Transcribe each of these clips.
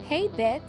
Hey, Bitz.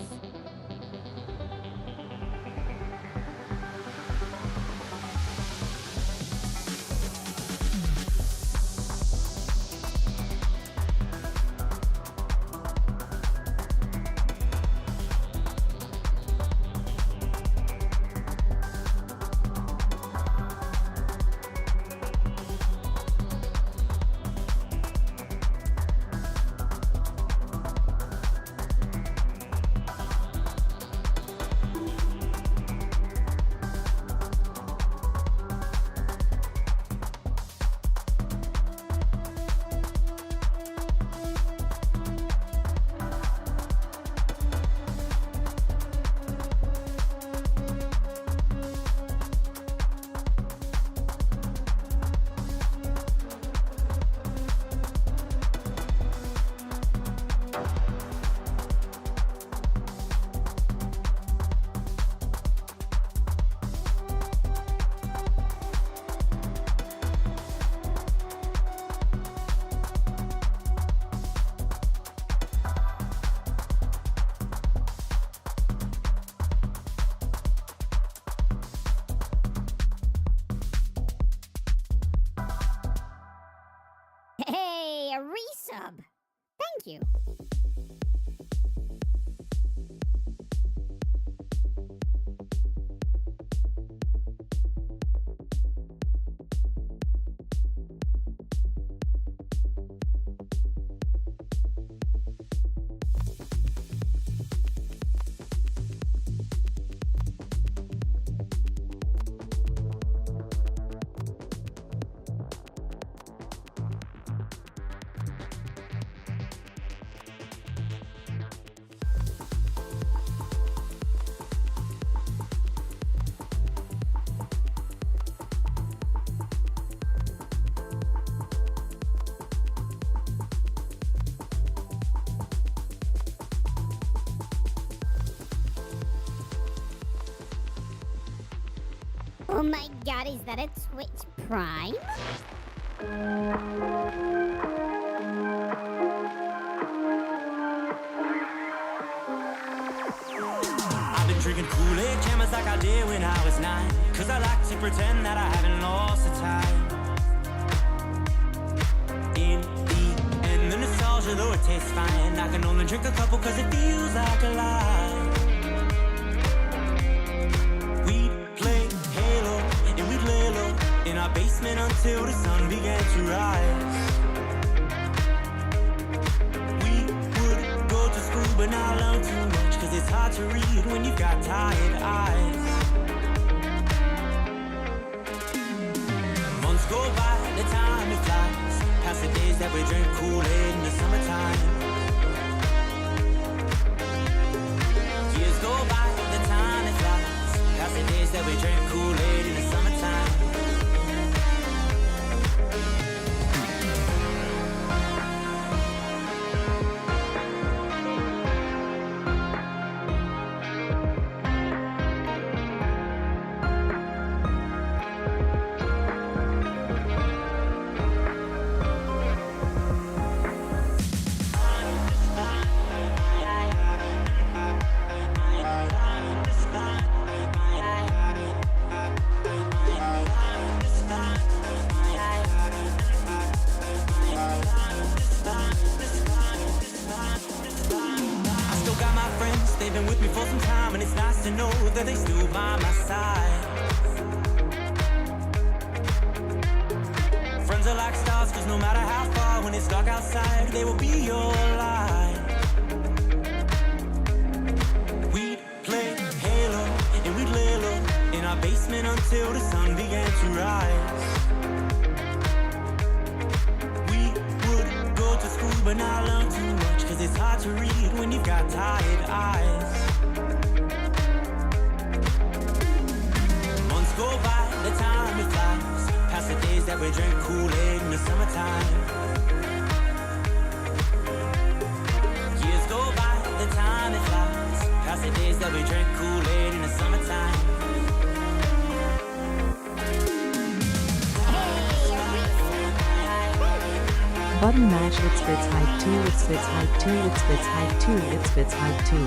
Hey, a resub. Thank you. Oh my god, is that a Twitch Prime? I've been drinking Kool-Aid cameras like I did when I was 9, 'cause I like to pretend that I haven't lost the time. In the end, the nostalgia, though it tastes fine, I can only drink a couple 'cause it feels like a lie. We'd play Halo and we'd lay low in our basement until the sun began to rise. We would go to school but not learn too much, 'cause it's hard to read when you've got tired eyes. Months go by, the time it flies, past the days that we drink Kool-Aid in the summertime. Years go by, the time it flies, past the days that we drink Kool-Aid in the summertime. They've been with me for some time, and it's nice to know that they still by my side. Friends are like stars, 'cause no matter how far, when it's dark outside, they will be your light. We'd play Halo and we'd lay low in our basement until the sun began to rise. We would go to school but not learn too much, 'cause it's hard to read when you've got tired eyes. Months go by, the time it flies, past the days that we drink Kool-Aid in the summertime. Years go by, the time it flies, past the days that we drink Kool-Aid in the summertime. Hey, a resub. Button mash. It's Bitz height 2. It's Bitz height 2. It's Bitz height 2. It's Bitz height 2.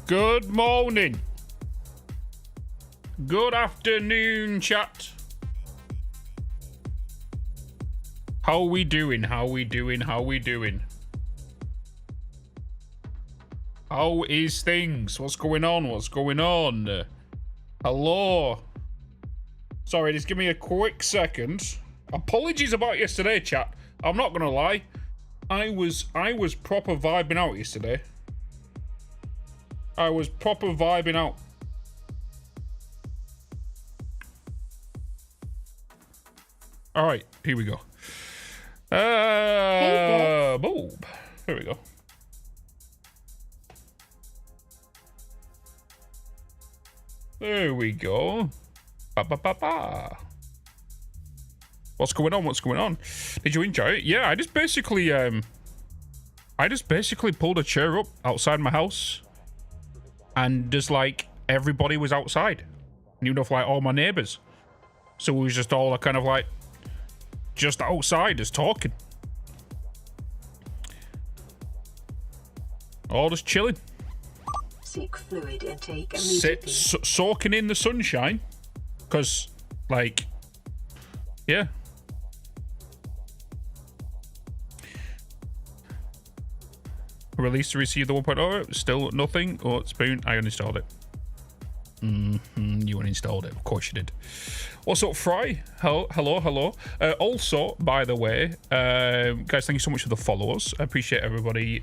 Good morning. Good afternoon, chat. How we doing? How we doing? How we doing? How is things? What's going on? What's going on? Hello. Sorry, just give me a quick second. Apologies about yesterday, chat. I'm not gonna lie. I was proper vibing out yesterday. I was proper vibing out. All right, here we go. Boom. Here we go. There we go. What's going on? What's going on? Did you enjoy it? Yeah, I just basically pulled a chair up outside my house. And just like everybody was outside, and enough like all my neighbors, so we was just all kind of like just outside, just talking, all just chilling, Seek fluid intake immediately. soaking in the sunshine, because like, yeah. Release to receive the 1.0. Still nothing. Oh, Spoon. I uninstalled it. You uninstalled it. Of course you did. What's up, Fry? Hello. Also, by the way, guys, thank you so much for the follows. I appreciate everybody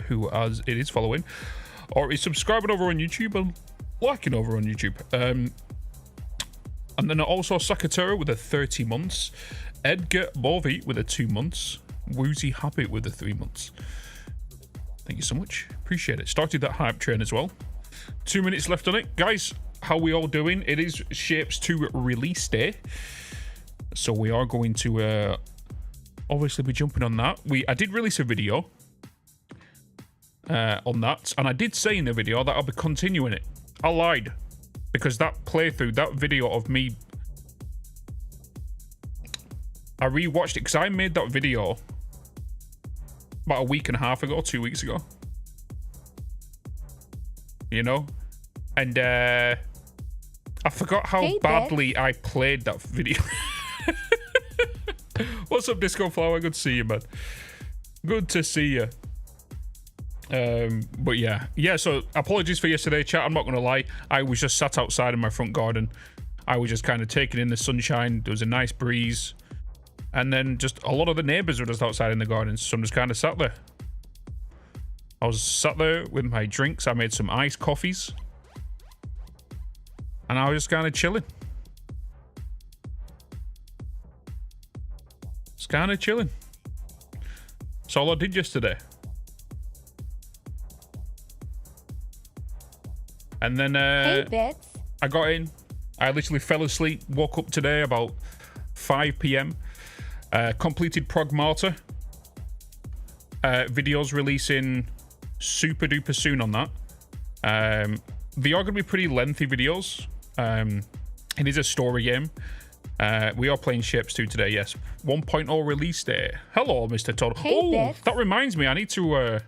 who is following or is subscribing over on YouTube and liking over on YouTube. And then also Sakatera with a 30 months. Edgar Bovi with a 2 months. Woozy Happy with a 3 months. Thank you so much. Appreciate it. Started that hype train as well. 2 minutes left on it. Guys, how we all doing? It is Shapes 2 release day. So we are going to obviously be jumping on that. I did release a video on that. And I did say in the video that I'll be continuing it. I lied. Because that playthrough, that video of me... I rewatched it because I made that video... about a week and a half ago, 2 weeks ago. You know? And I forgot how badly I played that video. What's up, Disco Flower? Good to see you, man. Good to see you. But yeah. Yeah, so apologies for yesterday, chat. I'm not going to lie. I was just sat outside in my front garden. I was just kind of taking in the sunshine. There was a nice breeze. And then just a lot of the neighbors were just outside in the gardens, so I'm just kind of sat there. I was sat there with my drinks. I made some iced coffees. And I was just kind of chilling. Just kind of chilling. That's all I did yesterday. And then Hey, Bitz. I got in. I literally fell asleep, woke up today about 5 p.m. Completed Progmata. Videos releasing super duper soon on that. They are going to be pretty lengthy videos. It is a story game. We are playing Shapes 2 today, yes. 1.0 release day. Hello, Mr. Todd. Hey, Bitz. That reminds me, I need to...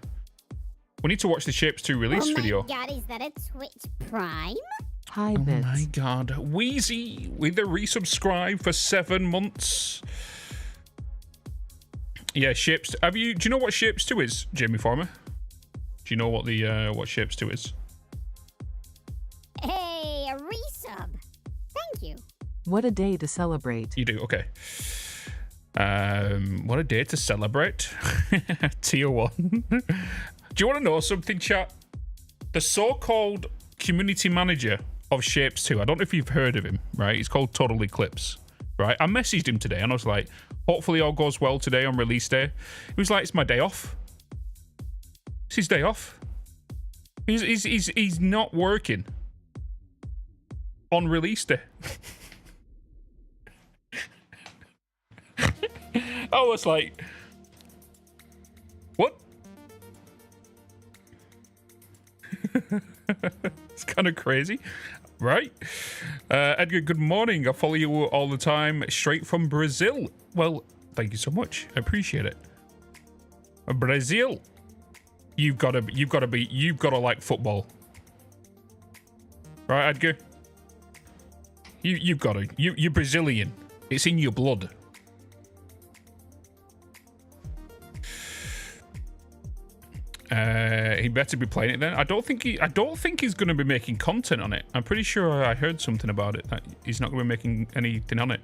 we need to watch the Shapes 2 release video. Oh my god, is that a Twitch Prime? Hi, Oh Bitz. my god. Wheezy with a resubscribe for 7 months. Yeah, Shapes. Do you know what Shapes 2 is, Jamie Farmer? Do you know what the what Shapes 2 is? Hey, a resub. Thank you. What a day to celebrate. You do, okay. What a day to celebrate. Tier 1. Do you want to know something, chat? the so-called community manager of Shapez 2. I don't know if you've heard of him, right? He's called Total Eclipse, right? I messaged him today and I was like, hopefully all goes well today on release day. He was like, it's my day off. It's his day off. He's not working on release day. I was like, what? It's kind of crazy, right? Edgar, good morning. I follow you all the time, straight from Brazil. Well, thank you so much. I appreciate it. Brazil, you've got to like football, right, Edgar? You've got to. You're Brazilian. It's in your blood. He better be playing it then. I don't think he's going to be making content on it. I'm pretty sure I heard something about it that he's not going to be making anything on it.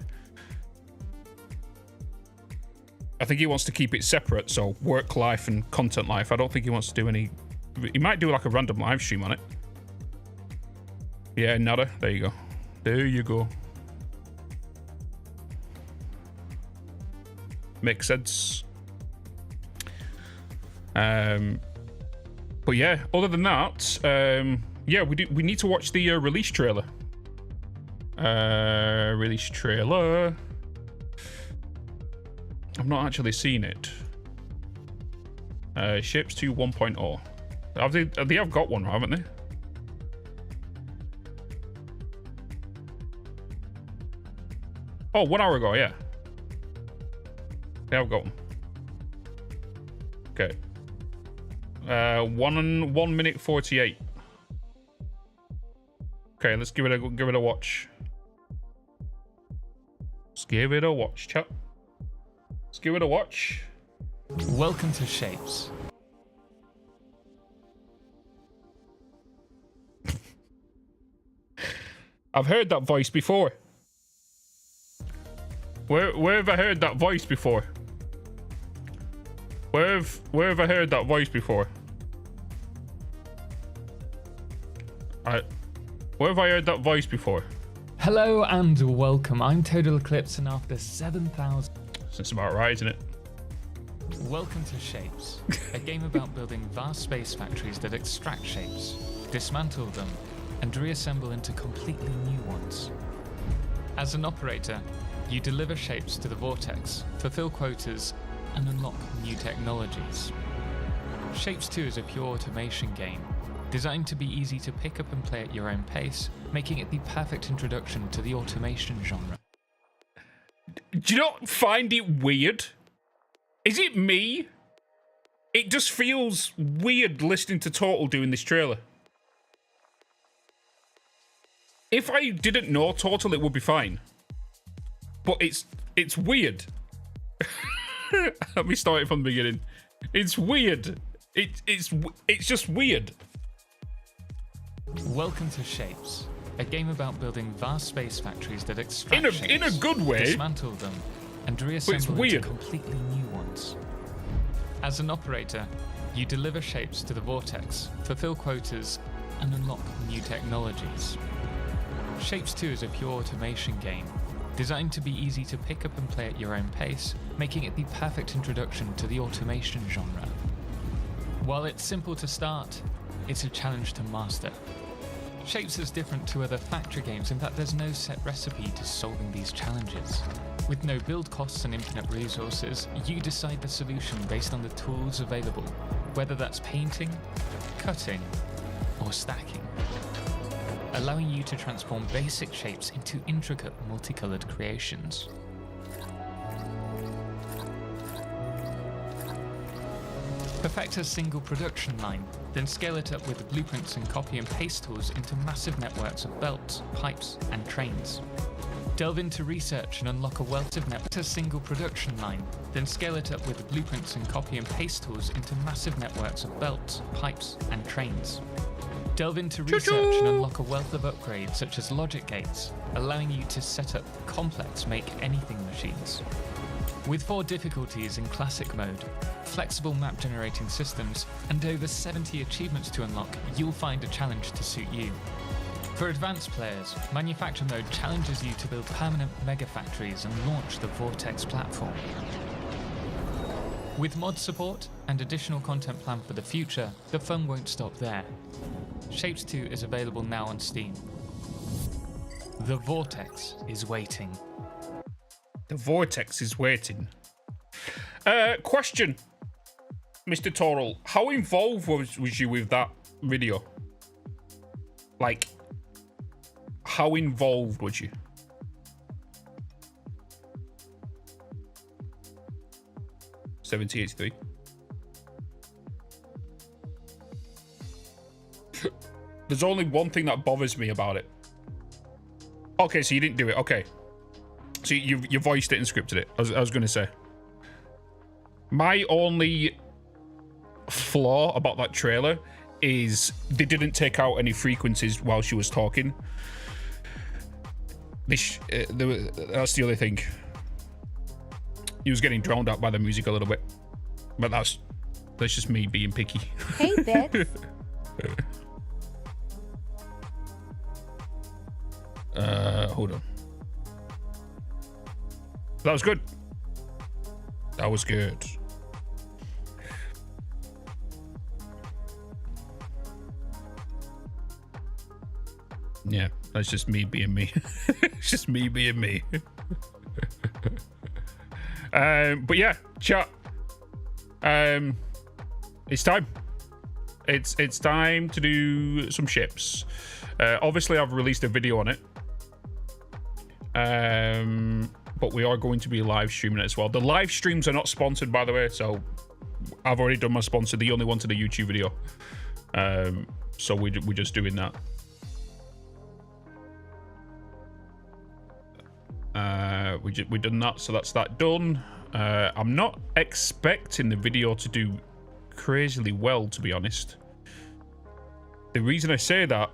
I think he wants to keep it separate, so work life and content life. I don't think he wants to do any. He might do like a random live stream on it. Yeah, nada. There you go. There you go. Makes sense. But yeah, other than that, yeah, we need to watch the release trailer. Release trailer. I've not actually seen it. Shapez 2 1.0. They have got one, haven't they? Oh, 1 hour ago, yeah. They have got one. Okay. 1 minute 48. Okay, let's give it a watch. Let's give it a watch, chat. Let's give it a watch. Welcome to Shapez. I've heard that voice before. Where have I heard that voice before? Where have I heard that voice before? Where have I heard that voice before? Hello and welcome. I'm Total Eclipse, and after 7,000... That's about right, isn't it? Welcome to Shapez, a game about building vast space factories that extract shapes, dismantle them, and reassemble into completely new ones. As an operator, you deliver shapes to the vortex, fulfill quotas, and unlock new technologies. Shapez 2 is a pure automation game, designed to be easy to pick up and play at your own pace, making it the perfect introduction to the automation genre. Do you not find it weird? Is it me? It just feels weird listening to Total doing this trailer. If I didn't know Total, it would be fine. But it's weird. Let me start it from the beginning. It's weird. It's just weird. Welcome to Shapez, a game about building vast space factories that extract shapes, in a good way, dismantle them, and reassemble into completely new ones. As an operator, you deliver shapes to the vortex, fulfill quotas, and unlock new technologies. Shapez 2 is a pure automation game, designed to be easy to pick up and play at your own pace, making it the perfect introduction to the automation genre. While it's simple to start, it's a challenge to master. Shapez is different to other factory games in that there's no set recipe to solving these challenges. With no build costs and infinite resources, you decide the solution based on the tools available, whether that's painting, cutting, or stacking, allowing you to transform basic shapes into intricate multicolored creations. Perfect a single production line, then scale it up with blueprints and copy and paste tools into massive networks of belts, pipes, and trains. Delve into research and unlock a wealth of networks. A single production line, then scale it up with blueprints and copy and paste tools into massive networks of belts, pipes, and trains. Delve into research and unlock a wealth of upgrades such as logic gates, allowing you to set up complex make-anything machines. With 4 difficulties in classic mode, flexible map generating systems, and over 70 achievements to unlock, you'll find a challenge to suit you. For advanced players, Manufacture Mode challenges you to build permanent mega factories and launch the Vortex platform. With mod support and additional content planned for the future, the fun won't stop there. Shapez 2 is available now on Steam. The Vortex is waiting. The Vortex is waiting. Question, Mr. Toral, how involved was you with that video? Like, how involved was you? $70.83. There's only one thing that bothers me about it. Okay, so you didn't do it. Okay. So you voiced it and scripted it. I was going to say. My only flaw about that trailer is they didn't take out any frequencies while she was talking. That's the other thing. He was getting drowned out by the music a little bit. But that's just me being picky. Hey, Bitz. Hold on. That was good. That was good. Yeah, that's just me being me. It's just me being me. But yeah, chat. It's time. It's time to do some ships. Obviously, I've released a video on it. But we are going to be live streaming it as well. The live streams are not sponsored, by the way, so I've already done my sponsor. They only wanted a YouTube video. So we're just doing that. We've done that, so that's that done. I'm not expecting the video to do crazily well, to be honest. The reason I say that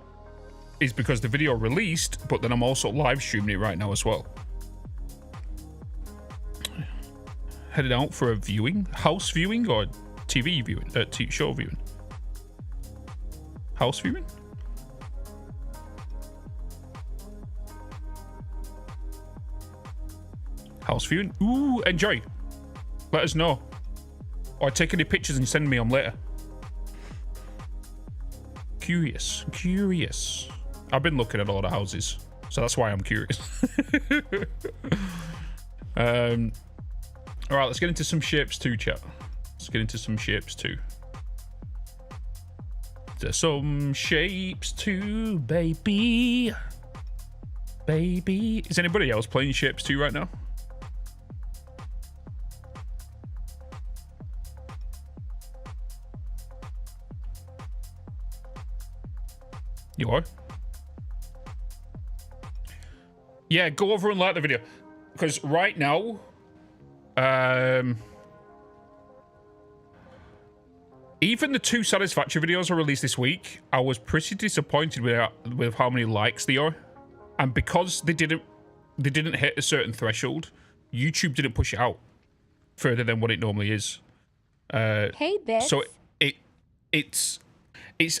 is because the video released, but then I'm also live streaming it right now as well. Headed out for a viewing, house viewing or TV viewing, show viewing, house viewing. House viewing. Ooh, enjoy. Let us know. Or take any pictures and send me them later. Curious. I've been looking at a lot of houses, so that's why I'm curious. All right, let's get into some Shapez 2, chat. Let's get into some Shapez 2. There's some Shapez 2, baby. Baby. Is anybody else playing Shapez 2 right now? You are? Yeah, go over and like the video. Because right now, even the 2 Satisfactory videos I released this week, I was pretty disappointed with how many likes they are. And because they didn't hit a certain threshold, YouTube didn't push it out further than what it normally is. Hey, Bitz. So it's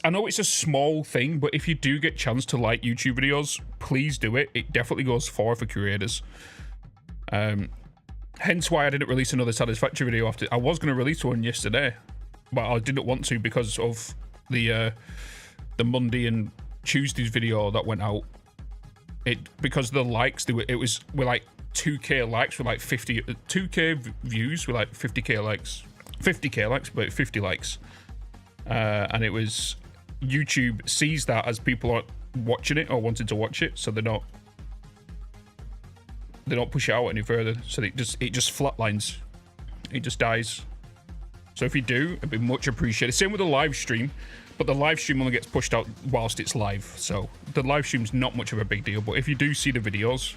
I know it's a small thing, but if you do get a chance to like YouTube videos, please do it. It definitely goes far for creators. Hence why I didn't release another Satisfactory video after. I was going to release one yesterday, but I didn't want to because of the Monday and Tuesday's video that went out. Because of the likes, we're like 2k likes with like 2k views with like 50k likes. 50k likes, but 50 likes. And it was YouTube sees that as people aren't watching it or wanting to watch it, so they don't push it out any further. So it just flatlines, it just dies. So if you do, it'd be much appreciated. Same with the live stream, but the live stream only gets pushed out whilst it's live, so the live stream's not much of a big deal. But if you do see the videos,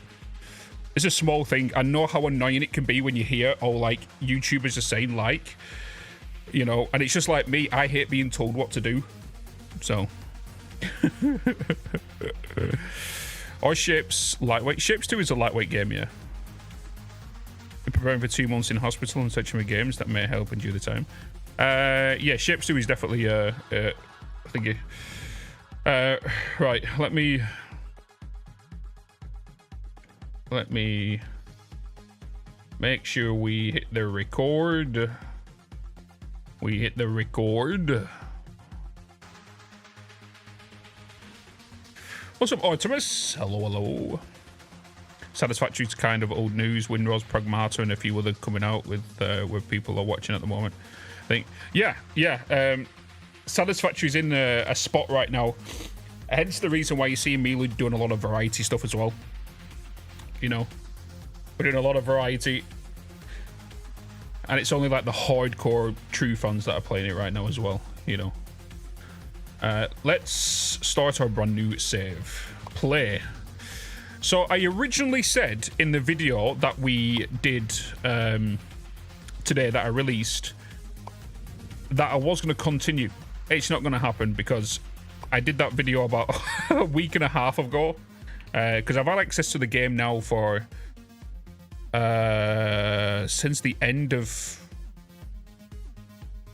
it's a small thing. I know how annoying it can be when you hear, oh, like YouTubers are saying like, you know, and it's just like me, I hate being told what to do. So or Shapez lightweight. Shapez 2 is a lightweight game, yeah. preparing for 2 months in hospital and searching for games that may help endure the time. Yeah, Shapez 2 is definitely thingy. Right, let me make sure we hit the record. We hit the record. What's up, Artemis? Hello, hello. Satisfactory's kind of old news. Winrose, Pragmata, and a few other coming out with people are watching at the moment. I think, yeah. Satisfactory's in a spot right now. Hence the reason why you see me doing a lot of variety stuff as well. You know, we're doing a lot of variety, and it's only like the hardcore true fans that are playing it right now as well. You know. Let's start our brand new save. Play. So I originally said in the video that we did today that I released that I was going to continue. It's not going to happen because I did that video about a week and a half ago because I've had access to the game now for since the end of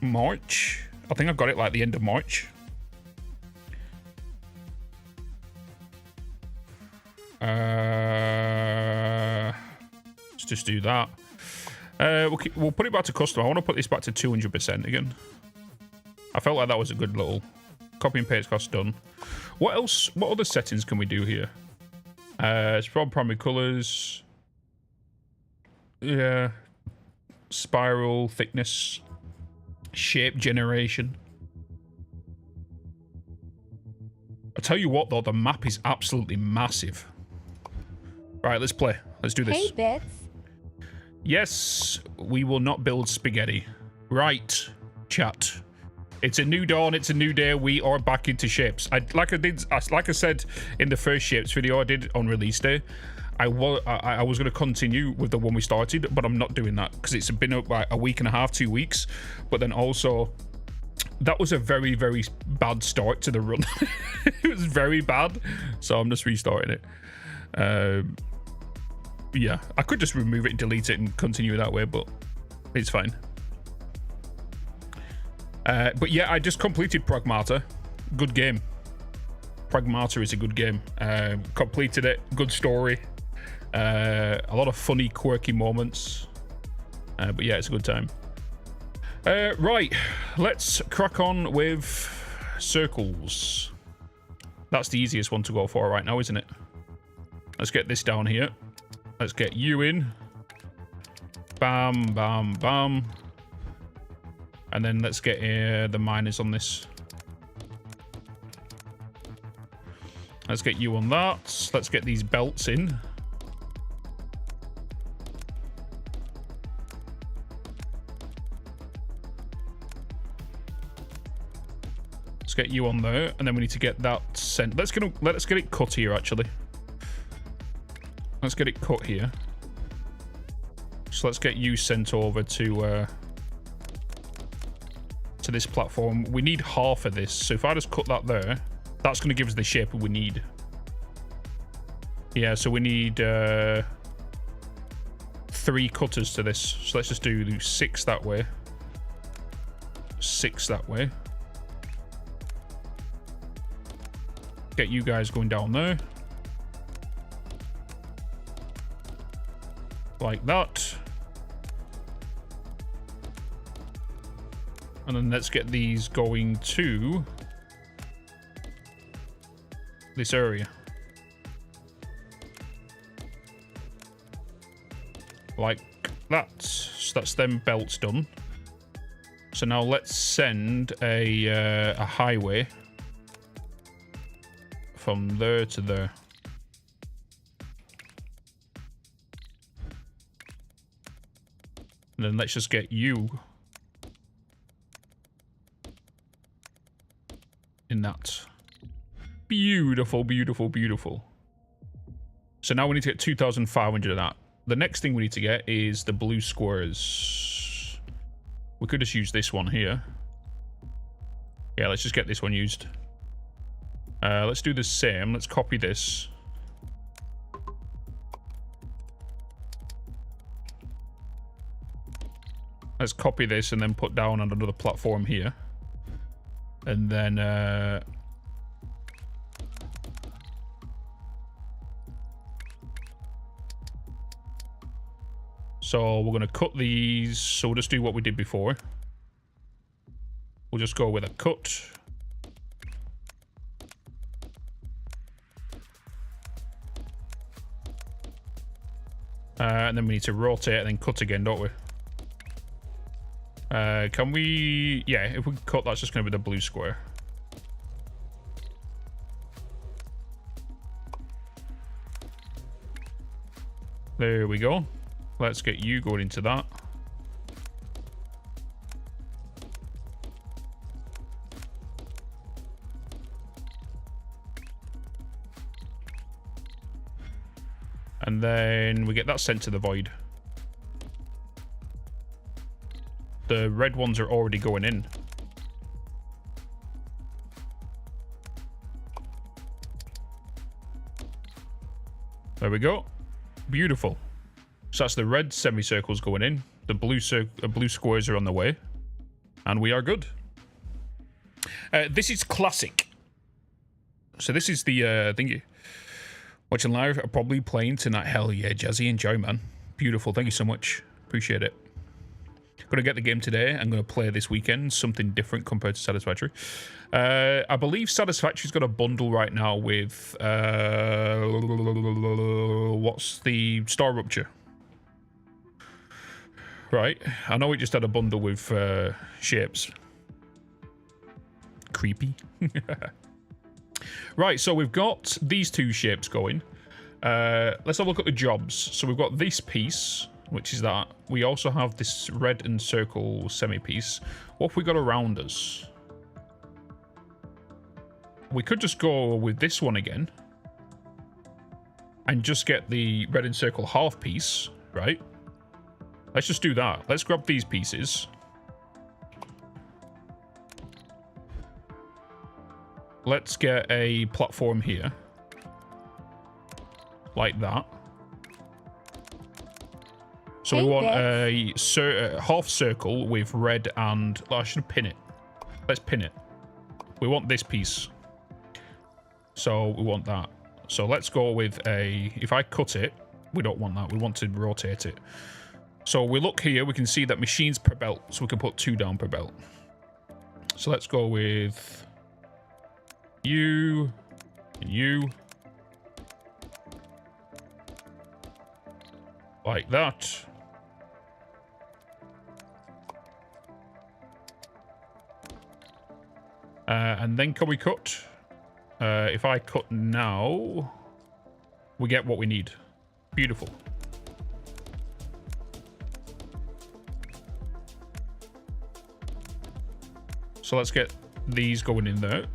March. I think I got it like the end of March. Let's just do that. We'll put it back to custom. I want to put this back to 200% again. I felt like that was a good little copy and paste cost done. What else? What other settings can we do here? It's from primary colors. Yeah. Spiral, thickness, shape generation. I tell you what though, the map is absolutely massive. Right, let's play. Let's do this. Hey, Bitz. Yes, we will not build spaghetti. Right, chat. It's a new dawn. It's a new day. We are back into Shapez. Like I said in the first Shapez video I did on release day, I was going to continue with the one we started, but I'm not doing that because it's been like a week and a half, 2 weeks. But then also, that was a very, very bad start to the run. It was very bad, so I'm just restarting it. Yeah, I could just remove it, delete it, and continue that way, but it's fine. But yeah, I just completed Pragmata. Good game. Pragmata is a good game. Completed it. Good story. A lot of funny, quirky moments. But yeah, it's a good time. Right, let's crack on with circles. That's the easiest one to go for right now, isn't it? Let's get this down here. Let's get you in. Bam, bam, bam. And then let's get the miners on this. Let's get you on that. Let's get these belts in. Let's get you on there, and then we need to get that sent. Let's get it cut here, actually. Let's get it cut here. So let's get you sent over to this platform. We need half of this, so if I just cut that there, that's going to give us the shape we need. Yeah, so we need 3 cutters to this. So let's just do 6 that way, 6 that way. Get you guys going down there. Like that. And then let's get these going to this area. Like that. So that's them belts done. So now let's send a highway from there to there. And then let's just get you in that. Beautiful, beautiful, beautiful. So now we need to get 2,500 of that. The next thing we need to get is the blue squares. We could just use this one here. Yeah, let's just get this one used. Let's do the same. Let's copy this. Let's copy this and then put down on another platform here. And then... so we're going to cut these. So we'll just do what we did before. We'll just go with a cut. And then we need to rotate and then cut again, don't we? Can we... yeah, if we cut, that's just going to be the blue square. There we go. Let's get you going into that. And then we get that sent to the void. The red ones are already going in. There we go. Beautiful. So that's the red semicircles going in. The blue squares are on the way. And we are good. This is classic. So this is the thingy. Watching live, probably playing tonight. Hell yeah, Jazzy. Enjoy, man. Beautiful. Thank you so much. Appreciate it. Gonna get the game today. I'm gonna play this weekend. Something different compared to Satisfactory. I believe Satisfactory's got a bundle right now with... what's the Star Rupture? Right. I know we just had a bundle with Shapez. Creepy. Right, so we've got these two shapes going. Let's have a look at the jobs. So we've got this piece, which is that. We also have this red and circle semi-piece. What have we got around us? We could just go with this one again. And just get the red and circle half piece, right? Let's just do that. Let's grab these pieces. Let's get a platform here. Like that. So we want a half circle with red and... oh, I should pin it. Let's pin it. We want this piece. So we want that. So let's go with a... if I cut it, we don't want that. We want to rotate it. So we look here, we can see that machines per belt. So we can put 2 down per belt. So let's go with... you... and you... like that. And then can we cut? If I cut now, we get what we need. Beautiful. So let's get these going in there.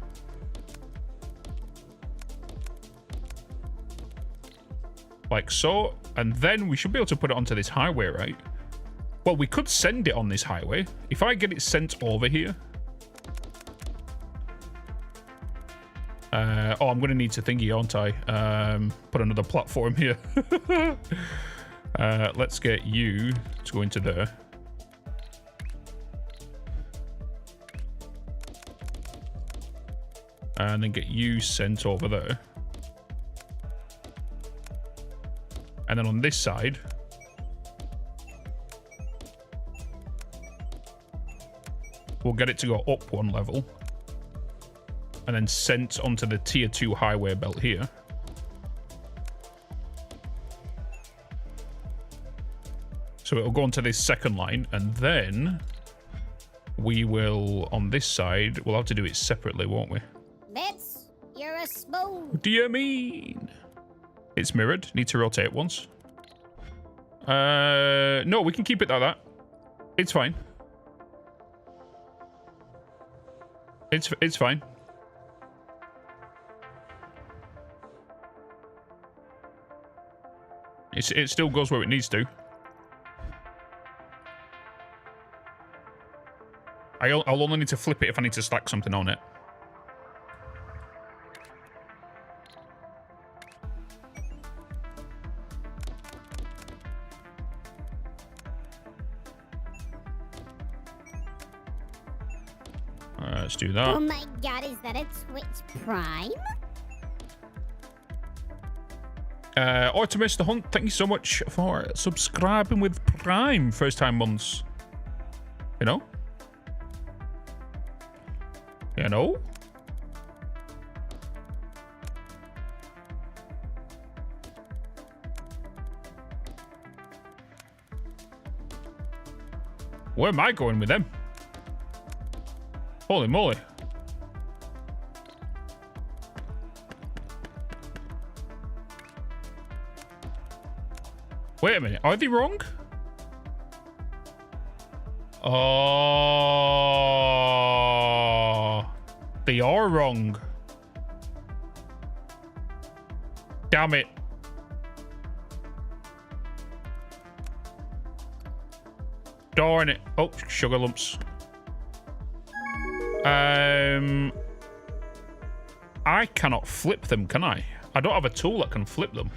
Like so. And then we should be able to put it onto this highway, right? Well, we could send it on this highway. If I get it sent over here. Oh, I'm going to need to thingy, aren't I? Put another platform here. Let's get you to go into there. And then get you sent over there. And then on this side, we'll get it to go up 1 level. And then sent onto the tier 2 highway belt here. So it'll go onto this second line. And then we will, on this side, we'll have to do it separately, won't we? Bitz, you're a smooth. What do you mean? It's mirrored. Need to rotate once. No, we can keep it like that. It's fine. It's fine. It still goes where it needs to. I'll only need to flip it if I need to stack something on it. Let's do that. Oh my god, is that a Twitch Prime? Artemis the Hunt, thank you so much for subscribing with Prime. First time months. You know? You know? Where am I going with them? Holy moly. Wait a minute, are they wrong? Oh, they are wrong. Damn it. Darn it. Oh, sugar lumps. I cannot flip them, can I? I don't have a tool that can flip them.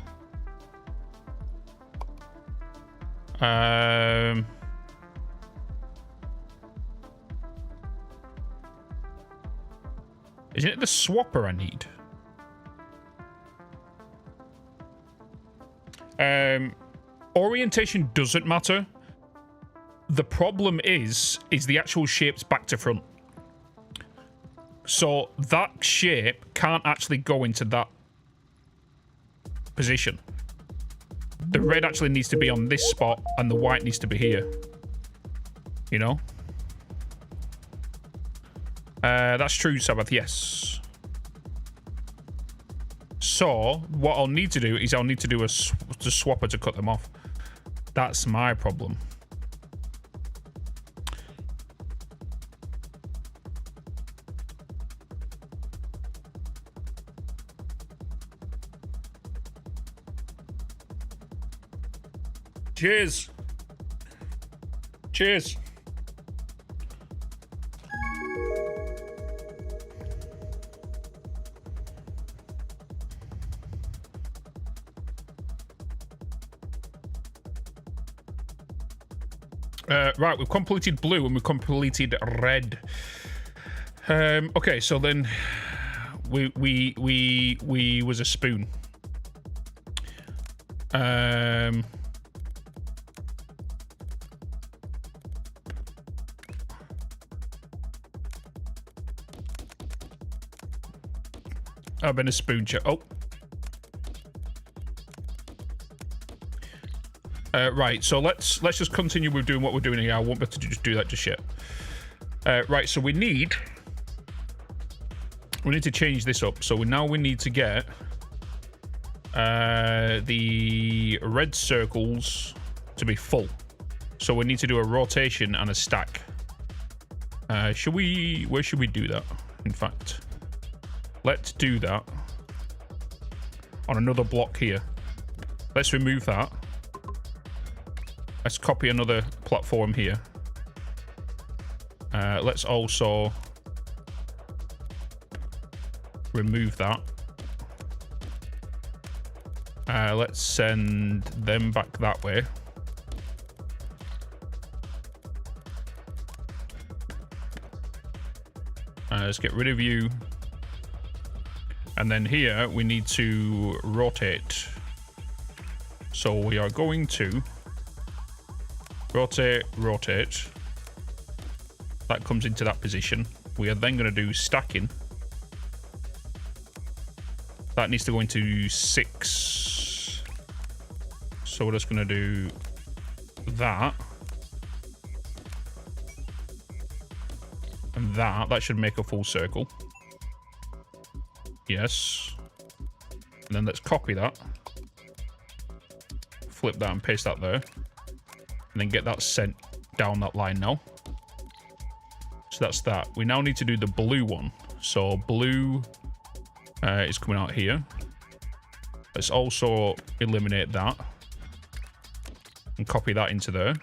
Isn't it the swapper I need? Orientation doesn't matter. The problem is the actual shapes back to front. So that shape can't actually go into that position. The red actually needs to be on this spot and the white needs to be here. You know? That's true, Sabbath, yes. So, what I'll need to do is I'll need to do a swapper to cut them off. That's my problem. Cheers. Cheers. Right, we've completed blue and we've completed red. Okay, so then we was a spoon. I've been a spoon check. Oh. Right, so let's just continue with doing what we're doing here. I won't be able to just do that just yet. Right, so we need to change this up. So we need to get the red circles to be full. So we need to do a rotation and a stack. Where should we do that? In fact, let's do that on another block here. Let's remove that. Let's copy another platform here. Let's also remove that. Let's send them back that way. Let's get rid of you. And then here we need to rotate. So we are going to rotate. That comes into that position. We are then going to do stacking. That needs to go into 6. So we're just going to do that. And that. That should make a full circle. Yes. And then let's copy that. Flip that and paste that there. And then get that sent down that line now. So that's that. We now need to do the blue one. So blue is coming out here. Let's also eliminate that. And copy that into there.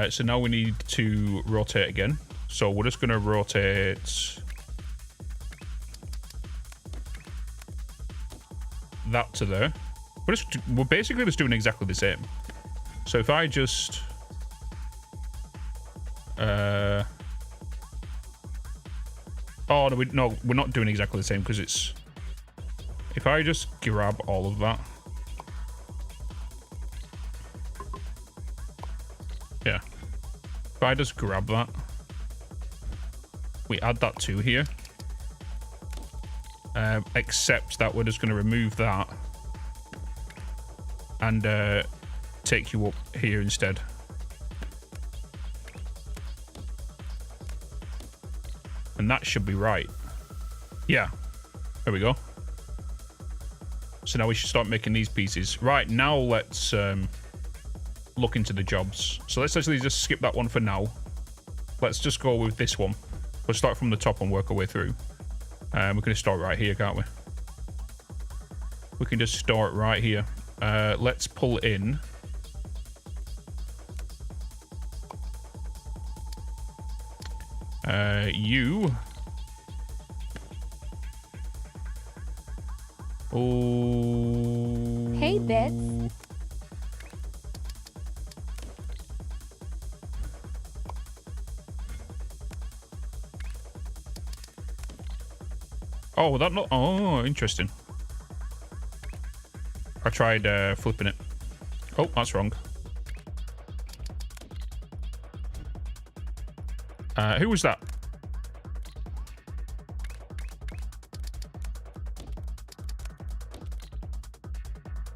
So now we need to rotate again. So we're just going to rotate that to there. We're basically just doing exactly the same. So if I just Oh, no, we're not doing exactly the same because it's... If I just grab all of that. Yeah. If I just grab that. We add that to here. Except that we're just going to remove that. And take you up here instead. And that should be right. Yeah. There we go. So now we should start making these pieces. Right, now let's look into the jobs. So let's actually just skip that one for now. Let's just go with this one. We'll start from the top and work our way through. We're going to start right here, can't we? We can just start right here. Let's pull in. You. Oh. Hey, Bitz. Oh, that not. Oh, interesting. I tried flipping it. Oh, that's wrong. Who was that?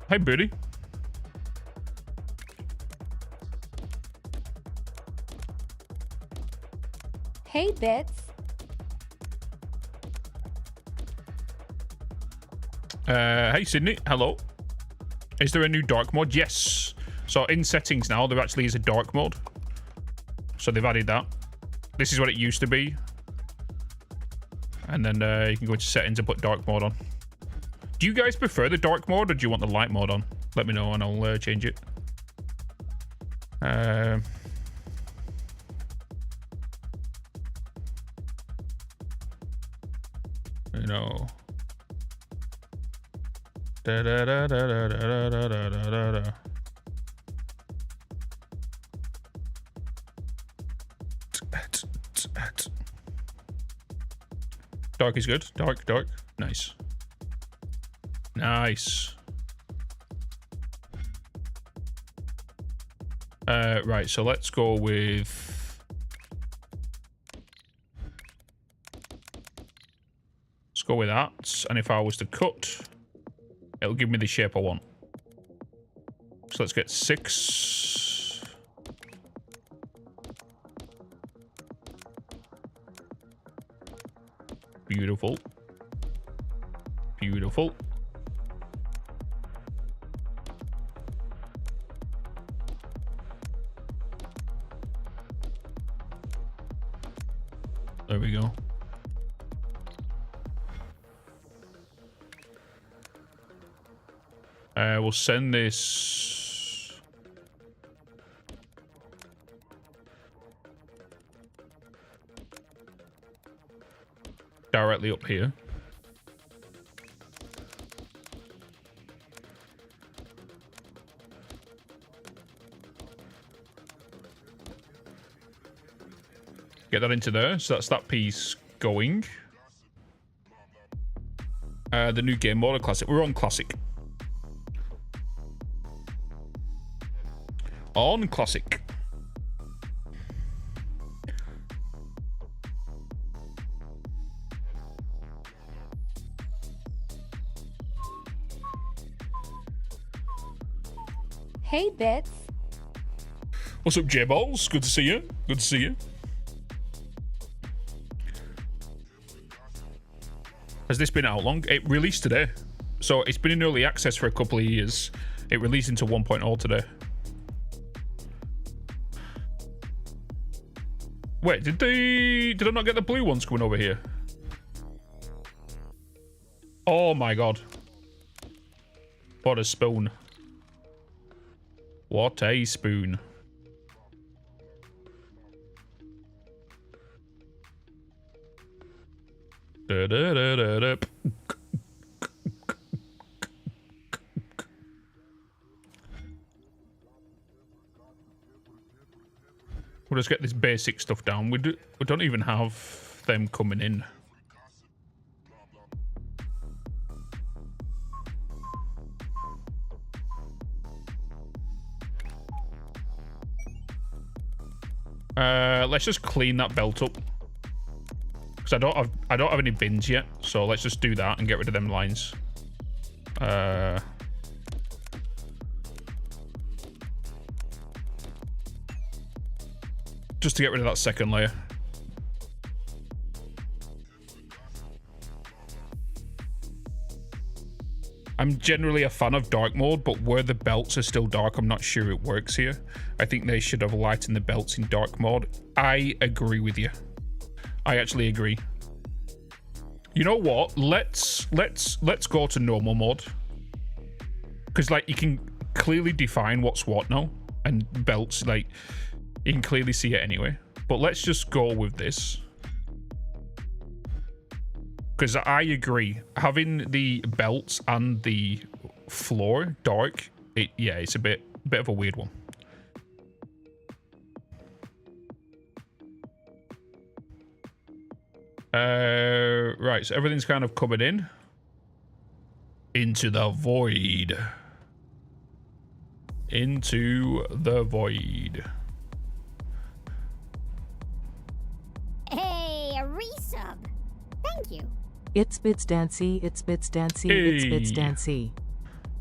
Hey, buddy. Hey, Bitz. Hey, Sydney. Hello. Is there a new dark mode? Yes. So in settings now, there actually is a dark mode. So they've added that. This is what it used to be. And then you can go into settings and put dark mode on. Do you guys prefer the dark mode or do you want the light mode on? Let me know and I'll change it. You know. Da da da da da da da da da da. Dark is good. Dark, dark. Nice. Nice. Right, so let's go with... Let's go with that. And if I was to cut, it'll give me the shape I want. So let's get 6. Beautiful. Beautiful. There we go. We'll send this... directly up here. Get that into there. So that's that piece going. The new game mode, classic. We're on classic. On classic. Hey, Bitz. What's up, J-Balls? Good to see you. Good to see you. Has this been out long? It released today. So it's been in early access for a couple of years. It released into 1.0 today. Wait, did I not get the blue ones coming over here? Oh my god. What a spoon. What a spoon. Da, da, da, da, da. We'll just get this basic stuff down. We don't even have them coming in. Let's just clean that belt up. Because I don't have any bins yet. So let's just do that and get rid of them lines. Just to get rid of that second layer. I'm generally a fan of dark mode, but where the belts are still dark, I'm not sure it works here. I think they should have lightened the belts in dark mode. I agree with you. I actually agree. You know what? Let's go to normal mode. Because like you can clearly define what's what now. And belts, like you can clearly see it anyway. But let's just go with this. Because I agree, having the belts and the floor dark, it's a bit of a weird one. Right, so everything's kind of coming in into the void. Into the void. Hey, a resub. Thank you. It's Bitz Dancy, it's Bitz Dancy, it's Bitz Dancy.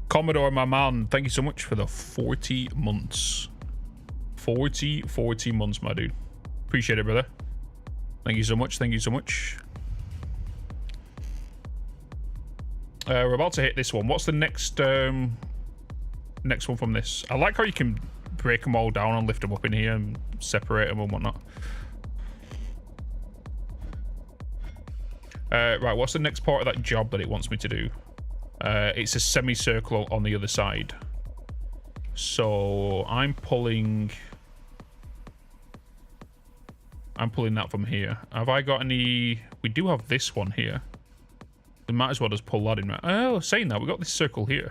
Commodore, my man, thank you so much for the 40 months. 40 months, my dude. Appreciate it, brother. Thank you so much, thank you so much. We're about to hit this one. What's the next next one from this? I like how you can break them all down and lift them up in here and separate them and whatnot. Right, what's the next part of that job that it wants me to do? It's a semicircle on the other side. So I'm pulling that from here. Have I got any? We do have this one here. We might as well just pull that in. Oh, saying that, we got this circle here.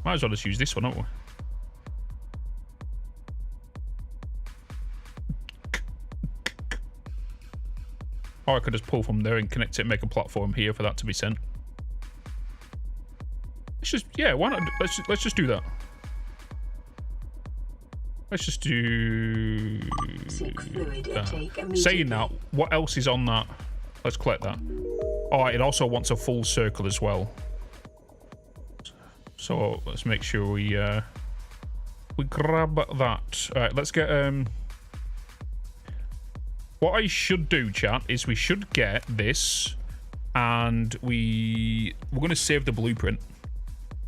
Might as well just use this one, haven't we? Or I could just pull from there and connect it and make a platform here for that to be sent. Let's just, yeah, why not? Let's just do that. Let's just do that. Saying that, what else is on that? Let's collect that. Oh, it also wants a full circle as well. So let's make sure we grab that. All right, let's get what I should do, chat, is we should get this, and we're going to save the blueprint,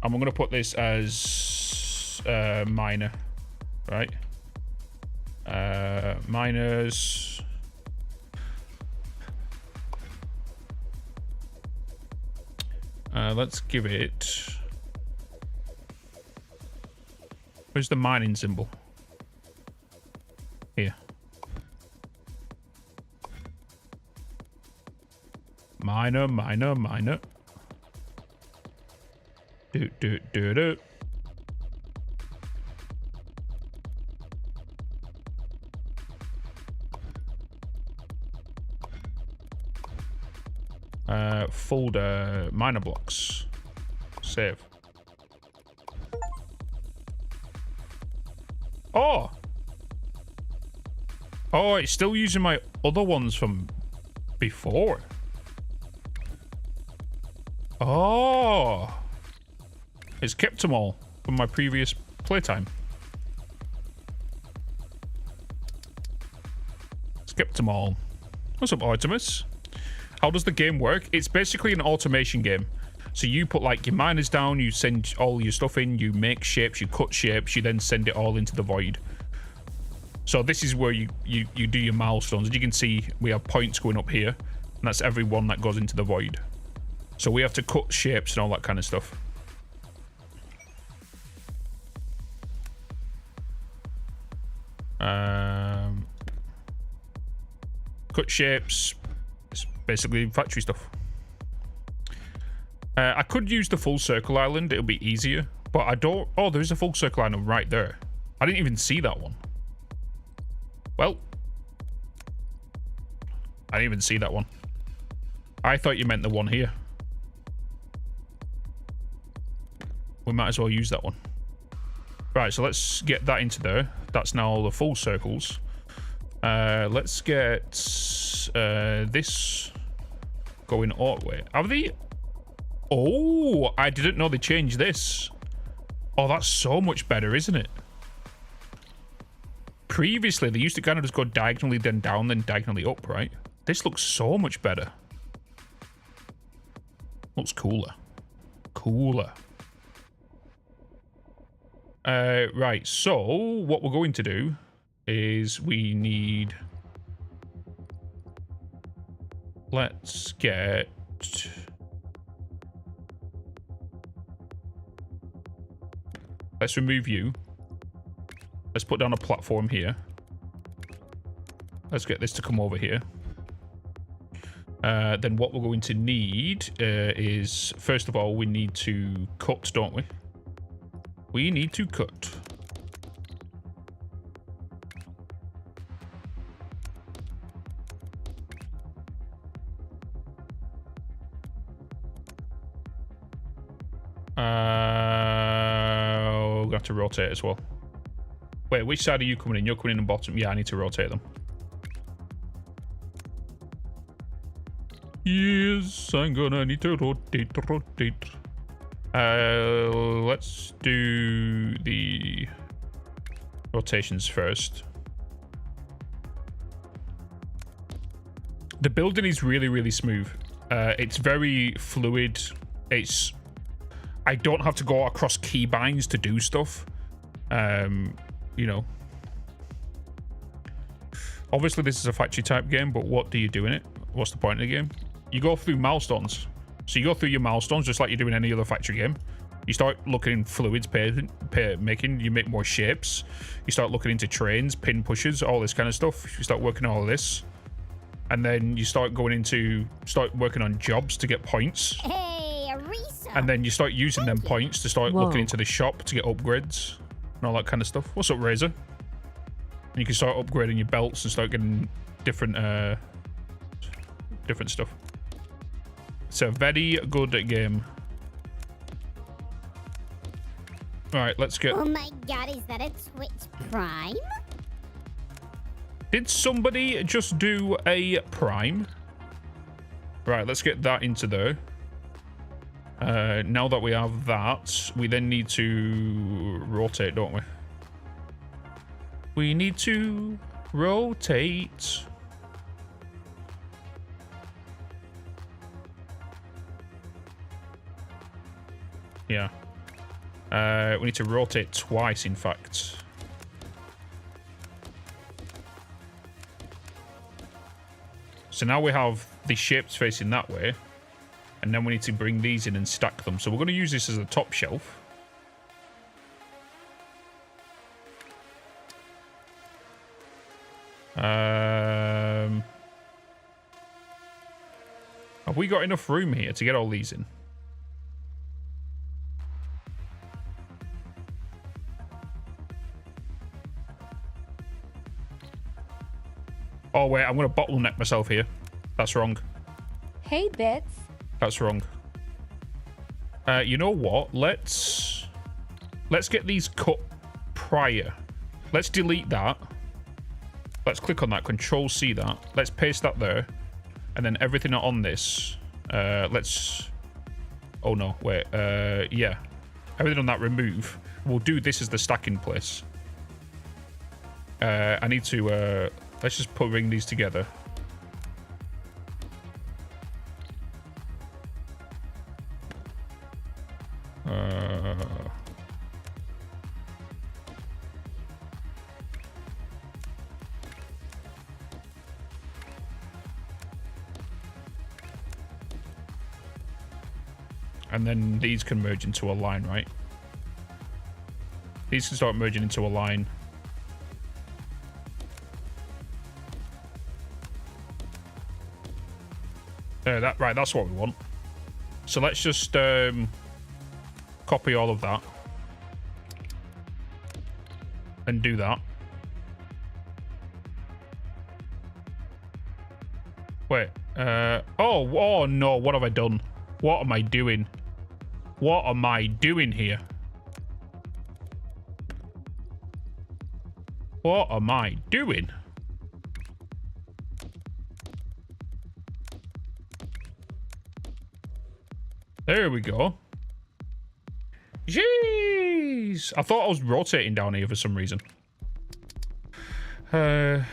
and we're going to put this as minor, right? Miners. Let's give it. Where's the mining symbol? Here. Minor. Do. Folder minor blocks. Save. Oh, it's still using my other ones from before. Oh, it's kept them all from my previous playtime. Skipped them all. What's up, Artemis? How does the game work? It's basically an automation game. So you put like your miners down, you send all your stuff in, you make shapes, you cut shapes, you then send it all into the void. So this is where you do your milestones. As you can see, we have points going up here, and that's every one that goes into the void. So we have to cut shapes and all that kind of stuff. Cut shapes. It's basically factory stuff. I could use the full circle island. It'll be easier. But I don't... Oh, there's a full circle island right there. I didn't even see that one. Well, I didn't even see that one. I thought you meant the one here. We might as well use that one. Right, so let's get that into there. That's now the full circles. Let's get this going all the way. Have they? Oh, I didn't know they changed this. Oh, that's so much better, isn't it? Previously, they used to kind of just go diagonally, then down, then diagonally up, right? This looks so much better. Looks cooler. Cooler. Right, so what we're going to do is we need... Let's get... Let's remove you. Let's put down a platform here. Let's get this to come over here. Then what we're going to need is, first of all, we need to cut, don't we? We need to cut. We're going to have to rotate as well. Wait, which side are you coming in? You're coming in the bottom. Yeah, I need to rotate them. Yes, I'm gonna need to rotate. Let's do the rotations first. The building is really, really smooth. It's very fluid. I don't have to go across keybinds to do stuff. You know. Obviously, this is a factory type game, but what do you do in it? What's the point of the game? You go through milestones. So you go through your milestones just like you do in any other factory game. You start looking in fluids, making, you make more shapes. You start looking into trains, pin pushers, all this kind of stuff. You start working on all this. And then you start working on jobs to get points. Hey, a resub. And then you start using them points to start looking into the shop to get upgrades and all that kind of stuff. What's up, Razor? And you can start upgrading your belts and start getting different stuff. It's a very good game. Alright, let's get... Oh my god, is that a Twitch Prime? Did somebody just do a Prime? Right, let's get that into there. Now that we have that, we then need to rotate, don't we? We need to rotate. Yeah. We need to rotate twice, in fact. So now we have the shapes facing that way. And then we need to bring these in and stack them. So we're going to use this as a top shelf. Have we got enough room here to get all these in? Oh, wait, I'm going to bottleneck myself here. That's wrong. Hey, Bitz. That's wrong. You know what? Let's get these cut prior. Let's delete that. Let's click on that. Control C that. Let's paste that there. And then everything on this. Let's... Oh, no. Wait. Yeah. Everything on that remove. We'll do this as the stacking place. I need to... let's just bring these together. And then these can merge into a line, right? These can start merging into a line. Right, that's what we want. So let's just copy all of that. and do that. Wait. Oh no, what have I done? What am I doing? What am I doing here? What am I doing? There we go. Jeez! I thought I was rotating down here for some reason. Okay,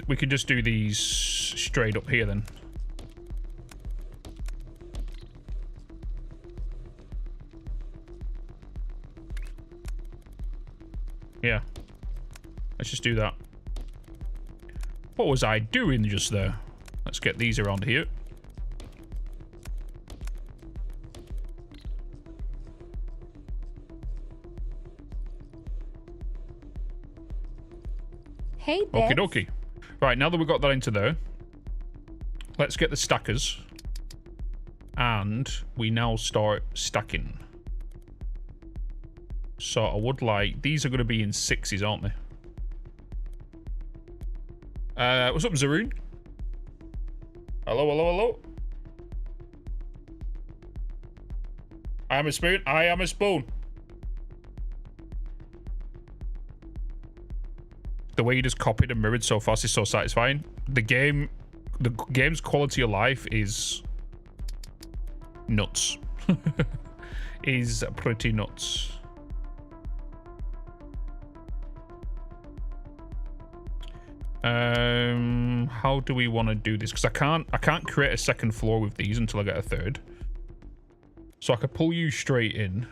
we can just do these straight up here then. Yeah. Let's just do that. What was I doing just there? Let's get these around here. Hey, Bitz. Okie dokie. Right, now that we've got that into there, let's get the stackers. And we now start stacking. So I would like... These are going to be in 6s, aren't they? What's up, Zaroon? Hello, hello, hello. I am a spoon. I am a spoon. The way you just copied and mirrored so fast is so satisfying. The game's quality of life is nuts. Is pretty nuts. How do we want to do this? Because I can't create a second floor with these until I get a third. So I could pull you straight in.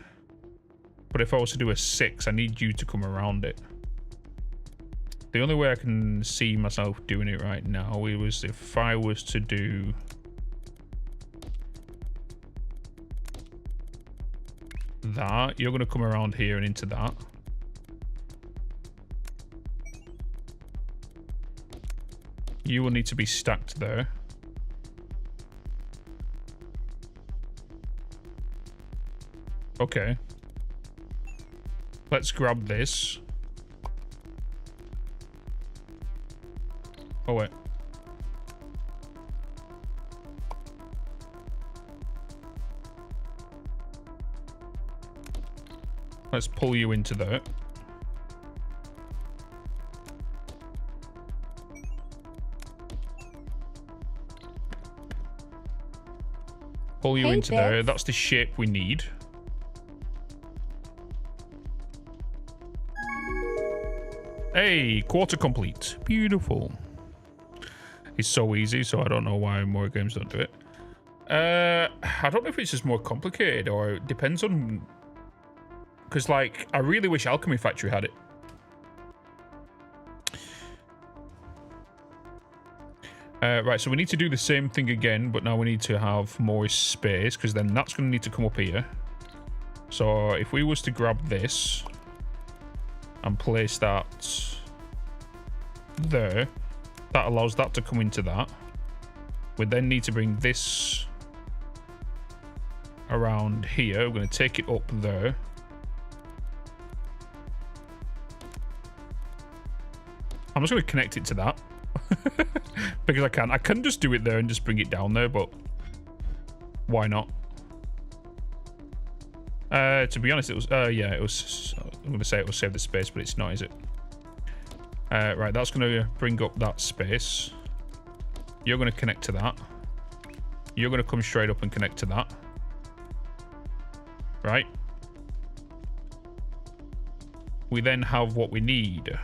But if I was to do a 6, I need you to come around it. The only way I can see myself doing it right now was if I was to do... that. You're going to come around here and into that. You will need to be stacked there. Okay. Let's grab this. Oh, wait. Let's pull you into there. Pull you into there. That's the shape we need. Hey, quarter complete. Beautiful. It's so easy, so I don't know why more games don't do it. I don't know if it's just more complicated or it depends on... Because, like, I really wish Alchemy Factory had it. Right, so we need to do the same thing again, but now we need to have more space, because then that's going to need to come up here. So if we was to grab this and place that there, that allows that to come into that. We then need to bring this around here. We're going to take it up there. I'm just going to connect it to that. Because I can. I can just do it there and just bring it down there, but why not? To be honest, it was... yeah, it was... I'm going to say it will save the space, but it's not, is it? Right, that's going to bring up that space. You're going to connect to that. You're going to come straight up and connect to that. Right. We then have what we need.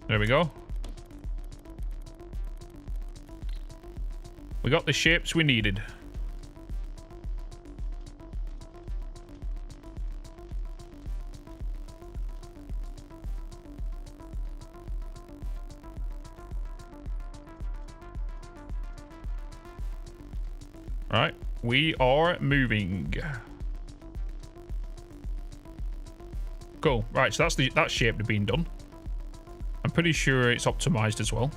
There we go. got the shapes we needed. Right, we are moving. Cool. Right, so that shape being done. I'm pretty sure it's optimized as well.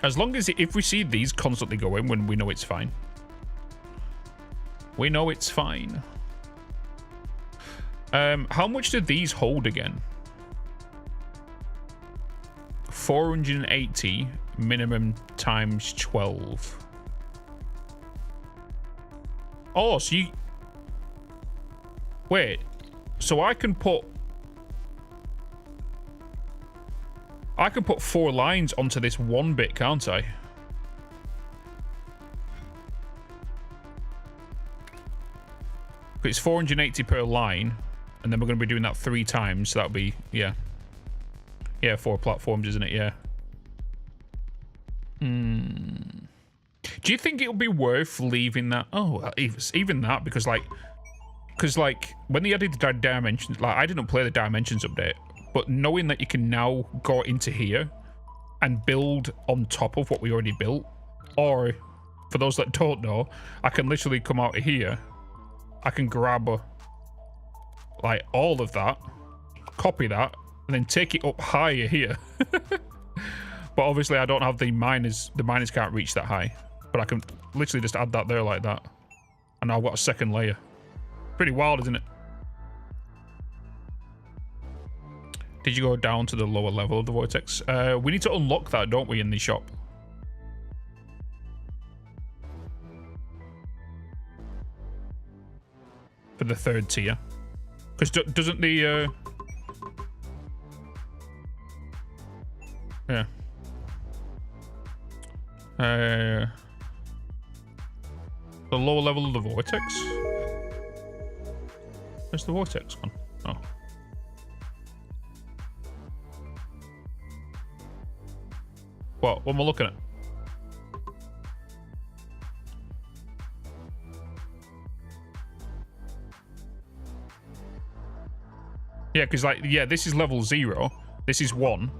As long as if we see these constantly going, when we know it's fine. We know it's fine. How much do these hold again? 480 minimum times 12. Oh, so you... Wait. So I can put 4 lines onto this one bit, can't I? It's 480 per line, and then we're going to be doing that 3 times, so that'll be, yeah. Yeah, 4 platforms, isn't it? Yeah. Do you think it would be worth leaving that? Oh, even that, because like when they added the dimensions, like I didn't play the dimensions update, but knowing that you can now go into here and build on top of what we already built, or for those that don't know, I can literally come out of here, I can grab like all of that, copy that, and then take it up higher here. But obviously I don't have the miners. The miners can't reach that high. But I can literally just add that there like that. And now I've got a second layer. Pretty wild, isn't it? Did you go down to the lower level of the vortex? We need to unlock that, don't we, in the shop? For the 3rd tier. Because doesn't the... Yeah. The lower level of the vortex? Where's the vortex gone? Oh. What am I looking at? Yeah, because like, yeah, this is level 0. This is 1.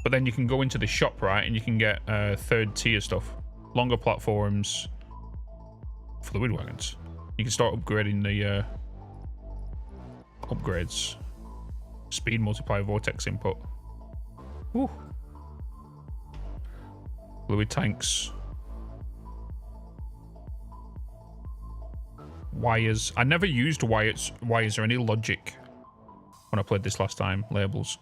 But then you can go into the shop, right? And you can get 3rd tier stuff. Longer platforms. Fluid wagons. You can start upgrading the upgrades. Speed multiplier vortex input. Woo. Fluid tanks. Wires. I never used wires or any logic when I played this last time. Labels.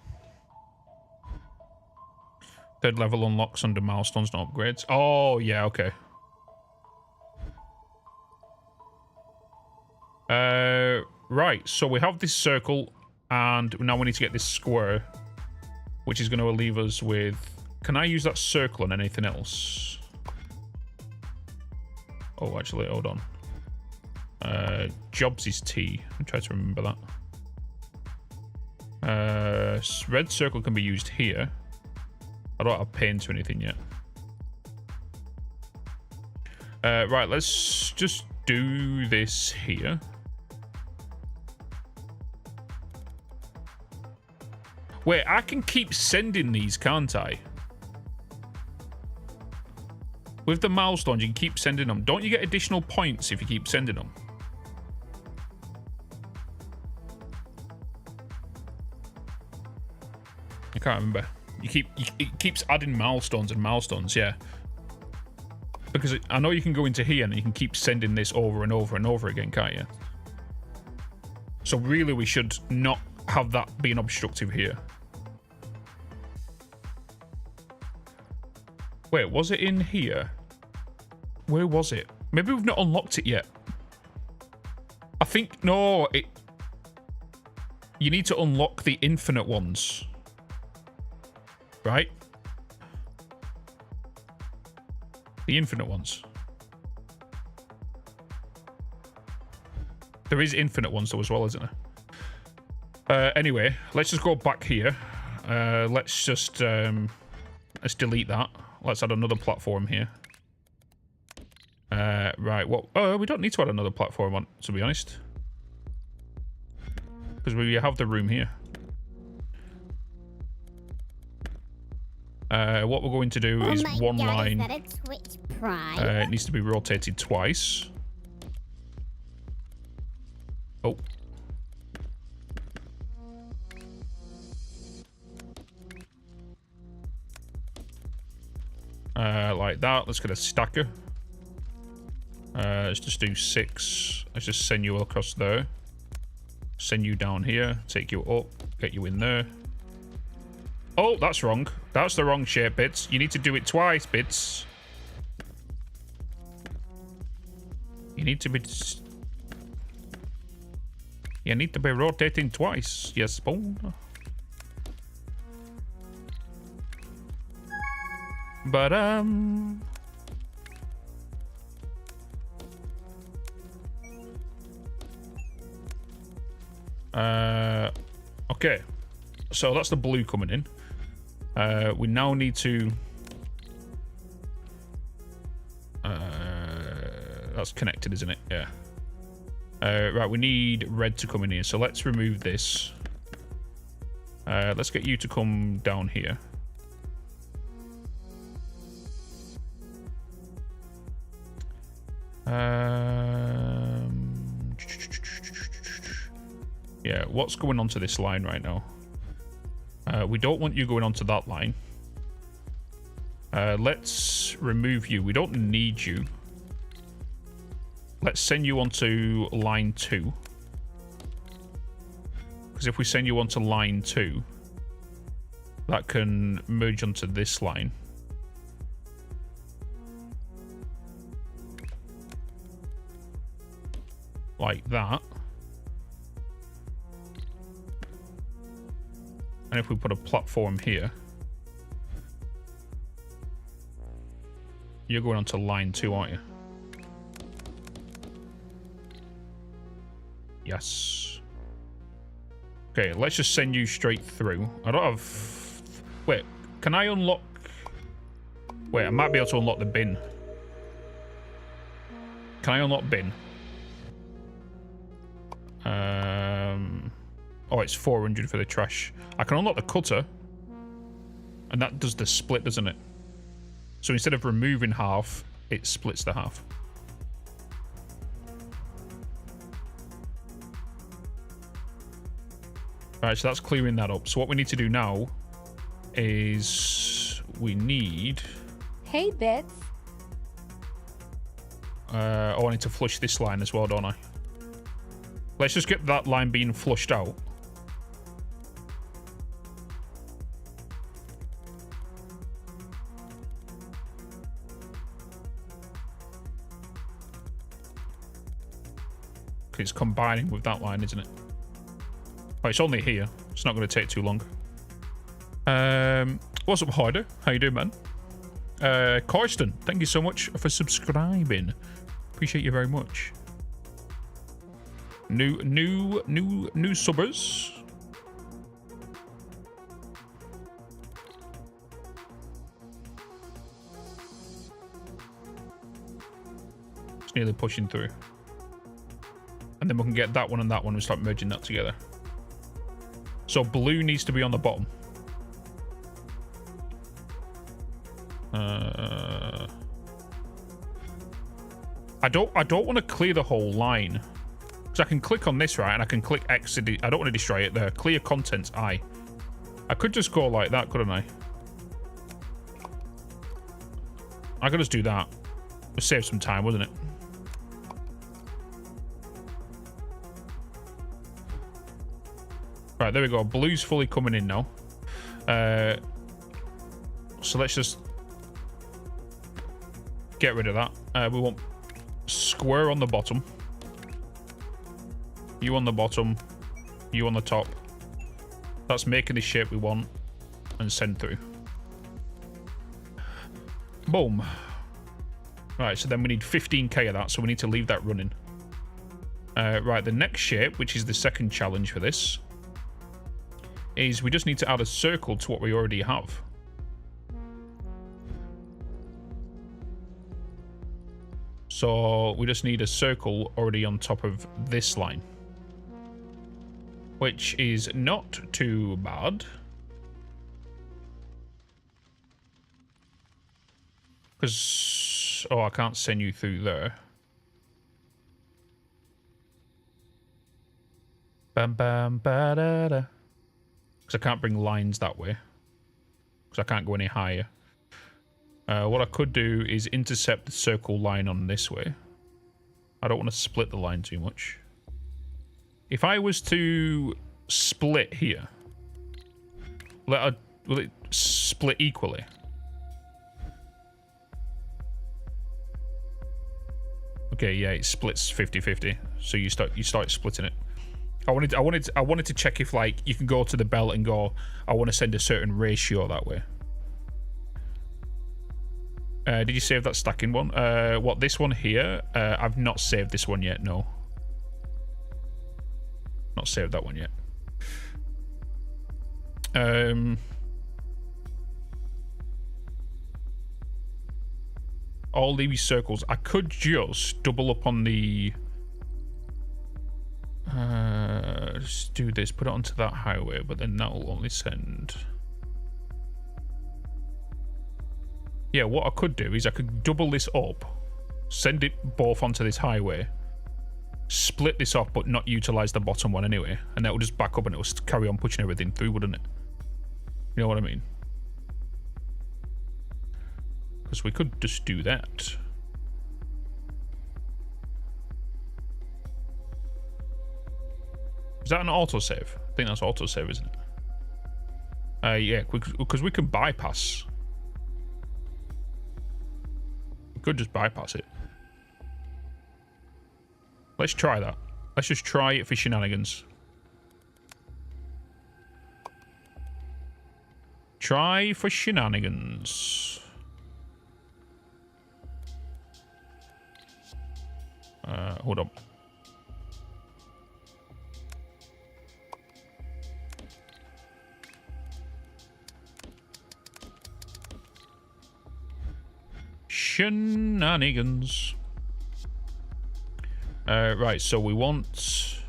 3rd level unlocks under milestones and upgrades. Oh, yeah, okay. Right, so we have this circle, and now we need to get this square, which is going to leave us with... Can I use that circle on anything else? Oh, actually, hold on. Jobs is T. I'm trying to remember that. Red circle can be used here. I don't have paint or anything yet. Right, let's just do this here. Wait, I can keep sending these, can't I? With the milestones, you can keep sending them. Don't you get additional points if you keep sending them? I can't remember. It keeps adding milestones and milestones, yeah. Because I know you can go into here and you can keep sending this over and over and over again, can't you? So really we should not have that being obstructive here. Wait, was it in here? Where was it? Maybe we've not unlocked it yet. I think, no, you need to unlock the infinite ones. Right? The infinite ones. There is infinite ones though as well, isn't there? Anyway, let's just go back here. let's just let's delete that. Let's add another platform here. Right, what? Oh, we don't need to add another platform on, to be honest. Because we have the room here. What we're going to do is one line. Is that a Twitch Prime? It needs to be rotated twice. Oh. Like that. Let's get a stacker. Let's just do 6. Let's just send you across there. Send you down here. Take you up. Get you in there. Oh, that's wrong. That's the wrong shape, Bitz. You need to do it twice, Bitz. You need to be... You need to be rotating twice. Yes, spawn. But, okay. So that's the blue coming in. We now need to... that's connected, isn't it? Yeah. Right, we need red to come in here. So let's remove this. Let's get you to come down here. Yeah, what's going on to this line right now? We don't want you going onto that line. Let's remove you. We don't need you. Let's send you onto line 2. Because if we send you onto line 2, that can merge onto this line. Like that. And if we put a platform here, you're going onto line 2, aren't you? Yes. Okay, let's just send you straight through. I don't have... Wait, can I unlock... Wait, I might be able to unlock the bin. Can I unlock bin? Oh, it's 400 for the trash. I can unlock the cutter. And that does the split, doesn't it? So instead of removing half, it splits the half. Alright, so that's clearing that up. So what we need to do now is we need... Hey, Bitz. Oh, I need to flush this line as well, don't I? Let's just get that line being flushed out. It's combining with that line, isn't it? Oh, it's only here. It's not going to take too long. What's up, Hyder? How you doing, man? Karsten, thank you so much for subscribing. Appreciate you very much. New subbers. It's nearly pushing through. And then we can get that one and that one and start merging that together. So blue needs to be on the bottom. I don't want to clear the whole line. Because I can click on this, right? And I can click X to... I don't want to destroy it there. Clear contents, I could just go like that, couldn't I? I could just do that. It would save some time, wouldn't it? Right, there we go. Blue's fully coming in now. So let's just get rid of that. We want square on the bottom. You on the bottom. You on the top. That's making the shape we want. And send through. Boom. Right, so then we need 15k of that, so we need to leave that running. Right, the next shape, which is the second challenge for this, is we just need to add a circle to what we already have. So we just need a circle already on top of this line, which is not too bad. Because, oh, I can't send you through there. Bam, bam, ba da da. Because I can't bring lines that way. Because I can't go any higher. What I could do is intercept the circle line on this way. I don't want to split the line too much. If I was to split here, will it split equally? Okay, yeah, it splits 50-50. So you start splitting it. I wanted to check if, like, you can go to the belt and go, I want to send a certain ratio that way. Did you save that stacking one? What, this one here? I've not saved this one yet, no. Not saved that one yet. All these circles, I could just double up on the... just do this, put it onto that highway, but then that will only send... Yeah, what I could do is I could double this up, send it both onto this highway, split this off, but not utilize the bottom one anyway, and that will just back up and it will carry on pushing everything through, wouldn't it? You know what I mean? Because we could just do that. Is that an autosave? I think that's autosave, isn't it? Yeah, because we can bypass. We could just bypass it. Let's try that. Let's just try it for shenanigans. Try for shenanigans. Hold on. Shenanigans. Right, so we want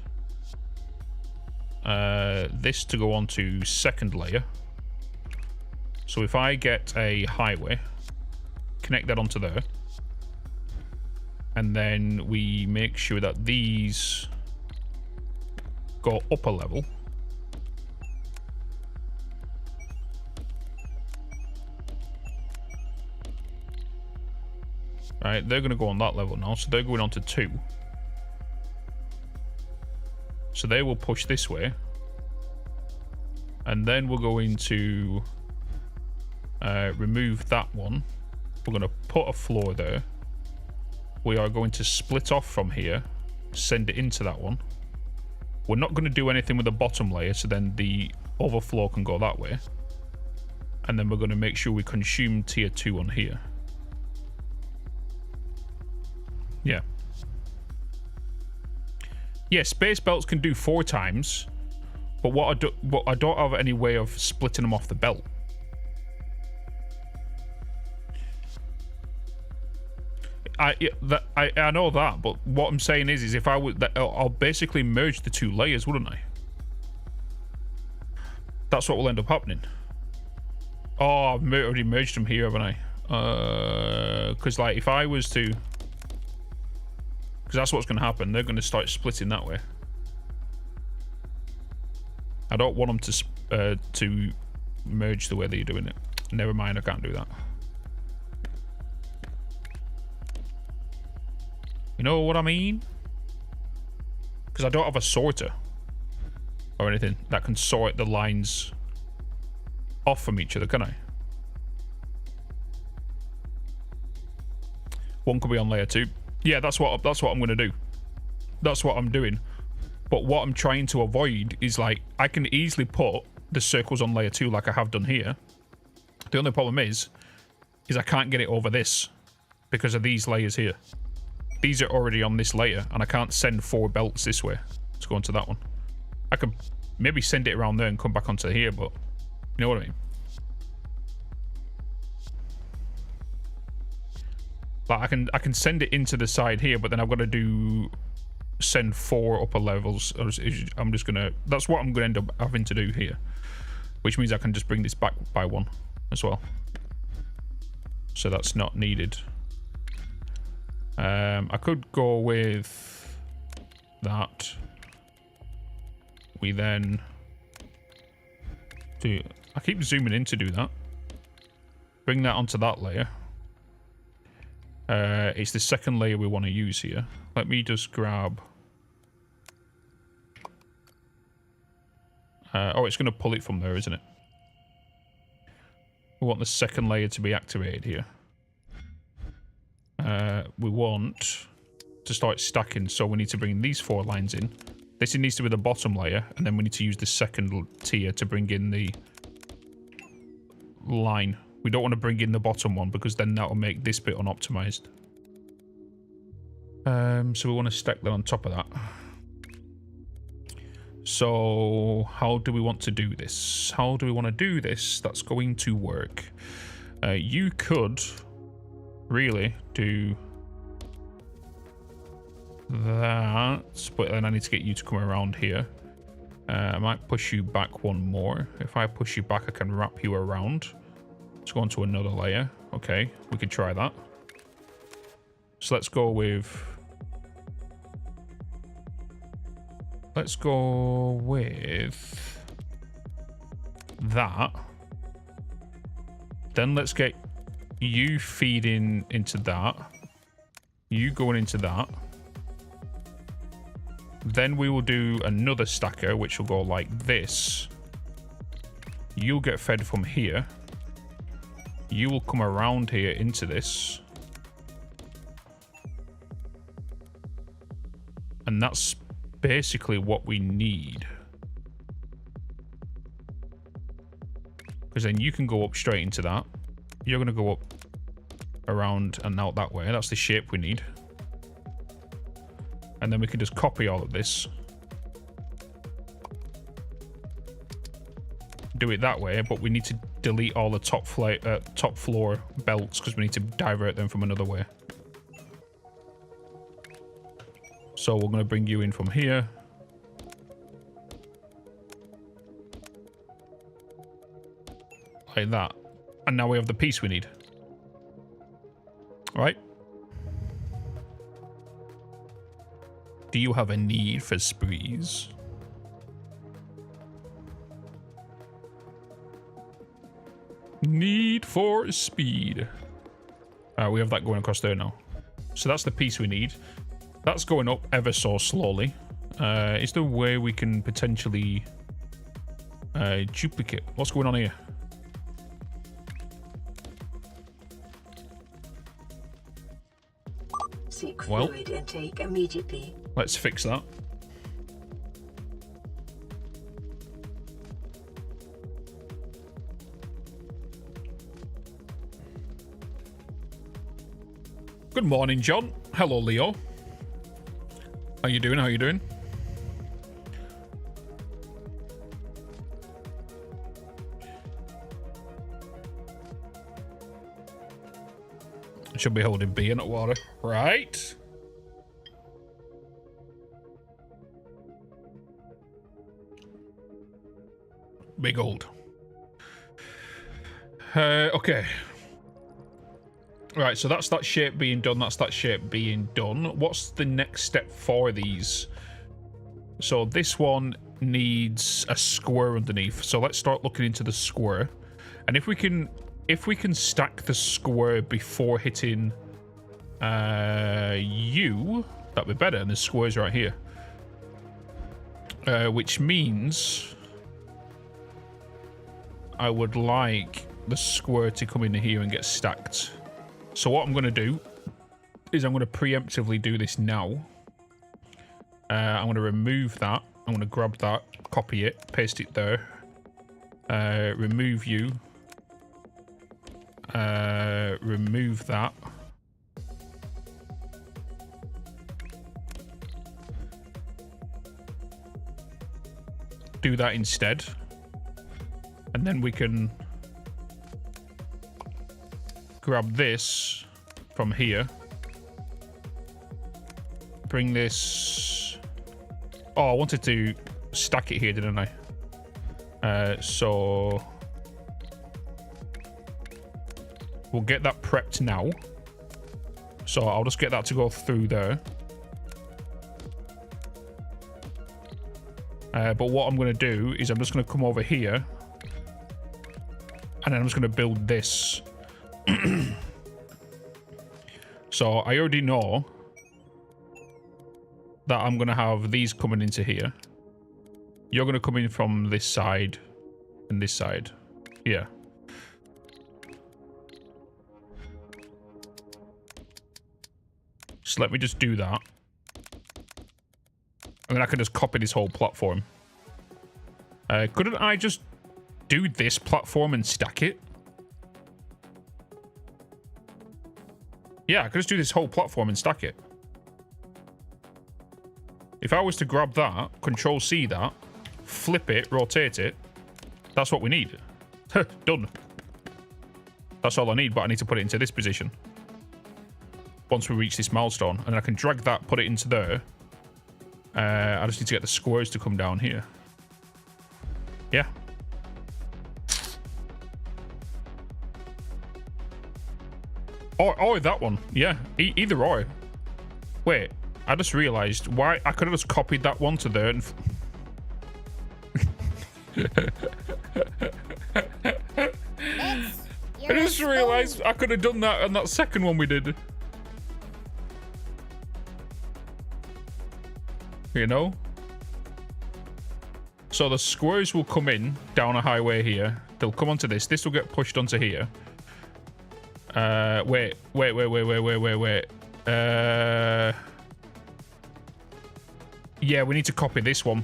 this to go on to second layer. So if I get a highway, connect that onto there, and then we make sure that these go up a level. Right, they're going to go on that level now, so they're going on to 2. So they will push this way. And then we're going to remove that one. We're going to put a floor there. We are going to split off from here, send it into that one. We're not going to do anything with the bottom layer, so then the overflow can go that way. And then we're going to make sure we consume tier 2 on here. Yeah. Yeah, space belts can do 4 times, but what I don't have any way of splitting them off the belt. I know that, but what I'm saying is if I would, I'll basically merge the 2 layers, wouldn't I? That's what will end up happening. Oh, I've already merged them here, haven't I? Because like if I was to, because that's what's going to happen. They're going to start splitting that way. I don't want them to merge the way that you're doing it. Never mind, I can't do that. You know what I mean? Because I don't have a sorter or anything that can sort the lines off from each other, can I? One could be on layer 2. Yeah, that's what I'm going to do. That's what I'm doing. But what I'm trying to avoid is, like, I can easily put the circles on layer 2 like I have done here. The only problem is I can't get it over this because of these layers here. These are already on this layer, and I can't send 4 belts this way to go into that one. I could maybe send it around there and come back onto here, but you know what I mean? Like I can send it into the side here, but then I've got to send 4 upper levels. I'm just gonna, that's what I'm gonna end up having to do here, which means I can just bring this back by 1 as well. So that's not needed. I could go with that. We then do, I keep zooming in to do that. Bring that onto that layer. It's the second layer we want to use here. Let me just grab... oh, it's going to pull it from there, isn't it? We want the second layer to be activated here. We want to start stacking, so we need to bring these 4 lines in. This needs to be the bottom layer, and then we need to use the second tier to bring in the line. We don't want to bring in the bottom one, because then that will make this bit unoptimized. So we want to stack that on top of that. So how do we want to do this? How do we want to do this? That's going to work. You could really do that, but then I need to get you to come around here. I might push you back 1 more. If I push you back, I can wrap you around. Let's go on to another layer. Okay, we could try that. So let's go with... Let's go with that. Then let's get you feeding into that. You going into that. Then we will do another stacker, which will go like this. You'll get fed from here. You will come around here into this. And that's basically what we need. Because then you can go up straight into that. You're going to go up, around, and out that way. That's the shape we need. And then we can just copy all of this. Do it that way, but we need to delete all the top floor belts because we need to divert them from another way. So we're going to bring you in from here. Like that. And now we have the piece we need. Right? Do you have a need for sprees? Need for speed. We have that going across there now. So that's the piece we need. That's going up ever so slowly. Is there a way we can potentially duplicate? What's going on here? Seek Well, fluid intake immediately. Let's fix that. Good morning, John. Hello, Leo. How you doing? How you doing? Should be holding B, not water. Right. Big old. Okay. Right, so that's that shape being done. That's that shape being done. What's the next step for these? So this one needs a square underneath. So let's start looking into the square. And if we can stack the square before hitting you, that'd be better. And the square's right here. Which means I would like the square to come in here and get stacked. So what I'm going to do is I'm going to preemptively do this now. I'm going to remove that. I'm going to grab that, copy it, paste it there. Remove you. Remove that. do that instead. And then we can grab this from here. Bring this... Oh, I wanted to stack it here, didn't I? So... We'll get that prepped now. So I'll just get that to go through there. But what I'm going to do is I'm just going to come over here. And then I'm just going to build this. So I already know that I'm going to have these coming into here. You're going to come in from this side and this side. Yeah. So let me just do that. And then I can just copy this whole platform. Couldn't I just do this platform and stack it? Yeah, I could just do this whole platform and stack it. If I was to grab that, Control C that, flip it, rotate it, that's what we need. Done. That's all I need, but I need to put it into this position. Once we reach this milestone, and then I can drag that, put it into there. I just need to get the squares to come down here. Yeah. Or that one. Yeah, either or. Wait, I just realized why I could have just copied that one to there and... I just realized I could have done that on that second one we did. You know? So the squares will come in down a highway here. They'll come onto this. This will get pushed onto here. Wait. Yeah, we need to copy this one.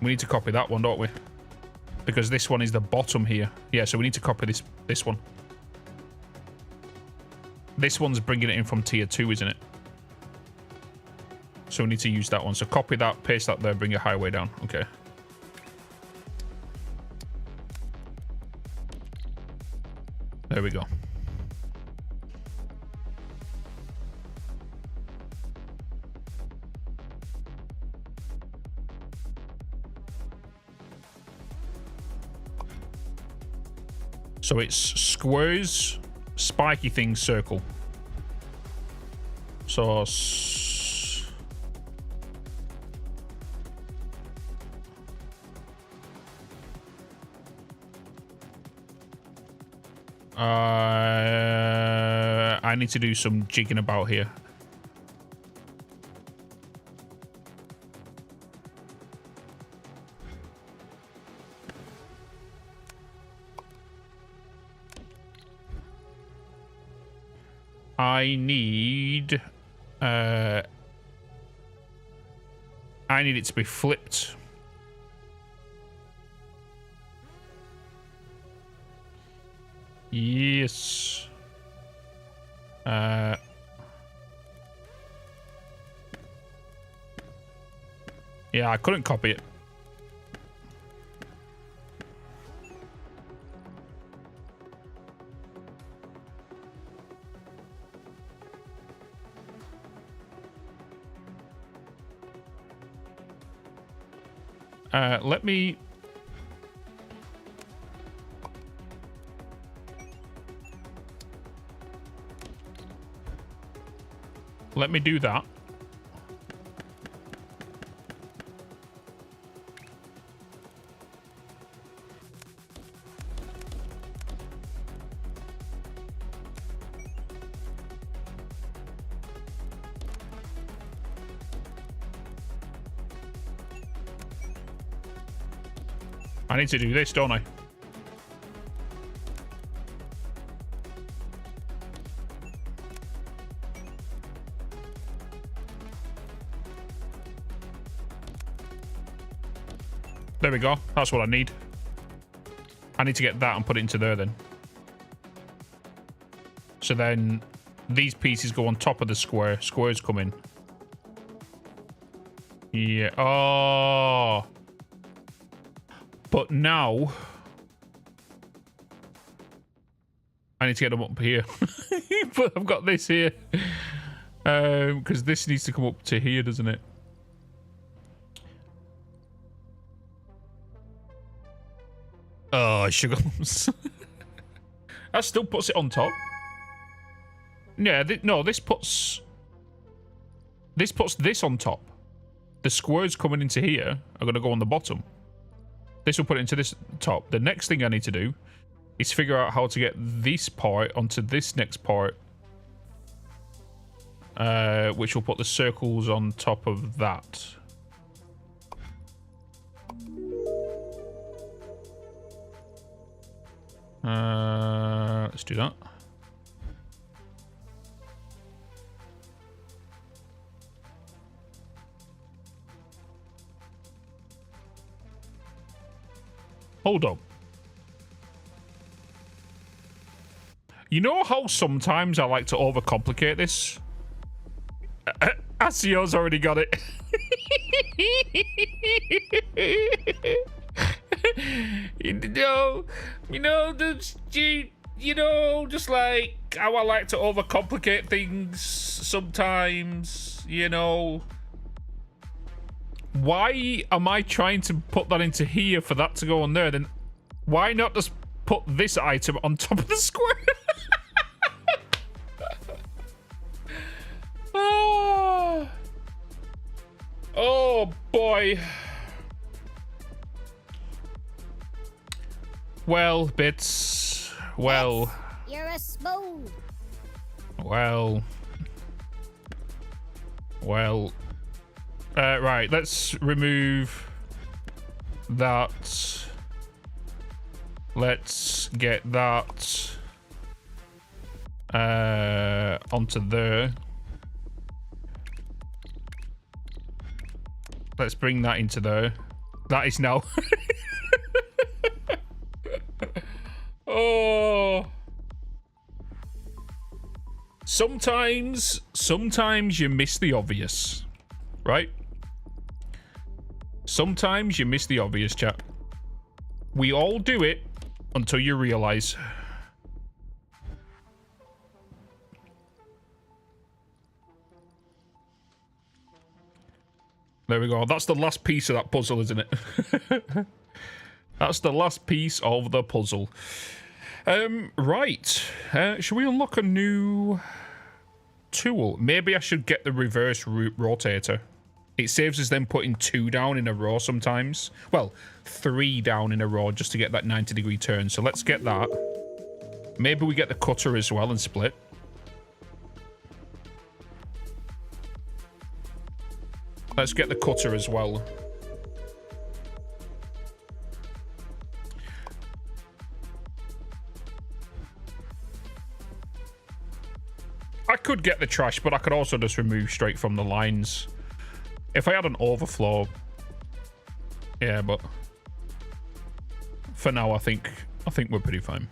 We need to copy that one, don't we? Because this one is the bottom here. Yeah, so we need to copy this one. This one's bringing it in from tier 2, isn't it? So we need to use that one. So copy that, paste that there, bring your highway down. Okay. There we go. So it's squares, spiky things, circle. So... I need to do some jigging about here. I need it to be flipped. Yes. Yeah, I couldn't copy it. Let me... Let me do that. I need to do this, don't I? There we go. That's what I need. I need to get that and put it into there then. So then these pieces go on top of the square. Squares come in. Yeah. Oh. But now I need to get them up here. But I've got this here. Because this needs to come up to here, doesn't it? Oh, sugar lumps. That still puts it on top. Yeah, no, this puts this on top. The squares coming into here are going to go on the bottom. This will put it into this top. The next thing I need to do is figure out how to get this part onto this next part. Which will put the circles on top of that. Let's do that. Hold up. You know how sometimes I like to overcomplicate this? Asio's already got it. Just like how I like to overcomplicate things sometimes, you know. Why am I trying to put that into here for that to go on there? Then why not just put this item on top of the square? Oh boy. Well, Bitz. Well. You're a smooth. Well. Right, let's remove that. Let's get that onto there. Let's bring that into there. That is now. Oh. Sometimes you miss the obvious, right? Sometimes you miss the obvious, chat. We all do it until you realize. There we go. That's the last piece of that puzzle, isn't it? That's the last piece of the puzzle. Right. Should we unlock a new tool? Maybe I should get the reverse rotator. It saves us then putting 2 down in a row sometimes. Well, 3 down in a row just to get that 90-degree turn. So let's get that. Maybe we get the cutter as well and split. Let's get the cutter as well. I could get the trash, but I could also just remove straight from the lines. If I had an overflow. Yeah, but for now I think we're pretty fine.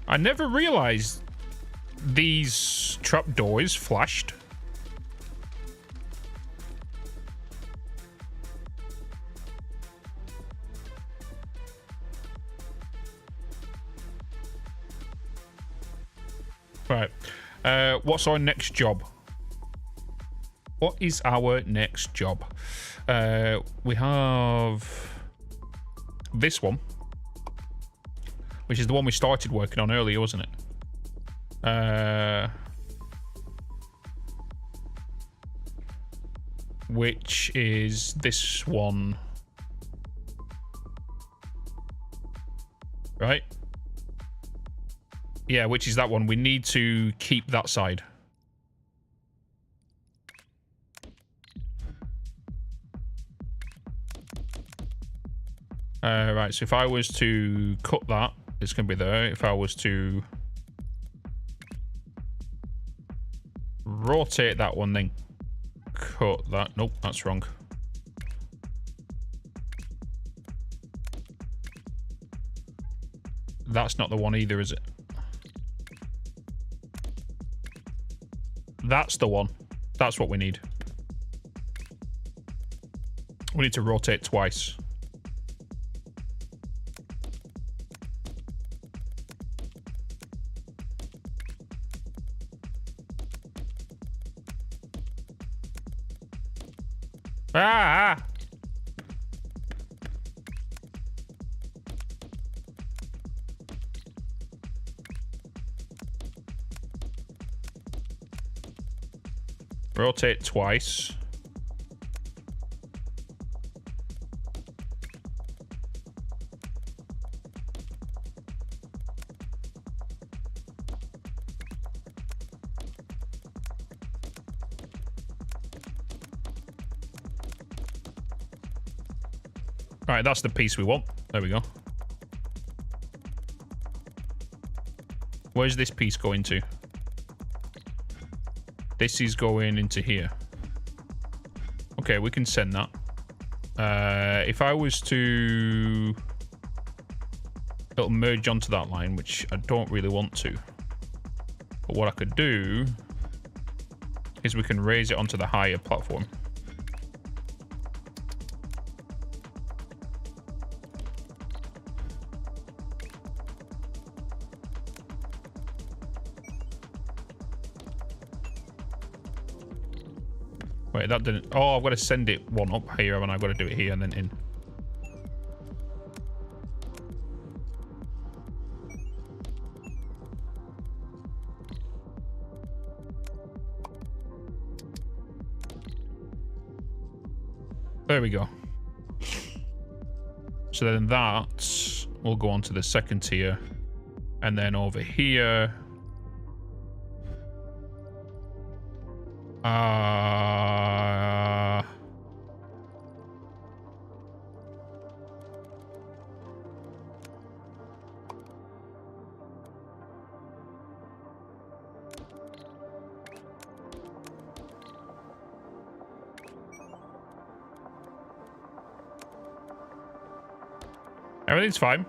I never realized these trapdoors flashed. Right. What's our next job? What is our next job? We have this one, which is the one we started working on earlier, wasn't it? Which is this one. Right? Yeah, which is that one. We need to keep that side. Right, so if I was to cut that, it's going to be there. If I was to rotate that one, then cut that. Nope, that's wrong. That's not the one either, is it? That's the one. That's what we need. We need to rotate twice. Ah! Rotate twice. Alright, that's the piece we want. There we go. Where's this piece going to? This is going into here. Okay, we can send that. If I was to... It'll merge onto that line, which I don't really want to. But what I could do is we can raise it onto the higher platform. Wait, that didn't... Oh, I've got to send it one up here, and I've got to do it here and then in. There we go. So then that will go on to the second tier. And then over here... Everything's fine.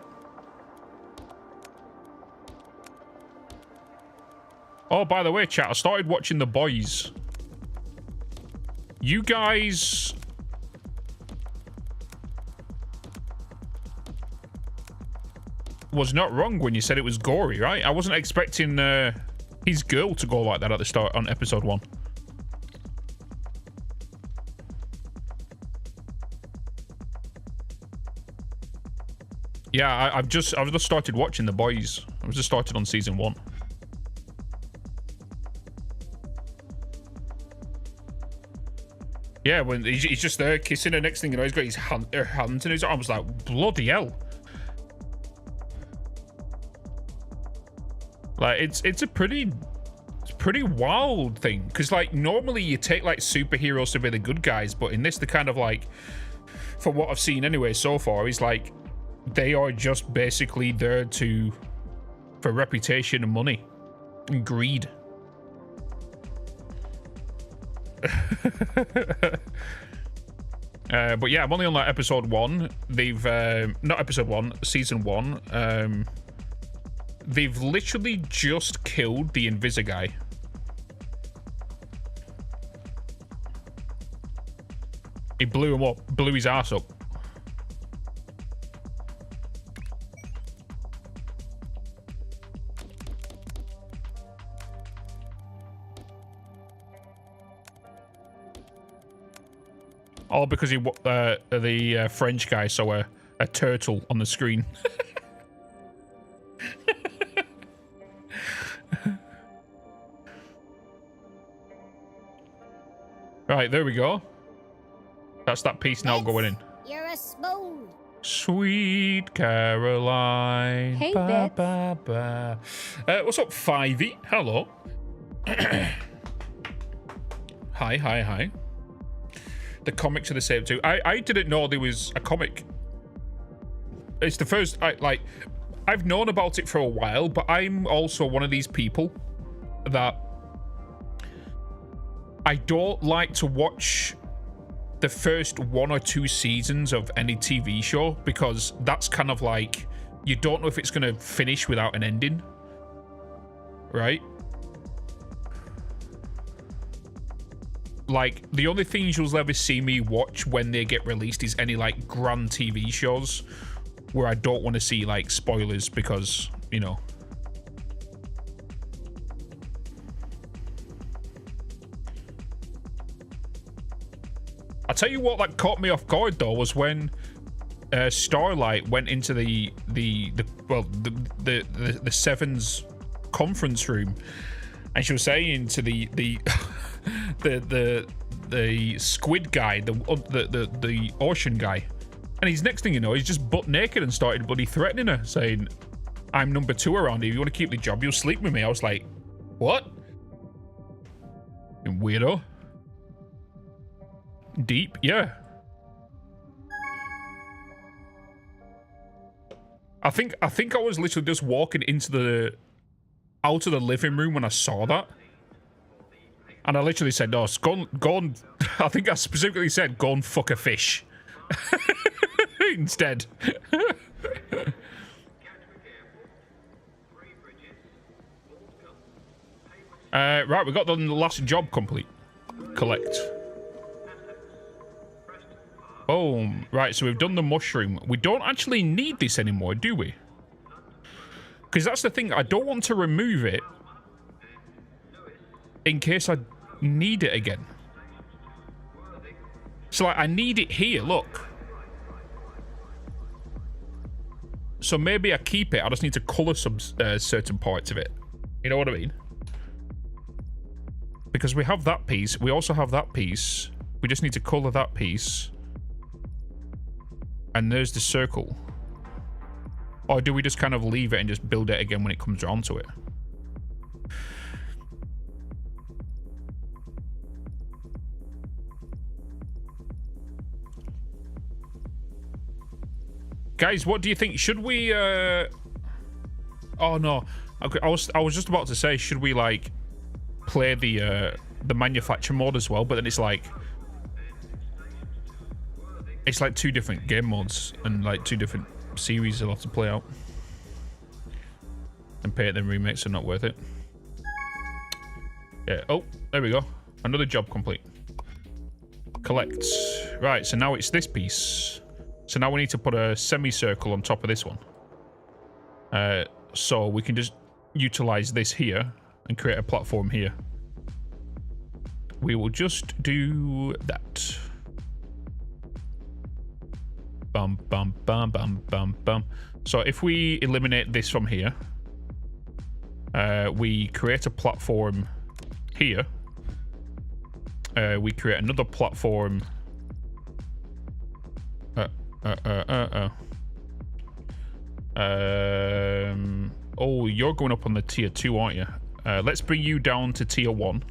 Oh, by the way, chat, I started watching The Boys. You guys... was not wrong when you said it was gory, right? I wasn't expecting his girl to go like that at the start on episode 1. Yeah, I've just started watching The Boys. I've just started on season 1. Yeah, when he's just there kissing her, next thing you know, he's got his her hands in his arms. Like, bloody hell. Like, it's a pretty wild thing, because like normally you take like superheroes to be the good guys, but in this, the kind of like, for what I've seen anyway so far, is like they are just basically there for reputation and money and greed. But yeah, I'm only on like episode 1. They've not episode 1, season 1. They've literally just killed the Invisi guy. He blew him up, blew his ass up. All because the French guy saw a turtle on the screen. Right, there we go. That's that piece now going in. You're a spoon. Sweet Caroline. Hey, ba, Bitz. ba, ba. What's up, Fivey? Hello. Hi. The comics are the same too. I didn't know there was a comic. It's the first. I've known about it for a while, but I'm also one of these people that I don't like to watch the first 1 or 2 seasons of any TV show, because that's kind of like you don't know if it's going to finish without an ending, right? Like, the only things you'll ever see me watch when they get released is any, like, grand TV shows where I don't want to see, like, spoilers because, you know. I'll tell you what that caught me off guard, though, was when Starlight went into the Sevens conference room, and she was saying to the squid guy, the ocean guy, and he's next thing you know, he's just butt naked and started bloody threatening her, saying, "I'm number 2 around here. You want to keep the job, you'll sleep with me." I was like, what? You weirdo. Deep, yeah. I think I was literally just walking out of the living room when I saw that. And I literally said, "No, go on." I think I specifically said, "Go and fuck a fish." Instead. Right, we got the last job complete. Collect. Boom. Right, so we've done the mushroom. We don't actually need this anymore, do we? Because that's the thing. I don't want to remove it in case I need it again. So, like, I need it here, look. So maybe I keep it. I just need to colour some certain parts of it. You know what I mean? Because we have that piece. We also have that piece. We just need to colour that piece. And there's the circle. Or do we just kind of leave it and just build it again when it comes around to it? Guys, what do you think? Should we oh no. Okay, I was just about to say, should we like play the manufacture mode as well, but then it's like 2 different game modes and like 2 different series I'll have to play out. And pay it then remakes are not worth it. Yeah, oh, there we go. Another job complete. Collect. Right, so now it's this piece. So now we need to put a semicircle on top of this one. So we can just utilize this here and create a platform here. We will just do that. Bum, bum, bum, bum, bum, bum. So if we eliminate this from here, we create a platform here. We create another platform. Oh, you're going up on the tier 2, aren't you? Let's bring you down to tier 1.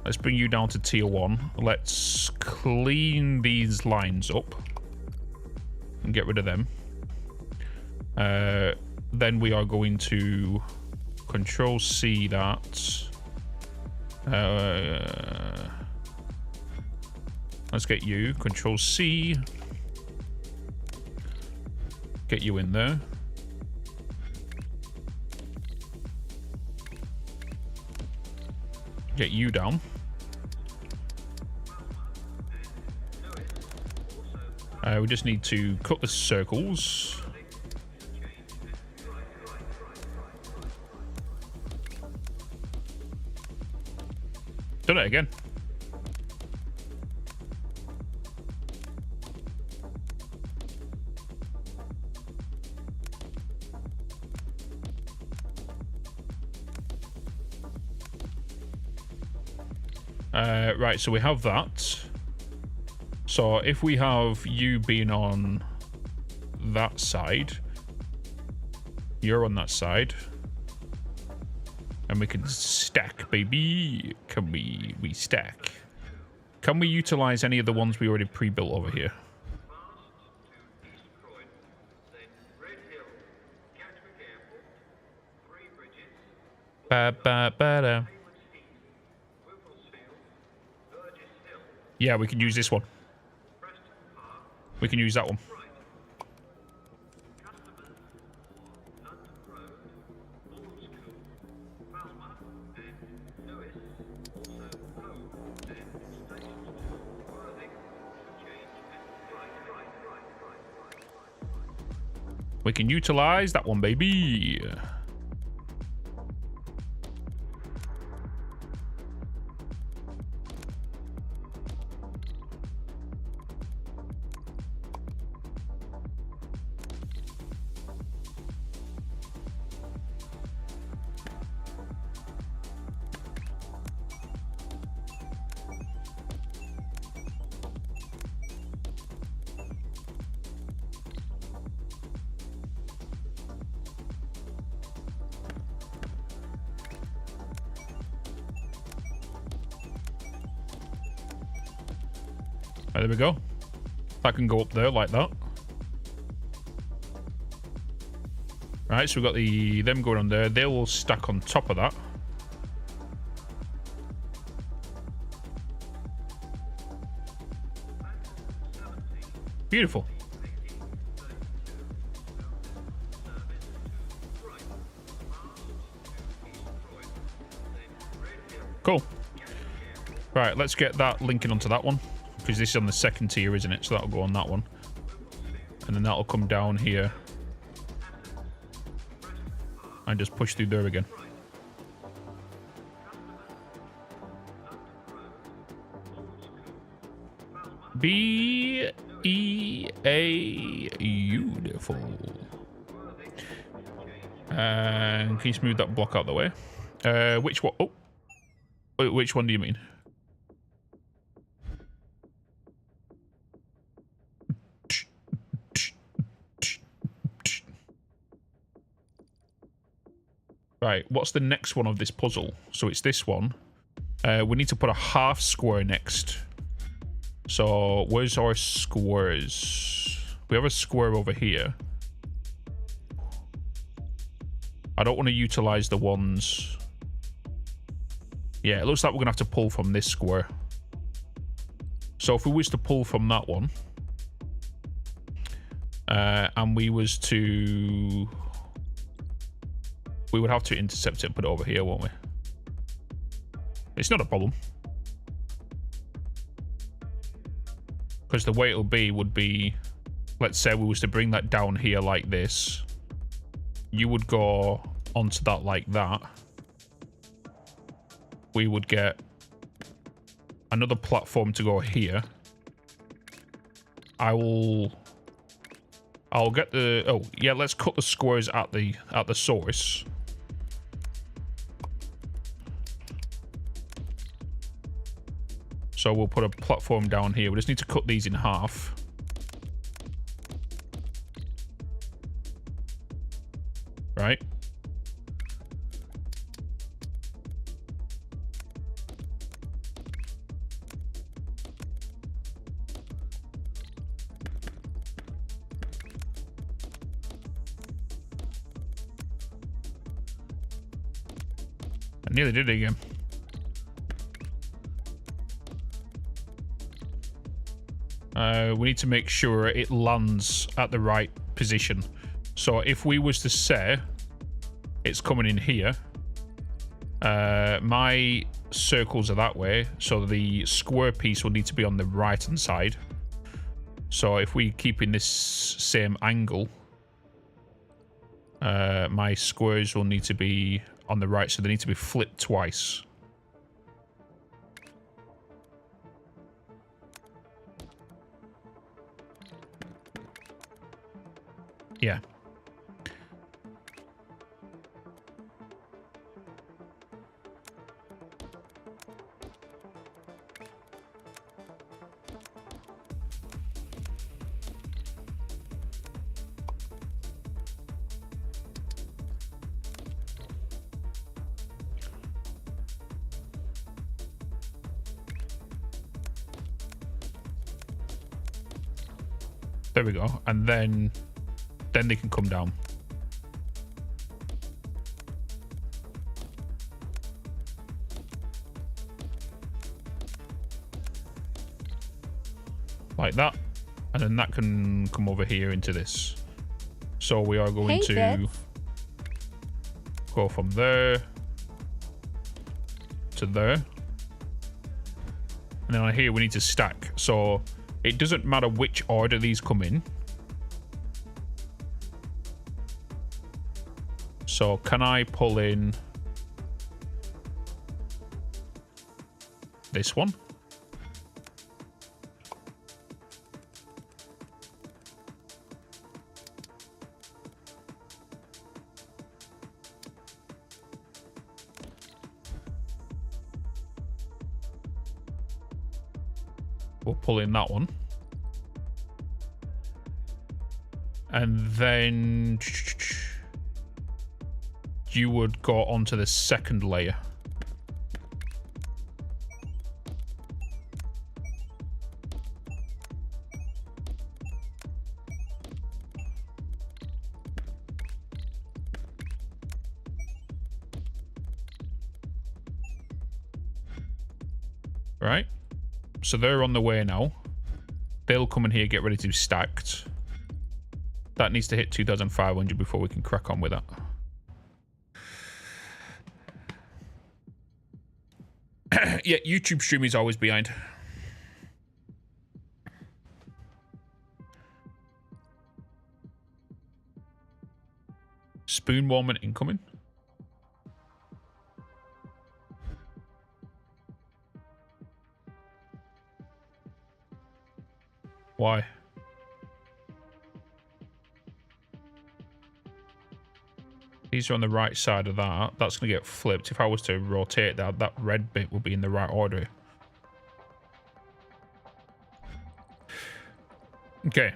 Let's bring you down to tier 1. Let's clean these lines up and get rid of them. Then we are going to Control C that. Let's get you. Control C. Get you in there. Get you down. We just need to cut the circles. Done it again. Right, so we have that. So if we have you being on that side, you're on that side, and we can stack, baby. Can we stack? Can we utilize any of the ones we already pre-built over here? Ba-ba-ba-da. Yeah, we can use this one. We can use that one. We can utilize that one, baby. There we go. That can go up there like that. Right, so we've got them going on there. They will stack on top of that. Beautiful. Cool. Right, let's get that linking onto that one. Because this is on the second tier, isn't it? So that'll go on that one. And then that'll come down here. And just push through there again. B-E-A. Beautiful. And can you smooth that block out the way? Which one? Oh. Wait, which one do you mean? Right, what's the next one of this puzzle? So it's this one. We need to put a half square next. So where's our squares? We have a square over here. I don't want to utilize the ones. Yeah, it looks like we're going to have to pull from this square. So if we was to pull from that one. And we was to... We would have to intercept it and put it over here, won't we? It's not a problem. Because the way it'll be would be... Let's say we was to bring that down here like this. You would go onto that like that. We would get another platform to go here. I'll get the... Oh, yeah, let's cut the squares at the source. So we'll put a platform down here. We just need to cut these in half. Right. I nearly did it again. We need to make sure it lands at the right position. So if we was to say it's coming in here, my circles are that way, so the square piece will need to be on the right hand side. So if we keep in this same angle, my squares will need to be on the right, so they need to be flipped twice. Yeah. There we go. And then they can come down. Like that. And then that can come over here into this. So we are going to Bitz. go from there to there. And then on here we need to stack. So it doesn't matter which order these come in. So can I pull in this one? We'll pull in that one. And then you would go onto the second layer. Right? So they're on the way now. They'll come in here, get ready to be stacked. That needs to hit 2,500 before we can crack on with that. Yeah, YouTube stream is always behind. Spoon warming incoming. Why? These are on the right side of that. That's going to get flipped. If I was to rotate that, that red bit will be in the right order. Okay.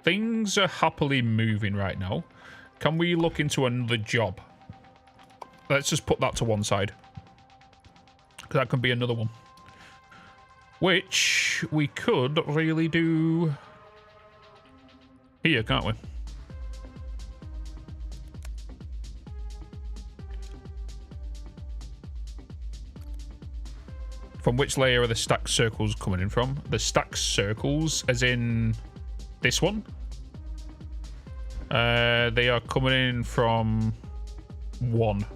Things are happily moving right now. Can we look into another job? Let's just put that to one side. Because that could be another one. Which we could really do here, can't we? From which layer are the stacked circles coming in from? The stacked circles, as in this one? They are coming in from 1.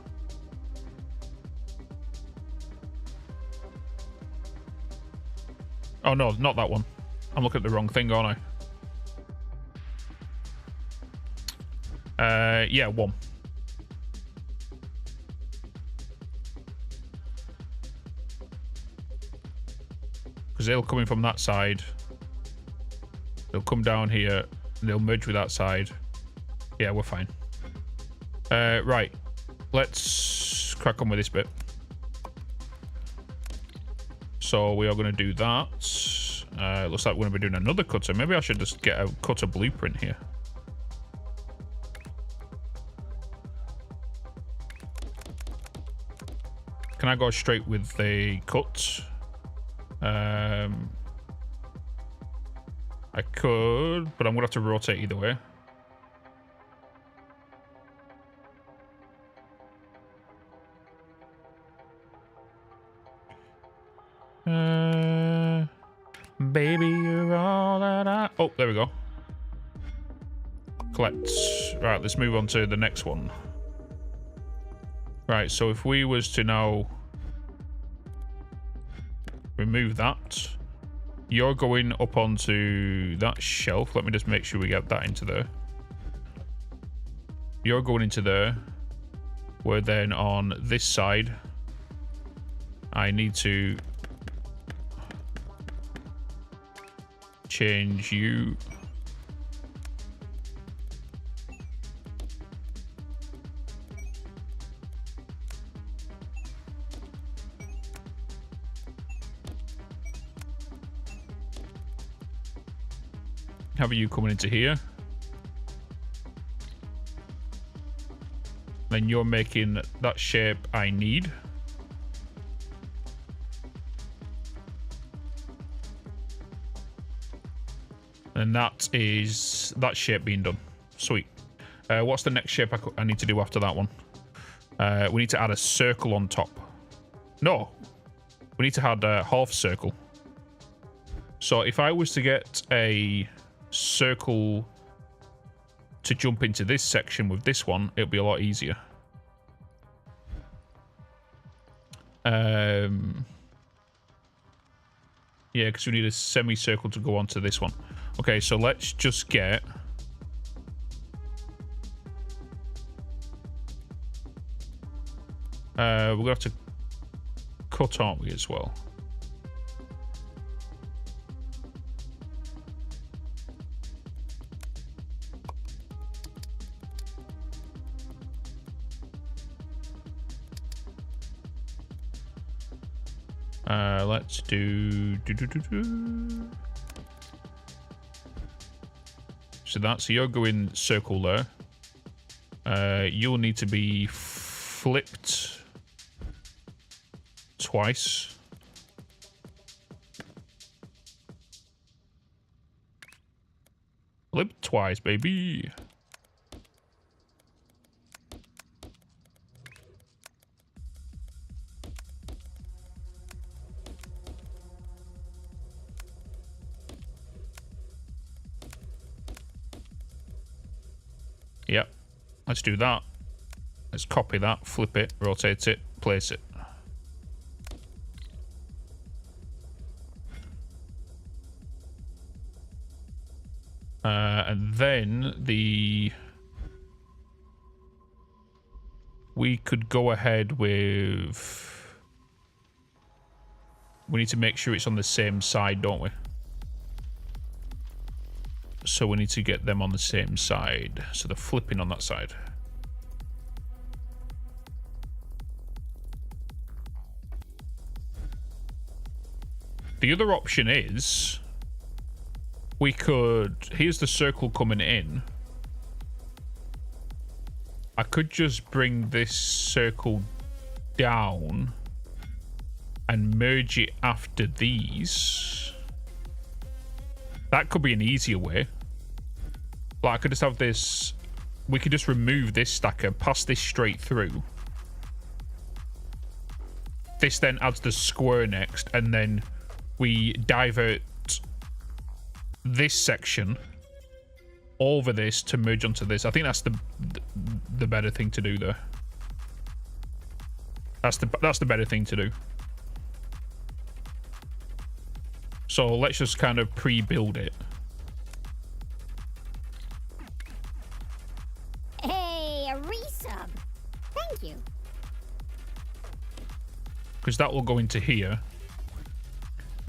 Oh no, not that one. I'm looking at the wrong thing, aren't I? Yeah, 1. Because they'll come in from that side. They'll come down here. They'll merge with that side. Yeah, we're fine. Right. Let's crack on with this bit. So we are going to do that. Looks like we're going to be doing another cutter. Maybe I should just get a cutter blueprint here. Can I go straight with the cut? I could, but I'm going to have to rotate either way. Baby, you're all that I... Oh, there we go. Collect. Right, let's move on to the next one. Right, so if we was to now remove that, you're going up onto that shelf. Let me just make sure we get that into there. You're going into there. We're then on this side. I need to change you. Have you coming into here? Then you're making that shape I need. And that is that shape being done. Sweet. What's the next shape I need to do after that one? We need to add a circle on top. No. We need to add a half circle. So if I was to get a circle to jump into this section with this one, it'll be a lot easier. Yeah, because we need a semicircle to go onto this one. Okay, so let's just get... we're going to have to cut, aren't we, as well? Let's do... So that's... So you're going circle there. You'll need to be flipped twice. Flipped twice, baby. Yep. Let's do that. Let's copy that, flip it, rotate it, place it. And then we could go ahead with... We need to make sure it's on the same side, don't we? So we need to get them on the same side. So they're flipping on that side. The other option is we could... Here's the circle coming in. I could just bring this circle down and merge it after these. That could be an easier way. Like, I could just have this... We could just remove this stacker, pass this straight through. This then adds the square next, and then we divert this section over this to merge onto this. I think that's the better thing to do there. That's the better thing to do. So let's just kind of pre-build it. Hey, a resub. Thank you. Because that will go into here.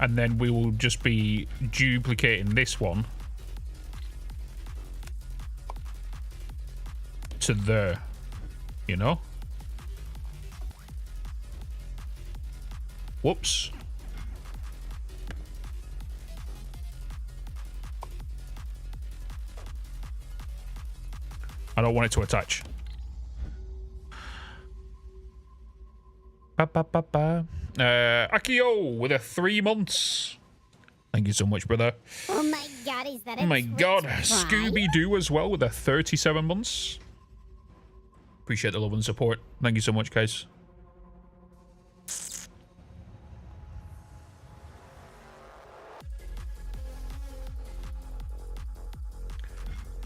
And then we will just be duplicating this one to there, you know? Whoops. I don't want it to attach. Akio with a 3 months. Thank you so much, brother. Oh my god, is that a Oh my god. Twitch Scooby-Doo as well with a 37 months. Appreciate the love and support. Thank you so much, guys.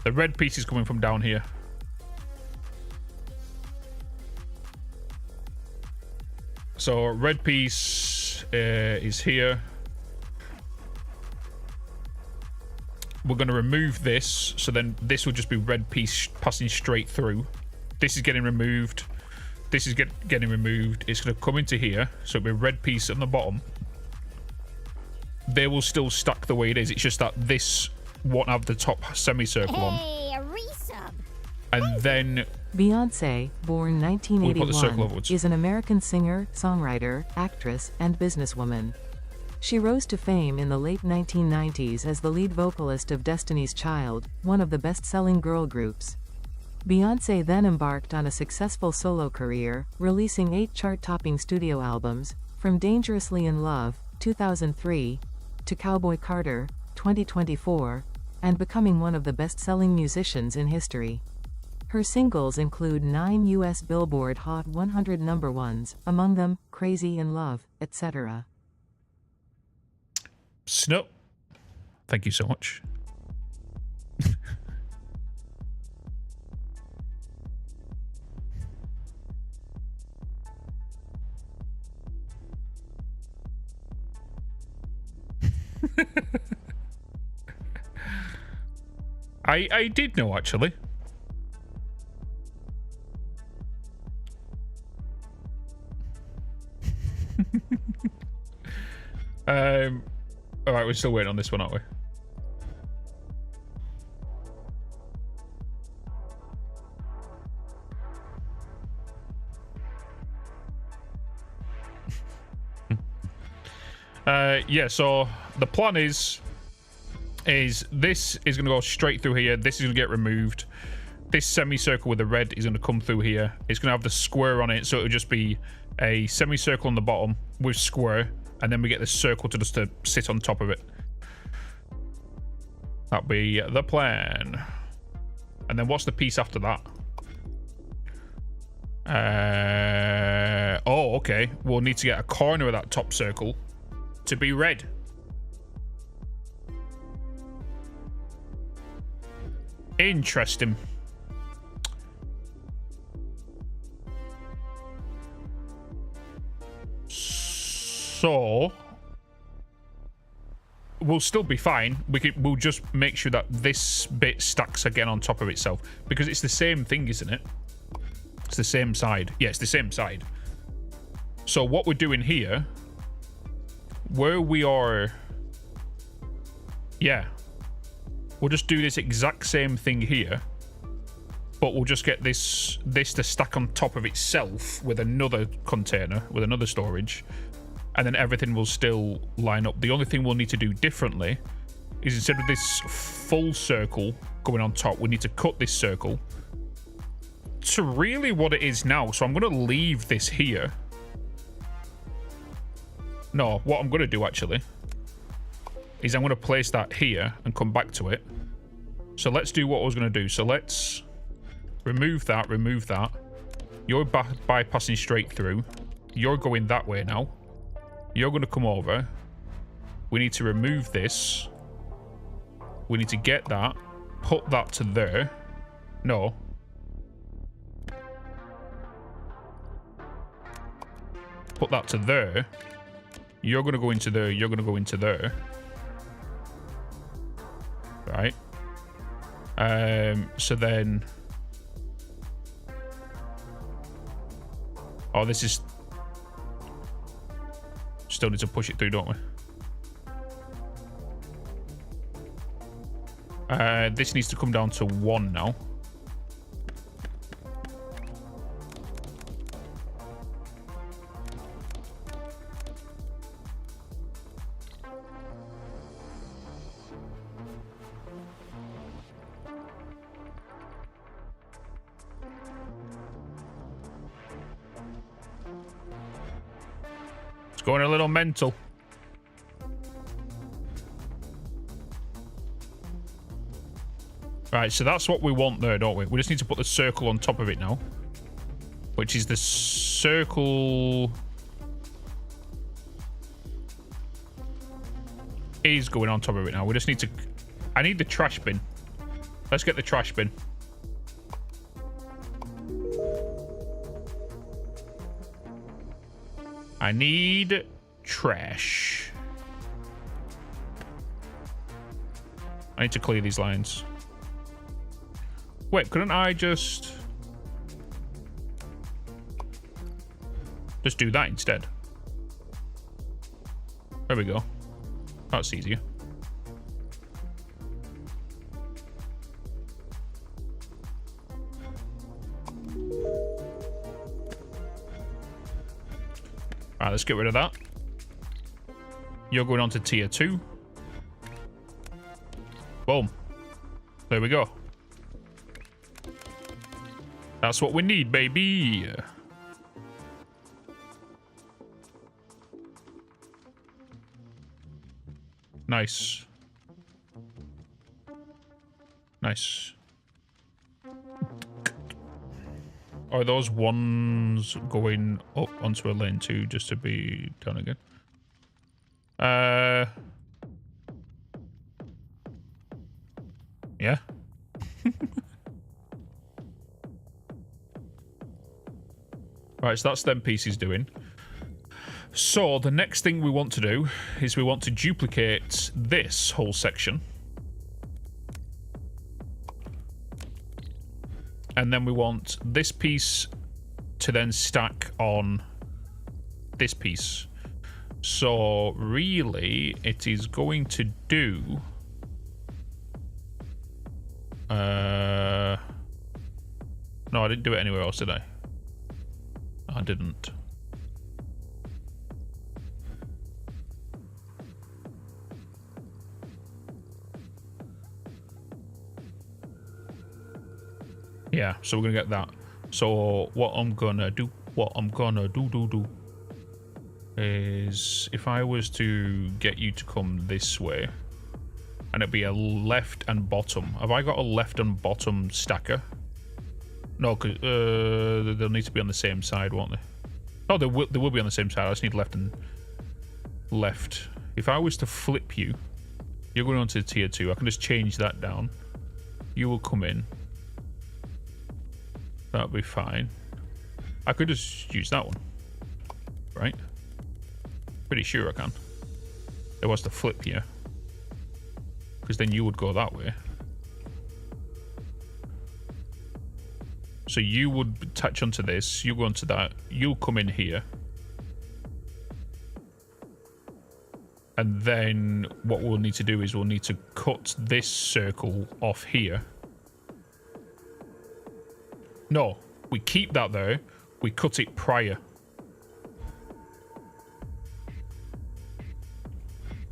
The red piece is coming from down here. So red piece is here. We're going to remove this, so then this will just be red piece passing straight through. This is getting removed. This is getting removed. It's going to come into here, so it'll be a red piece on the bottom. They will still stack the way it is. It's just that this won't have the top semicircle on. Hey, a resub. And then Beyonce, born we'll put the circle 1981, upwards. is an American singer, songwriter, actress, and businesswoman. She rose to fame in the late 1990s as the lead vocalist of Destiny's Child, one of the best-selling girl groups. Beyonce then embarked on a successful solo career, releasing 8 chart-topping studio albums, from Dangerously in Love, 2003, to Cowboy Carter, 2024, and becoming one of the best-selling musicians in history. Her singles include 9 U.S. Billboard Hot 100 #1s, among them Crazy in Love, etc. Snow. Thank you so much. I did know, actually. All right, we're still waiting on this one, aren't we? Yeah, so the plan is this is going to go straight through here. This is going to get removed. This semicircle with the red is going to come through here. It's going to have the square on it, so it'll just be a semicircle on the bottom with square, and then we get this circle to just to sit on top of it. That'll be the plan. And then what's the piece after that? Oh, okay. We'll need to get a corner of that top circle to be red. Interesting. So we'll still be fine. We'll just make sure that this bit stacks again on top of itself, because it's the same thing, isn't it? It's the same side. Yeah, it's the same side. So what we're doing here, where we are, yeah, we'll just do this exact same thing here, but we'll just get this to stack on top of itself with another container, with another storage, and then everything will still line up. The only thing we'll need to do differently is, instead of this full circle going on top, we need to cut this circle to really what it is now. So I'm going to leave this here. No, what I'm going to do actually is I'm going to place that here and come back to it. So let's do what I was going to do. So let's remove that, remove that. You're bypassing straight through. You're going that way now. You're going to come over. We need to remove this. We need to get that. Put that to there. No. Put that to there. You're going to go into there. You're going to go into there. Right. So then... Oh, this is... Still need to push it through, don't we? This needs to come down to 1 now. Going a little mental. Right, so that's what we want there, don't we? We just need to put the circle on top of it now, which is the circle is going on top of it now. We just need to... I need the trash bin. Let's get the trash bin. I need trash. I need to clear these lines. Wait, couldn't I just do that instead? There we go. That's easier. Alright, let's get rid of that. You're going on to tier 2. Boom. There we go. That's what we need, baby. Nice. Nice. Are those ones going up onto a lane 2 just to be done again? Yeah? Right, so that's them pieces doing. So the next thing we want to do is we want to duplicate this whole section. And then we want this piece to then stack on this piece. So really, it is going to do... No, I didn't do it anywhere else, did I? I didn't. Yeah, so we're gonna get that. So what I'm gonna do is if I was to get you to come this way, and it'd be a left and bottom. Have I got a left and bottom stacker? No, because they'll need to be on the same side, won't they? Oh, they will be on the same side. I just need left and left. If I was to flip you, you're going on to tier 2. I can just change that down. You will come in. That'll be fine. I could just use that one. Right? Pretty sure I can. It was to flip here. Because then you would go that way. So you would attach onto this, you go onto that, you'll come in here. And then what we'll need to do is we'll need to cut this circle off here. No, we keep that there, we cut it prior.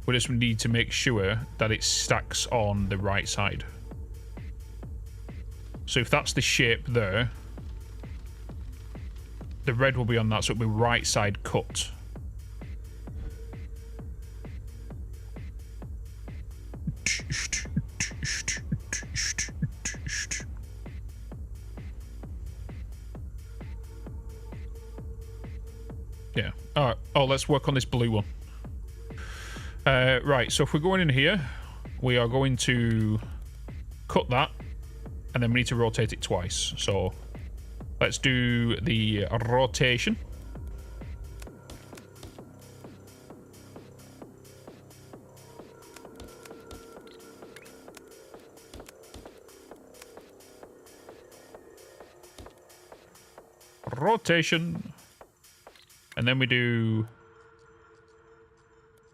We just need to make sure that it stacks on the right side. So if that's the shape there, the red will be on that, so it'll be right side cut. Yeah. All right. Oh, let's work on this blue one. Right. So if we're going in here, we are going to cut that. And then we need to rotate it twice. So let's do the rotation. Rotation. And then we do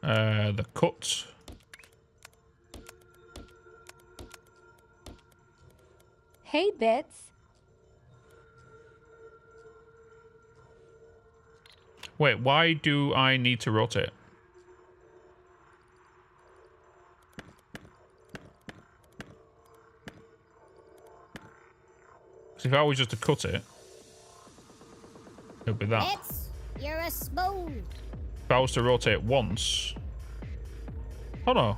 the cut. Hey, Bitz. Wait, why do I need to rotate? Because if I was just to cut it, it would be that. Bitz, you're a spoon. If I was to rotate once... Oh no.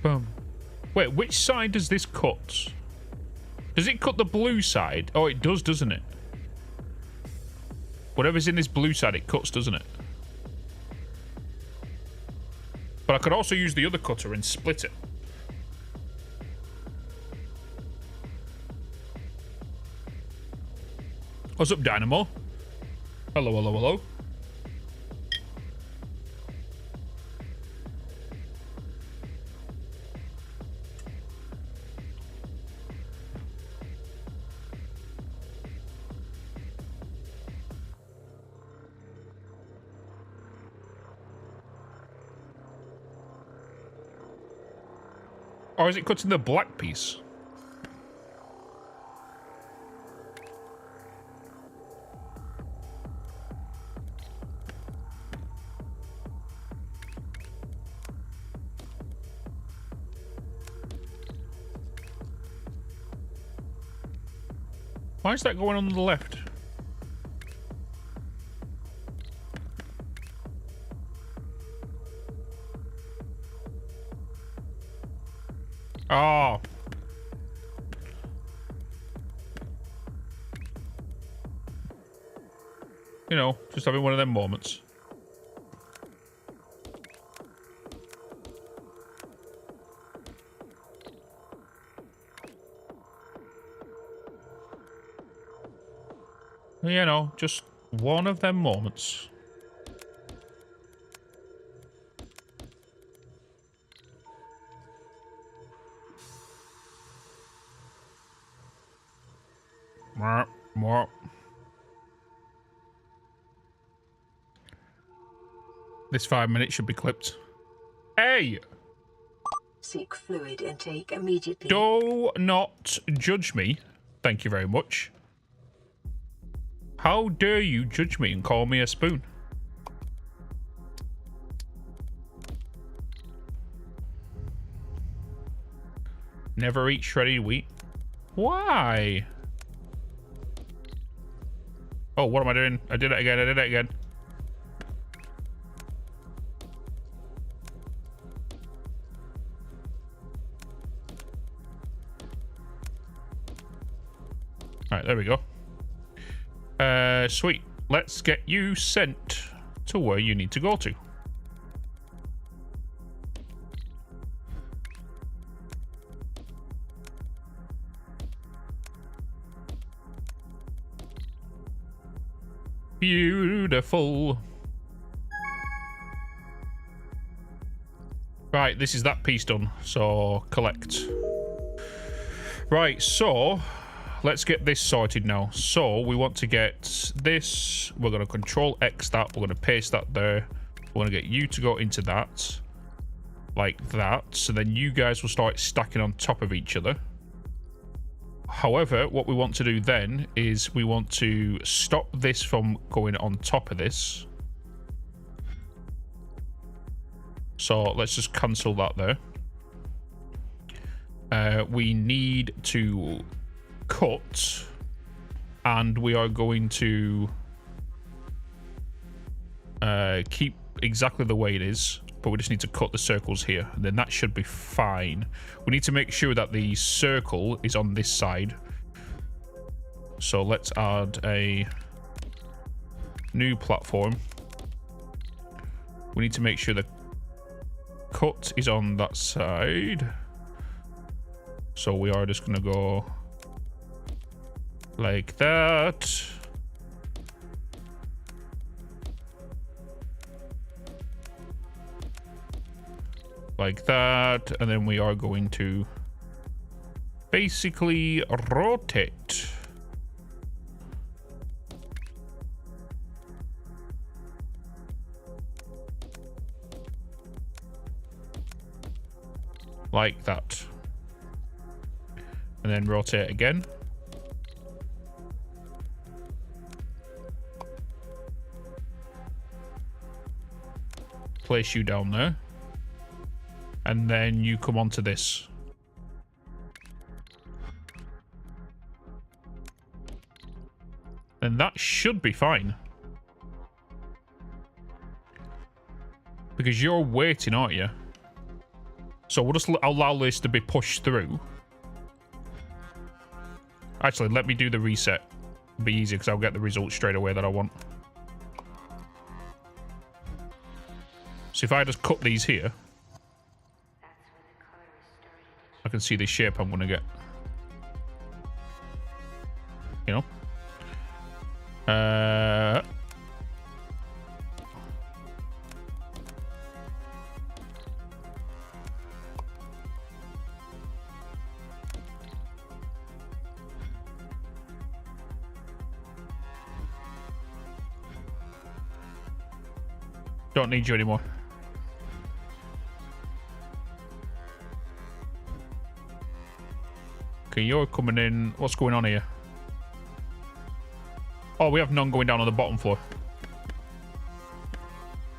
Boom. Wait, which side does this cut? Does it cut the blue side? Oh, it does, doesn't it? Whatever's in this blue side, it cuts, doesn't it? But I could also use the other cutter and split it. What's up, Dynamo? Hello, hello, hello. Or is it cutting the black piece? Why is that going on the left? Oh. You know, just having one of them moments. You know, just one of them moments. More. This 5 minutes should be clipped. Hey! Seek fluid intake immediately. Do not judge me. Thank you very much. How dare you judge me and call me a spoon? Never eat shredded wheat. Why? Oh, what am I doing? I did it again. Alright, there we go. Sweet. Let's get you sent to where you need to go to. Beautiful. Right, this is that piece done. So, collect. Right, so let's get this sorted now. So, we want to get this. We're going to Control X that. We're going to paste that there. We're going to get you to go into that. Like that. So then you guys will start stacking on top of each other. However, what we want to do then is we want to stop this from going on top of this. So let's just cancel that there. We need to cut, and we are going to keep exactly the way it is, but we just need to cut the circles here, and then that should be fine. We need to make sure that the circle is on this side. So let's add a new platform. We need to make sure the cut is on that side. So we are just going to go like that. Like that, and then we are going to basically rotate. Like that. And then rotate again. Place you down there. And then you come onto this. And that should be fine. Because you're waiting, aren't you? So we'll just allow this to be pushed through. Actually, let me do the reset. It'll be easier because I'll get the result straight away that I want. So if I just cut these here, I can see the shape I'm going to get. You know? Don't need you anymore. Okay, you're coming in. What's going on here? Oh, we have none going down on the bottom floor.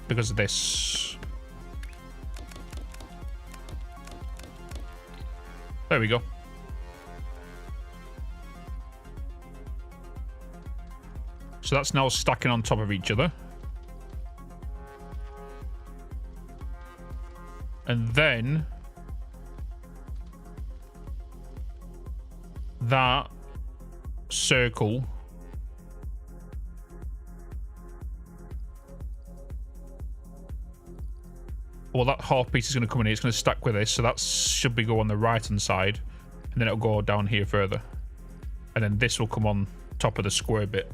Because of this. There we go. So that's now stacking on top of each other. And then that circle Well, that half piece is going to come in here. It's going to stack with this, so that should be go on the right-hand side. And then it'll go down here further. And then this will come on top of the square bit.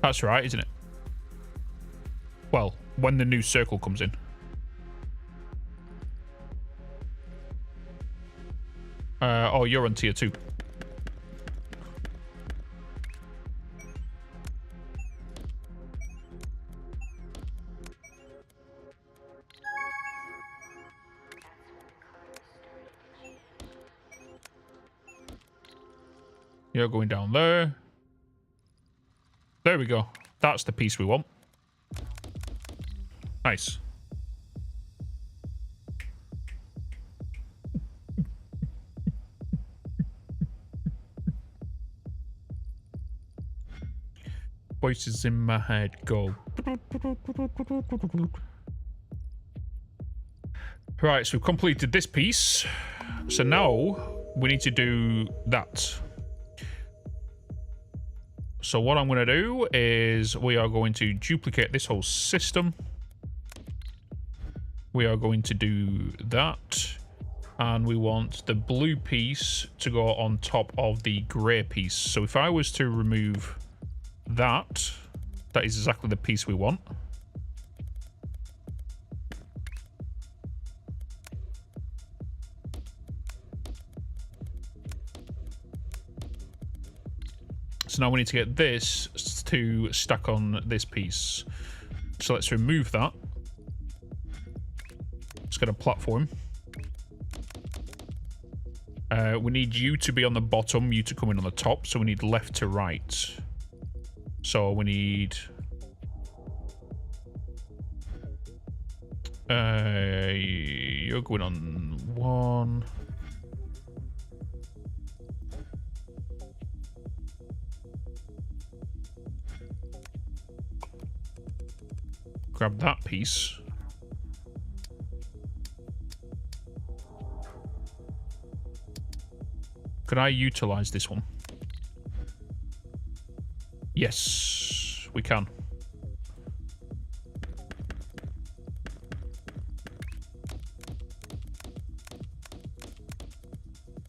That's right, isn't it? Well, when the new circle comes in. Oh, you're on tier 2. You're going down there. There we go. That's the piece we want. Nice. Voices in my head go. Right, so we've completed this piece. So now we need to do that. So what I'm going to do is we are going to duplicate this whole system. We are going to do that. And we want the blue piece to go on top of the grey piece. So if I was to remove that, that is exactly the piece we want. So now we need to get this to stack on this piece. So let's remove that. Let's get a platform. We need you to be on the bottom, you to come in on the top. So we need left to right. So we need... you're going on 1. Grab that piece. Could I utilize this one? Yes, we can.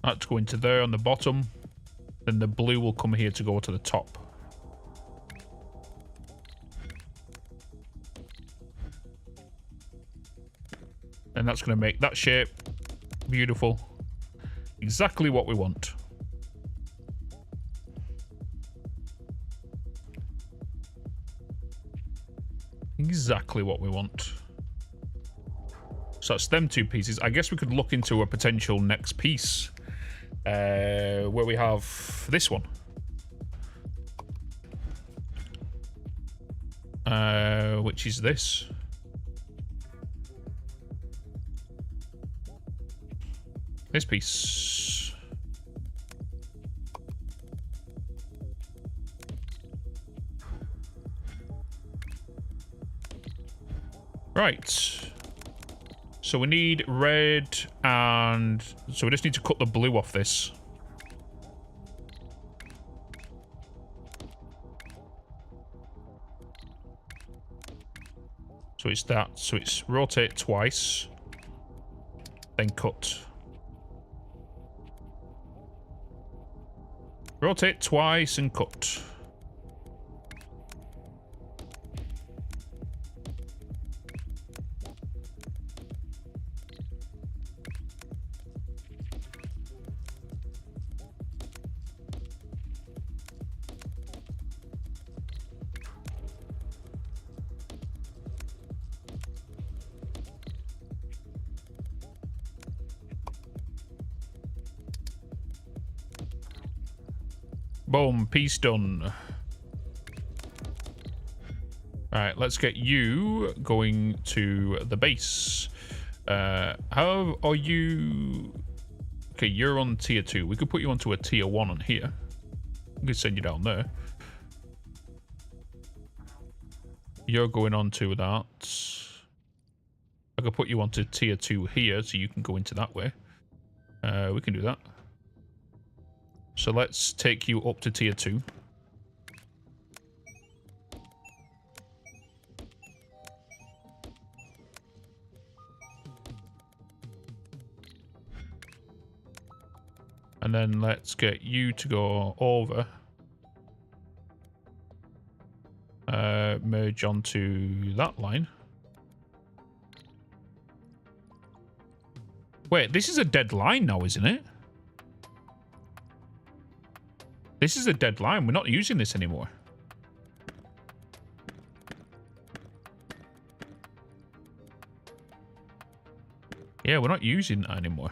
That's going to there on the bottom. Then the blue will come here to go to the top. And that's going to make that shape beautiful. Exactly what we want. Exactly what we want. So that's them two pieces. I guess we could look into a potential next piece. Where we have this one. Which is this. This piece. Right. So we need red and... So we just need to cut the blue off this. So it's that. So it's rotate twice. Then cut. Rotate twice and cut. Boom, piece done. Alright, let's get you going to the base. How are you... Okay, you're on tier 2. We could put you onto a tier 1 on here. We could send you down there. You're going on to that. I could put you onto tier 2 here so you can go into that way. We can do that. So let's take you up to tier 2. And then let's get you to go over. Merge onto that line. Wait, this is a dead line now, isn't it? This is a dead line. We're not using this anymore. Yeah, we're not using that anymore.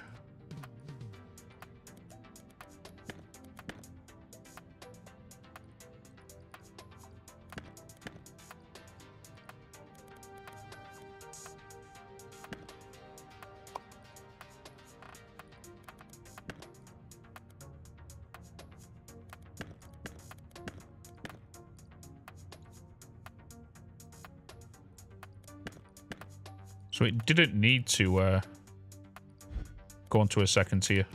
So it didn't need to go onto a second tier.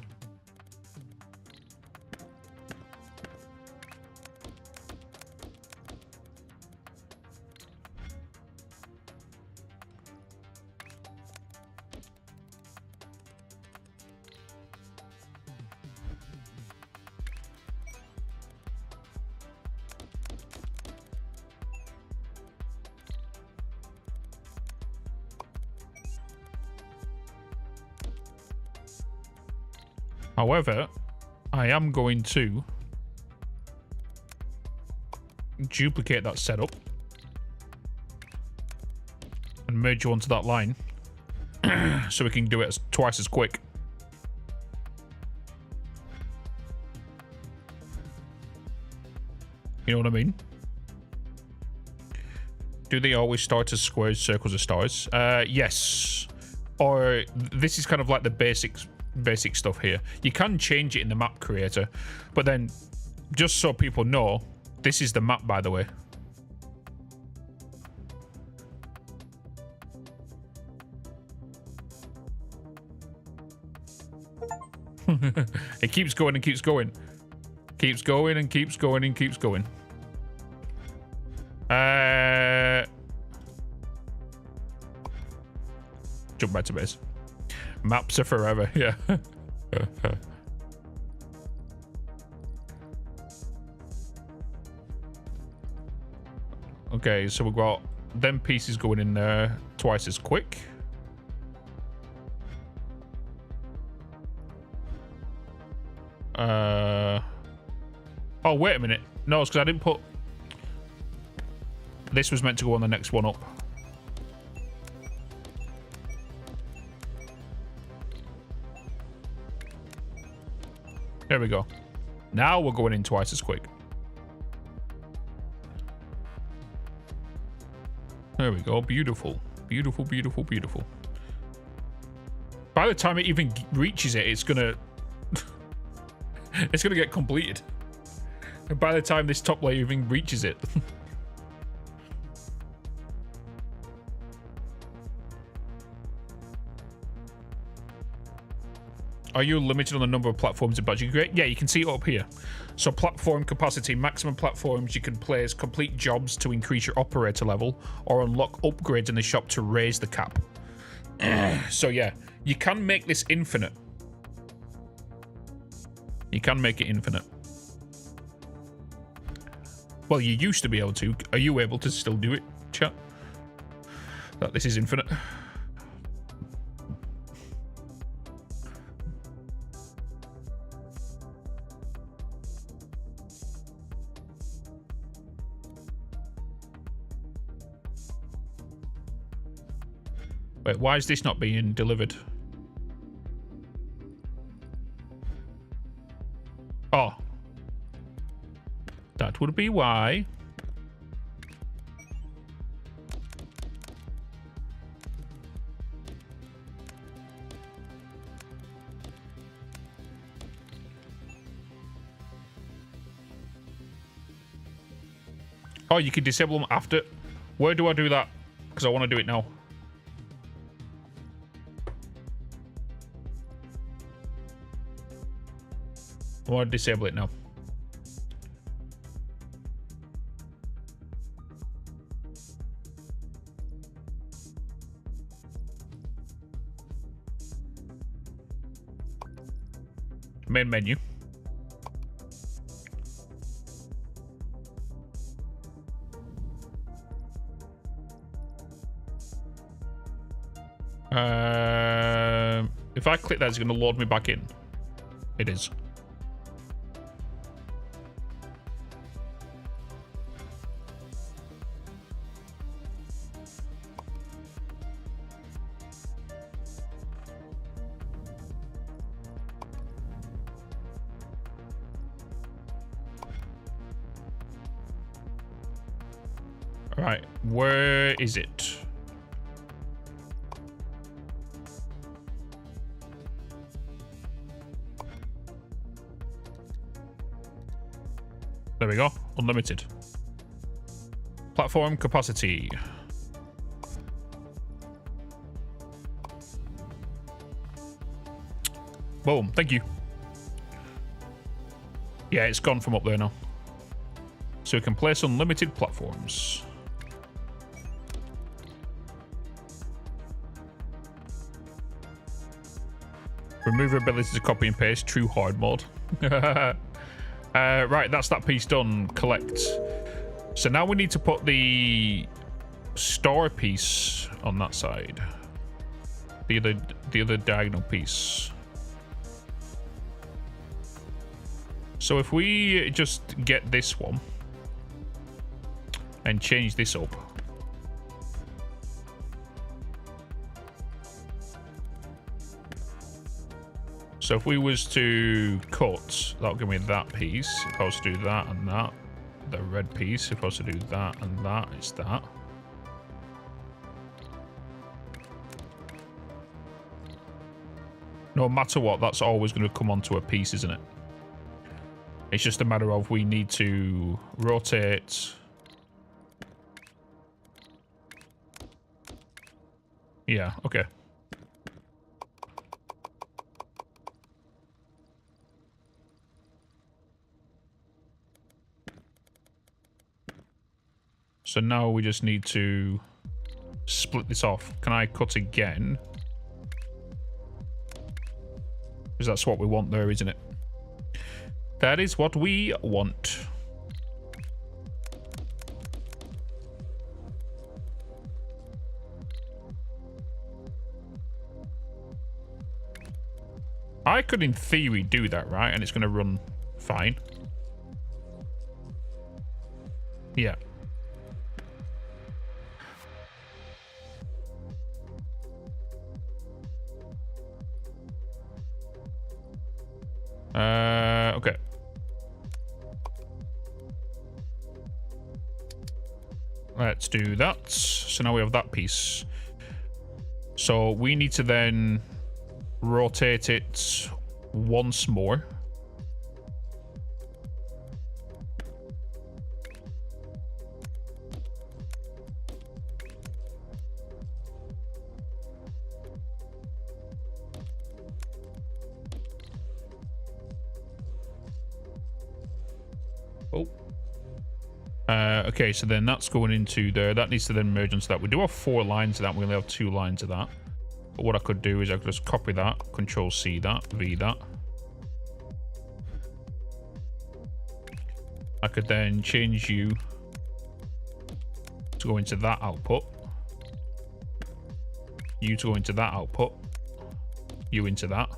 However, I am going to duplicate that setup and merge you onto that line so we can do it twice as quick. You know what I mean? Do they always start as squares, circles, or stars? Yes. Or this is kind of like the basic stuff here. You can change it in the map creator, but then just so people know, this is the map, by the way. It keeps going and keeps going. Keeps going and keeps going and keeps going. Jump back to base. Maps are forever, yeah. Okay, so we've got them pieces going in there twice as quick. Oh, wait a minute. No, it's because I didn't put... This was meant to go on the next one up. There we go. Now we're going in twice as quick. There we go. Beautiful. Beautiful, beautiful, beautiful. By the time it even reaches it, it's gonna... it's gonna get completed. And by the time this top layer even reaches it... Are you limited on the number of platforms in budget? Great. Yeah, you can see it up here. So platform capacity, maximum platforms you can place, complete jobs to increase your operator level, or unlock upgrades in the shop to raise the cap. So yeah, you can make this infinite. You can make it infinite. Well, you used to be able to. Are you able to still do it, chat? That this is infinite. Wait, why is this not being delivered? Oh. That would be why. Oh, you can disable them after. Where do I do that? Because I want to do it now. I want to disable it now. Main menu. If I click that, it's going to load me back in. It is. Right, where is it? There we go. Unlimited. Platform capacity. Boom. Thank you. Yeah, it's gone from up there now. So we can place unlimited platforms. Remove ability to copy and paste. True hard mode. Right, that's that piece done. Collect. So now we need to put the star piece on that side. The other diagonal piece. So if we just get this one and change this up. So if we was to cut, that'll give me that piece. If I was to do that and that, the red piece. If I was to do that and that, it's that. No matter what, that's always going to come onto a piece, isn't it? It's just a matter of we need to rotate. Yeah, okay. So now we just need to split this off. Can I cut again? Because that's what we want there, isn't it? That is what we want. I could, in theory, do that, right? And it's going to run fine. Yeah. Okay. Let's do that. So now we have that piece. So we need to then rotate it once more. Oh. Okay, so then that's going into there. That needs to then merge into that. We do have 4 lines of that. We only have 2 lines of that. But what I could do is I could just copy that, Control C that, V that. I could then change you to go into that output. You to go into that output. You into that.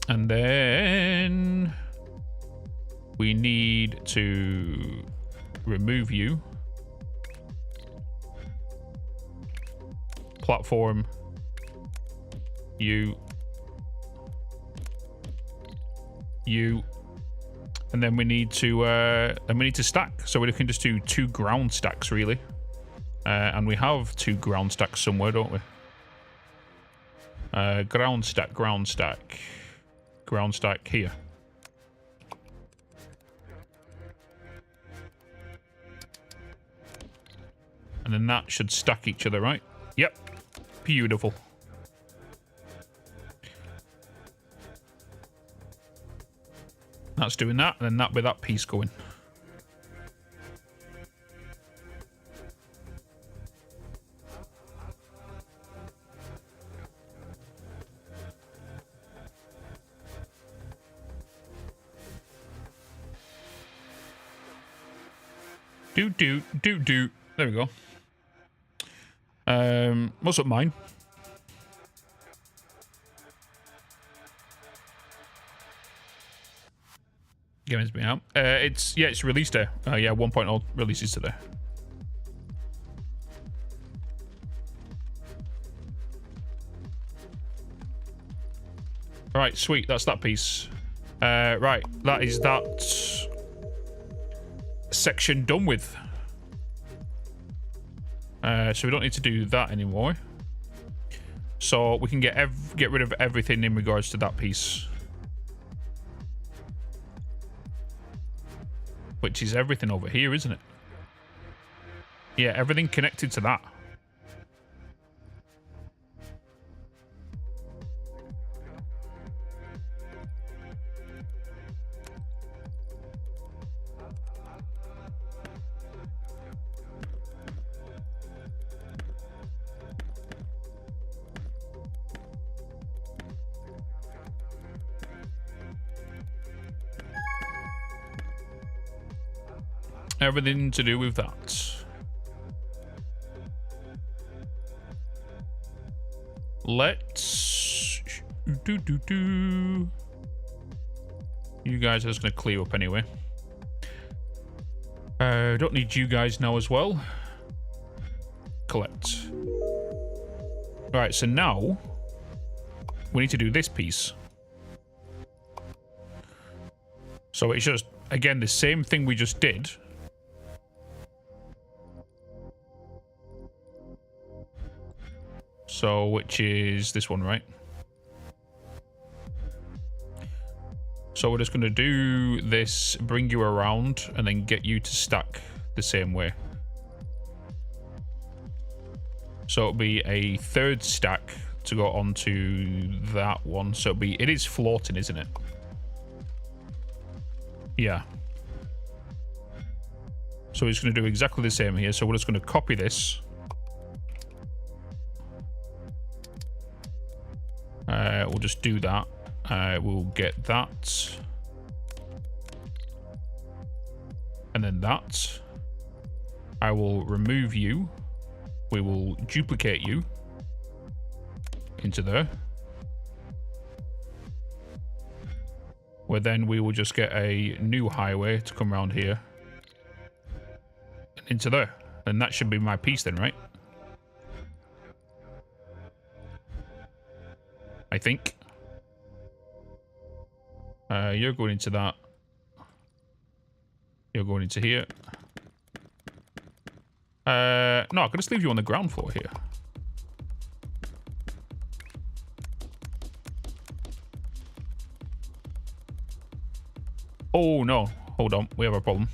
And then we need to remove you. Platform. You. And then we need to stack. So we can just do 2 ground stacks really. And we have 2 ground stacks somewhere, don't we? Ground stack here. And then that should stack each other, right? Yep. Beautiful. That's doing that, and then that with that piece going. Do. There we go. What's up, mine? Game's been out. It's released day. Yeah, 1.0 releases today. Right, sweet. That's that piece. Right, that is that section done with. So we don't need to do that anymore. So we can get rid of everything in regards to that piece. Which is everything over here, isn't it? Yeah, everything connected to that. Everything to do with that. Let's you guys are just gonna clear up anyway. Don't need you guys now as well. Collect. Alright, so now we need to do this piece. So it's just again the same thing we just did. So, which is this one, right? So we're just going to do this, bring you around, and then get you to stack the same way. So it'll be a third stack to go onto that one. So it is floating, isn't it? Yeah. So it's going to do exactly the same here. So we're just going to copy this. We'll just do that. We'll get that. And then that. I will remove you. We will duplicate you into there. Where then we will just get a new highway to come around here. And into there. And that should be my piece then, right? I think. You're going into that. You're going into here. No, I could just leave you on the ground floor here. Oh, no. Hold on. We have a problem.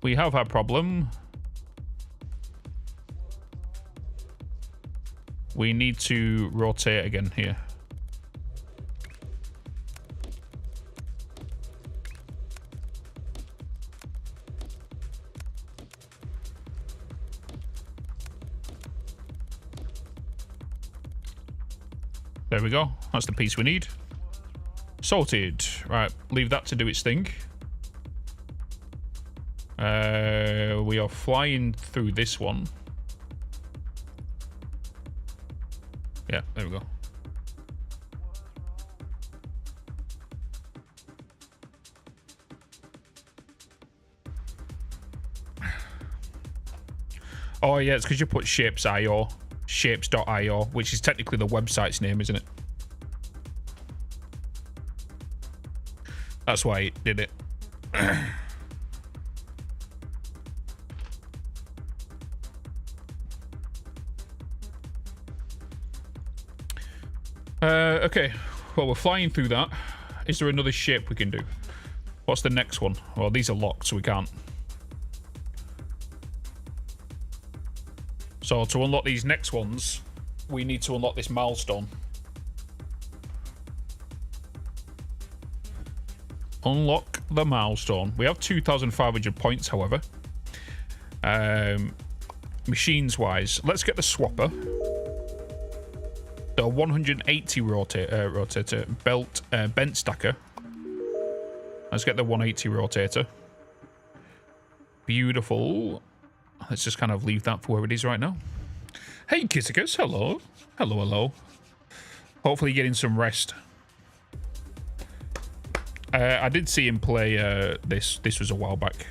We have a problem. We need to rotate again here. There we go. That's the piece we need. Sorted. Right, leave that to do its thing. We are flying through this one. Yeah, there we go. Oh yeah, it's because you put Shapes.io, Shapes.io, which is technically the website's name, isn't it? That's why it did it. Okay, well, we're flying through that. Is there another shape we can do? What's the next one? Well, these are locked, so we can't. So to unlock these next ones, we need to unlock this milestone. Unlock the milestone. We have 2,500 points, however. Machines-wise, let's get the swapper. The 180 rotator belt bent stacker. Let's get the 180 rotator. Beautiful. Let's just kind of leave that for where it is right now. Hey, Kitticus. Hello. Hello, hello. Hopefully getting some rest. I did see him play this. This was a while back.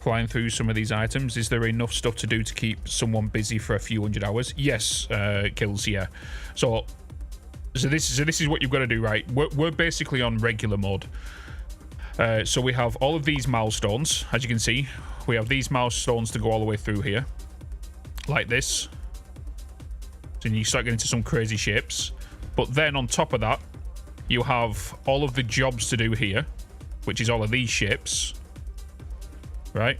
Flying through some of these items. Is there enough stuff to do to keep someone busy for a few hundred hours? Yes, Kills, yeah. So this is what you've got to do, right? We're basically on regular mode. So we have all of these milestones, as you can see. We have these milestones to go all the way through here. Like this. So you start getting into some crazy shapes. But then on top of that, you have all of the jobs to do here, which is all of these shapes. Right?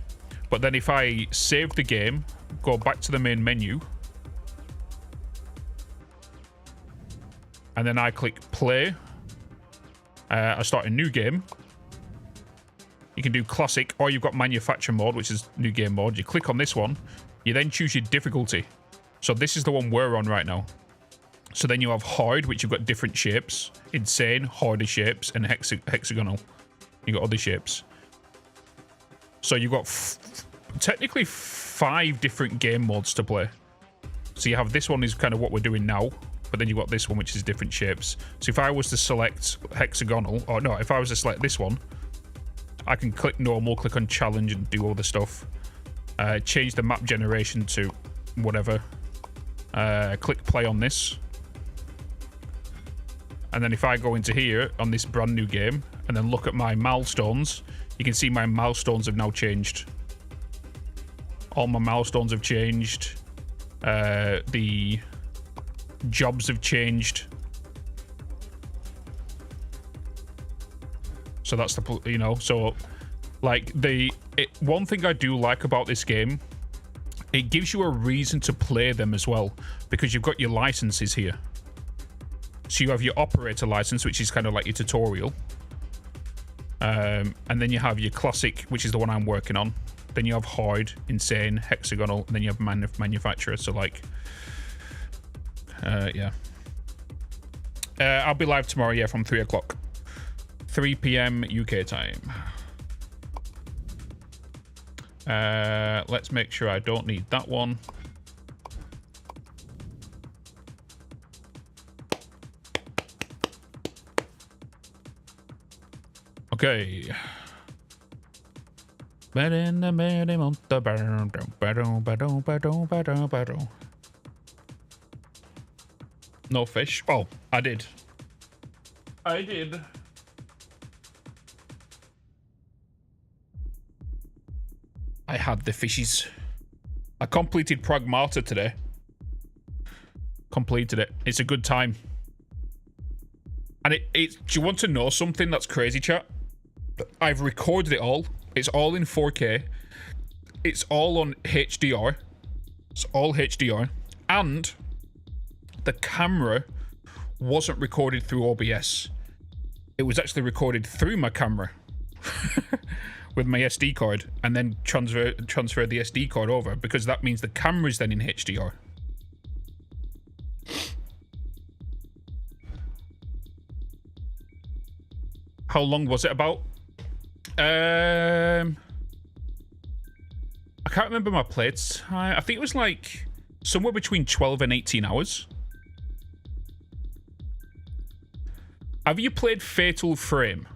But then if I save the game, go back to the main menu, and then I click play, I start a new game. You can do classic, or you've got manufacture mode, which is new game mode. You click on this one, you then choose your difficulty. So this is the one we're on right now. So then you have hard, which you've got different shapes, insane, harder shapes, and hexagonal. You got other shapes. So you've got technically 5 different game modes to play. So you have this one is kind of what we're doing now, but then you've got this one, which is different shapes. So if I was to select hexagonal, or no, if I was to select this one, I can click normal, click on challenge, and do all the stuff. Change the map generation to whatever. Click play on this. And then if I go into here on this brand new game and then look at my milestones, you can see my milestones have now changed. All my milestones have changed. The jobs have changed. So that's the, you know, so like one thing I do like about this game, it gives you a reason to play them as well, because you've got your licenses here. So you have your operator license, which is kind of like your tutorial. And then you have your classic, which is the one I'm working on. Then you have hard, insane, hexagonal, and then you have manufacturer. So like, yeah. I'll be live tomorrow, yeah, from 3 o'clock. 3 p.m. UK time. Let's make sure I don't need that one. Okay. No fish. Oh, I did. I did. I had the fishies. I completed Pragmata today. Completed it. It's a good time. And do you want to know something that's crazy, chat? I've recorded it all. It's all in 4K. It's all on HDR. It's all HDR. And the camera wasn't recorded through OBS. It was actually recorded through my camera. With my SD card, and then transfer the SD card over, because that means the camera's then in HDR. How long was it about? I can't remember my plates. I think it was like somewhere between 12 and 18 hours. Have you played Fatal Frame?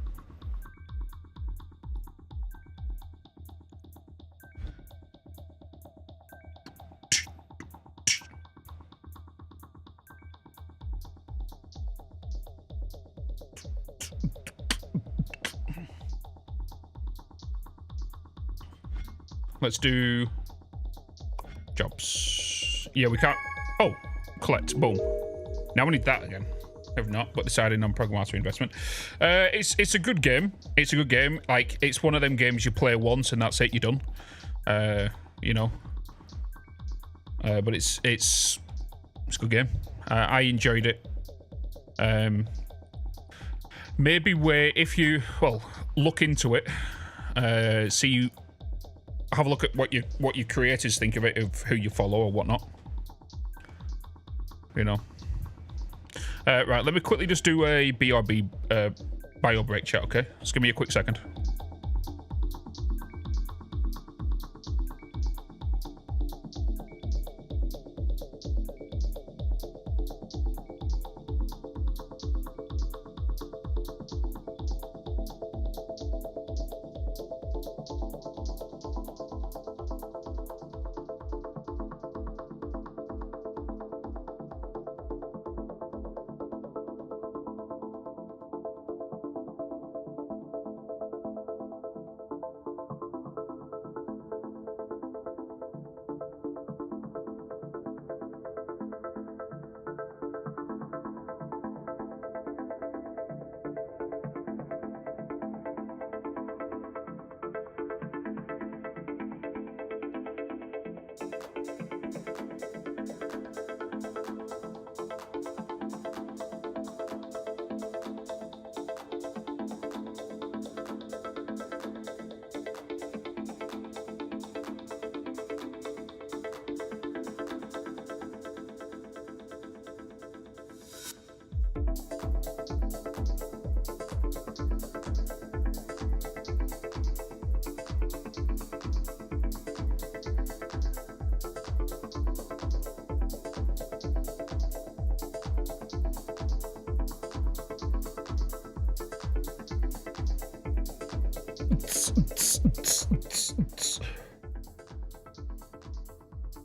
Let's do jobs. Yeah, we can't. Oh, collect. Boom. Now we need that again. Have not, but decided on Pragmata investment. It's a good game. It's a good game. Like, it's one of them games you play once and that's it. You're done. You know. But it's a good game. I enjoyed it. Maybe if you look into it, have a look at what your creators think of it, of who you follow or whatnot. You know. Right, let me quickly just do a BRB bio break chat, okay? Just give me a quick second.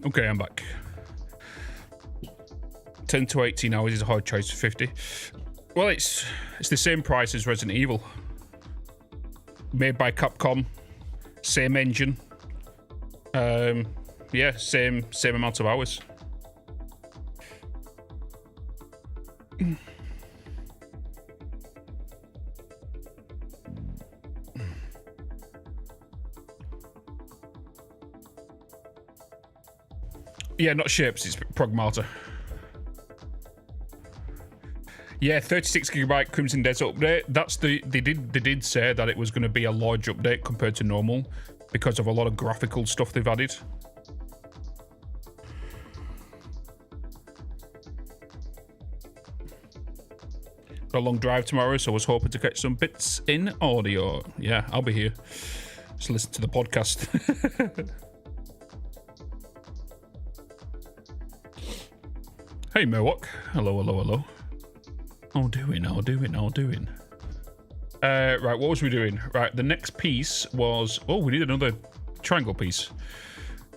Okay, I'm back. 10 to 18 hours is a hard choice for 50. Well, it's the same price as Resident Evil. Made by Capcom. Same engine. Yeah, same amount of hours. Yeah, not Shapez, it's Pragmata. Yeah, 36GB Crimson Desert update. That's they did say that it was going to be a large update compared to normal because of a lot of graphical stuff they've added. Got a long drive tomorrow, so I was hoping to catch some bits in audio. Yeah, I'll be here. Just listen to the podcast. Hey, Mowok. Hello, hello, hello. How doing? Right, what was we doing? Right, the next piece was... Oh, we need another triangle piece.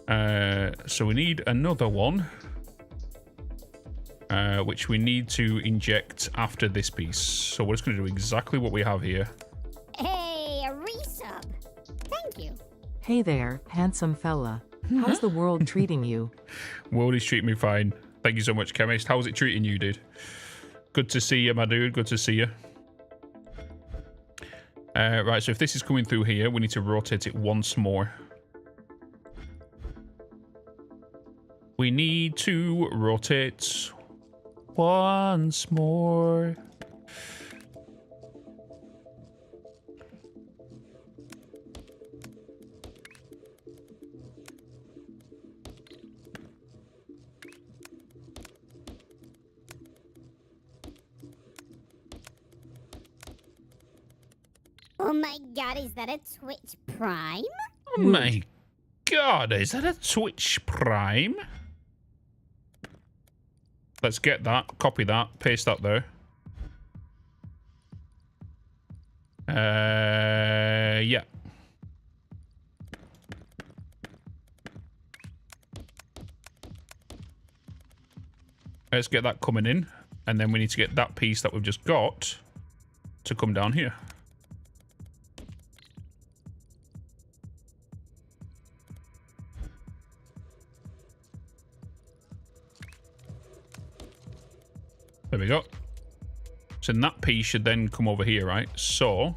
So we need another one. Which we need to inject after this piece. So we're just going to do exactly what we have here. Hey, a resub. Thank you. Hey there, handsome fella. How's the world treating you? World is treating me fine. Thank you so much, Chemist. How's it treating you, dude? Good to see you, my dude. Good to see you. Right, so if this is coming through here, we need to rotate it once more. We need to rotate once more. Oh my god, is that a Twitch Prime? Oh my god, is that a Twitch Prime? Let's get that, copy that, paste that there. Yeah. Let's get that coming in, and then we need to get that piece that we've just got to come down here. There we go. So that piece should then come over here, right? So,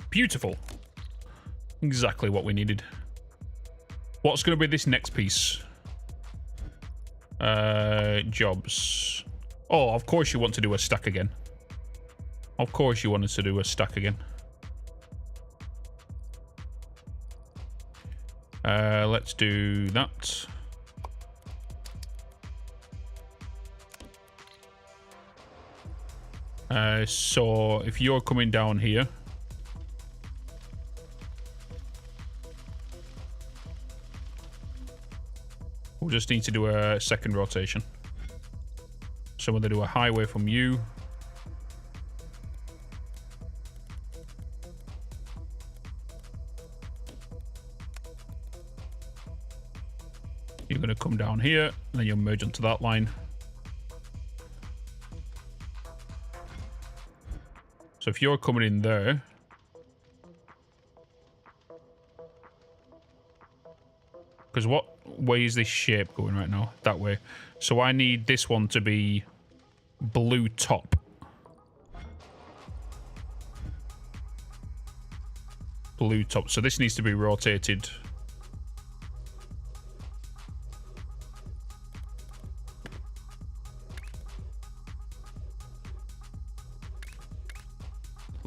beautiful. Exactly what we needed. What's going to be this next piece? Jobs. Oh, of course you want to do a stack again. Of course you wanted to do a stack again. Let's do that. So if you're coming down here, we'll just need to do a second rotation. So we're going to do a highway from you. You're going to come down here, and then you'll merge onto that line. So if you're coming in there, because what way is this shape going right now? That way. So I need this one to be blue top. Blue top. So this needs to be rotated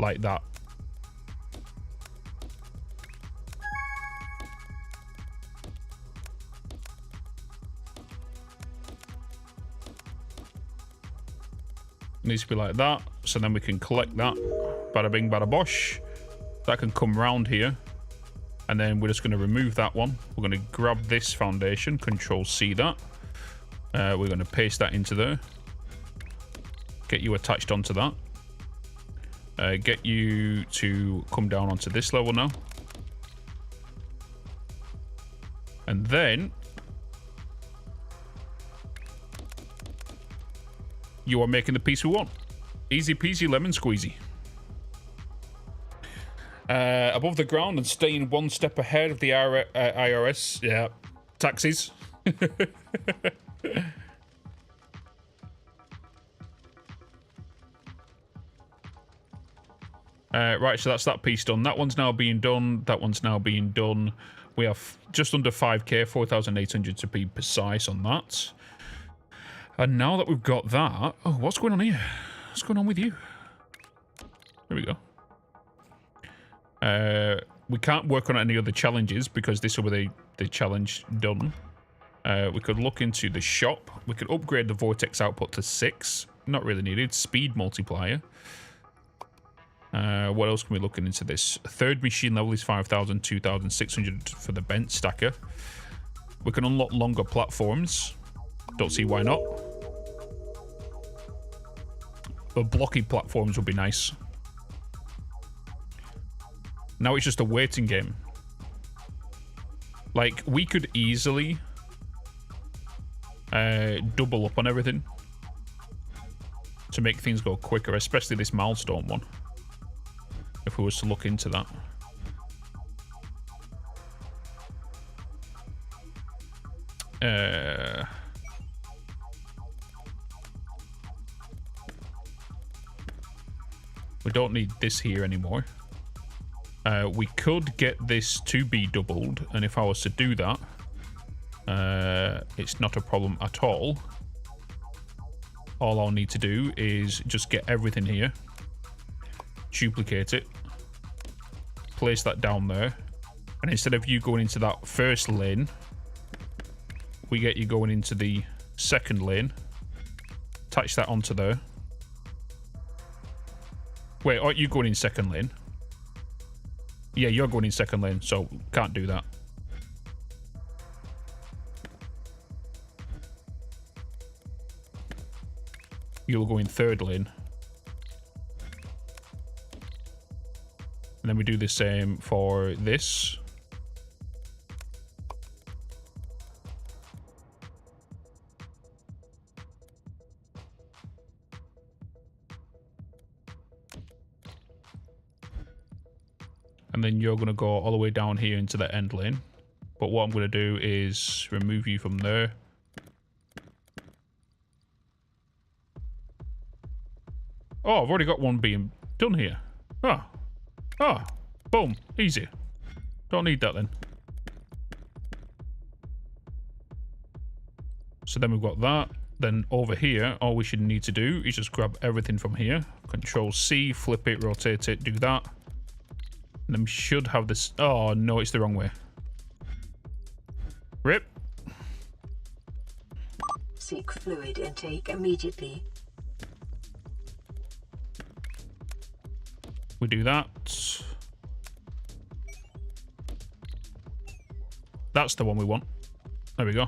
like that. Needs to be like that, so then we can collect that. Bada bing, bada bosh. That can come round here, and then we're just going to remove that one. We're going to grab this foundation, Control C that. We're going to paste that into there. Get you attached onto that. Get you to come down onto this level now. And then you are making the piece we want. Easy peasy lemon squeezy. Above the ground and staying one step ahead of the IRS. Yeah, taxis. Right, so that's that piece done. That one's now being done. That one's now being done. We have just under 5k, 4,800 to be precise on that. And now that we've got that... Oh, what's going on here? What's going on with you? There we go. We can't work on any other challenges because this will be the challenge done. We could look into the shop. We could upgrade the vortex output to 6. Not really needed. Speed multiplier. What else can we look into this? Third machine level is 5,000, 2,600 for the bent stacker. We can unlock longer platforms. Don't see why not. But blocky platforms would be nice. Now it's just a waiting game. Like, we could easily double up on everything to make things go quicker, especially this milestone one. If we was to look into that. We don't need this here anymore. We could get this to be doubled, and if I was to do that, it's not a problem at all. All I'll need to do is just get everything here, duplicate it, place that down there, and instead of you going into that first lane, we get you going into the second lane, attach that onto there. Wait, aren't you going in second lane? Yeah, you're going in second lane, so can't do that. You'll go in third lane. And then we do the same for this. And then you're going to go all the way down here into the end lane. But what I'm going to do is remove you from there. Oh, I've already got one being done here. Ah. Ah. Boom. Easy. Don't need that then. So then we've got that. Then over here, all we should need to do is just grab everything from here. Control C, flip it, rotate it, do that. And then we should have this. Oh, no, it's the wrong way. Rip. Seek fluid intake immediately. We do that. That's the one we want. There we go.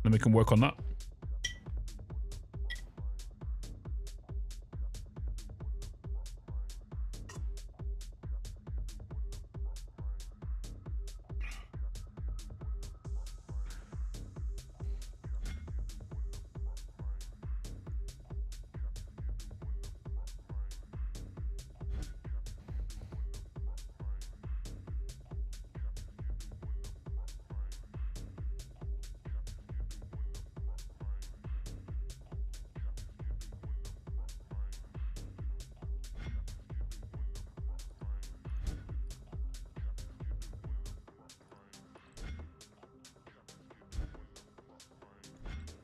Then we can work on that.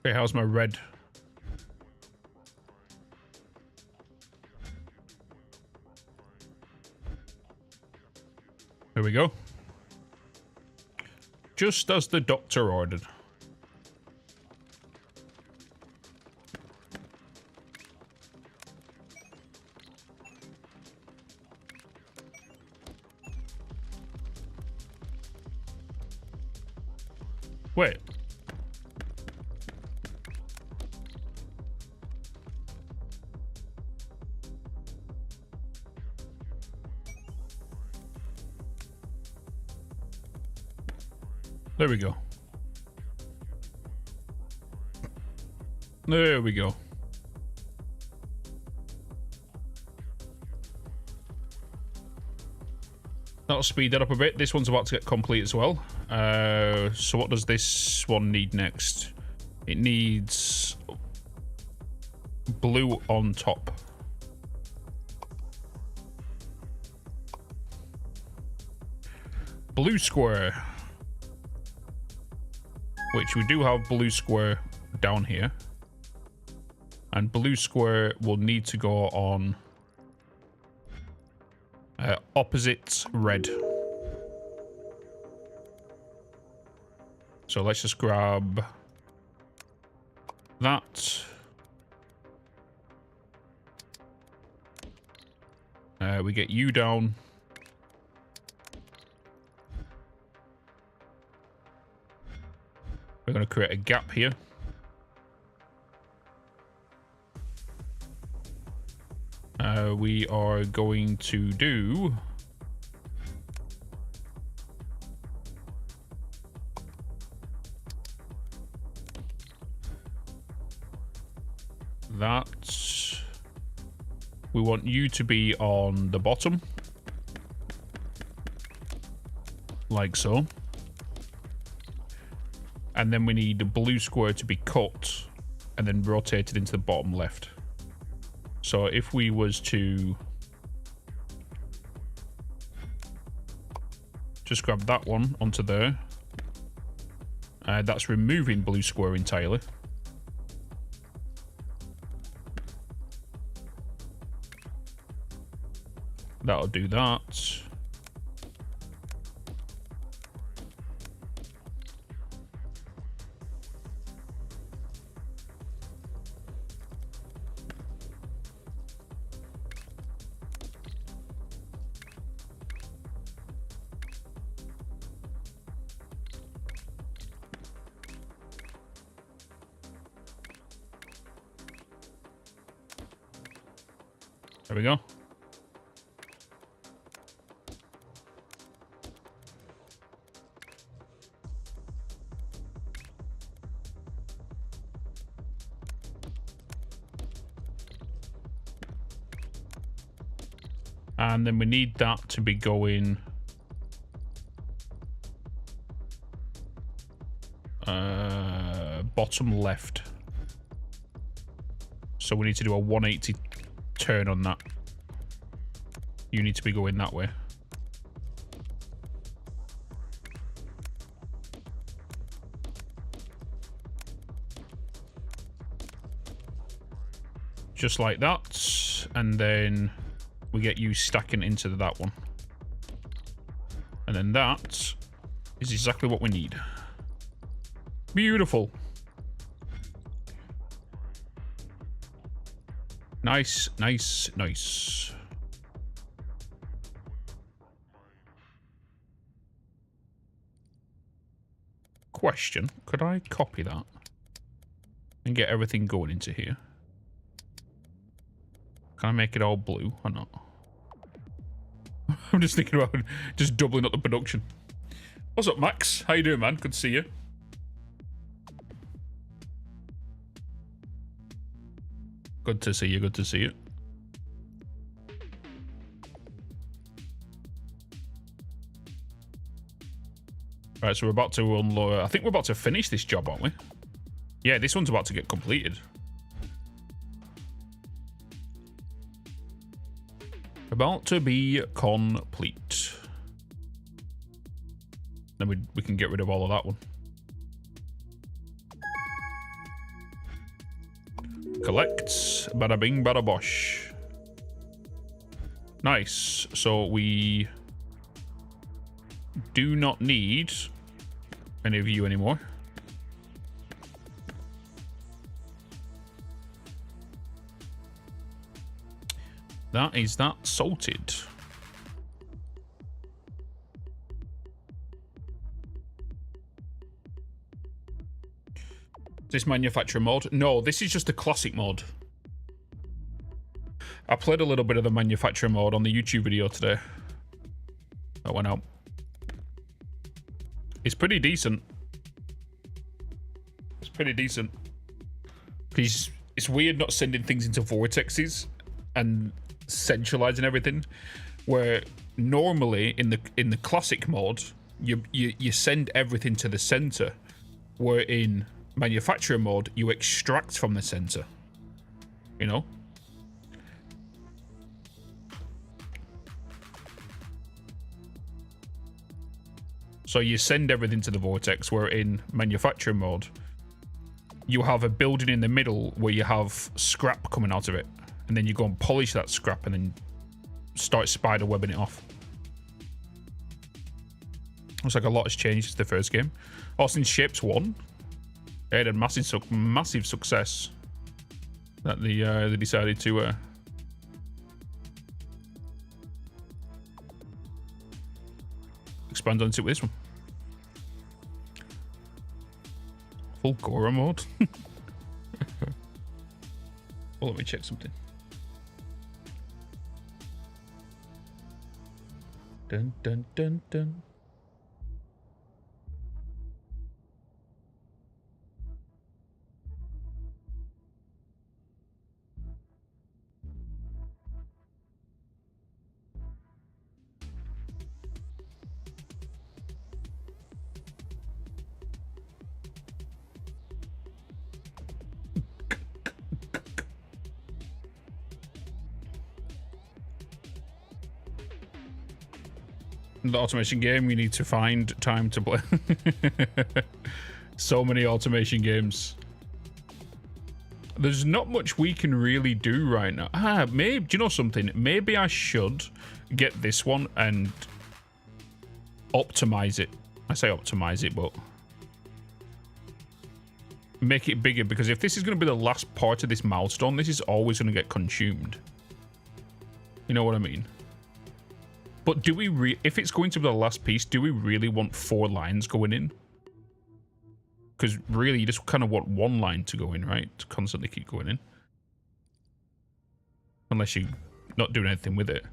Okay, how's my red? There we go. Just as the doctor ordered. Wait. There we go. There we go. That'll speed that up a bit. This one's about to get complete as well. So what does this one need next? It needs blue on top. Blue square. Which we do have blue square down here. And blue square will need to go on opposite red. So let's just grab that. We get you down. We're going to create a gap here. We are going to do that. We want you to be on the bottom, like so. And then we need the blue square to be cut and then rotated into the bottom left. So if we was to just grab that one onto there, that's removing blue square entirely. That'll do that. There we go. And then we need that to be going bottom left. So we need to do a 180 turn on that. You need to be going that way. Just like that. And then we get you stacking into that one. And then that is exactly what we need. Beautiful. Nice, nice, nice. Question, could I copy that and get everything going into here? Can I make it all blue or not? I'm just thinking about just doubling up the production. What's up, Max? How you doing, man? Good to see you. Good to see you, good to see you. Right, so we're about to unload. I think we're about to finish this job, aren't we? Yeah, this one's about to get completed. About to be complete. Then we can get rid of all of that one. Collect. Bada bing, bada bosh. Nice. So we do not need any of you anymore. That is that sorted. This manufacturer mod? No, this is just a classic mod. I played a little bit of the manufacturer mod on the YouTube video today. That went out. It's pretty decent. It's pretty decent. Because it's weird not sending things into vortexes and centralizing everything. Where normally in the classic mod, you send everything to the center. Where in manufacturer mode, you extract from the center. You know? So you send everything to the vortex, where in manufacturer mode, you have a building in the middle where you have scrap coming out of it. And then you go and polish that scrap and then start spider webbing it off. Looks like a lot has changed since the first game. Since Shapez 1, they had a massive success that they decided to expand onto this one. Full Gora mode. Well, let me check something. Dun dun dun dun. The automation game, you need to find time to play. So many automation games. There's not much we can really do right now. Maybe, do you know something? Maybe I should get this one and optimize it. I say optimize it, but make it bigger, because if this is going to be the last part of this milestone, this is always going to get consumed. You know what I mean? But do we if it's going to be the last piece, do we really want 4 lines going in? Because really, you just kind of want 1 line to go in, right? To constantly keep going in. Unless you're not doing anything with it.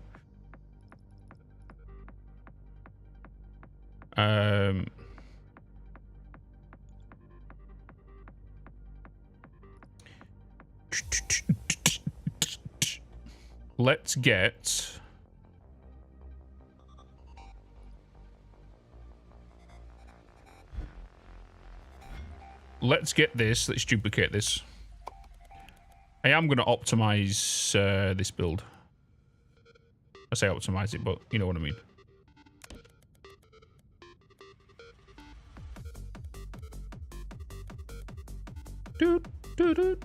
Let's get... Let's get this. Let's duplicate this. I am going to optimize this build. I say optimize it, but you know what I mean. Doot, doot, doot.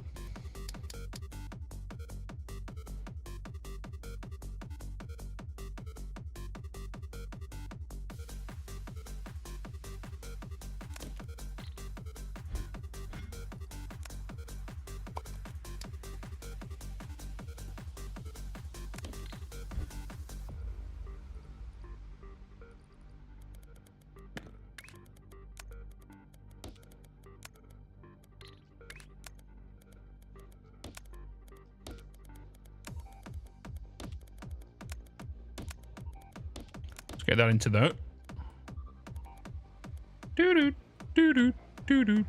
Get that into that. Doo-doo, doo-doo, doo-doo.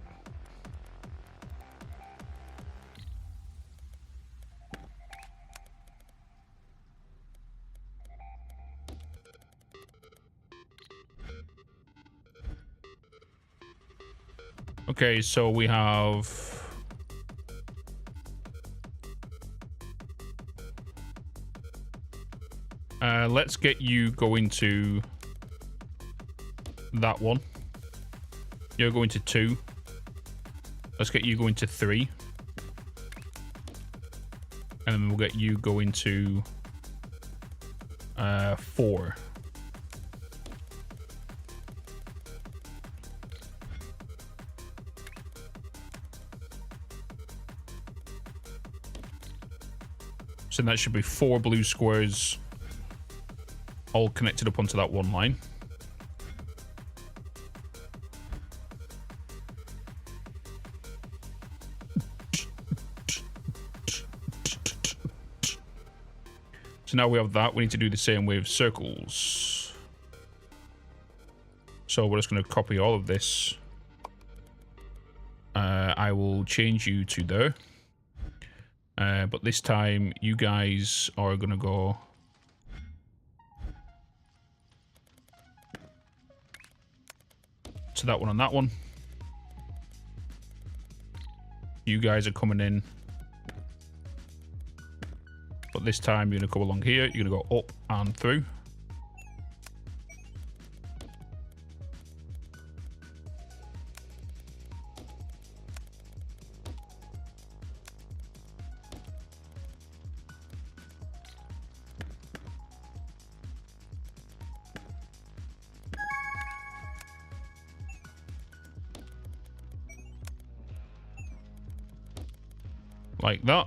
Okay, so we have... let's get you going to that one. You're going to 2. Let's get you going to 3. And then we'll get you going to 4. So that should be 4 blue squares all connected up onto that one line. So now we have that. We need to do the same with circles. So we're just going to copy all of this. I will change you to there. But this time, you guys are going to go... to that one and that one. You guys are coming in. But this time, you're going to come along here. You're going to go up and through. Like that.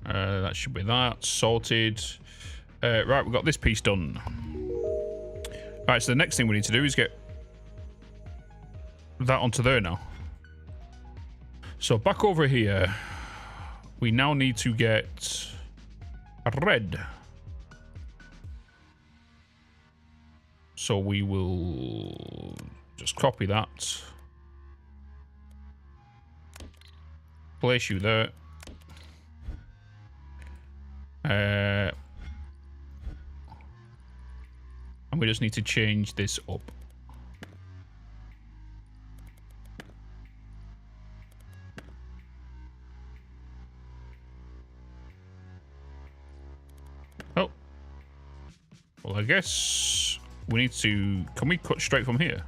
That should be that. Sorted. Right, we've got this piece done. Right, so the next thing we need to do is get that onto there now. So back over here, we now need to get a red. So we will just copy that. Place you there. And we just need to change this up. Oh. Well, I guess we need to... Can we cut straight from here?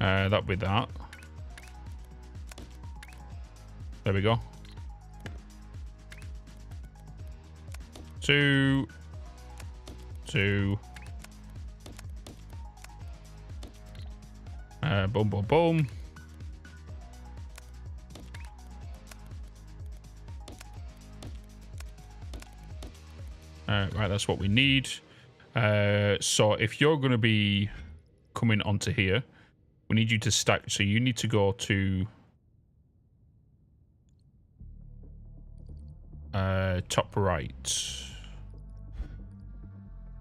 That'll be that. There we go. 2, 2. Boom, boom, boom. Right, that's what we need. So if you're going to be coming onto here, we need you to stack. So you need to go to top right.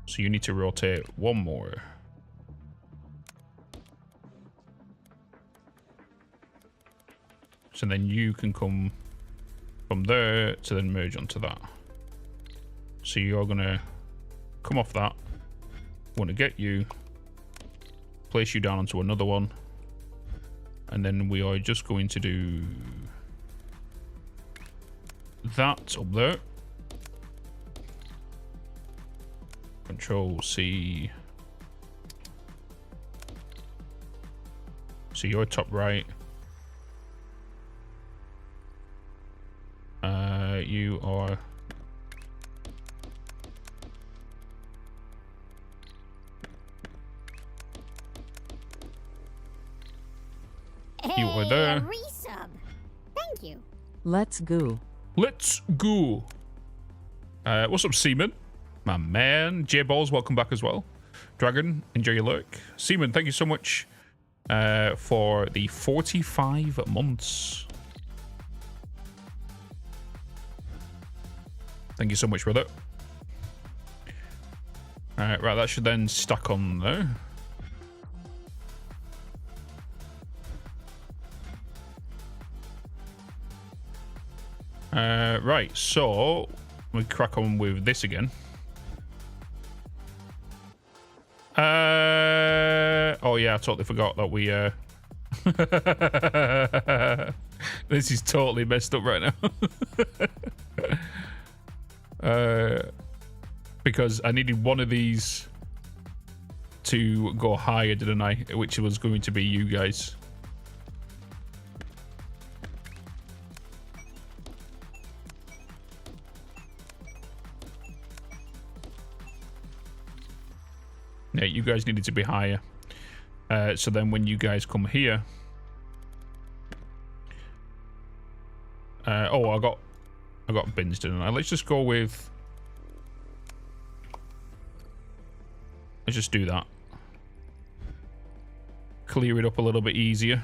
So you need to rotate one more. So then you can come from there to then merge onto that. So you're going to come off that. Want to get you. Place you down onto another one. And then we are just going to do that up there. Control C. So you're top right. You are... Hey, You are there. a resub. Thank you. Let's go. Let's go. What's up, Seaman? My man. J-Balls, welcome back as well. Dragon, enjoy your lurk. Seaman, thank you so much for the 45 months. Thank you so much, brother. Right, that should then stack on there. Right, so we crack on with this again. Oh yeah, I totally forgot that we this is totally messed up right now. Because I needed one of these to go higher, didn't I? Which was going to be you guys. Yeah, you guys needed to be higher. So then when you guys come here, oh, I got bins, didn't I? Let's just go with. Let's just do that. Clear it up a little bit easier.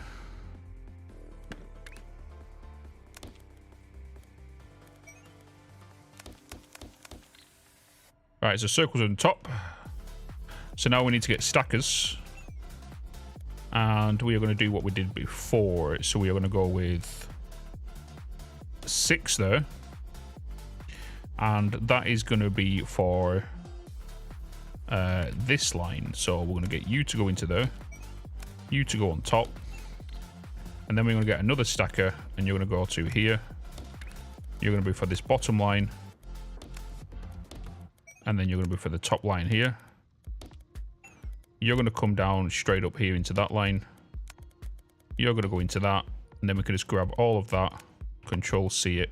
Right, so circles on top. So now we need to get stackers. And we are going to do what we did before. So we are going to go with 6 there. And that is going to be for this line. So we're going to get you to go into there. You to go on top. And then we're going to get another stacker. And you're going to go to here. You're going to be for this bottom line. And then you're going to be for the top line here. You're going to come down straight up here into that line. You're going to go into that. And then we can just grab all of that. Control C it.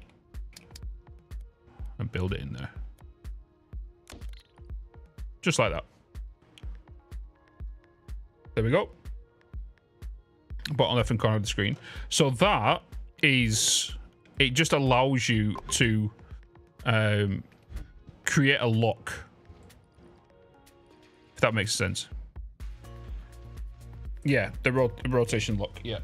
And build it in there. Just like that. There we go. Bottom left-hand corner of the screen. So that is... It just allows you to... create a lock, if that makes sense. Yeah, the rotation lock. Yeah.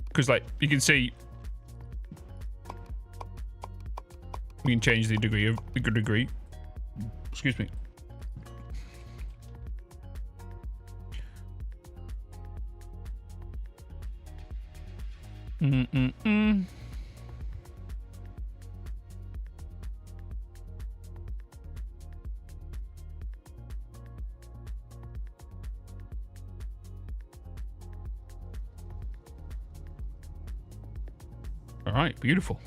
Because, like, you can see, we can change the degree. Excuse me. All right, beautiful.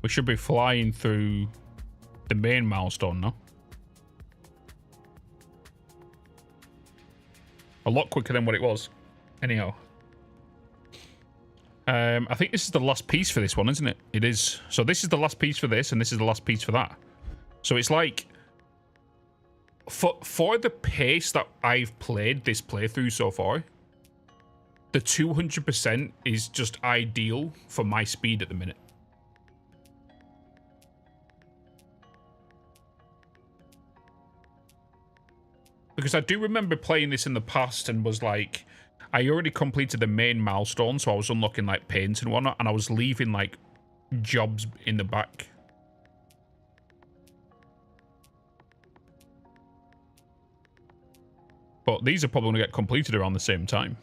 We should be flying through the main milestone now. A lot quicker than what it was. Anyhow. I think this is the last piece for this one, isn't it? It is. So this is the last piece for this, and this is the last piece for that. So it's like... For the pace that I've played this playthrough so far, the 200% is just ideal for my speed at the minute. Because I do remember playing this in the past and was like, I already completed the main milestone, so I was unlocking like paints and whatnot, and I was leaving like jobs in the back. But these are probably going to get completed around the same time.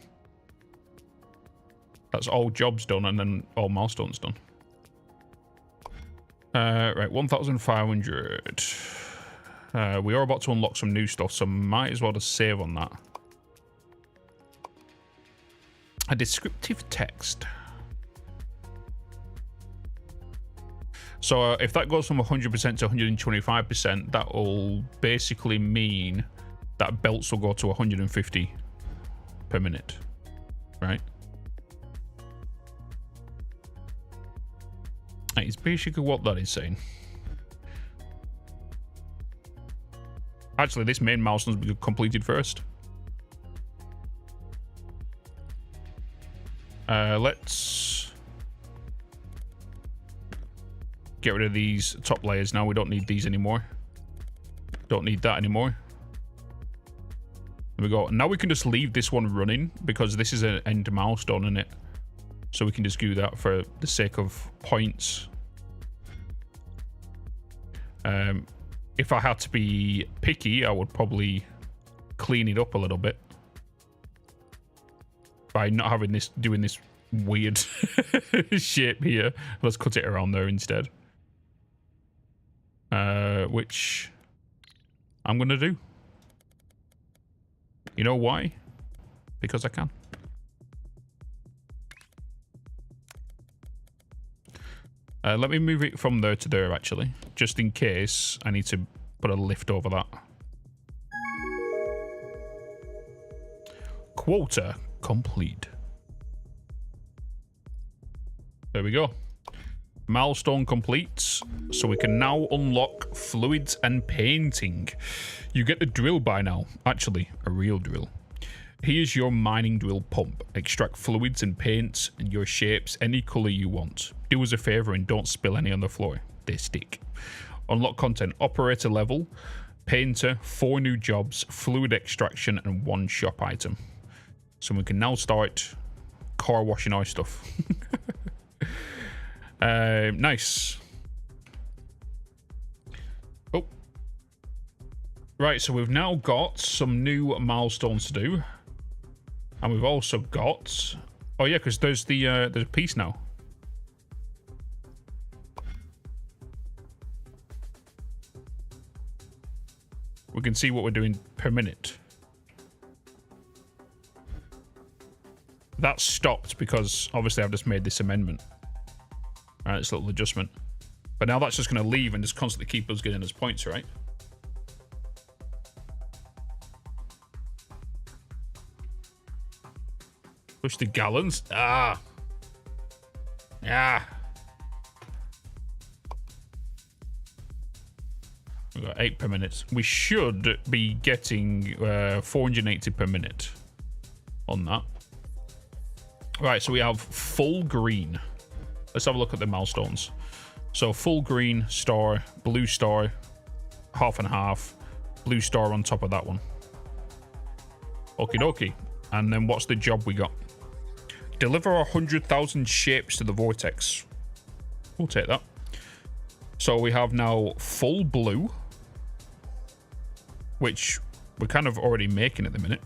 That's all jobs done and then all milestones done. Right, 1,500. We are about to unlock some new stuff, so might as well just save on that. A descriptive text. So if that goes from 100% to 125%, that will basically mean that belts will go to 150 per minute, right? That is basically what that is saying. Actually, this main milestone will be completed first. Let's get rid of these top layers now. We don't need these anymore. Don't need that anymore. There we go. Now we can just leave this one running because this is an end milestone in it. So we can just do that for the sake of points. If I had to be picky, I would probably clean it up a little bit by not having this, doing this weird shape here. Let's cut it around there instead. Which I'm gonna do. You know why? Because I can. Let me move it from there to there, actually. Just in case I need to put a lift over that. Quota complete. There we go. Milestone completes, so we can now unlock fluids and painting. You get the drill by now, actually, a real drill. Here's your mining drill pump. Extract fluids and paints and your shapes any color you want. Do us a favor and don't spill any on the floor. They stick. Unlock content, operator level, painter, 4 new jobs, fluid extraction, and 1 shop item. So we can now start car washing our stuff. Nice. Oh. Right, so we've now got some new milestones to do. And we've also got... Oh yeah, because there's a piece now. We can see what we're doing per minute. That stopped because obviously I've just made this amendment. Alright, this little adjustment. But now that's just going to leave and just constantly keep us getting us points, right? Push the gallons. Ah. Yeah. We've got 8 per minute. We should be getting 480 per minute on that. Right, so we have full green. Let's have a look at the milestones. So full green, star, blue star, half and half, blue star on top of that one. Okie dokie. And then what's the job we got? Deliver 100,000 shapes to the vortex. We'll take that. So we have now full blue, which we're kind of already making at the minute.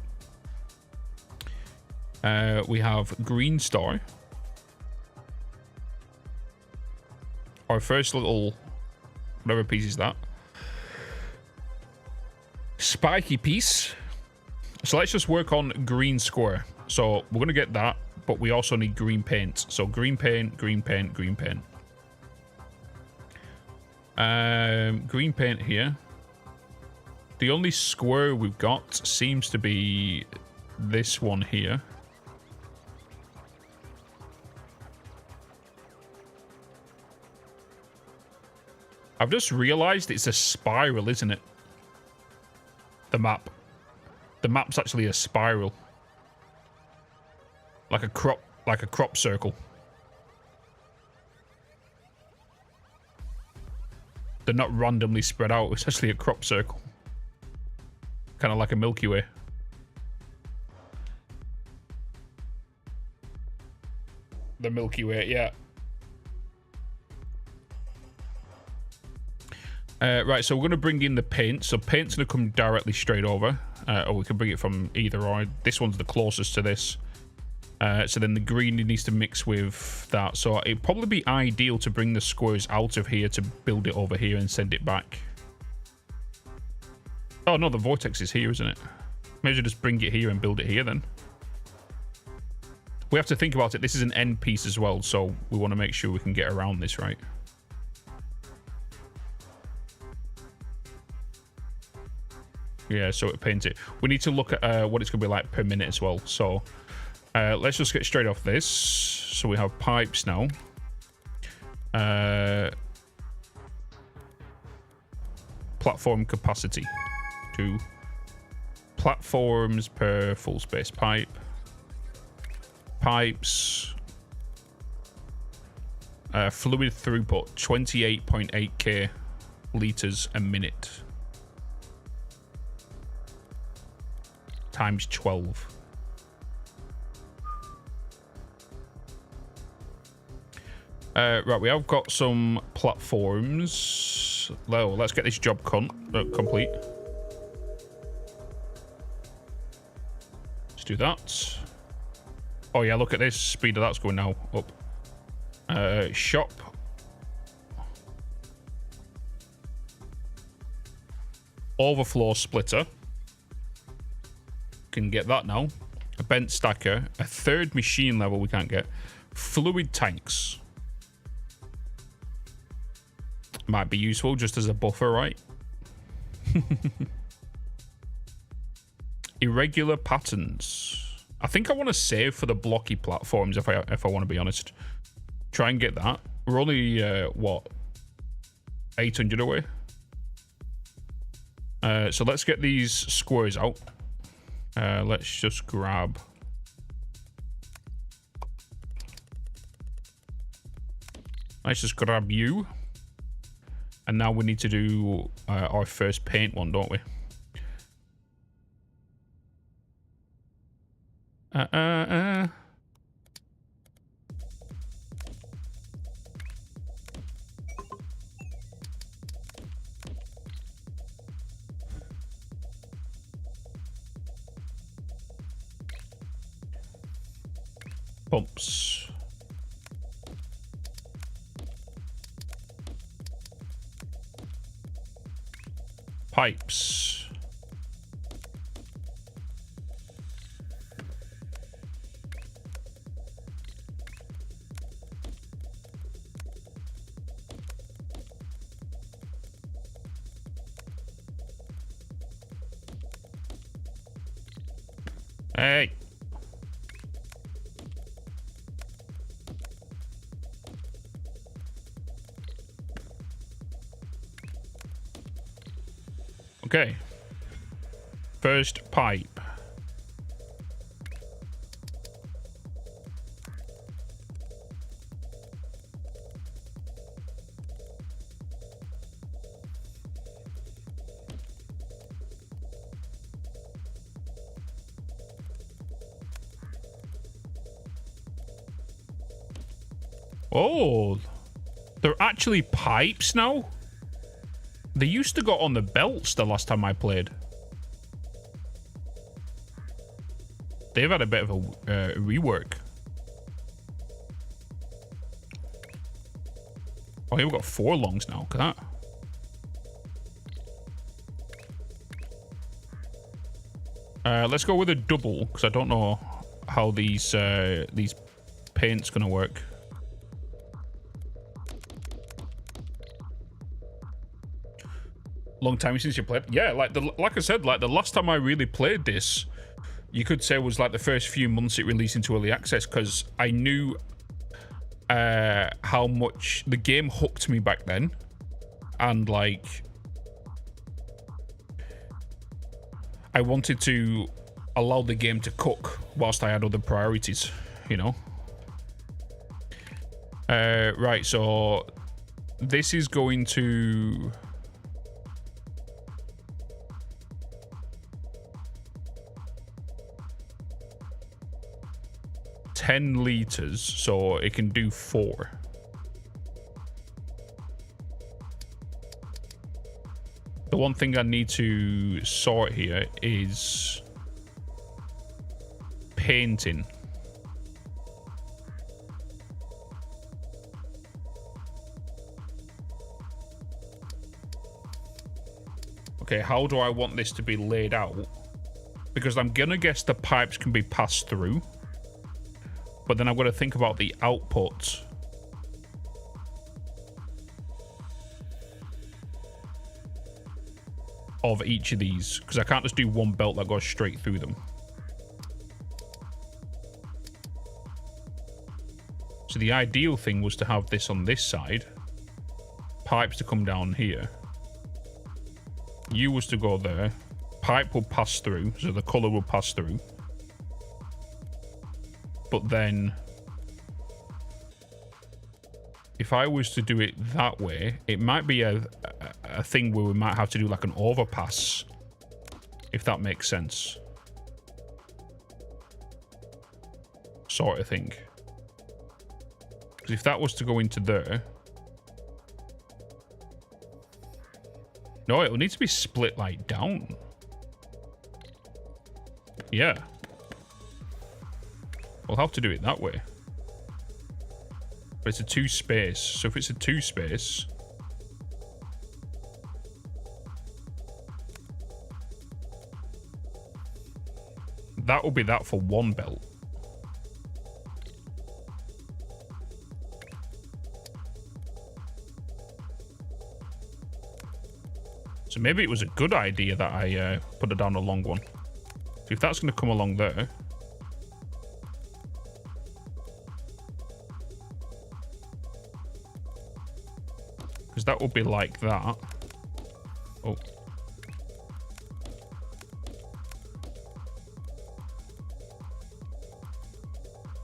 We have green star. Our first little, whatever piece is that. Spiky piece. So let's just work on green square. So we're going to get that, but we also need green paint. So green paint, green paint, green paint. Green paint here. The only square we've got seems to be this one here. I've just realized it's a spiral, isn't it? The map. The map's actually a spiral. Like a crop circle. They're not randomly spread out, it's actually a crop circle. Kind of like a Milky Way. The Milky Way, yeah. Right, so we're going to bring in the paint. So paint's going to come directly straight over. Or we can bring it from either or. This one's the closest to this. So then the green needs to mix with that. So it'd probably be ideal to bring the squares out of here to build it over here and send it back. Oh no, the vortex is here, isn't it? Maybe just bring it here and build it here then. We have to think about it. This is an end piece as well, so we want to make sure we can get around this, right? Yeah, so it paints it. We need to look at what it's going to be like per minute as well. So let's just get straight off this. So we have pipes now. Platform capacity. 2 platforms per full space pipe. Pipes. Fluid throughput 28.8k liters a minute. Times 12. Right, we have got some platforms. Well, let's get this job complete. Let's do that. Oh yeah, look at this. Speed of that's going now up. Shop. Overflow splitter. Can get that now. A bent stacker. A third machine level we can't get. Fluid tanks. Might be useful just as a buffer, right? Irregular patterns. I think I want to save for the blocky platforms if I want to be honest. Try and get that. We're only what, 800 away. So let's get these squares out. Let's just grab. Let's just grab you. And now we need to do our first paint one, don't we? Pumps. Pipes. Hey. Okay. First pipe. Oh, they're actually pipes now? They used to go on the belts the last time I played. They've had a bit of a rework. Oh, here we've got 4 longs now. Look at that. Let's go with a double, because I don't know how these paint's going to work. Long time since you played. Yeah, like I said, like the last time I really played this, you could say was like the first few months it released into early access, because I knew how much the game hooked me back then, and like I wanted to allow the game to cook whilst I had other priorities, you know. Right, so this is going to $10 liters, so it can do 4. The one thing I need to sort here is painting. Okay, how do I want this to be laid out? Because I'm gonna guess the pipes can be passed through. But then I've got to think about the output of each of these, because I can't just do one belt that goes straight through them. So the ideal thing was to have this on this side, pipes to come down here, you was to go there, pipe will pass through, so the color will pass through. But then if I was to do it that way, it might be a thing where we might have to do like an overpass, if that makes sense, sort of thing. Because if that was to go into there, no, it'll need to be split like down. Yeah, we'll have to do it that way. But it's a 2 space, so if it's a 2 space, that will be that for 1 belt. So maybe it was a good idea that I put it down a long one. So if that's going to come along there, Because that would be like that. Oh.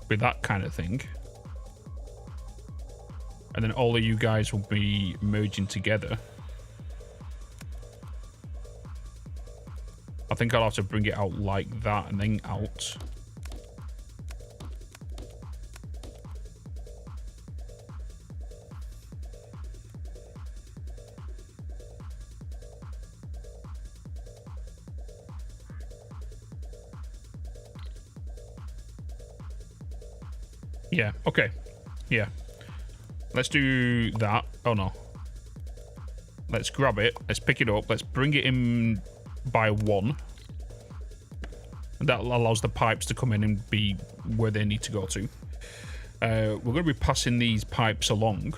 Be that kind of thing. And then all of you guys will be merging together. I think I'll have to bring it out like that and then out. Yeah, okay. Yeah. Let's do that. Oh no. Let's grab it. Let's pick it up. Let's bring it in by 1. And that allows the pipes to come in and be where they need to go to. We're going to be passing these pipes along.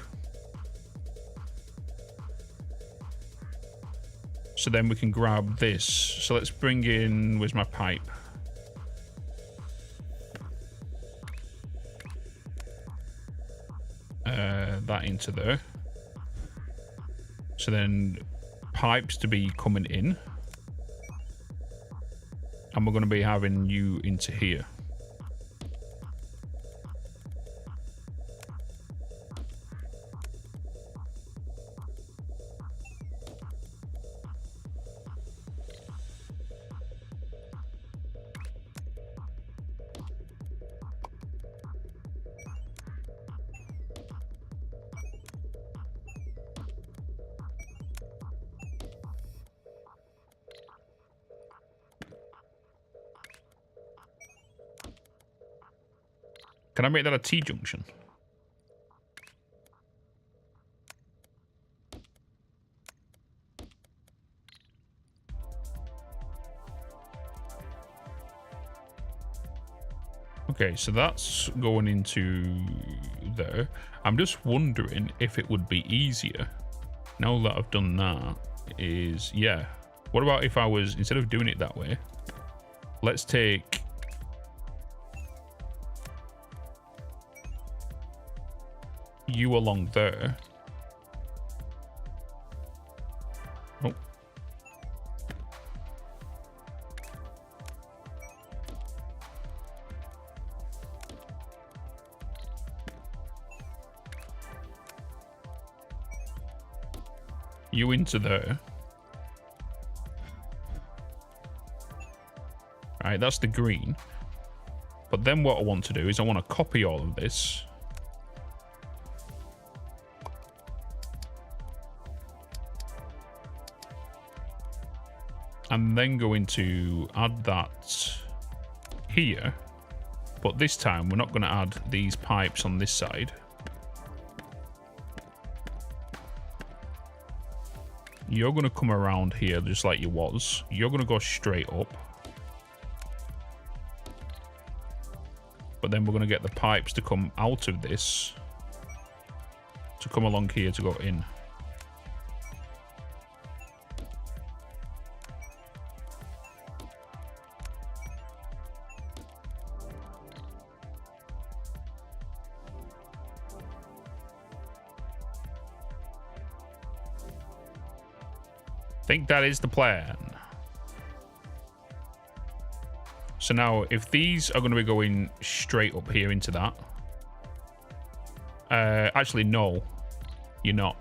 So then we can grab this. So let's bring in... Where's my pipe? That into there. So then pipes to be coming in. And we're going to be having you into here. Can I make that a T-junction? Okay, so that's going into there. I'm just wondering if it would be easier, now that I've done that, is, yeah. What about if I was, instead of doing it that way, let's take... you along there. Oh. You into there. Alright, that's the green. But then what I want to do is I want to copy all of this. And then going to add that here. But this time we're not going to add these pipes on this side. You're going to come around here just like you was. You're going to go straight up. But then we're going to get the pipes to come out of this. To come along here to go in. I think that is the plan. So now, if these are going to be going straight up here into that. Actually, no. You're not.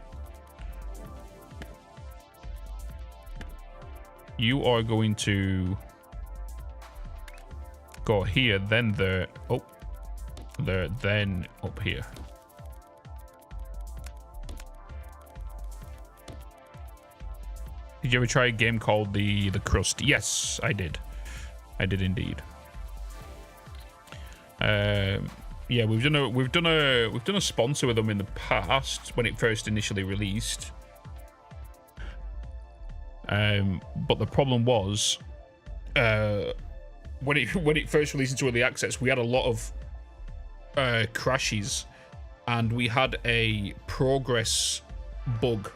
You are going to go here, then there. Oh. There, then up here. Did you ever try a game called the Crust? Yes, I did. I did indeed. Yeah, we've done a sponsor with them in the past when it first initially released. But the problem was when it first released into early access, we had a lot of crashes, and we had a progress bug.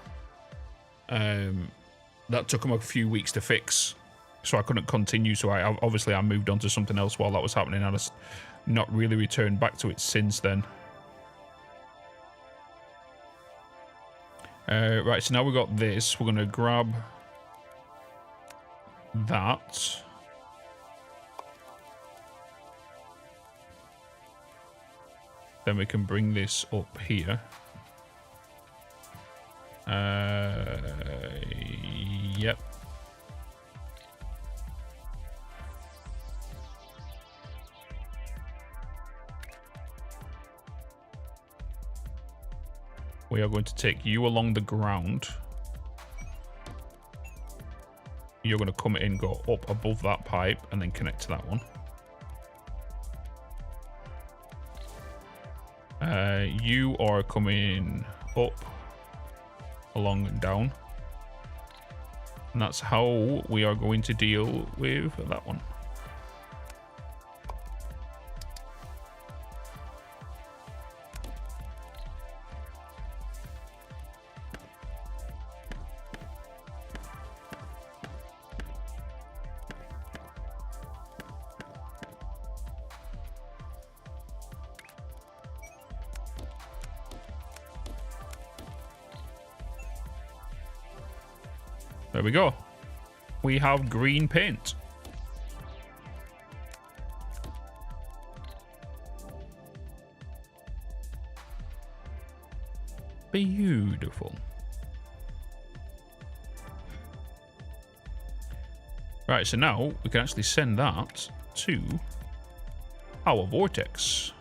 That took them a few weeks to fix, so I couldn't continue. So I moved on to something else while that was happening. I just not really returned back to it since then. Right, so now we've got this. We're going to grab that. Then we can bring this up here. Yep. We are going to take you along the ground. You're going to come in, go up above that pipe, and then connect to that one. You are coming up, along and down. And that's how we are going to deal with that one. There we go. We have green paint. Beautiful. Right, so now we can actually send that to our vortex.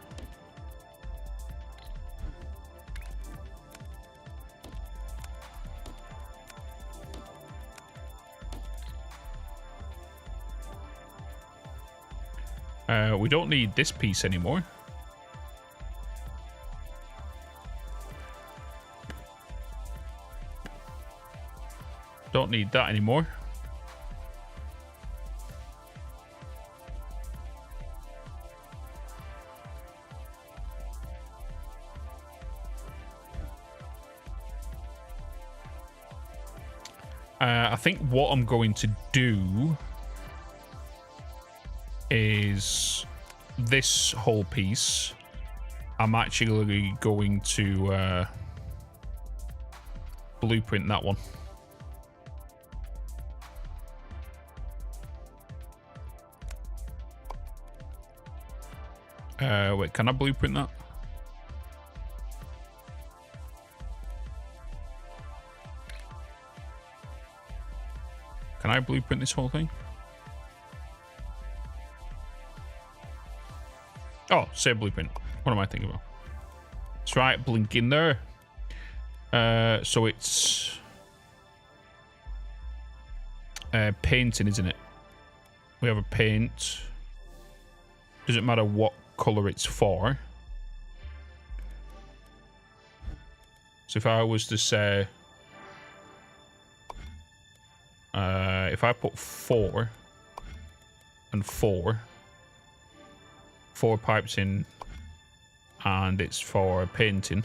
We don't need this piece anymore. Don't need that anymore. I think what I'm going to do is this whole piece. I'm actually going to blueprint that one. Wait, can I blueprint that? Can I blueprint this whole thing? Oh, save blueprint. What am I thinking about? That's right, blink in there. So it's painting, isn't it? We have a paint. Doesn't matter what color it's for. So if I was to say, if I put 4 and 4 pipes in, and it's for painting.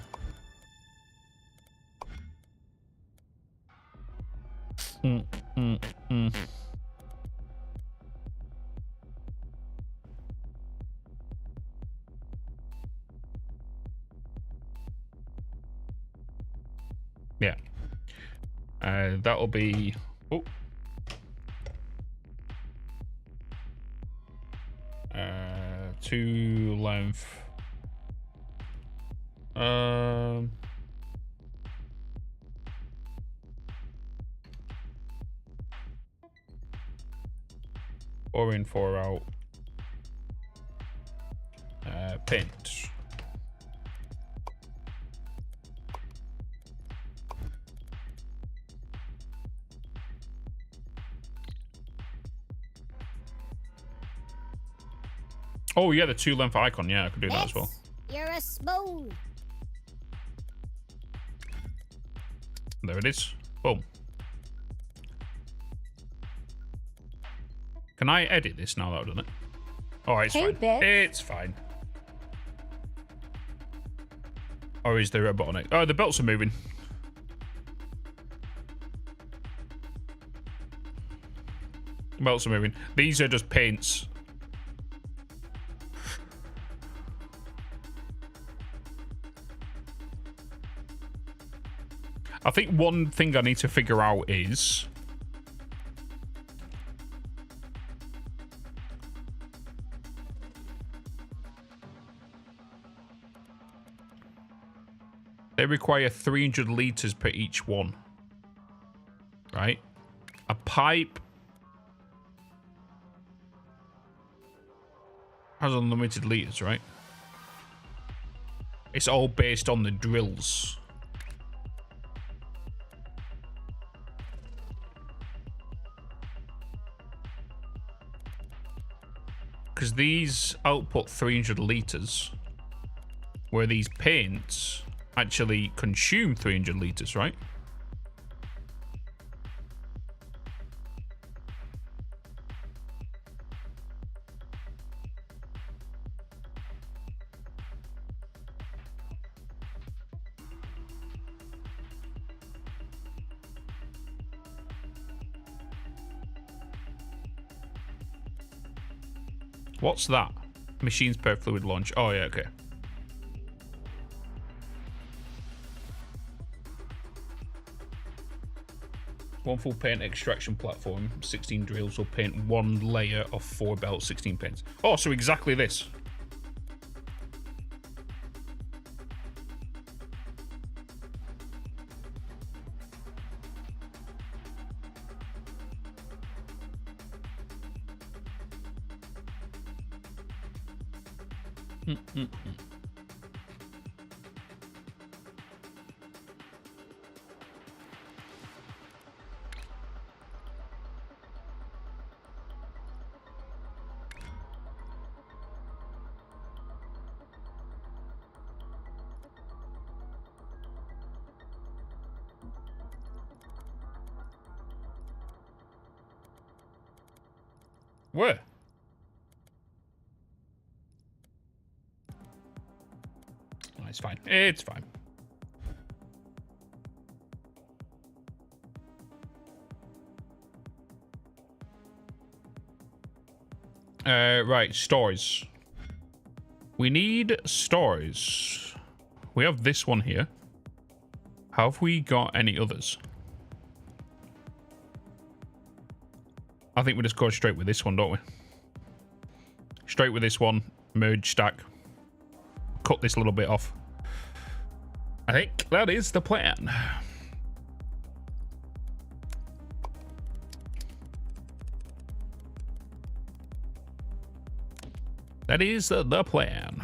Yeah. That'll be... Oh. 2 length. 4 in, 4 out. Paint. Oh yeah, the 2 length icon. Yeah, I could do that as well. You're a spoon. There it is. Boom. Can I edit this now that I've done it? Oh, it's Hey, fine. Bitz. It's fine. Or is there a button on it? Oh, the belts are moving. The belts are moving. These are just paints. I think one thing I need to figure out is... they require 300 litres per each one. Right? A pipe has unlimited litres, right? It's all based on the drills. Because these output 300 litres, where these paints actually consume 300 litres, right? What's that? Machines per fluid launch. Oh, yeah, okay. One full paint extraction platform, 16 drills will paint one layer of 4 belts, 16 paints. Oh, so exactly this. Where? Oh, it's fine. It's fine. Right, stores. We need stores. We have this one here. Have we got any others? I think we just go straight with this one, don't we? Straight with this one. Merge stack. Cut this little bit off. I think that is the plan. That is the plan.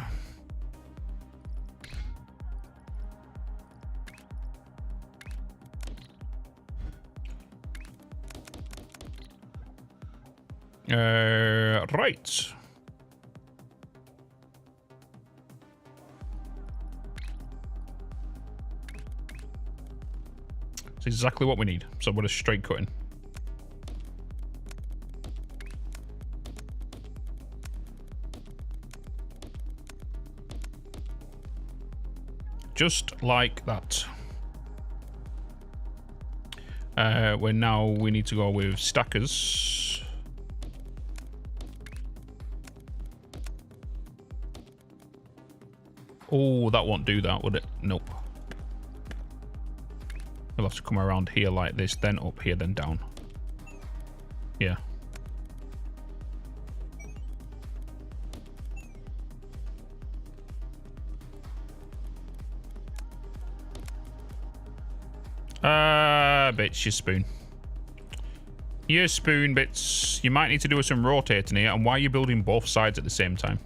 Right. It's exactly what we need. So we're just straight cutting. Just like that. Where now we need to go with stackers. Oh, that won't do that, would it? Nope. We'll have to come around here like this, then up here, then down. Yeah. Bitz, you spoon. You spoon, Bitz. You might need to do some rotating here. And why are you building both sides at the same time?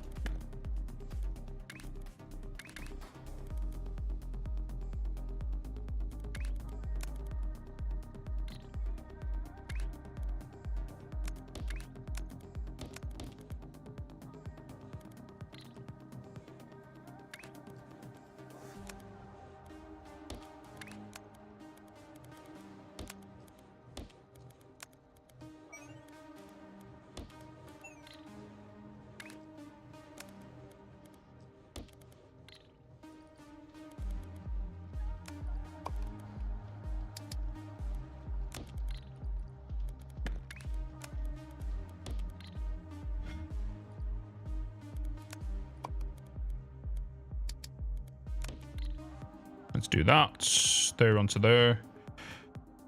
Let's do that. There onto there.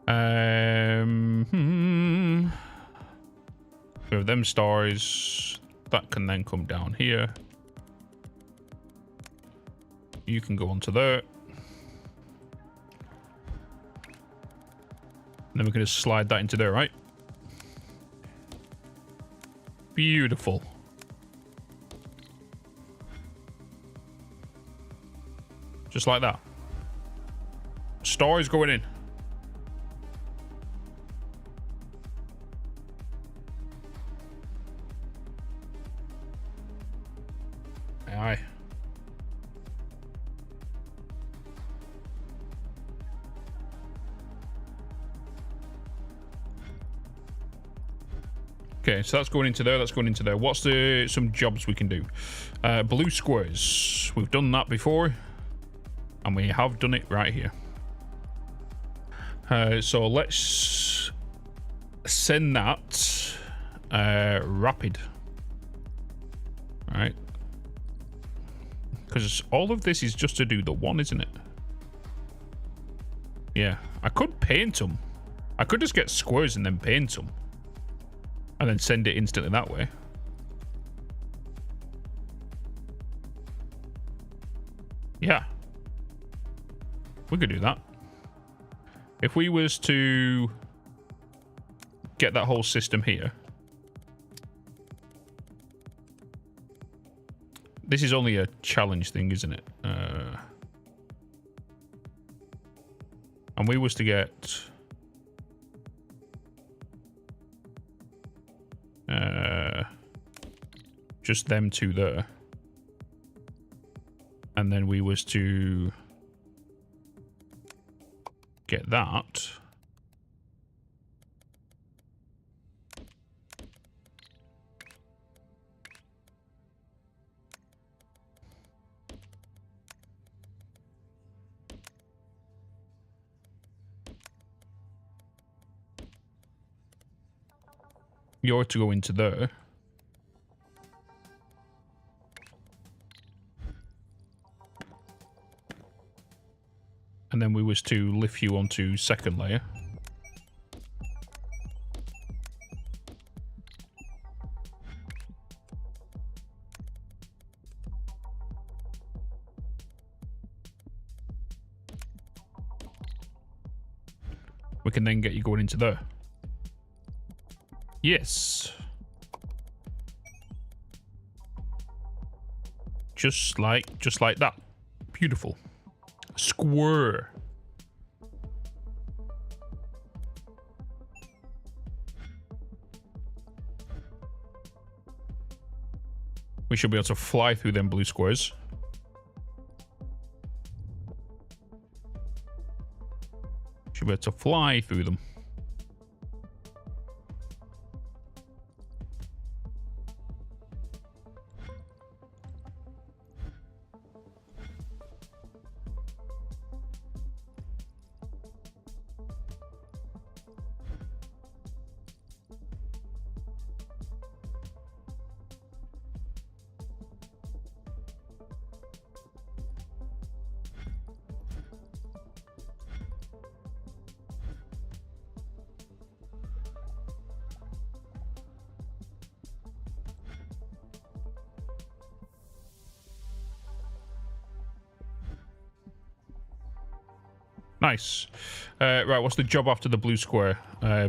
We have them stars. That can then come down here. You can go onto there. And then we can just slide that into there, right? Beautiful. Just like that. Stars going in. Aye. Okay, so that's going into there, that's going into there. What's some jobs we can do? Blue squares. We've done that before. And we have done it right here. So let's send that rapid. All right. Because all of this is just to do the one, isn't it? Yeah, I could paint them. I could just get squares and then paint them. And then send it instantly that way. Yeah. We could do that. If we was to get that whole system here. This is only a challenge thing, isn't it? And we was to get just them two there. And then we was to get that. You're to go into there. And then we was to lift you onto second layer. We can then get you going into there. Yes. Just like that. Beautiful. Square. We should be able to fly through them blue squares. Should be able to fly through them. Nice. Right, what's the job after the blue square?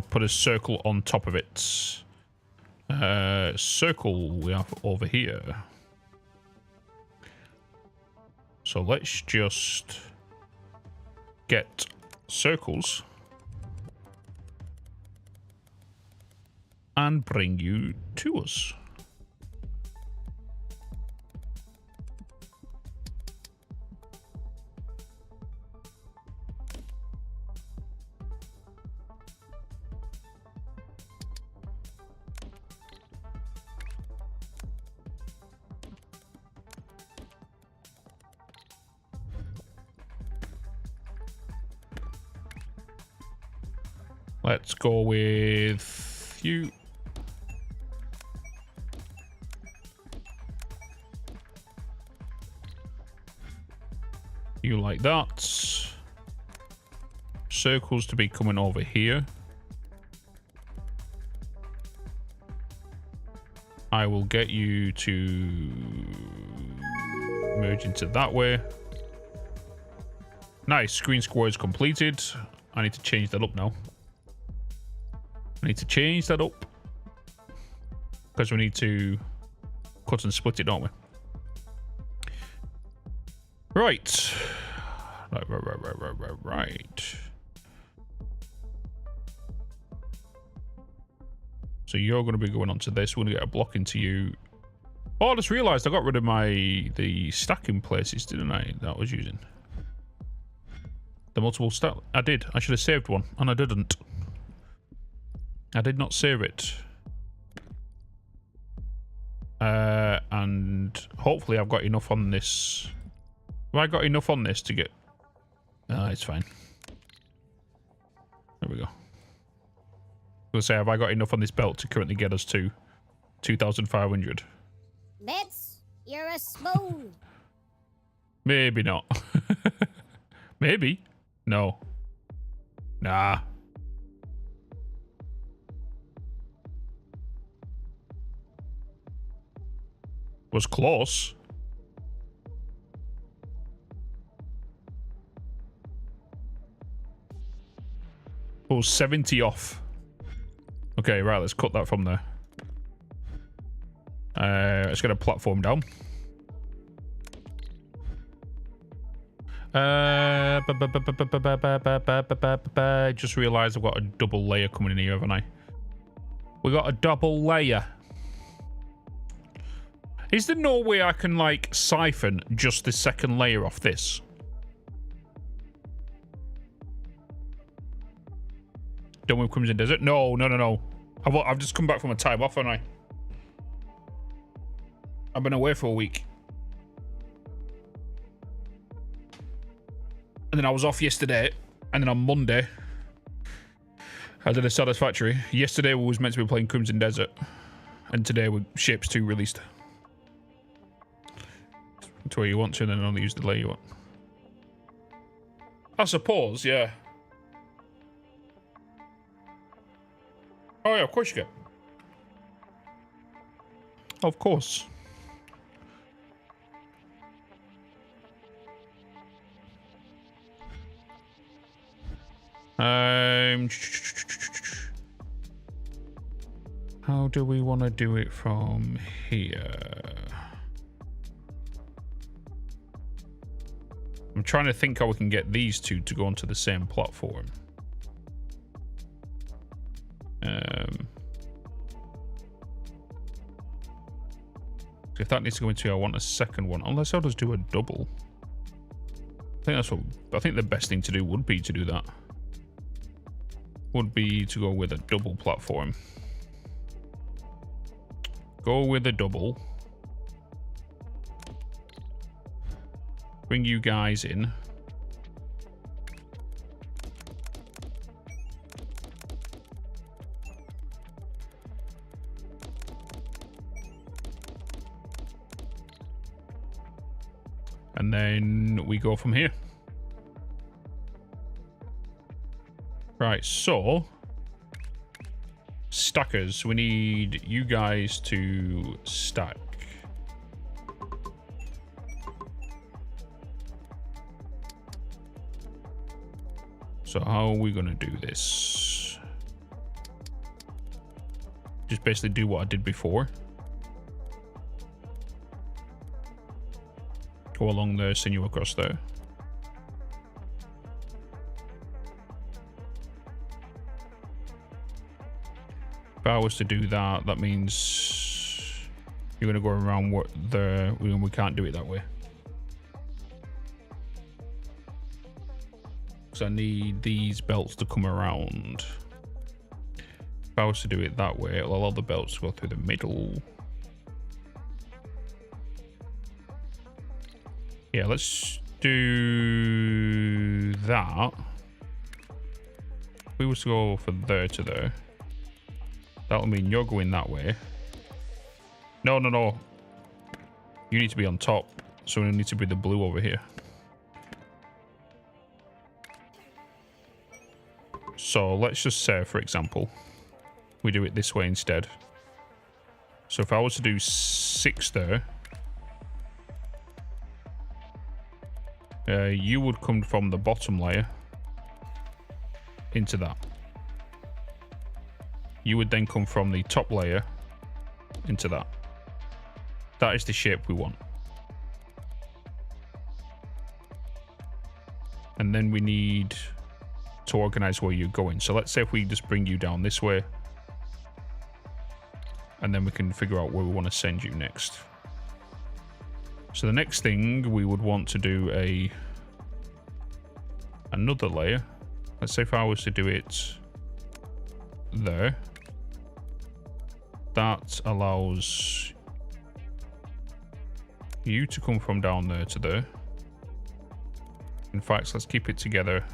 Put a circle on top of it. Circle we have over here. So let's just get circles and bring you to us. Let's go with you. You like that. Circles to be coming over here. I will get you to merge into that way. Nice. Screen square is completed. I need to change that up now. I need to change that up. Because we need to cut and split it, don't we? Right. Right. So you're going to be going onto this. We're going to get a block into you. Oh, I just realised I got rid of the stacking places, didn't I? That I was using. The multiple stack. I did. I should have saved one, and I didn't. I did not save it. And hopefully I've got enough on this. Have I got enough on this to get... it's fine. There we go. I was going to say, have I got enough on this belt to currently get us to 2,500? Bitz, you're a smooth. Maybe not. Maybe. No. Nah. Was close. Oh, 70 off. Okay, right, let's cut that from there. Let's get a platform down. Just realised I've got a double layer coming in here, haven't I? We got a double layer. Is there no way I can, like, siphon just the second layer off this? Done with Crimson Desert? No. I've just come back from a time off, haven't I? I've been away for a week. And then I was off yesterday. And then on Monday, I did a Satisfactory. Yesterday we was meant to be playing Crimson Desert. And today with Shapez 2 released. To where you want to, and then only use the layer you want. I suppose, yeah. Oh yeah, of course you get. Of course. How do we want to do it from here? I'm trying to think how we can get these two to go onto the same platform. If that needs to go into, I want a second one. Unless I'll just do a double. I think the best thing to do would be to do that. Would be to go with a double platform. Go with a double. Bring you guys in. And then we go from here. Right, so stackers, we need you guys to stack. So how are we gonna do this? Just basically do what I did before. Go along there, send you across there. If I was to do that, that means you're going to go around what we can't do it that way. Because I need these belts to come around. If I was to do it that way, it'll allow the belts to go through the middle. Yeah, let's do that. If we was to go from there to there, that'll mean you're going that way. No. You need to be on top, so we need to be the blue over here. So let's just say, for example, we do it this way instead. So if I was to do 6 there, you would come from the bottom layer into that. You would then come from the top layer into that. That is the shape we want. And then we need to organize where you're going. So let's say if we just bring you down this way, and then we can figure out where we want to send you next. So the next thing we would want to do another layer. Let's say if I was to do it there, that allows you to come from down there to there. In fact, let's keep it together.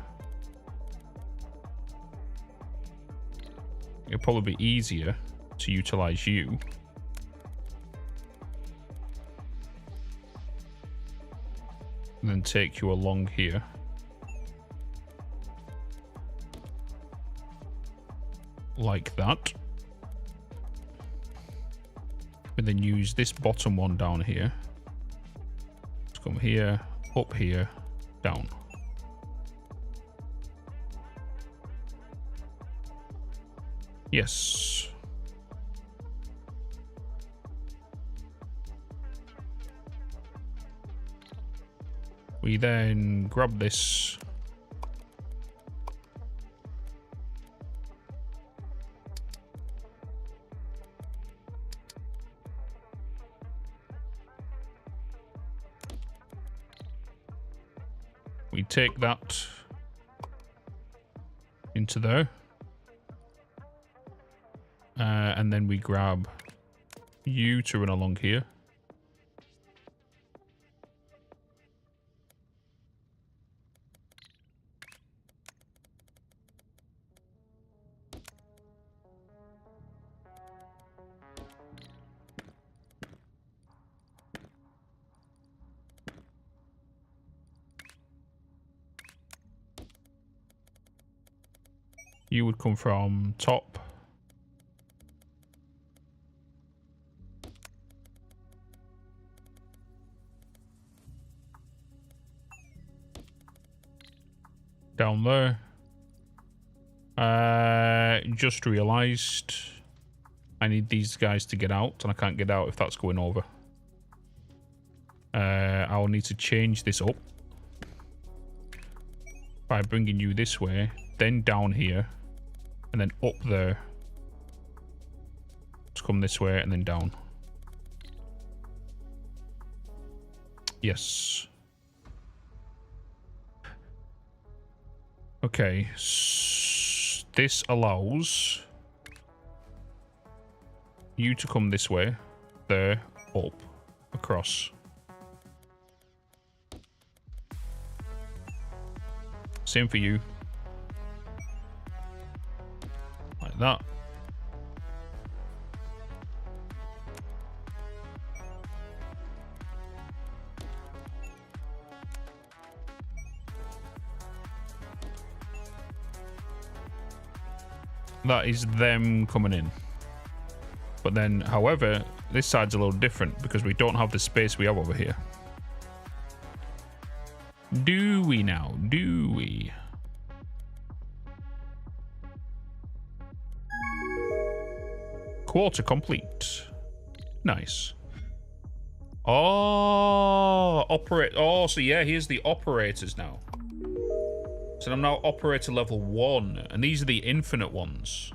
It'll probably be easier to utilize you. And then take you along here. Like that. And then use this bottom one down here. Let's come here, up here, down. Yes. We then grab this. We take that into there. And then we grab you to run along here. You would come from top. Down there. Just realized I need these guys to get out, and I can't get out if that's going over. I'll need to change this up by bringing you this way, then down here, and then up there. Let's come this way and then down. Yes. Okay. This allows you to come this way, there, up, across. Same for you. Like that. That is them coming in. But then, however, this side's a little different because we don't have the space we have over here. Do we now? Do we? Quarter complete. Nice. Oh, operate. Oh, so yeah, here's the operators now. So I'm now operator level 1, and these are the infinite ones.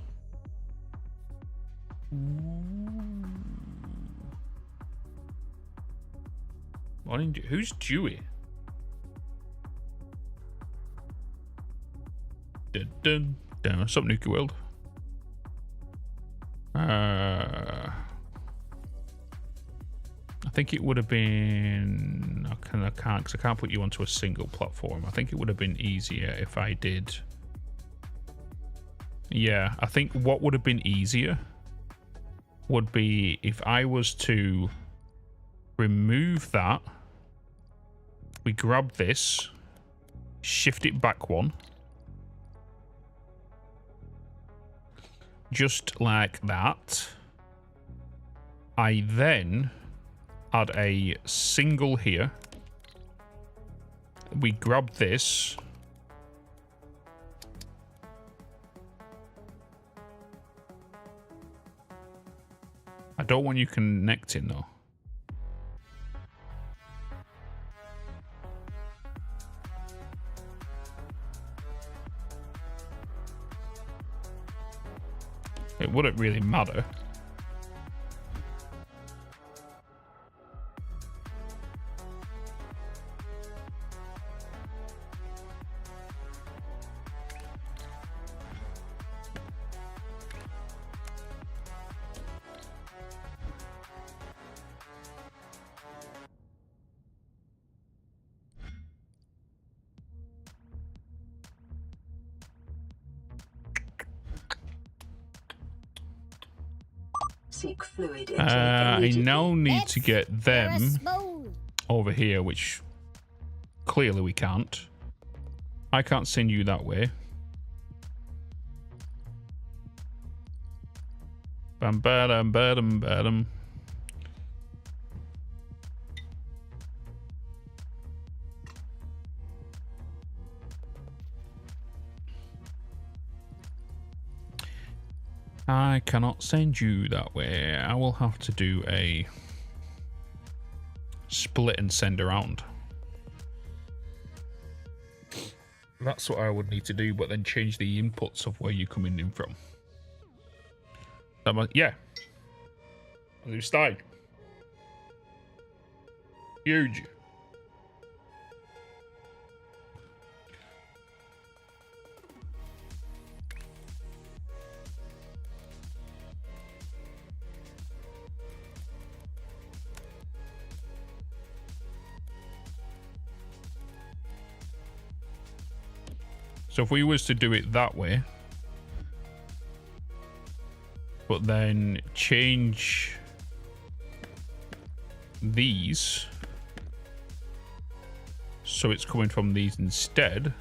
Who's Dewey? Dun, dun, dun. What's up, Nuki World? I think it would have been... I can't, because I can't put you onto a single platform. I think it would have been easier if I did... Yeah, I think what would have been easier would be if I was to remove that. We grab this, shift it back one, just like that. I then add a single here. We grab this. I don't want you connecting though. It wouldn't really matter. Seek fluid intake I immediately. now need to get them Smooth. over here, which clearly we can't. I can't send you that way. Bam badam badam badam. I cannot send you that way. I will have to do a split and send around. That's what I would need to do, but then change the inputs of where you're coming in from. Yeah. New style. Huge. So if we was to do it that way, but then change these so it's coming from these instead.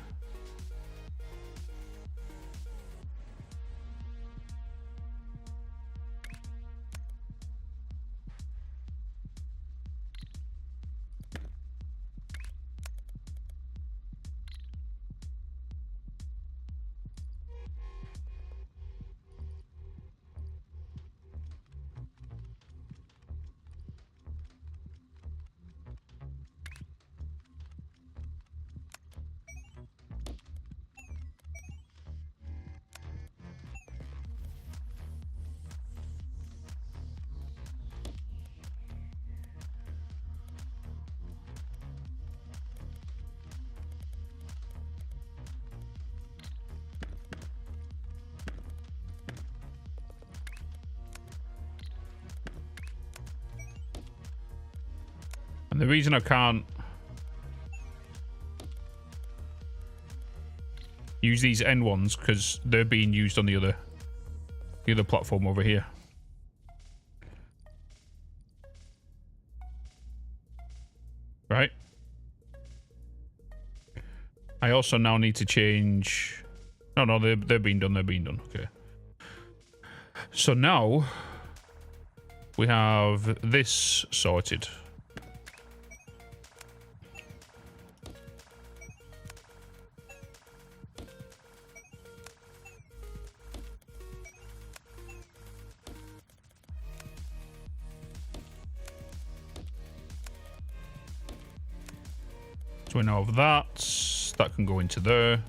And the reason I can't use these end ones because they're being used on the other platform over here. Right? I also now need to change. No, they're being done. They're being done. Okay. So now we have this sorted. So we now have that. That can go into there.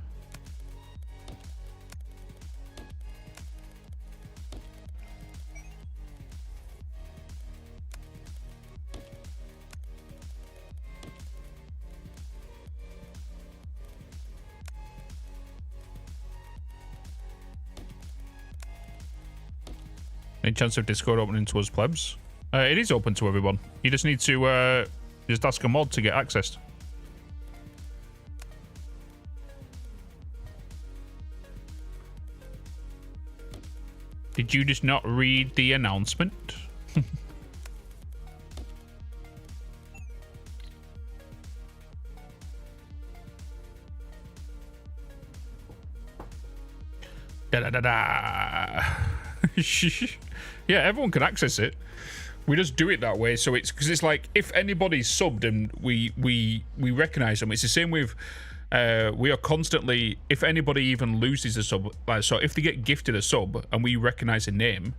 Any chance of Discord opening to us plebs? It is open to everyone. You just need to just ask a mod to get accessed. Did you just not read the announcement? Da da da da. Yeah, everyone can access it. We just do it that way, so it's because it's like if anybody's subbed and we recognize them. It's the same with we are constantly, if anybody even loses a sub, like, so if they get gifted a sub and we recognize a name,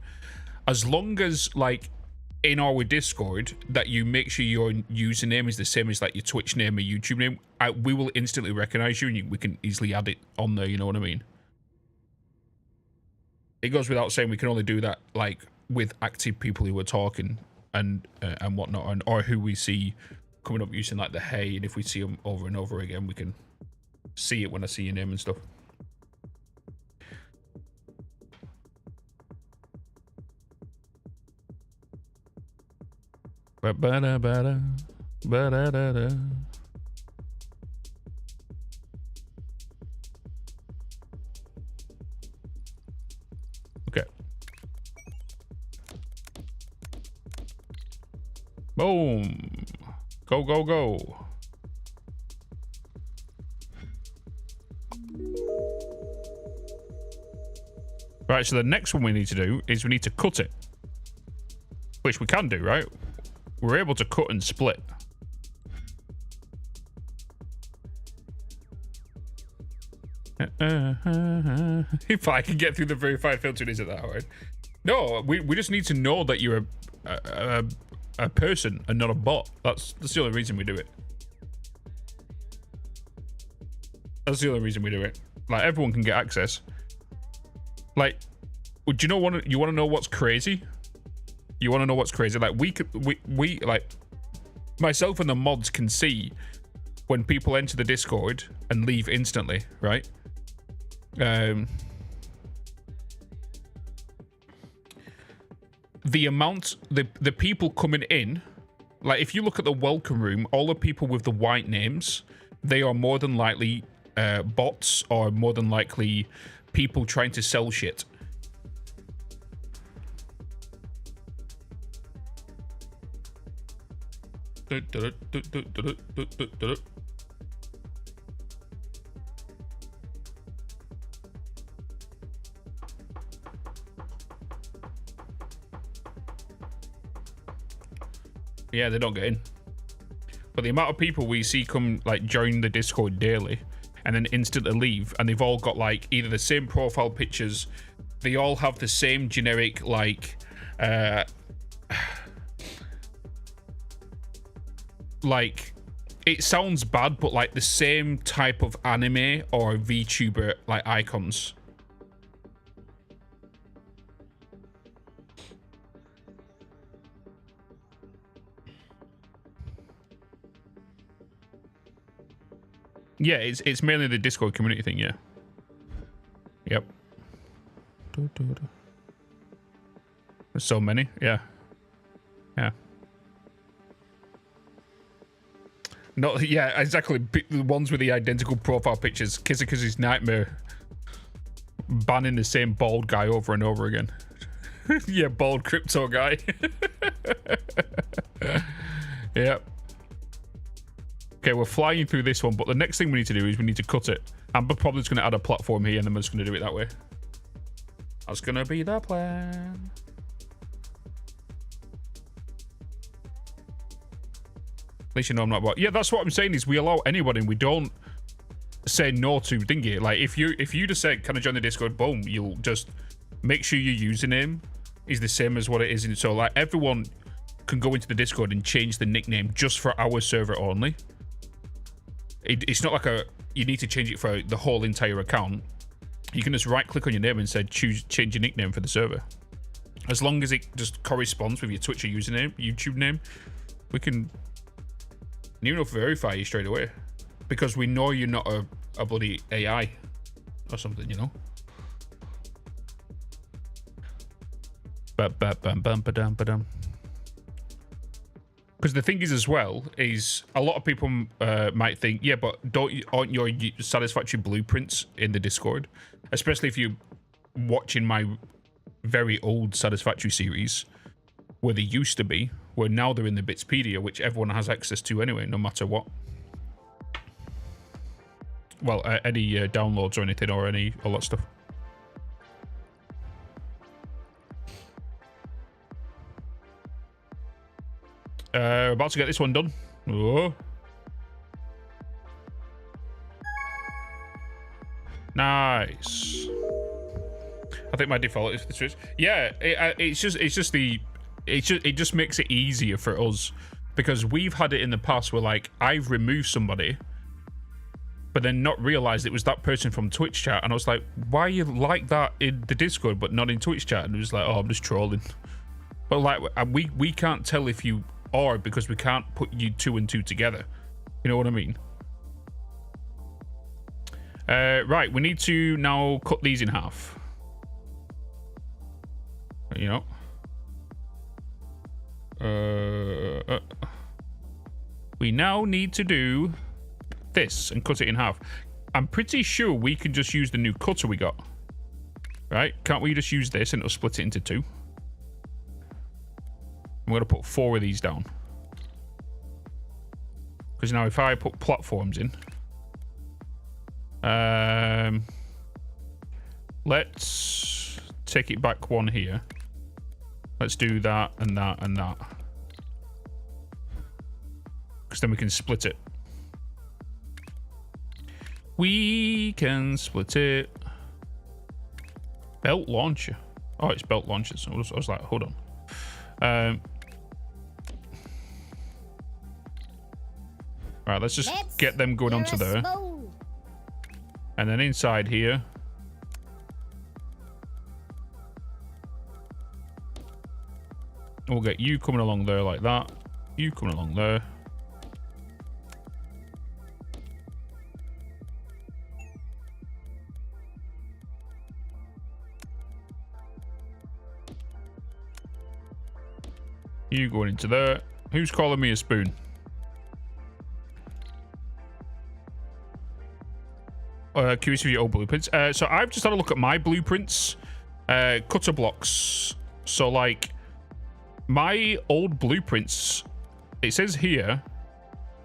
as long as like in our Discord that you make sure your username is the same as like your Twitch name or YouTube name, we will instantly recognize you and we can easily add it on there. You know what I mean? It goes without saying we can only do that like with active people who are talking and whatnot, or who we see coming up using like the hey, and if we see them over and over again, we can see it when I see your name and stuff. Ba-ba-da-ba-da, ba-da-da-da. Okay. Boom. Go, go, go. Right, so the next one we need to do is we need to cut it. Which we can do, right? We're able to cut and split. If I can get through the verified filter, is it that hard? No, we just need to know that you're a person and not a bot. That's the only reason we do it. That's the only reason we do it. Like, everyone can get access. Like, do you know you want to know what's crazy? You want to know what's crazy? Like, we like, myself and the mods can see when people enter the Discord and leave instantly, right? The amount, the people coming in, like if you look at the welcome room, all the people with the white names, they are more than likely bots, or more than likely people trying to sell shit. Yeah, they don't get in. But the amount of people we see come like join the Discord daily and then instantly leave, and they've all got like either the same profile pictures, they all have the same generic like like, it sounds bad, but like the same type of anime or VTuber like icons. Yeah, it's mainly the Discord community thing, yeah. Yep. There's so many, yeah. Yeah. No, yeah, exactly. The ones with the identical profile pictures. Kizikazu's Nightmare banning the same bald guy over and over again. Yeah, bald crypto guy. Yep. Okay, we're flying through this one, but the next thing we need to do is we need to cut it. I'm probably just going to add a platform here, and then we're just going to do it that way. That's going to be the plan. At least you know I'm not about. Yeah, that's what I'm saying is we allow anybody. We don't say no to Dingy. Like if you just say, "Can I join the Discord?" Boom, you'll just make sure your username is the same as what it is. So like everyone can go into the Discord and change the nickname just for our server only. It's not like you need to change it for the whole entire account. You can just right click on your name and say change your nickname for the server. As long as it just corresponds with your Twitch or username, YouTube name, we can near enough verify you straight away. Because we know you're not a bloody AI or something, you know? Ba-ba-bam-bam-ba-dam-ba-dam. Because the thing is as well, is a lot of people might think, yeah, but aren't your satisfactory blueprints in the Discord? Especially if you're watching my very old satisfactory series, where they used to be, where now they're in the Bitzpedia, which everyone has access to anyway, no matter what. Well, any downloads or anything, or all that stuff. About to get this one done. Oh. Nice. I think my default is the switch. Yeah, it just makes it easier for us because we've had it in the past where like I've removed somebody, but then not realized it was that person from Twitch chat, and I was like, why are you like that in the Discord but not in Twitch chat? And it was like, oh, I'm just trolling. But like we can't tell if you are because we can't put you 2 and 2 together. You know what I mean? Right, we need to now cut these in half. You know. We now need to do this and cut it in half. I'm pretty sure we can just use the new cutter we got. Right? Can't we just use this and it'll split it into 2? I'm going to put 4 of these down. Because now if I put platforms in... let's take it back 1 here. Let's do that and that and that. Because then we can split it. We can split it. Belt launcher. Oh, it's belt launchers. I was like, hold on. Right, let's just get them going onto there. And then inside here. We'll get you coming along there like that. You coming along there. You going into there. Who's calling me a spoon? Curious of your old blueprints. So I've just had a look at my blueprints. Cutter blocks. So like my old blueprints, it says here,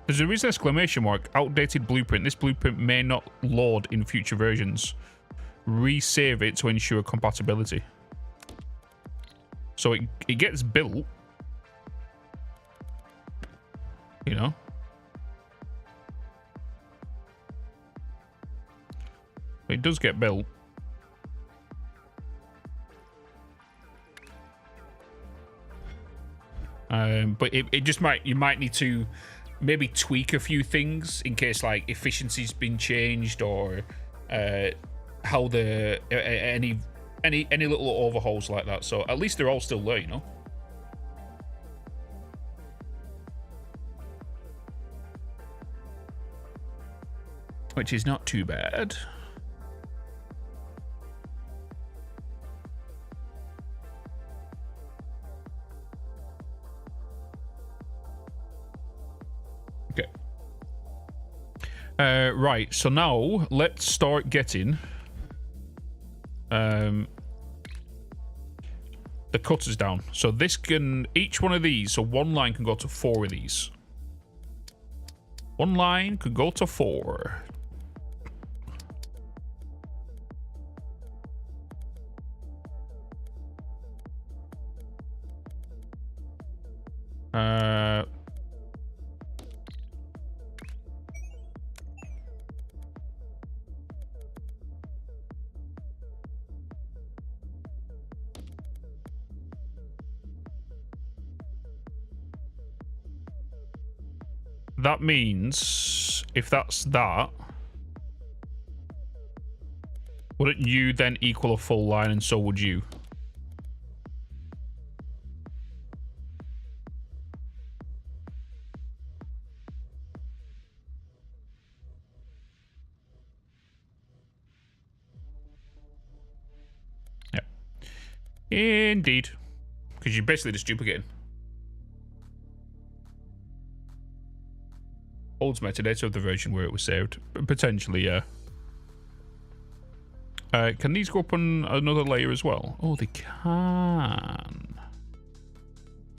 there's a reason exclamation mark, outdated blueprint. This blueprint may not load in future versions. Resave it to ensure compatibility. So it gets built. You know? It does get built. But it just you might need to maybe tweak a few things in case like efficiency's been changed or how the any little overhauls like that. So at least they're all still there, you know. Which is not too bad. Okay. Right, so now let's start getting the cutters down. So this can, each one of these, so one line can go to 4 of these. One line could go to 4. That means if that's that, wouldn't you then equal a full line and so would you? Yeah. Indeed. Because you're basically just duplicating. Holds metadata of the version where it was saved. Potentially, yeah. Can these go up on another layer as well? Oh, they can.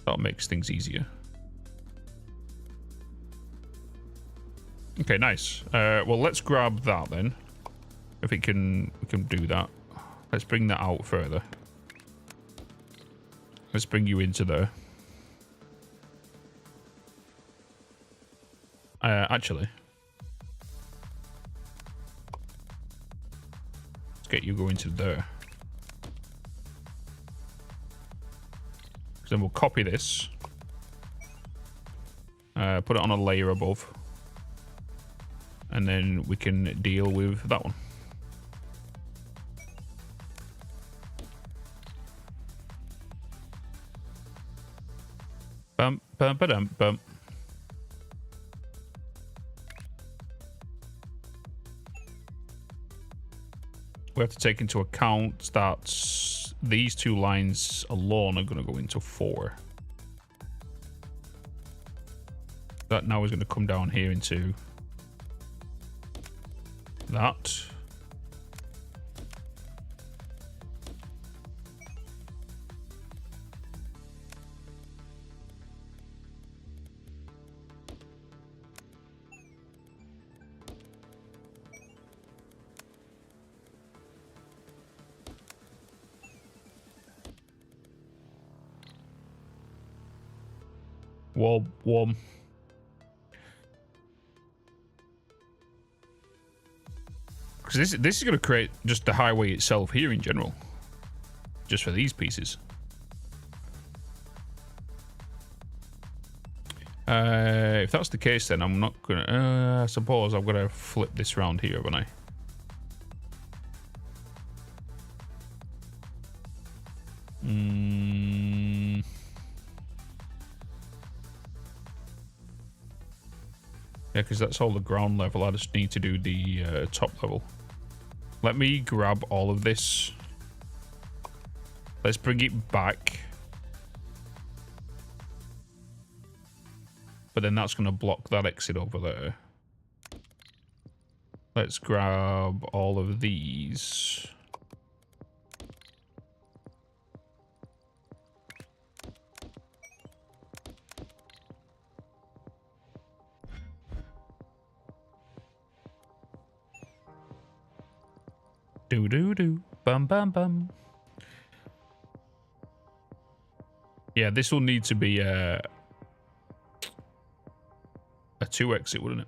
That makes things easier. Okay, nice. Well, let's grab that then. If it can, we can do that. Let's bring that out further. Let's bring you into there. Actually, let's get you going to there. Then we'll copy this, put it on a layer above, and then we can deal with that one. Bum, bum, ba-dum, bum. We have to take into account that these two lines alone are going to go into 4. That now is going to come down here into that. Warm. Because this is going to create just the highway itself here in general, just for these pieces. If that's the case, then I'm not gonna. I suppose I've got to flip this round here, haven't I? Yeah, because that's all the ground level. I just need to do the top level. Let me grab all of this. Let's bring it back. But then that's going to block that exit over there. Let's grab all of these. Do. Bum, bum, bum. Yeah, this will need to be a 2 exit, wouldn't it?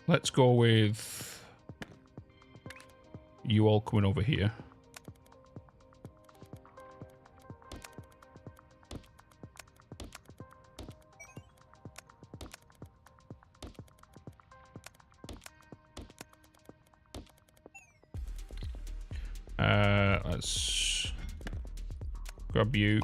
Let's go with you all coming over here. Let's grab you.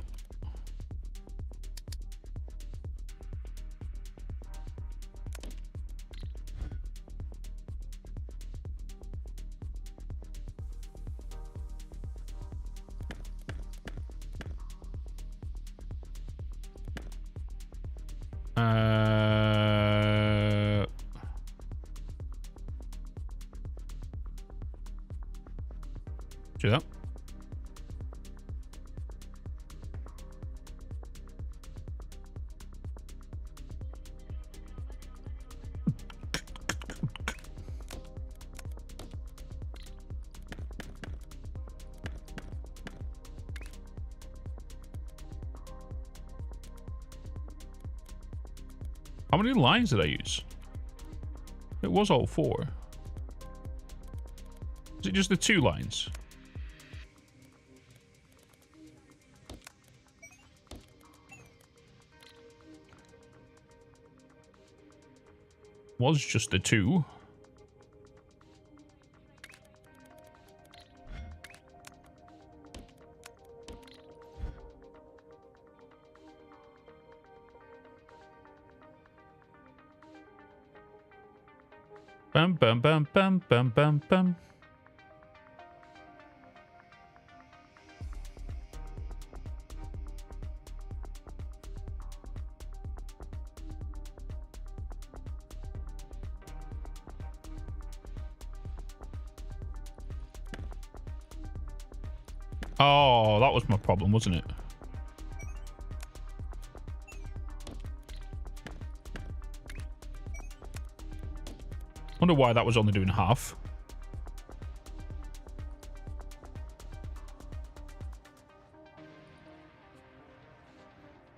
Do that. How many lines did I use? It was all 4. Is it just the 2 lines? Was just the 2. Bum bum bum bum bum bum bum. Oh, that was my problem, wasn't it? Wonder why that was only doing half.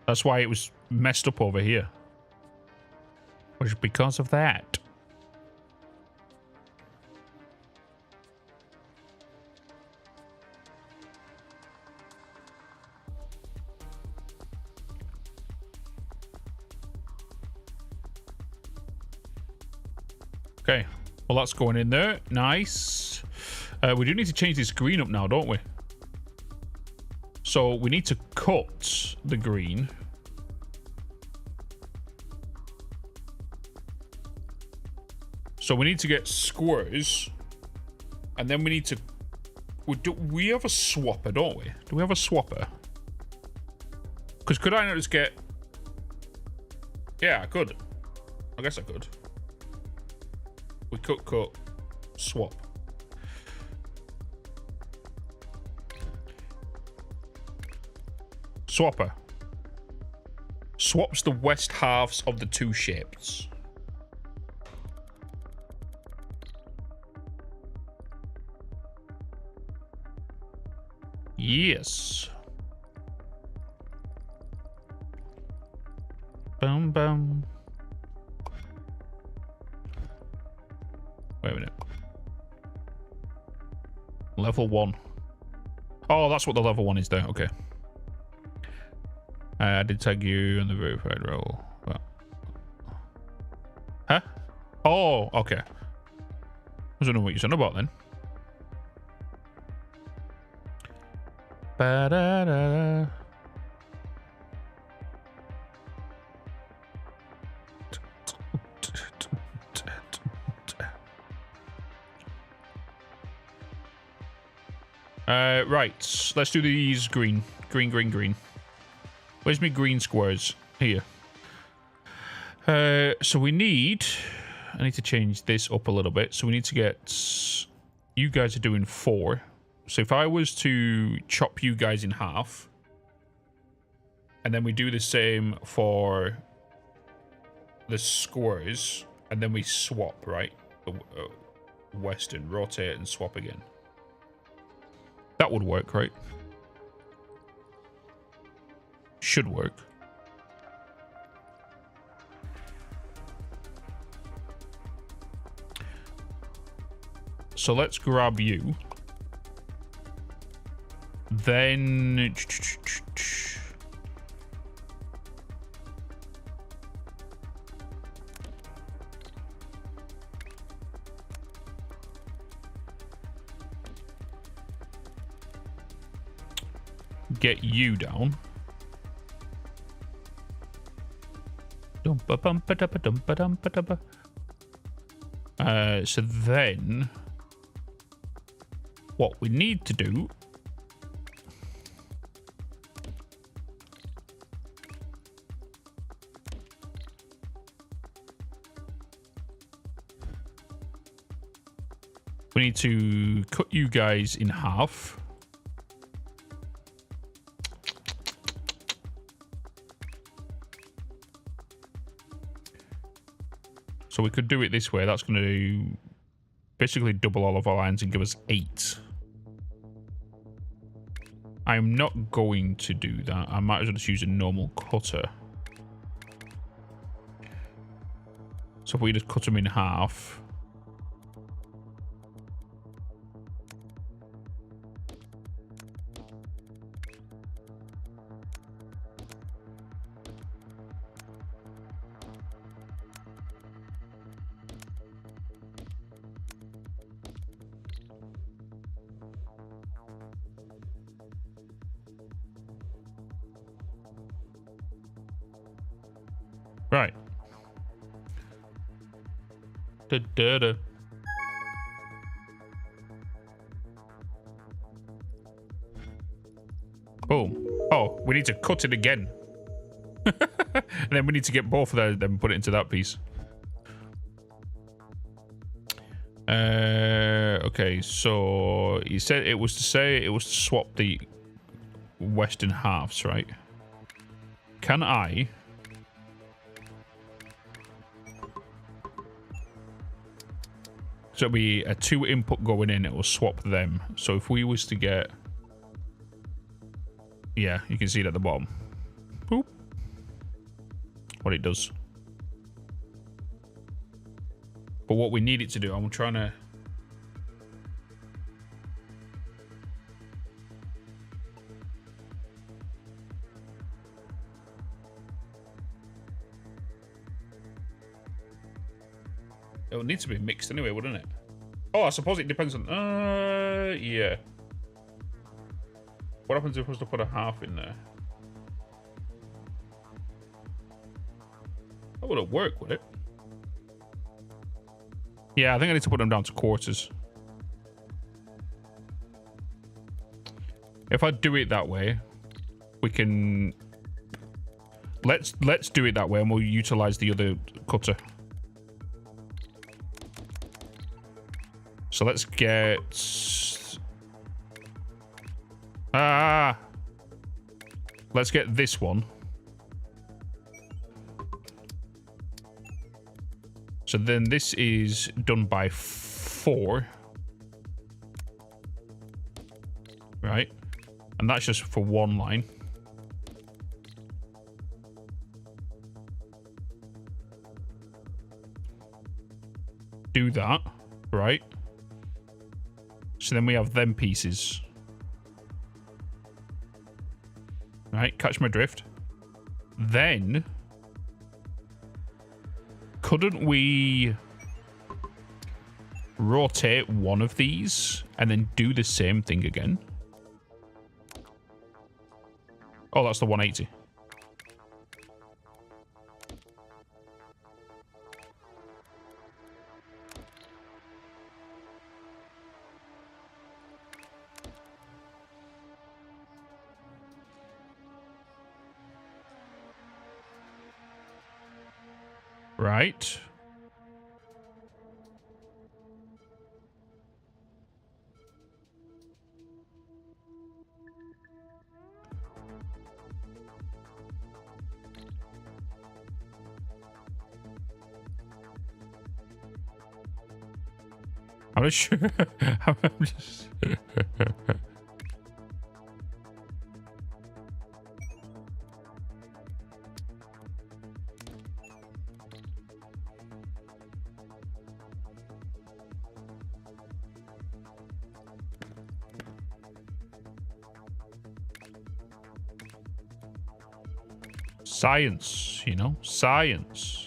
That's why it was messed up over here. Was because of that. Okay, well that's going in there. Nice. We do need to change this green up now, don't we? So we need to cut the green. So we need to get squares. And then we need to... We have a swapper, don't we? Do we have a swapper? Because could I not just get... Yeah, I could. I guess I could. We cut, swap. Swapper. Swaps the west halves of the two shapes. Yes. Boom, boom. Wait a minute. Level 1. Oh, that's what the level 1 is there. Okay. I did tag you on the verified role. But... Huh? Oh, okay. I don't know what you're saying about then. Ba-da-da-da. Right, let's do these green. Green. Where's my green squares? Here. So we need... I need to change this up a little bit. So we need to get... You guys are doing 4. So if I was to chop you guys in half... And then we do the same for... the squares. And then we swap, right? Western. Rotate and swap again. That would work, right? Should work. So let's grab you. Then... get you down. So then what we need to do we need to cut you guys in half. So we could do it this way. That's going to basically double all of our lines and give us 8. I'm not going to do that. I might as well just use a normal cutter. So if we just cut them in half. Right. Da-da-da. Boom. Oh, we need to cut it again. And then we need to get both of them and put it into that piece. Okay, so you said it was to swap the western halves, right? Can I... So it'll be a 2 input going in, it will swap them. So if we was to get... Yeah, you can see it at the bottom. Boop. What it does. But what we need it to do, I'm trying to... It would need to be mixed anyway, wouldn't it? Oh, I suppose it depends on... yeah. What happens if I was to put a half in there? That wouldn't work, would it? Yeah, I think I need to put them down to quarters. If I do it that way, we can... Let's do it that way and we'll utilize the other cutter. So let's get... Let's get this one. So then this is done by 4. Right? And that's just for 1 line. Do that, right? So then we have them pieces. Right, catch my drift. Then, couldn't we rotate one of these and then do the same thing again? Oh, that's the 180. Right. I'm not sure. I'm just... Science, you know, science.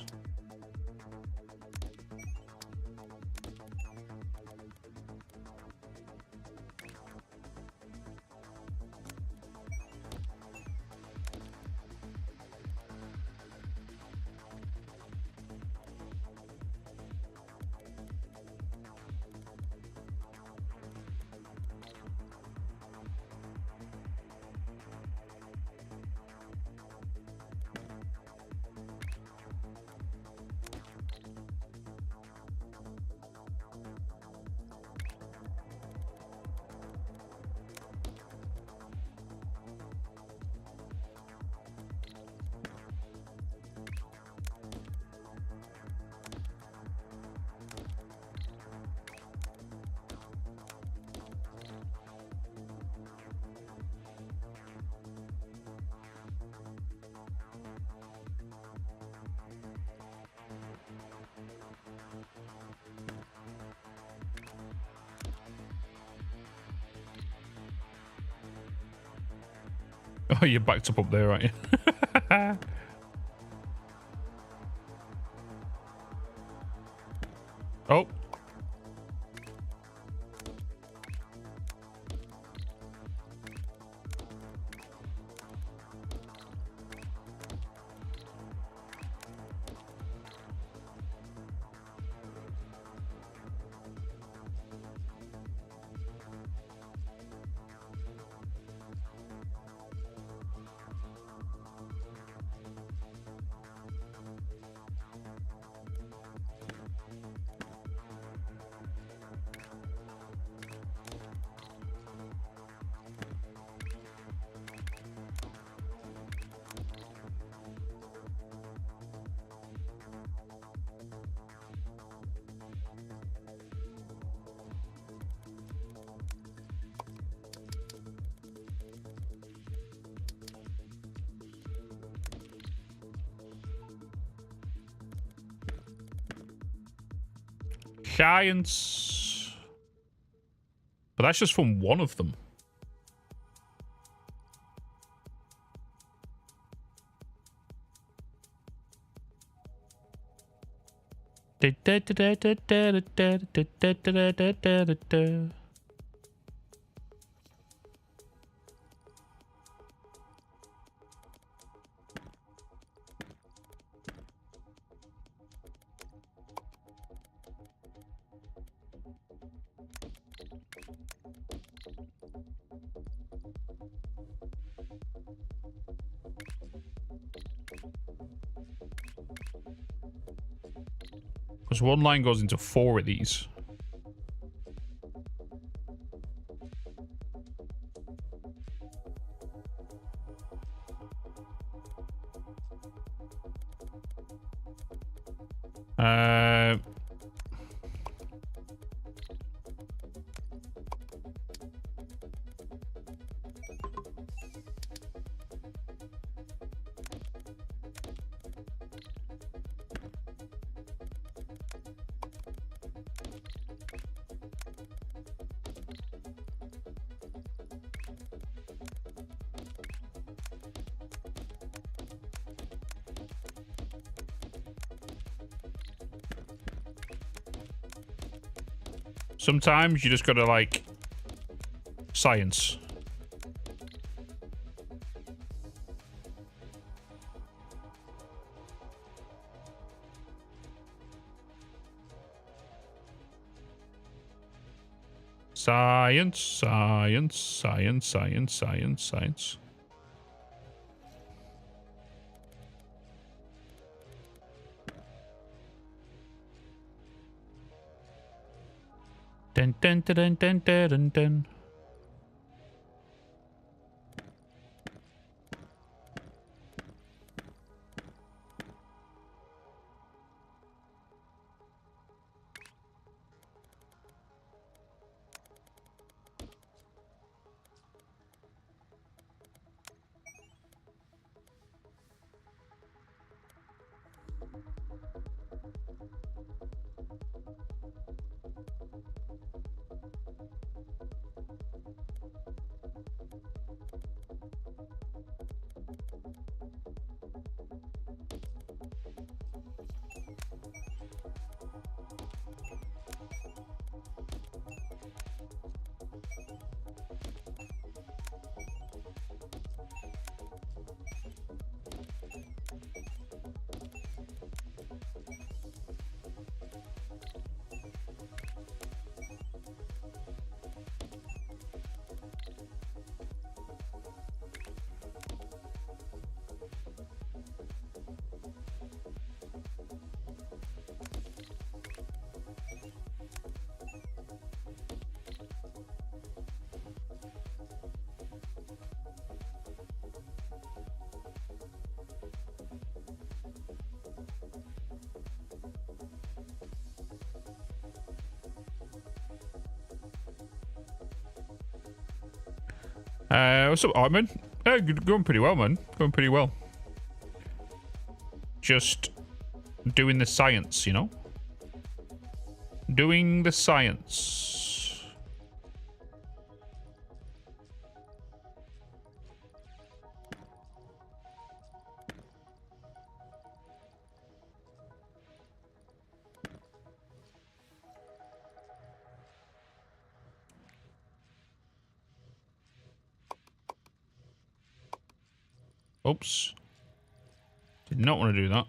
Oh, you're backed up there, aren't you? Oh. Science. But that's just from one of them. Because one line goes into 4 of these. Sometimes you just gotta, like, science. Science, science, science, science, science, science. Dun, dun, dun, dun, dun, dun, dun. What's up, Artman? Going pretty well, man. Going pretty well. Just doing the science, you know? Doing the science. Oops. Did not want to do that.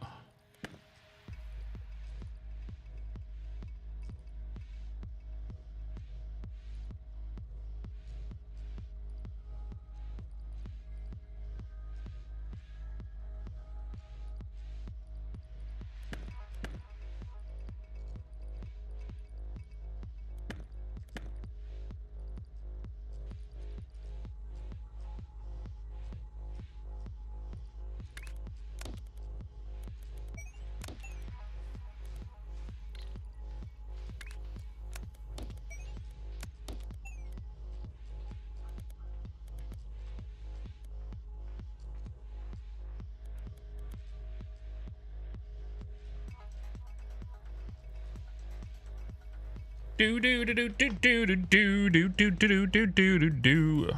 Do do do do do do do do do do do do do do do.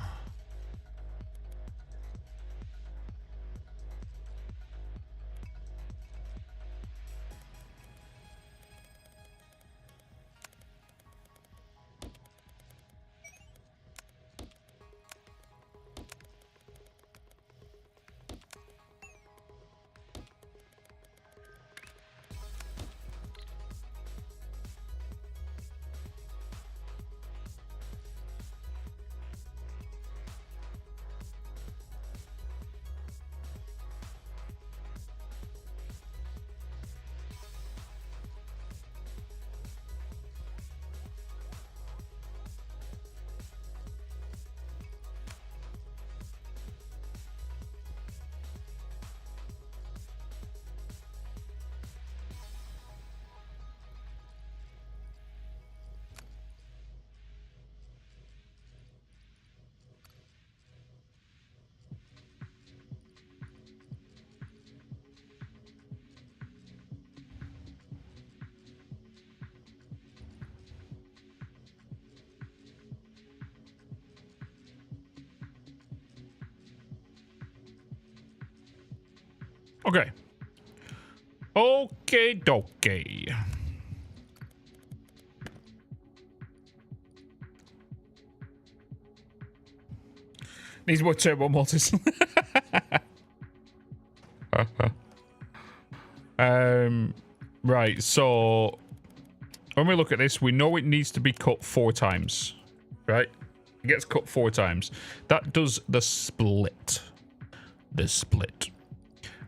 Okay. Okay, dokey. Needs more turbo motors. Right, so when we look at this, we know it needs to be cut 4 times. Right? It gets cut 4 times. That does the split. The split.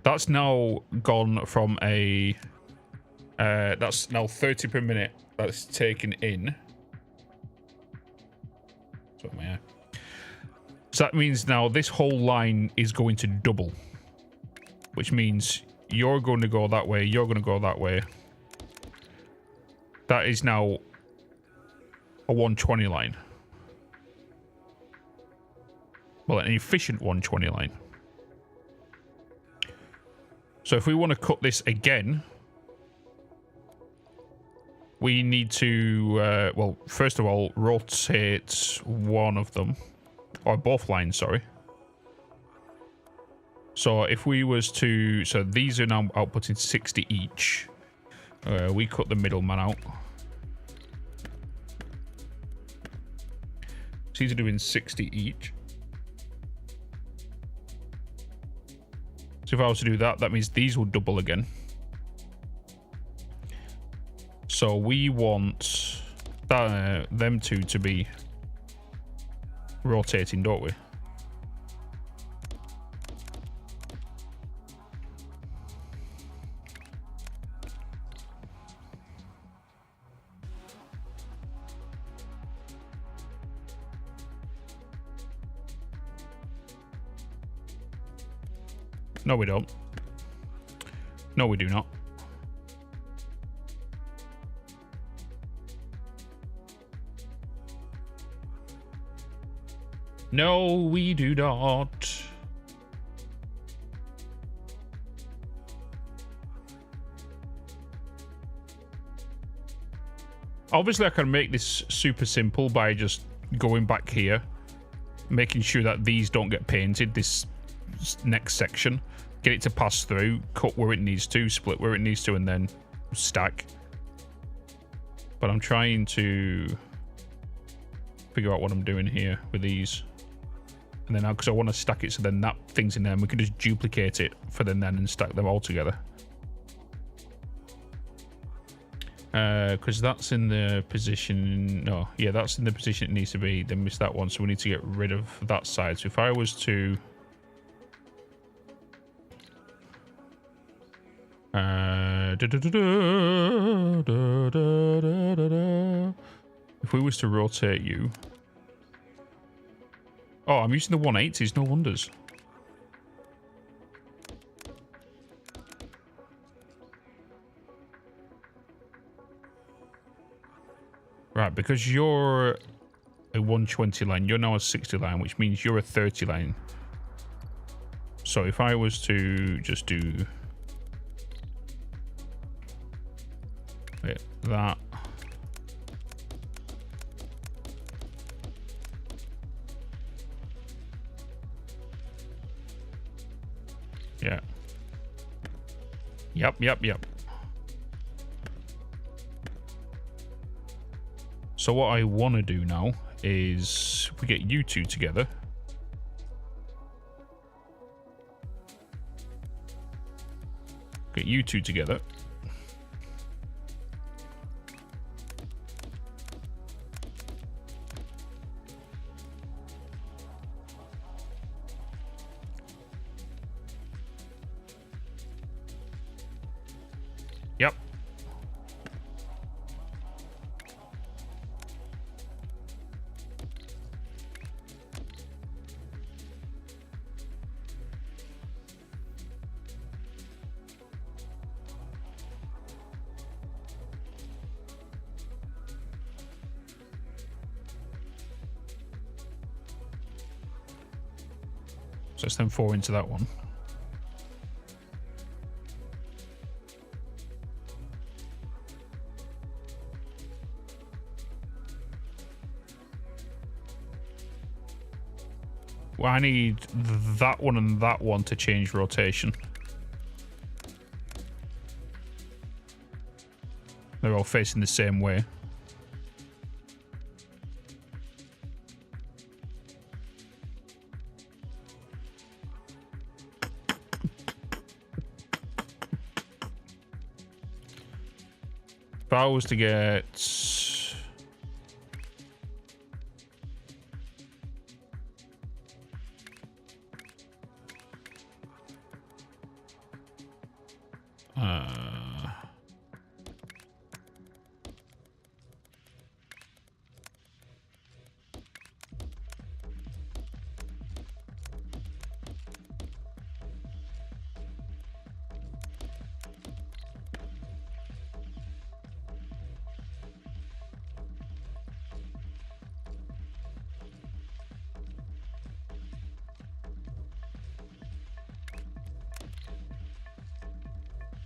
That's now gone from a... that's now 30 per minute. That's taken in. So that means now this whole line is going to double. Which means you're going to go that way, you're going to go that way. That is now a 120 line. Well, an efficient 120 line. So if we want to cut this again, we need to, well, first of all, rotate one of them. Or both lines, sorry. So if we was to... So these are now outputting 60 each. We cut the middleman out. So these are doing 60 each. So if I was to do that, that means these will double again. So we want that, them two to be rotating, don't we? No, we don't. No, we do not. No, we do not. Obviously, I can make this super simple by just going back here, making sure that these don't get painted, this next section. Get it to pass through, cut where it needs to, split where it needs to, and then stack. But I'm trying to figure out what I'm doing here with these. And then, because I want to stack it so then that thing's in there, and we can just duplicate it for then and stack them all together. Because that's in the position... No, yeah, that's in the position it needs to be. Then miss that one, so we need to get rid of that side. So if I was to... If we was to rotate you... Oh, I'm using the 180s, no wonders. Right, because you're a 120 line, you're now a 60 line, which means you're a 30 line. So if I was to just do... Wait, that... Yeah. Yep. So what I want to do now is if we get you two together. Get you two together. Yep. So let's then 4 into that one. Well, I need that one and that one to change rotation. They're all facing the same way. If I was to get...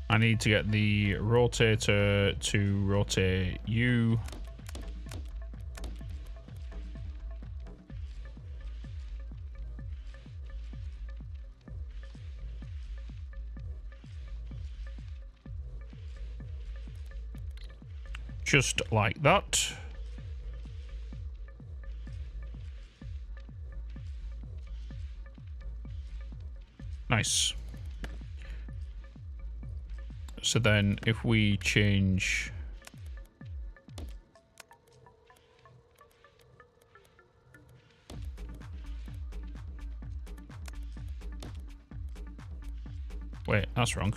I need to get the rotator to rotate you. Just like that. Nice. So then if we change... Wait, that's wrong.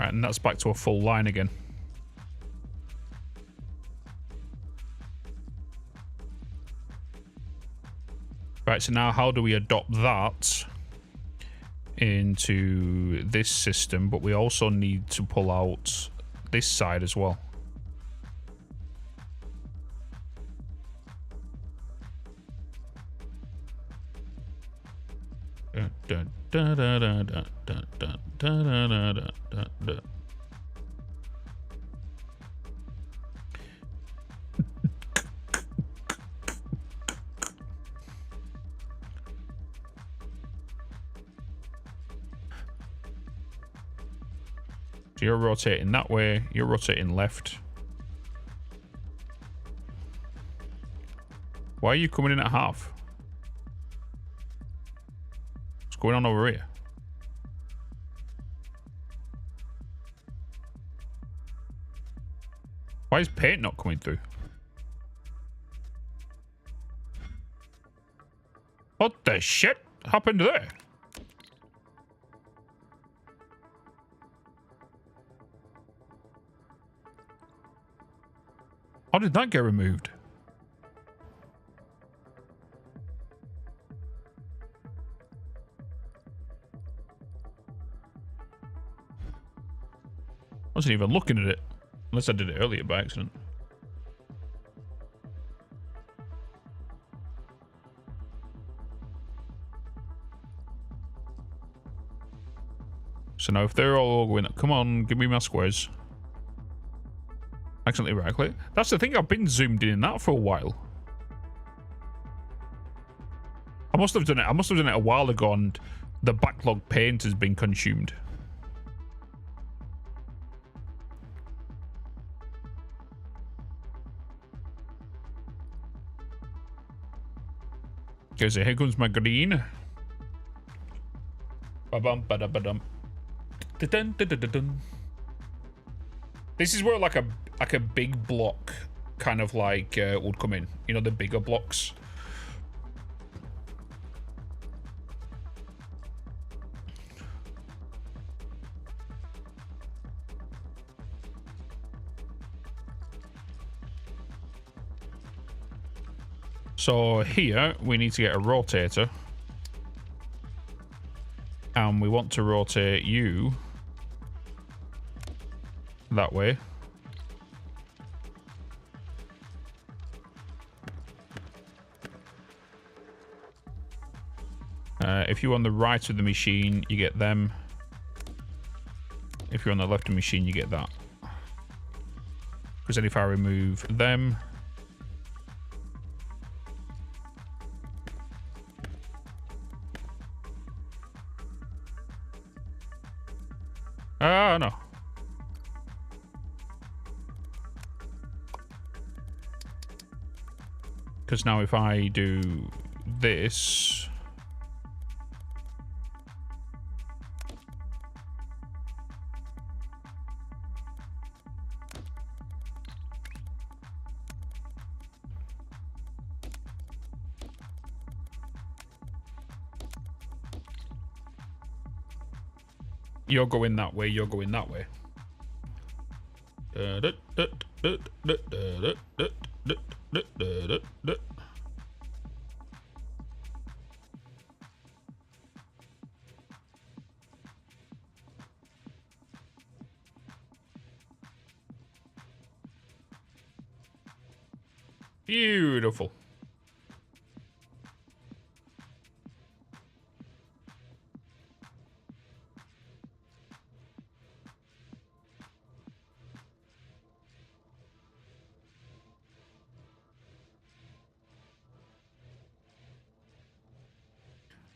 Right, and that's back to a full line again. Right, so now how do we adopt that into this system? But we also need to pull out this side as well. So you're rotating that way, you're rotating left. Why are you coming in at half? What's going on over here? Why is paint not coming through? What the shit happened there? How did that get removed? wasn't even looking at it. Unless I did it earlier by accident. So now if they're all going, come on, give me my squares. Accidentally right click. That's the thing, I've been zoomed in that for a while. I must have done it a while ago and the backlog paint has been consumed. Okay, so here comes my green. Ba-bum, ba-da-ba-dum. Da-dun, da-da-da-dun. This is where like a big block kind of like would come in. You know, the bigger blocks. So here we need to get a rotator. And we want to rotate you that way. If you're on the right of the machine, you get them. If you're on the left of the machine, you get that. Because then if I remove them... no. Because now if I do this... You're going that way, you're going that way. Beautiful.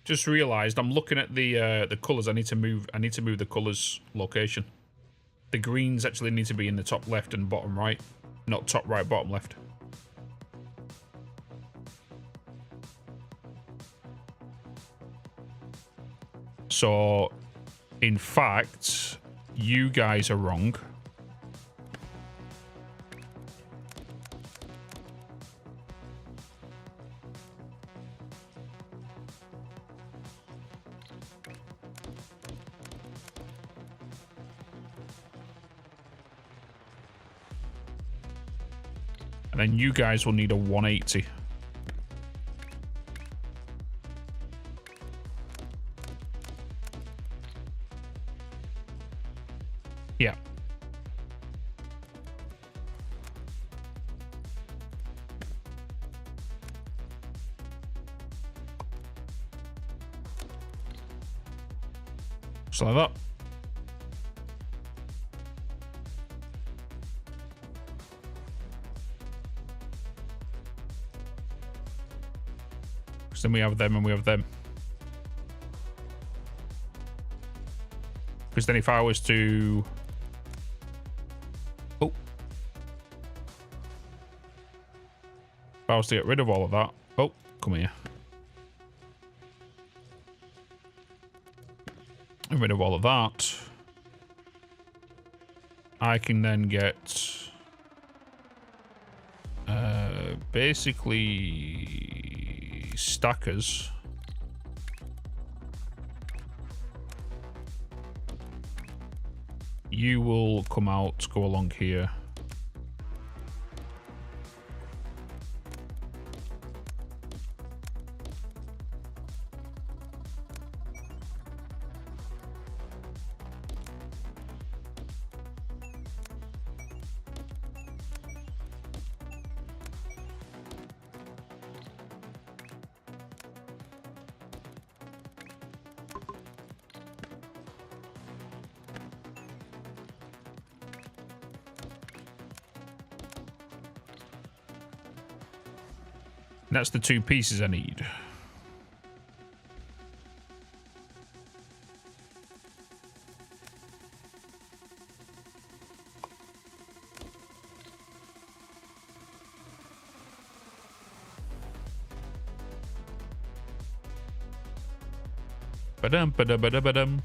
Just realized I'm looking at the colors. I need to move the colors location. The greens actually need to be in the top left and bottom right, not top right, bottom left. So, in fact, you guys are wrong. And then you guys will need a 180. Yeah. Just like that. Then we have them and we have them. Because then if I was to... Oh. If I was to get rid of all of that... Oh, come here. Get rid of all of that. I can then get... basically... stackers. You will come out, go along here. That's the 2 pieces I need. Ba-dum, ba-dum, ba-dum, ba-dum.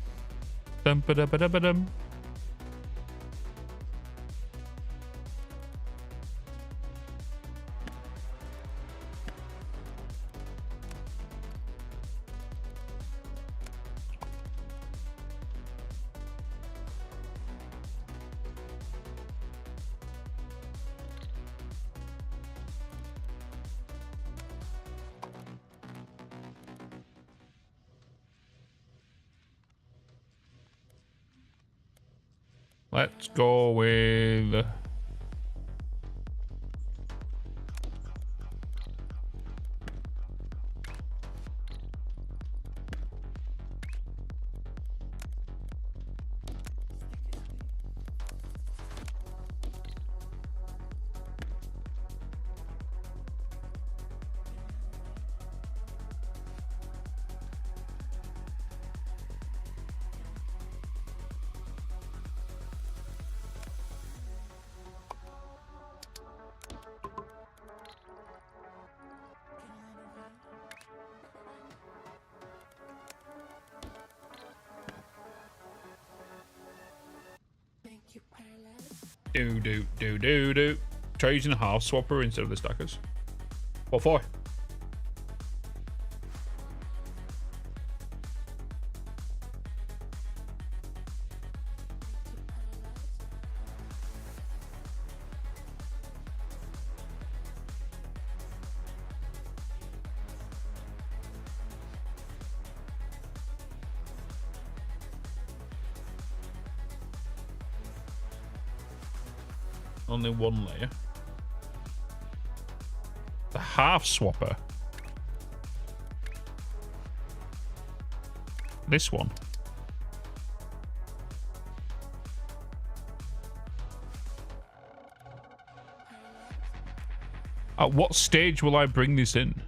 Dum, ba-dum, ba-dum, ba-dum. Let's go with... Do. Try using a half swapper instead of the stackers. What for? Only one layer. The half swapper. This one. At what stage will I bring this in?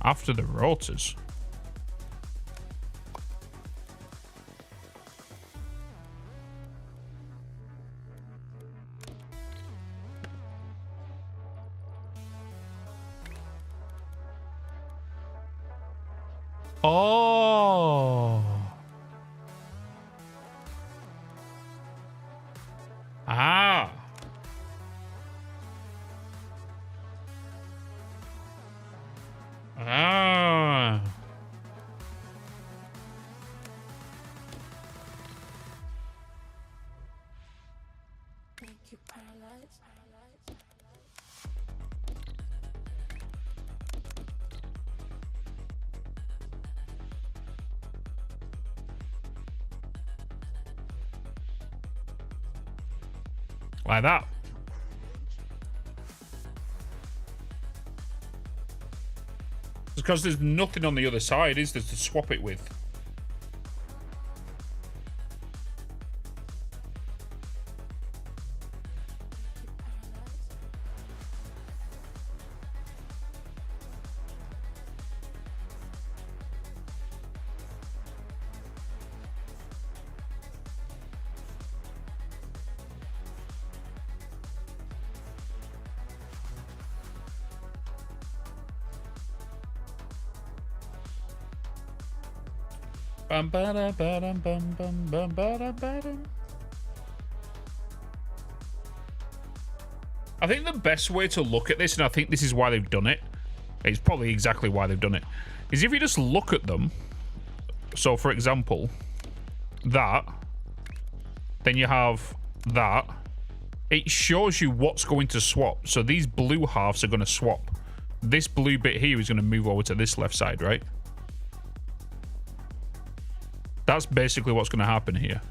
After the rotors. Oh. Ah. Ah. Like that. It's because there's nothing on the other side, is there, to swap it with? Bum, ba-da, ba-dum, bum, bum, bum, ba-da, ba-dum. I think the best way to look at this, and I think this is why they've done it, it's probably exactly why they've done it, is if you just look at them. So, for example, that, then you have that. It shows you what's going to swap. So these blue halves are going to swap. This blue bit here is going to move over to this left side, right? That's basically what's going to happen here.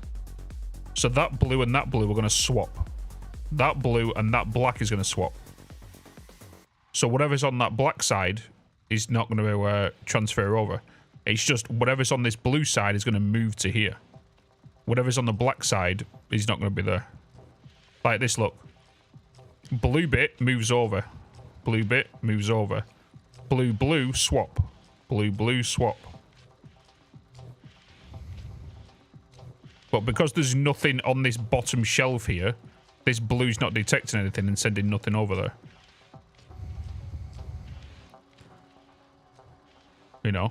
So that blue and that blue are going to swap. That blue and that black is going to swap. So whatever's on that black side is not going to transfer over. It's just whatever's on this blue side is going to move to here. Whatever's on the black side is not going to be there. Like this, look. Blue bit moves over. Blue bit moves over. Blue, blue, swap. Blue, blue, swap. But because there's nothing on this bottom shelf here, this blue's not detecting anything and sending nothing over there. You know?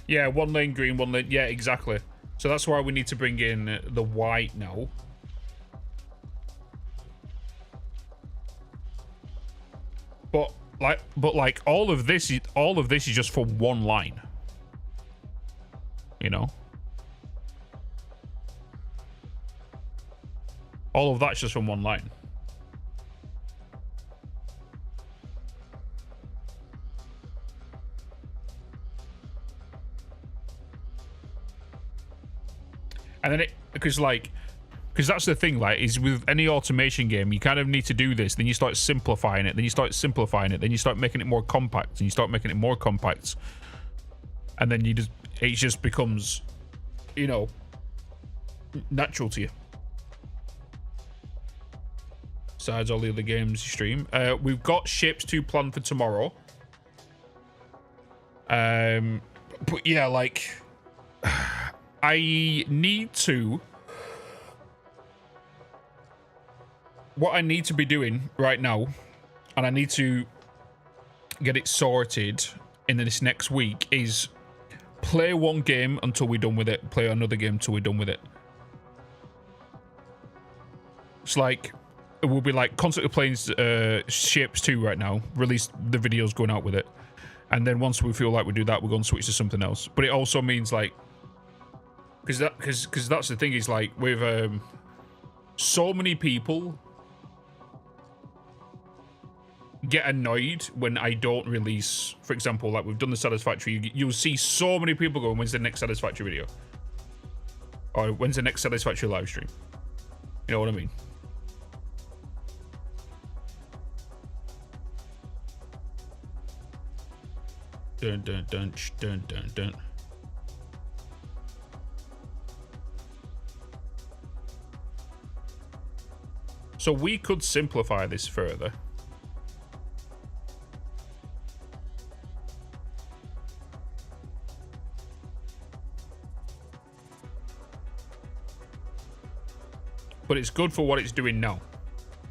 Yeah, one lane green, one lane... Yeah, exactly. So that's why we need to bring in the white now. But like all of this is just for one line. You know? All of that's just from one line. And then because that's the thing, like, is with any automation game, you kind of need to do this, then you start simplifying it, then you start simplifying it, then you start making it more compact, and you start making it more compact. And then it just becomes, you know, natural to you. Besides all the other games you stream. We've got Shapez 2 planned for tomorrow. But yeah, like, I need to... What I need to be doing right now, and I need to get it sorted in this next week, is play one game until we're done with it, play another game until we're done with it. It's like, we'll be like constantly playing Shapez 2 right now, release the videos going out with it, and then once we feel like we do that, we're going to switch to something else. But it also means like, because that's the thing, is like with so many people get annoyed when I don't release, for example, like we've done the Satisfactory, you'll see so many people going, when's the next Satisfactory video? Or when's the next Satisfactory live stream? You know what I mean? Dun dun dun dun dun dun. So we could simplify this further. But it's good for what it's doing now.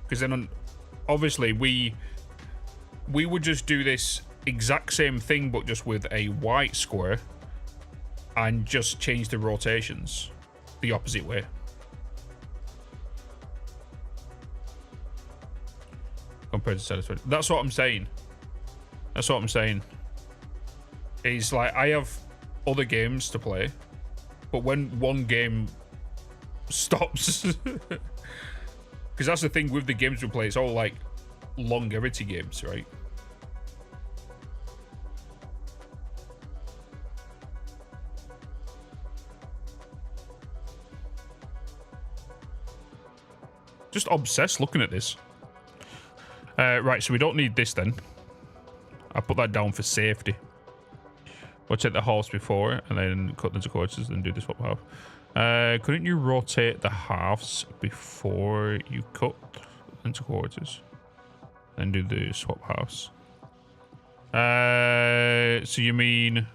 Because then, obviously, we would just do this exact same thing, but just with a white square. And just change the rotations the opposite way. Compared to Satisfactory. That's what I'm saying. That's what I'm saying. Is like, I have other games to play. But when one game stops, because that's the thing with the games we play, it's all like longevity games, right? Just obsessed looking at this. Right, so we don't need this then. I put that down for safety. We'll take the halves before and then cut them to quarters and do this swap half. Couldn't you rotate the halves before you cut into quarters? Then do the swap halves. So you mean...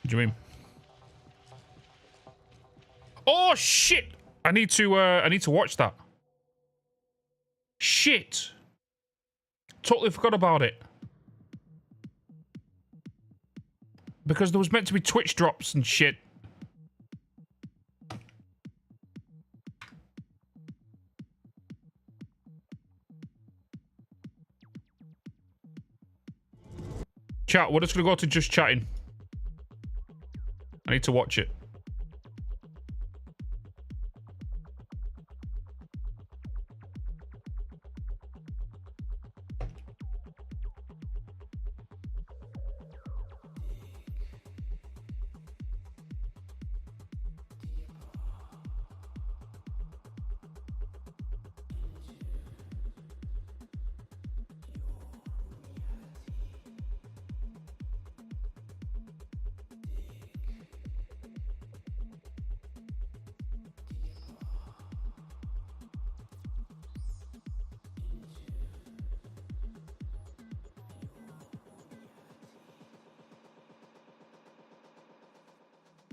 What do you mean? Oh shit! I need to watch that. Shit! Totally forgot about it. Because there was meant to be Twitch drops and shit. Chat, we're just going to go to just chatting. I need to watch it.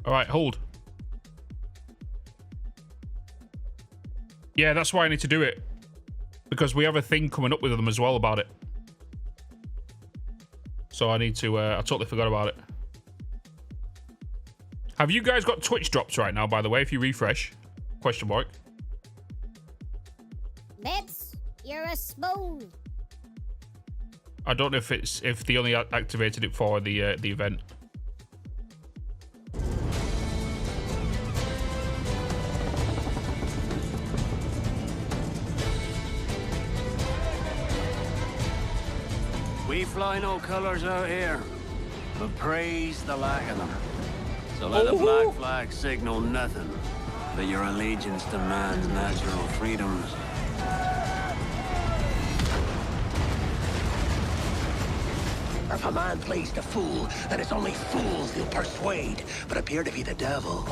All right, hold. Yeah, that's why I need to do it. Because we have a thing coming up with them as well about it. So I need to, I totally forgot about it. Have you guys got Twitch drops right now, by the way, if you refresh? Question mark. Bitz, you're a spoon. I don't know if they only activated it for the event. We fly no colours out here, but praise the lack of them. So let a black flag signal nothing but your allegiance to man's natural freedoms. If a man plays the fool, then it's only fools he'll persuade, but appear to be the devil.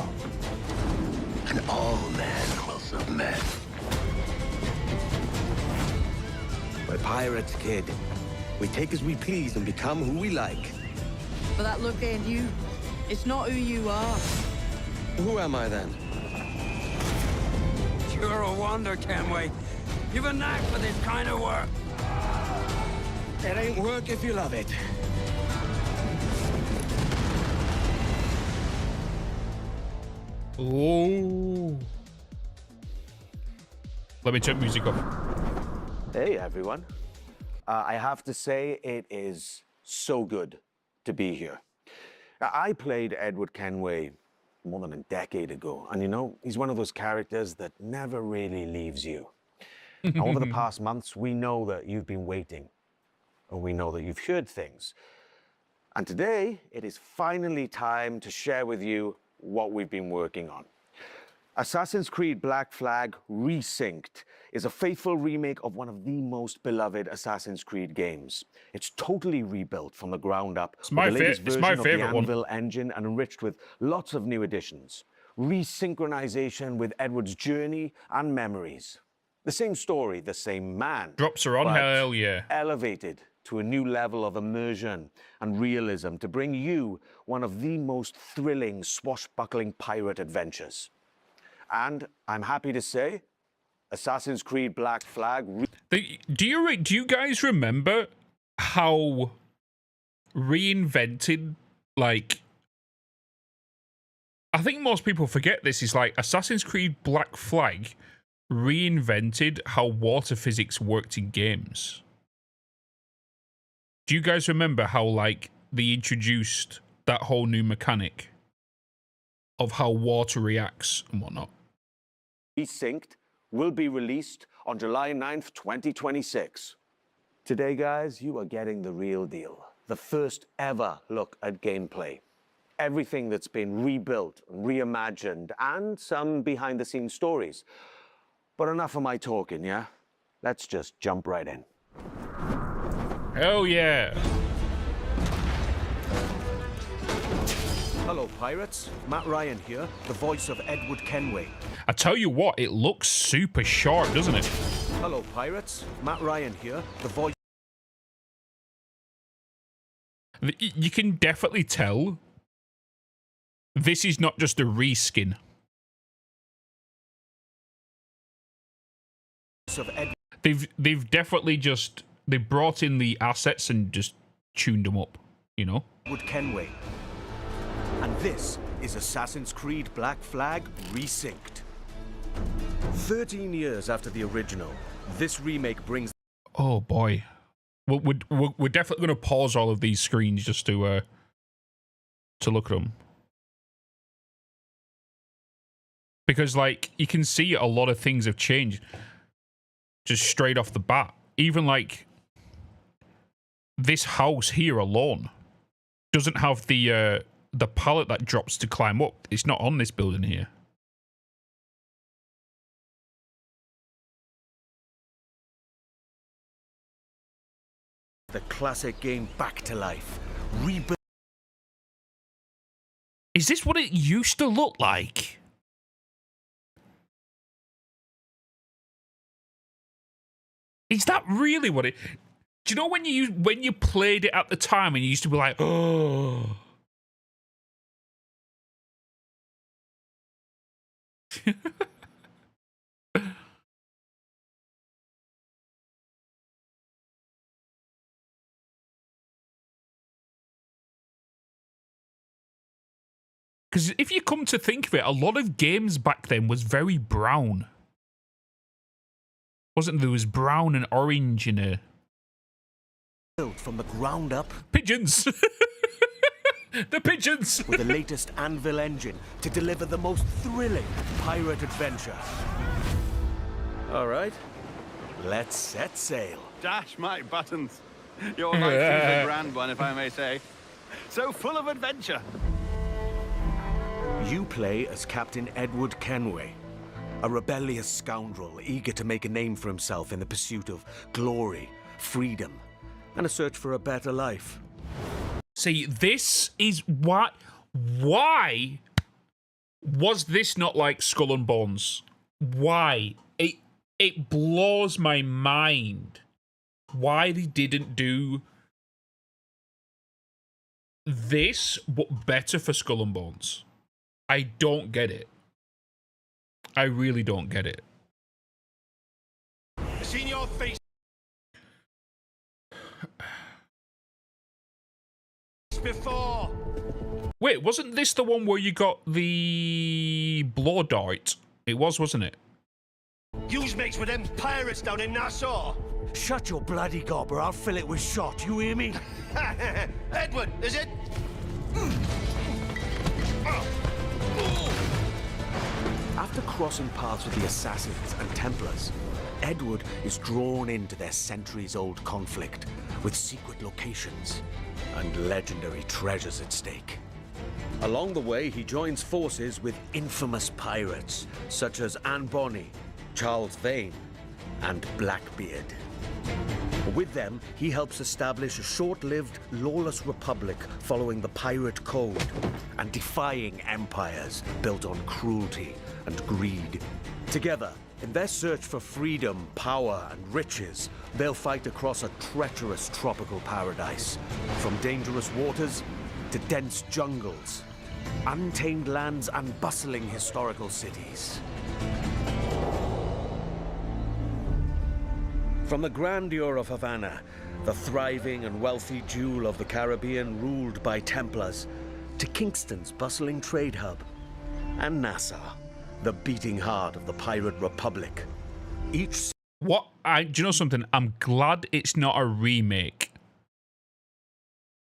And all men will submit. We're pirates, kid. We take as we please and become who we like. But that look ain't you. It's not who you are. Who am I then? You're a wonder, Kenway. You've a knack for this kind of work. It ain't work if you love it. Oh. Let me turn music off. Hey, everyone. I have to say, it is so good to be here. I played Edward Kenway more than a decade ago, and you know, he's one of those characters that never really leaves you. Over the past months, we know that you've been waiting, and we know that you've heard things. And today, it is finally time to share with you what we've been working on. Assassin's Creed Black Flag Resynced is a faithful remake of one of the most beloved Assassin's Creed games. It's totally rebuilt from the ground up. It's my favorite one. Anvil engine and enriched with lots of new additions. Resynchronization with Edward's journey and memories. The same story, the same man. Drops are on, hell yeah. Elevated to a new level of immersion and realism to bring you one of the most thrilling, swashbuckling pirate adventures. And I'm happy to say, Assassin's Creed Black Flag. Do you guys remember how reinvented, like, I think most people forget this, is like Assassin's Creed Black Flag reinvented how water physics worked in games. Do you guys remember how, like, they introduced that whole new mechanic of how water reacts and whatnot? Resynced will be released on July 9th, 2026. Today, guys, you are getting the real deal. The first ever look at gameplay. Everything that's been rebuilt, reimagined, and some behind-the-scenes stories. But enough of my talking, yeah? Let's just jump right in. Hell yeah. Hello, pirates. Matt Ryan here, the voice of Edward Kenway. I tell you what, it looks super sharp, doesn't it? Hello, pirates. Matt Ryan here, the voice... You can definitely tell this is not just a reskin. They've definitely just... They brought in the assets and just tuned them up, you know? Edward Kenway. And this is Assassin's Creed Black Flag Resynced. 13 years after the original, this remake brings... Oh boy. We're definitely going to pause all of these screens just to look at them. Because, like, you can see a lot of things have changed just straight off the bat. Even, like, this house here alone doesn't have the pallet that drops to climb up. It's not on this building here. The classic game back to life. Rebuild. Is this what it used to look like? Is that really what it... Do you know when you played it at the time and you used to be like, oh... Because if you come to think of it, a lot of games back then was very brown. Wasn't there? Was brown and orange in a... Built from the ground up. Pigeons! The pigeons! With the latest Anvil engine to deliver the most thrilling pirate adventure. All right, let's set sail. Dash my buttons. Your life is a grand one, if I may say. So full of adventure. You play as Captain Edward Kenway, a rebellious scoundrel eager to make a name for himself in the pursuit of glory, freedom, and a search for a better life. See, this is what... Why was this not like Skull and Bones? Why? It blows my mind why they didn't do this, but better for Skull and Bones. I don't get it. I really don't get it. I've seen your face before. Wait, wasn't this the one where you got the blow dart? It was, wasn't it? Yous mates with them pirates down in Nassau. Shut your bloody gob or I'll fill it with shot, you hear me? Edward, is it? After crossing paths with the Assassins and Templars, Edward is drawn into their centuries-old conflict with secret locations and legendary treasures at stake. Along the way, he joins forces with infamous pirates such as Anne Bonny, Charles Vane, and Blackbeard. With them, he helps establish a short-lived, lawless republic following the pirate code and defying empires built on cruelty and greed. Together, in their search for freedom, power, and riches, they'll fight across a treacherous tropical paradise, from dangerous waters to dense jungles, untamed lands, and bustling historical cities. From the grandeur of Havana, the thriving and wealthy jewel of the Caribbean ruled by Templars, to Kingston's bustling trade hub, and Nassau, the beating heart of the pirate republic. Each... What? Do you know something? I'm glad it's not a remake.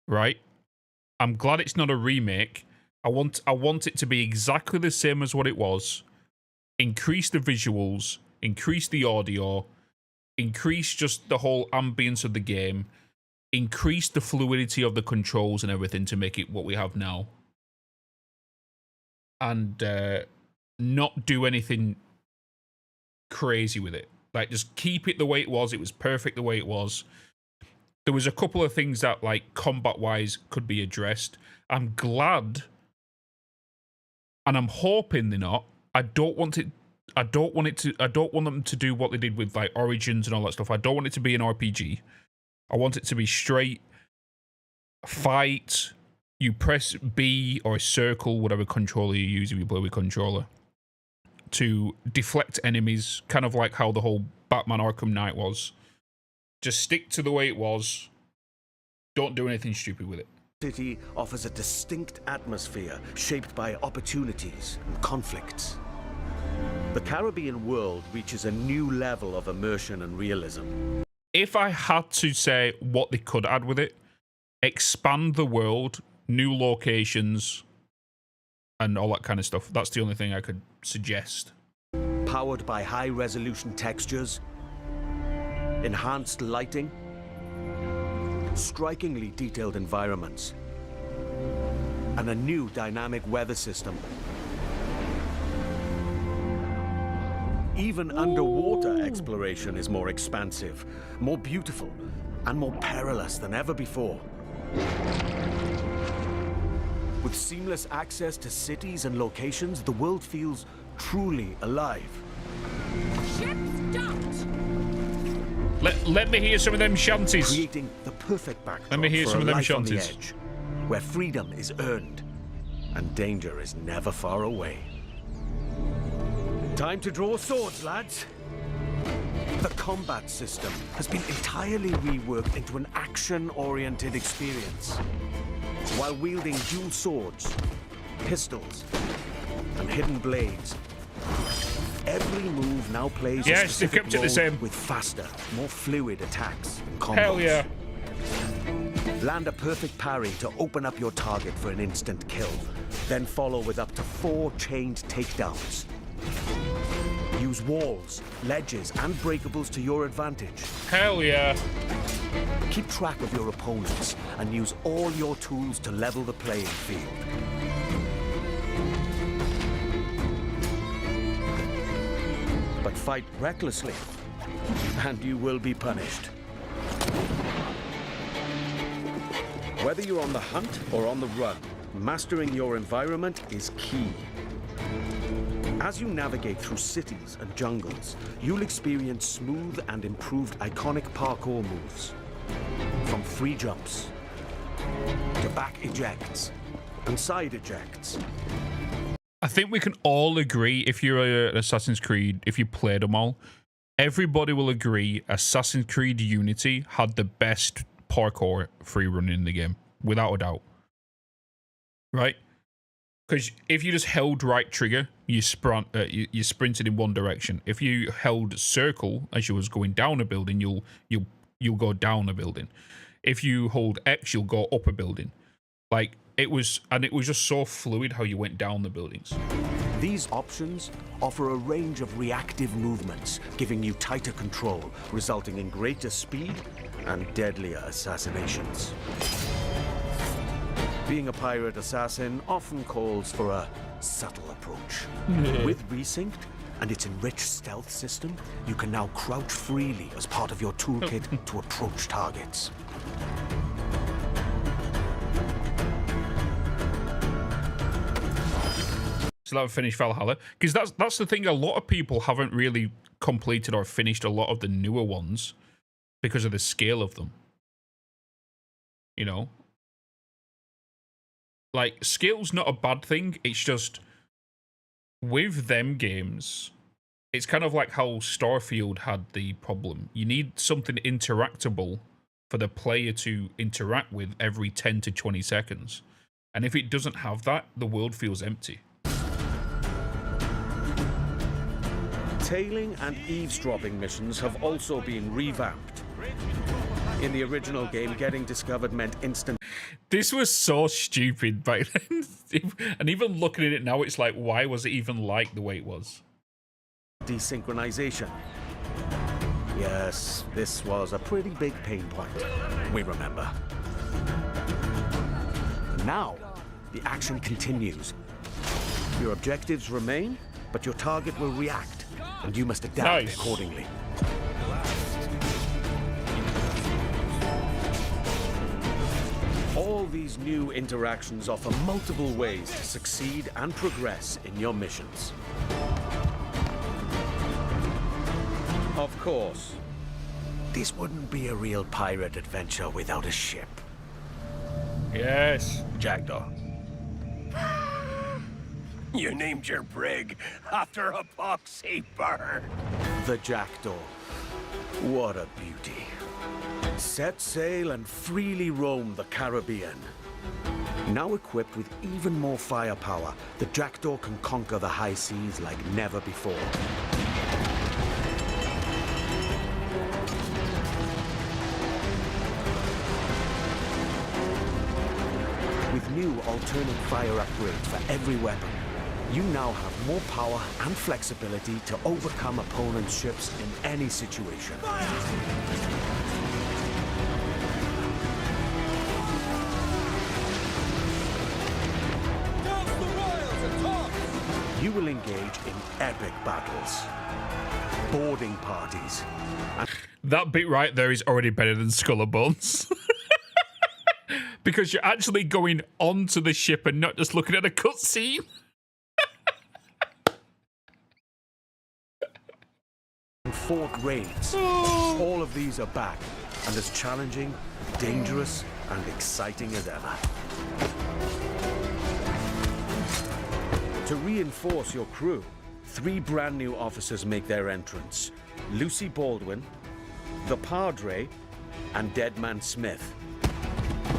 Right? I'm glad it's not a remake. I want it to be exactly the same as what it was. Increase the visuals, increase the audio, increase just the whole ambience of the game, increase the fluidity of the controls and everything to make it what we have now. And not do anything crazy with it. Like, just keep it the way it was. It was perfect the way it was. There was a couple of things that, like, combat-wise could be addressed. I'm glad, and I'm hoping they're not. I don't want them to do what they did with, like, Origins and all that stuff. I don't want it to be an RPG. I want it to be straight fight. You press B or a circle, whatever controller you use if you play with controller, to deflect enemies, kind of like how the whole Batman Arkham Knight was. Just stick to the way it was. Don't do anything stupid with it. City offers a distinct atmosphere shaped by opportunities and conflicts. The Caribbean world reaches a new level of immersion and realism. if I had to say what they could add with it, expand the world, new locations, and all that kind of stuff. That's the only thing I could suggest. Powered by high-resolution textures, enhanced lighting, strikingly detailed environments, and a new dynamic weather system. Even underwater exploration is more expansive, more beautiful, and more perilous than ever before. With seamless access to cities and locations, the world feels truly alive. Ship stopped! Let me hear some of them shanties. Creating the perfect backdrop Let me hear for some a of them life on the shanties. edge, where freedom is earned and danger is never far away. Time to draw swords, lads. The combat system has been entirely reworked into an action-oriented experience. While wielding dual swords, pistols, and hidden blades, every move now plays a Yes, they've specific kept it the role same. with faster, more fluid attacks and combos. Hell yeah. Land a perfect parry to open up your target for an instant kill, then follow with up to 4 chained takedowns. Use walls, ledges, and breakables to your advantage. Hell yeah. Keep track of your opponents and use all your tools to level the playing field. But fight recklessly, and you will be punished. Whether you're on the hunt or on the run, mastering your environment is key. As you navigate through cities and jungles, you'll experience smooth and improved iconic parkour moves. From free jumps, to back ejects, and side ejects. I think we can all agree, if you're an Assassin's Creed, if you played them all, everybody will agree Assassin's Creed Unity had the best parkour free running in the game, without a doubt. Right? Because if you just held right trigger, you sprinted in one direction. If you held circle as you was going down a building, you'll go down a building. If you hold X, you'll go up a building. Like it was just so fluid how you went down the buildings. These options offer a range of reactive movements, giving you tighter control, resulting in greater speed and deadlier assassinations. Being a pirate assassin often calls for a subtle approach. With Resynced and its enriched stealth system, you can now crouch freely as part of your toolkit to approach targets. So that would finish Valhalla. Because that's the thing, a lot of people haven't really completed or finished a lot of the newer ones because of the scale of them. You know? Like, scale's not a bad thing, it's just, with them games, it's kind of like how Starfield had the problem. You need something interactable for the player to interact with every 10 to 20 seconds. And if it doesn't have that, the world feels empty. Tailing and eavesdropping missions have also been revamped. In the original game, getting discovered meant instant... This was so stupid back then. And even looking at it now, it's like, why was it even like the way it was? Desynchronization. Yes, this was a pretty big pain point. We remember. Now, the action continues. Your objectives remain, but your target will react, and you must adapt accordingly. All these new interactions offer multiple ways to succeed and progress in your missions. Of course, this wouldn't be a real pirate adventure without a ship. Yes. Jackdaw. You named your brig after a poxy bird. The Jackdaw. What a beauty. Set sail and freely roam the Caribbean. Now equipped with even more firepower, the Jackdaw can conquer the high seas like never before. new alternate fire upgrades for every weapon. You now have more power and flexibility to overcome opponents' ships in any situation. You will engage in epic battles, boarding parties. That bit right there is already better than Skull and Bones. Because you're actually going onto the ship and not just looking at a cutscene. Fort raids. All of these are back and as challenging, dangerous, and exciting as ever. To reinforce your crew, 3 brand new officers make their entrance. Lucy Baldwin, the Padre, and Deadman Smith.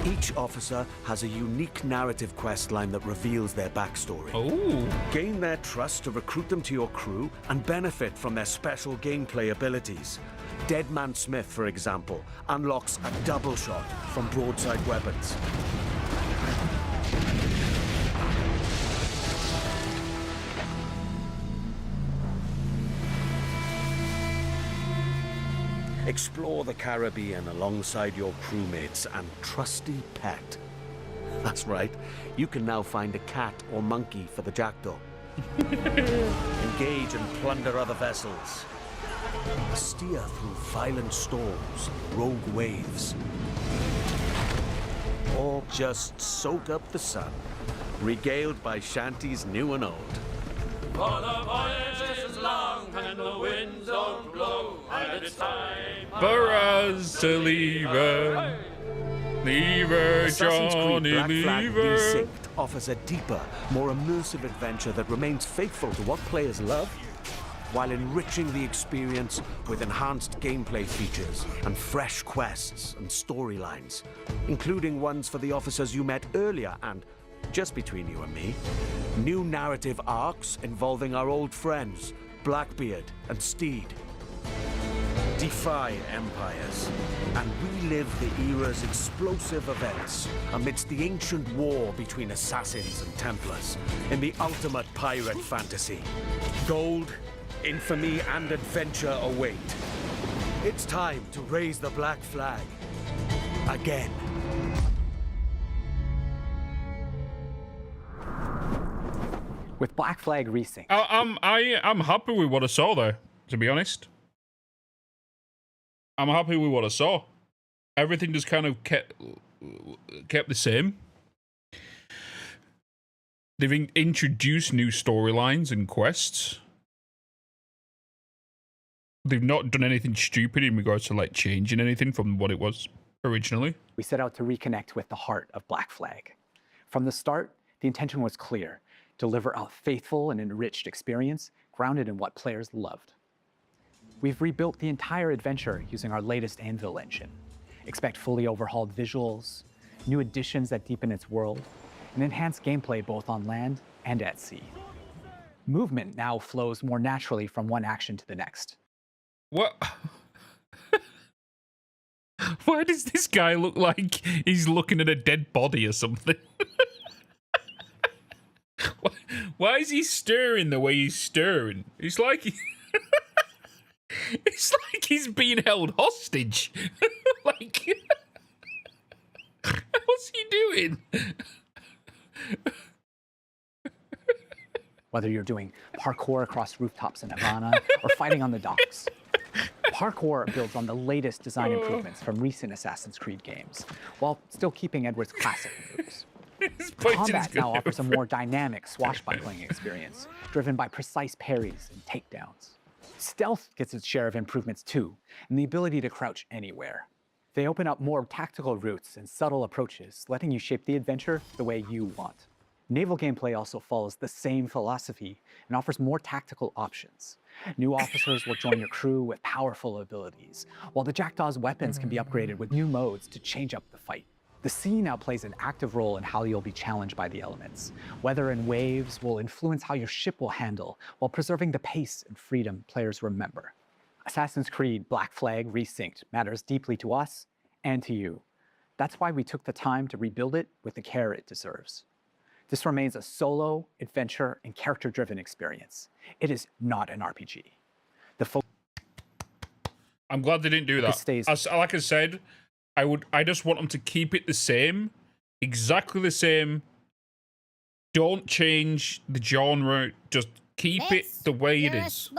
Each officer has a unique narrative quest line that reveals their backstory. Ooh. Gain their trust to recruit them to your crew and benefit from their special gameplay abilities. Deadman Smith, for example, unlocks a double shot from broadside weapons. Explore the Caribbean alongside your crewmates and trusty pet. That's right, you can now find a cat or monkey for the jackdaw. Engage and plunder other vessels. Steer through violent storms, rogue waves. Or just soak up the sun, regaled by shanties new and old. For the voyage is long and the winds don't blow, and it's time for us to leave her. Leave her, Assassin's Johnny, Creed Black leave Flag her. Resynced offers a deeper, more immersive adventure that remains faithful to what players love, while enriching the experience with enhanced gameplay features and fresh quests and storylines, including ones for the officers you met earlier and, just between you and me, new narrative arcs involving our old friends, Blackbeard and Steed. Defy empires and relive the era's explosive events amidst the ancient war between assassins and Templars in the ultimate pirate fantasy. Gold, infamy, and adventure await. It's time to raise the black flag again. With Black Flag Resynced. I'm happy with what I saw there, to be honest. I'm happy with what I saw. Everything just kind of kept the same. They've introduced new storylines and quests. They've not done anything stupid in regards to like changing anything from what it was originally. We set out to reconnect with the heart of Black Flag. From the start, the intention was clear. Deliver a faithful and enriched experience grounded in what players loved. We've rebuilt the entire adventure using our latest Anvil engine. Expect fully overhauled visuals, new additions that deepen its world, and enhanced gameplay both on land and at sea. Movement now flows more naturally from one action to the next. What? Why does this guy look like he's looking at a dead body or something? Why is he stirring the way he's stirring? It's like it's like he's being held hostage. Like, what's he doing? Whether you're doing parkour across rooftops in Havana or fighting on the docks, parkour builds on the latest design improvements from recent Assassin's Creed games, while still keeping Edward's classic moves. Combat now offers a more dynamic, swashbuckling experience, driven by precise parries and takedowns. Stealth gets its share of improvements too, and the ability to crouch anywhere. They open up more tactical routes and subtle approaches, letting you shape the adventure the way you want. Naval gameplay also follows the same philosophy and offers more tactical options. New officers will join your crew with powerful abilities, while the Jackdaw's weapons can be upgraded with new modes to change up the fight. The sea now plays an active role in how you'll be challenged by the elements. Weather and waves will influence how your ship will handle, while preserving the pace and freedom players remember. Assassin's Creed Black Flag Resynced matters deeply to us and to you. That's why we took the time to rebuild it with the care it deserves. This remains a solo, adventure, and character-driven experience. It is not an RPG. I'm glad they didn't do that. Like I said, I just want them to keep it the same, exactly the same. Don't change the genre. Just keep it the way it is.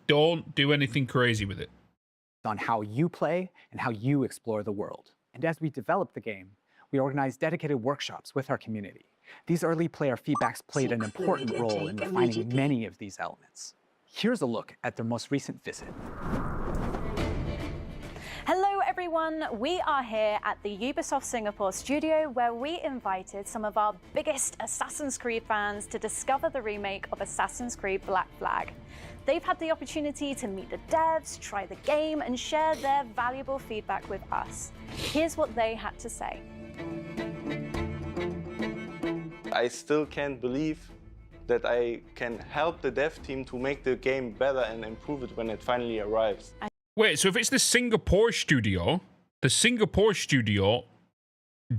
Don't do anything crazy with it. On how you play and how you explore the world. And as we develop the game, we organize dedicated workshops with our community. These early player feedbacks played an important role in refining many of these elements. Here's a look at their most recent visit. Hello everyone, we are here at the Ubisoft Singapore studio where we invited some of our biggest Assassin's Creed fans to discover the remake of Assassin's Creed Black Flag. They've had the opportunity to meet the devs, try the game, and share their valuable feedback with us. Here's what they had to say. I still can't believe that I can help the dev team to make the game better and improve it when it finally arrives. Wait, so if it's the Singapore studio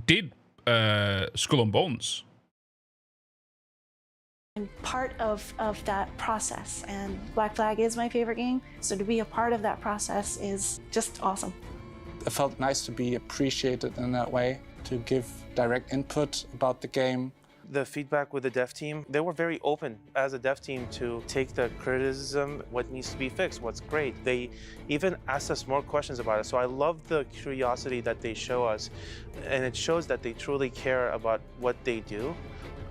did Skull and Bones. I'm part of that process, and Black Flag is my favorite game, so to be a part of that process is just awesome. It felt nice to be appreciated in that way, to give direct input about the game. The feedback with the dev team, they were very open as a dev team to take the criticism, what needs to be fixed, what's great. They even asked us more questions about it. So I love the curiosity that they show us, and it shows that they truly care about what they do.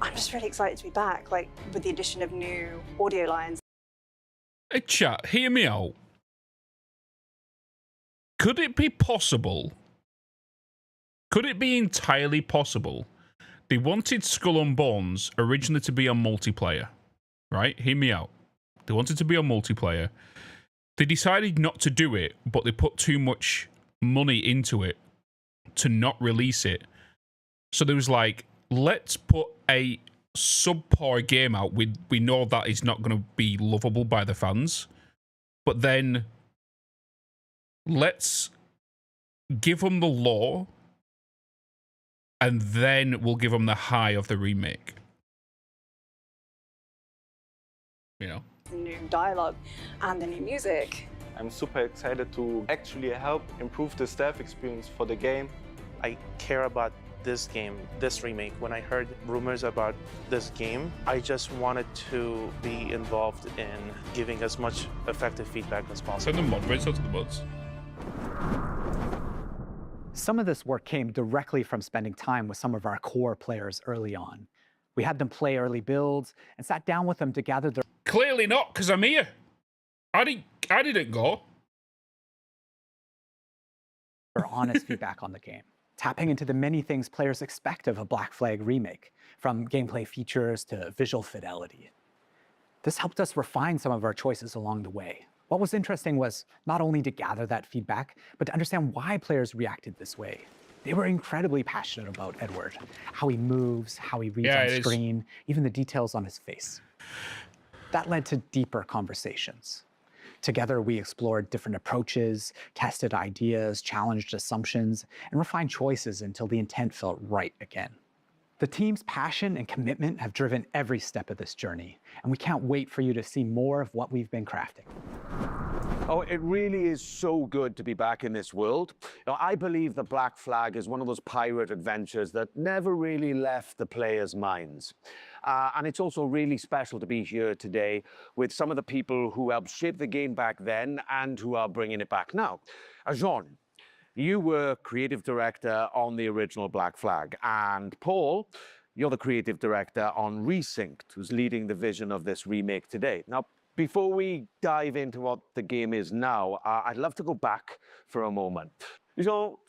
I'm just really excited to be back, like with the addition of new audio lines. Hey chat, hear me out. Could it be possible? Could it be entirely possible? They wanted Skull and Bones originally to be on multiplayer, right? Hear me out. They wanted to be on multiplayer. They decided not to do it, but they put too much money into it to not release it. So there was like, let's put a subpar game out. We know that it's not going to be lovable by the fans, but then let's give them the lore, and then we'll give them the high of the remake. You know? The new dialogue and the new music. I'm super excited to actually help improve the staff experience for the game. I care about this game, this remake. When I heard rumors about this game, I just wanted to be involved in giving as much effective feedback as possible. Send the moderators out to the mods. Some of this work came directly from spending time with some of our core players early on. We had them play early builds and sat down with them to gather their... Clearly not, because I'm here. I didn't go. ...their honest feedback on the game, tapping into the many things players expect of a Black Flag remake, from gameplay features to visual fidelity. This helped us refine some of our choices along the way. What was interesting was not only to gather that feedback, but to understand why players reacted this way. They were incredibly passionate about Edward, how he moves, how he reads on screen, even the details on his face. That led to deeper conversations. Together, we explored different approaches, tested ideas, challenged assumptions, and refined choices until the intent felt right again. The team's passion and commitment have driven every step of this journey, and we can't wait for you to see more of what we've been crafting. Oh, it really is so good to be back in this world. Now, I believe the Black Flag is one of those pirate adventures that never really left the players' minds. And it's also really special to be here today with some of the people who helped shape the game back then and who are bringing it back now. Jean, you were creative director on the original Black Flag, and Paul, you're the creative director on Resynced, who's leading the vision of this remake today. Now, before we dive into what the game is now, I'd love to go back for a moment. So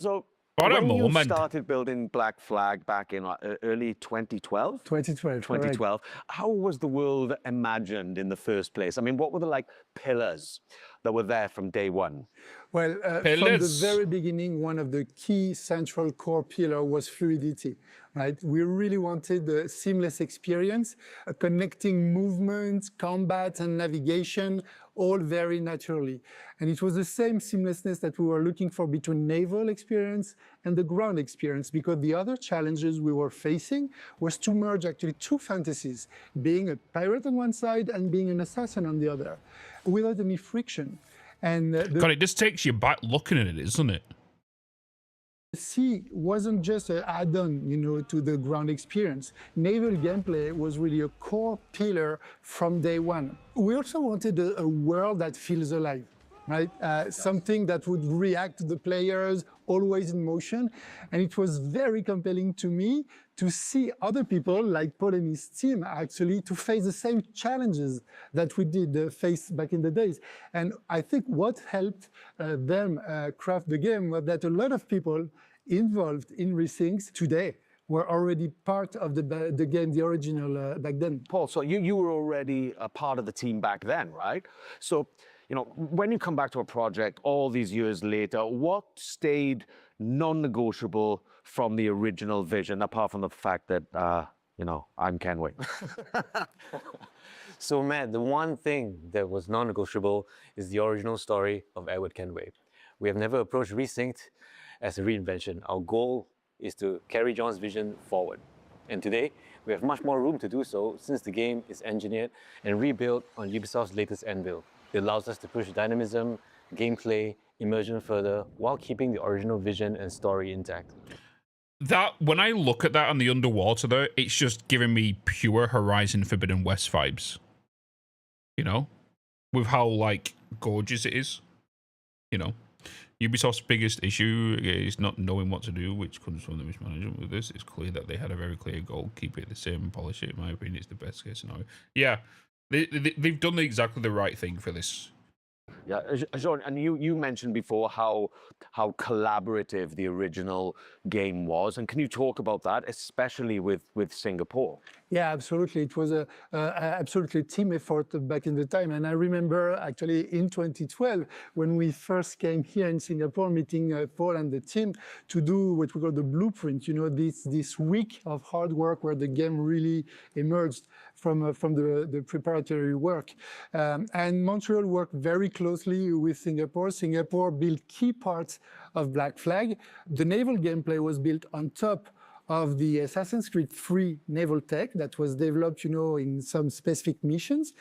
when you started building Black Flag back in early 2012? 2012. How was the world imagined in the first place? I mean, what were the pillars that were there from day one? Well, from the very beginning, one of the key central core pillar was fluidity, right? We really wanted a seamless experience, connecting movement, combat, and navigation, all very naturally. And it was the same seamlessness that we were looking for between naval experience and the ground experience, because the other challenges we were facing was to merge actually two fantasies, being a pirate on one side and being an assassin on the other, without any friction. And God, it just takes you back looking at it, isn't it? The sea wasn't just an add-on, you know, to the ground experience. Naval gameplay was really a core pillar from day one. We also wanted a world that feels alive, right? Something that would react to the players, always in motion. And it was very compelling to me to see other people like Paul and his team actually to face the same challenges that we did face back in the days. And I think what helped them craft the game was that a lot of people involved in Rethink today were already part of the game, the original back then. Paul, so you were already a part of the team back then, right? So, you know, when you come back to a project all these years later, what stayed non-negotiable from the original vision, apart from the fact that, you know, I'm Kenway? So, Matt, the one thing that was non-negotiable is the original story of Edward Kenway. We have never approached Resynced as a reinvention. Our goal is to carry John's vision forward. And today, we have much more room to do so since the game is engineered and rebuilt on Ubisoft's latest Anvil. It allows us to push dynamism, gameplay, immersion further, while keeping the original vision and story intact. That, when I look at that on the underwater there, it's just giving me pure Horizon Forbidden West vibes. You know? With how, like, gorgeous it is. You know? Ubisoft's biggest issue is not knowing what to do, which comes from the mismanagement with this. It's clear that they had a very clear goal, keep it the same and polish it. In my opinion, it's the best case scenario. Yeah, they've done exactly the right thing for this. Yeah, Jean, and you mentioned before how collaborative the original game was, and can you talk about that, especially with Singapore? Yeah, absolutely. It was a absolutely team effort back in the time. And I remember actually in 2012, when we first came here in Singapore, meeting Paul and the team to do what we call the blueprint, you know, this week of hard work where the game really emerged from the preparatory work. And Montreal worked very closely with Singapore. Singapore built key parts of Black Flag. The naval gameplay was built on top of the Assassin's Creed 3 naval tech that was developed, you know, in some specific missions.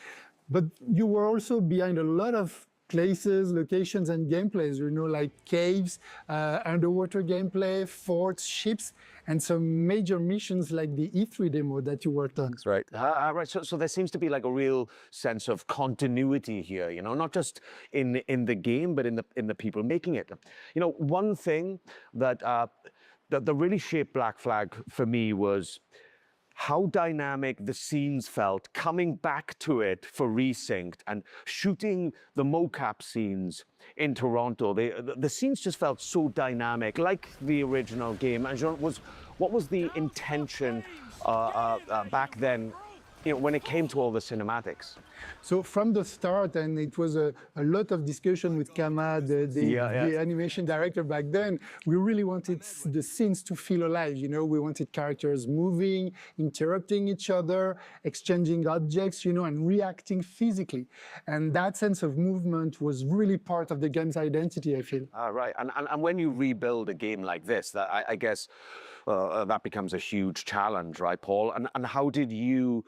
But you were also behind a lot of places, locations, and gameplays, you know, like caves, underwater gameplay, forts, ships, and some major missions like the E3 demo that you worked on. That's right. Right. So there seems to be like a real sense of continuity here, you know, not just in the game, but in the people making it. You know, one thing that really shaped Black Flag for me was how dynamic the scenes felt coming back to it for Resynced and shooting the mocap scenes in Toronto. The scenes just felt so dynamic, like the original game. And Jean, what was the intention back then, you know, when it came to all the cinematics? So from the start, and it was a lot of discussion with Kama, the animation director back then, we really wanted the scenes to feel alive. You know, we wanted characters moving, interrupting each other, exchanging objects, you know, and reacting physically. And that sense of movement was really part of the game's identity, I feel. Right. And when you rebuild a game like this, that I guess that becomes a huge challenge, right, Paul? And how did you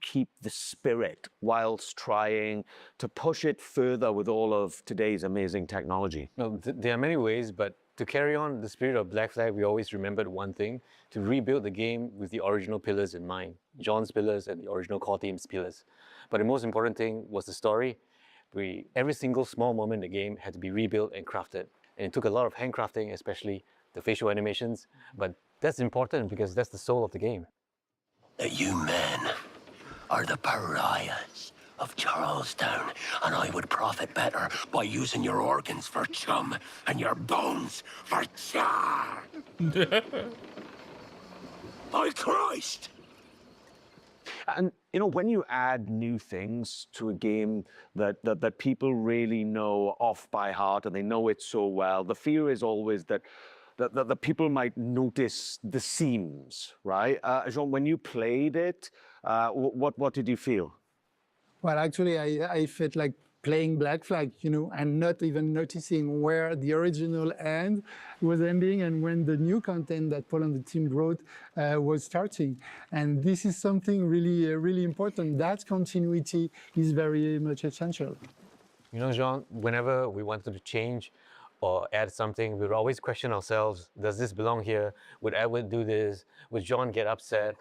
keep the spirit whilst trying to push it further with all of today's amazing technology? Well, there are many ways, but to carry on the spirit of Black Flag, we always remembered one thing, to rebuild the game with the original pillars in mind, John's pillars and the original core team's pillars. But the most important thing was the story. Every single small moment in the game had to be rebuilt and crafted. And it took a lot of handcrafting, especially the facial animations, but that's important because that's the soul of the game. You men are the pariahs of Charlestown, and I would profit better by using your organs for chum and your bones for char. By Christ! And you know, when you add new things to a game that people really know off by heart and they know it so well, the fear is always that the people might notice the seams, right? Jean, when you played it, what did you feel? Well, actually, I felt like playing Black Flag, you know, and not even noticing where the original end was ending and when the new content that Paul and the team brought was starting. And this is something really, really important. That continuity is very much essential. You know, Jean, whenever we wanted to change or add something, we would always question ourselves, does this belong here? Would Edward do this? Would John get upset?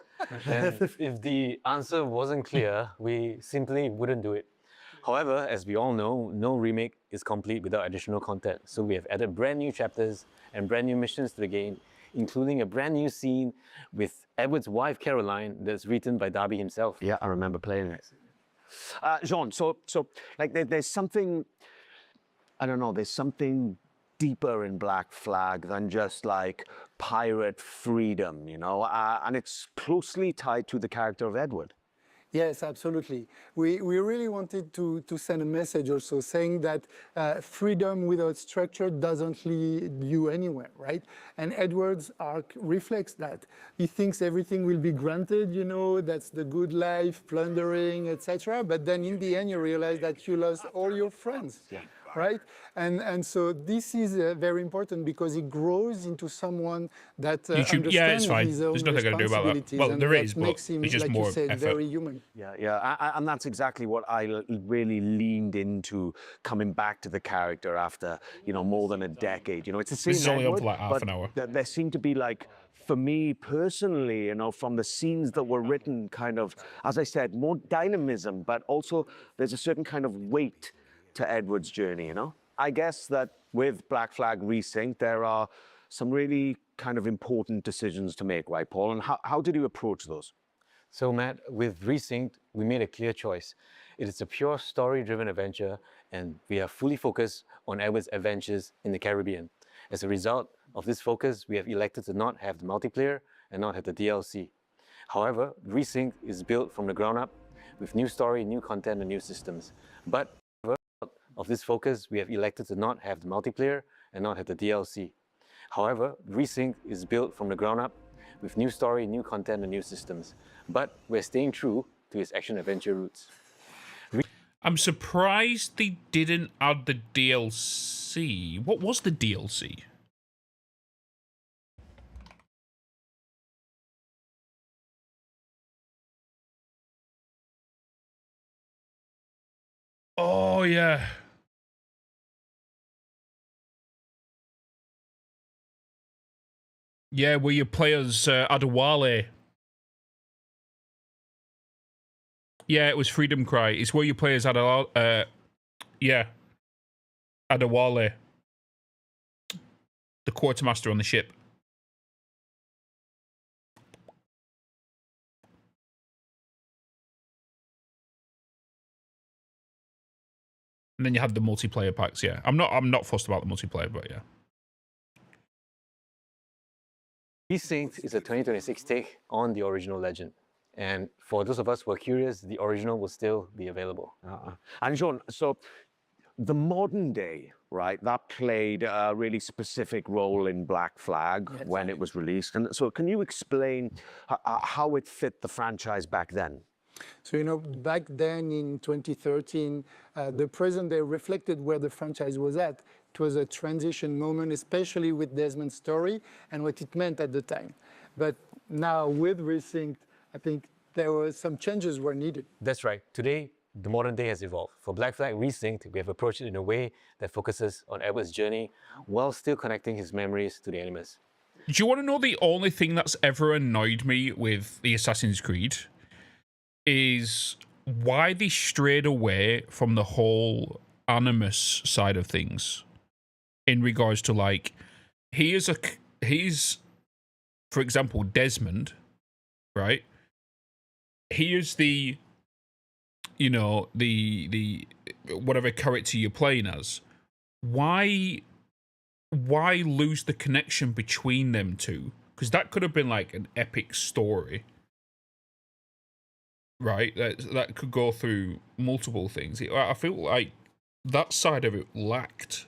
And if the answer wasn't clear, we simply wouldn't do it. However, as we all know, no remake is complete without additional content. So we have added brand new chapters and brand new missions to the game, including a brand new scene with Edward's wife, Caroline, that's written by Darby himself. Yeah, I remember playing it. Jean, so like there's something, I don't know, there's something deeper in Black Flag than just like pirate freedom, you know, and it's closely tied to the character of Edward. Yes, absolutely. We really wanted to send a message also saying that freedom without structure doesn't lead you anywhere, right? And Edward's arc reflects that. He thinks everything will be granted, you know, that's the good life, plundering, etc. But then in the end, you realize that you lost all your friends. Yeah. Right? And so this is very important because he grows into someone that understands his own There's nothing going to do about that. Well, there is, but makes him, it's just like more you said, effort. very human. Yeah, and that's exactly what I really leaned into coming back to the character after, you know, more than a decade. You know, it's the same This is only Edward, on for like half an hour. There seemed to be like, for me personally, you know, from the scenes that were written, kind of, as I said, more dynamism, but also there's a certain kind of weight to Edward's journey, you know? I guess that with Black Flag Resync, there are some really kind of important decisions to make, right, Paul? And how did you approach those? So, Matt, with Resynced, we made a clear choice. It is a pure story-driven adventure, and we are fully focused on Edward's adventures in the Caribbean. As a result of this focus, we have elected to not have the multiplayer and not have the DLC. However, Resynced is built from the ground up with new story, new content, and new systems. But of this focus, we have elected to not have the multiplayer and not have the DLC. However, Resynced is built from the ground up with new story, new content, and new systems. But we're staying true to its action-adventure roots. I'm surprised they didn't add the DLC. What was the DLC? Oh, yeah. Yeah, where you play as Adewale. Yeah, it was Freedom Cry. It's where you play as Adewale. Yeah. Adewale. The quartermaster on the ship. And then you had the multiplayer packs, yeah. I'm not fussed about the multiplayer, but yeah. Resynced is a 2026 take on the original Legend. And for those of us who are curious, the original will still be available. And Jean, so the modern day, right, that played a really specific role in Black Flag when it was released. And so can you explain how it fit the franchise back then? So, you know, back then in 2013, the present day reflected where the franchise was at. It was a transition moment, especially with Desmond's story and what it meant at the time. But now with Resynced, I think there were some changes were needed. That's right. Today, the modern day has evolved. For Black Flag Resynced, we have approached it in a way that focuses on Edward's journey while still connecting his memories to the Animus. Do you want to know the only thing that's ever annoyed me with the Assassin's Creed? Is why they strayed away from the whole Animus side of things in regards to, like, he's, for example, Desmond, right? He is the, you know, the whatever character you're playing as. Why lose the connection between them two? Because that could have been like an epic story. right? That could go through multiple things. I feel like that side of it lacked.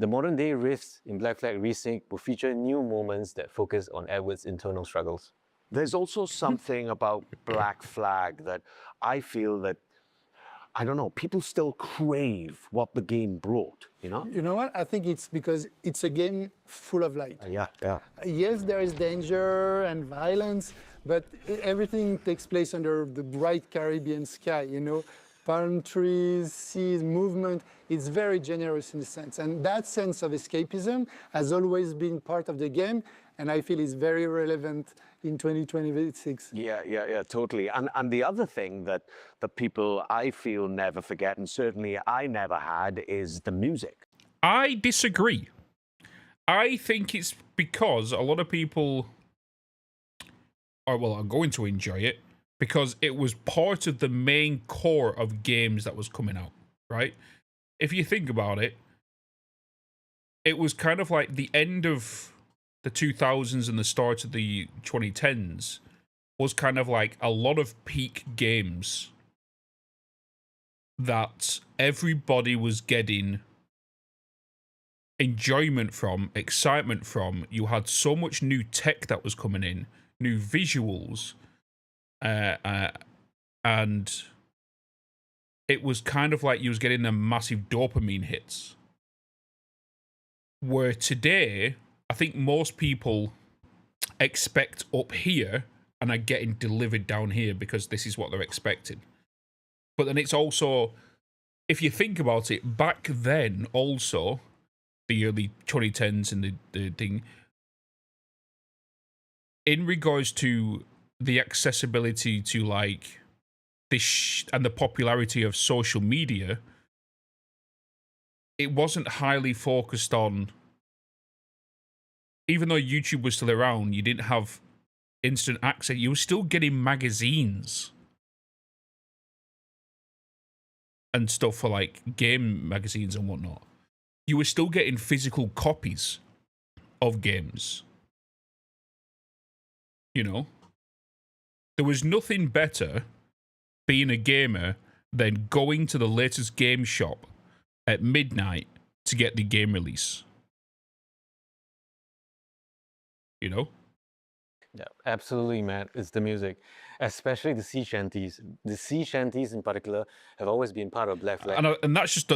The modern-day rifts in Black Flag Resync will feature new moments that focus on Edward's internal struggles. There's also something about Black Flag that I feel that, I don't know, people still crave what the game brought, you know? You know what? I think it's because it's a game full of light. Yeah. Yes, there is danger and violence, but everything takes place under the bright Caribbean sky, you know? Palm trees, seas, movement. It's very generous in a sense. And that sense of escapism has always been part of the game, and I feel it's very relevant in 2026. Yeah, totally. And the other thing that the people, I feel, never forget, and certainly I never had, is the music. I disagree. I think it's because a lot of people are going to enjoy it because it was part of the main core of games that was coming out, right? If you think about it, it was kind of like the end of the 2000s and the start of the 2010s was kind of like a lot of peak games that everybody was getting enjoyment from, excitement from. You had so much new tech that was coming in, new visuals, and it was kind of like you was getting them massive dopamine hits. Where today, I think most people expect up here and are getting delivered down here because this is what they're expecting. But then it's also, if you think about it, back then also, the early 2010s and the thing, in regards to the accessibility to like this and the popularity of social media, it wasn't highly focused on, even though YouTube was still around, you didn't have instant access. You were still getting magazines and stuff for like game magazines and whatnot. You were still getting physical copies of games. You know? There was nothing better being a gamer than going to the latest game shop at midnight to get the game release. You know? Yeah, absolutely, Matt. It's the music, especially the sea shanties. The sea shanties in particular have always been part of Black Flag. And that's just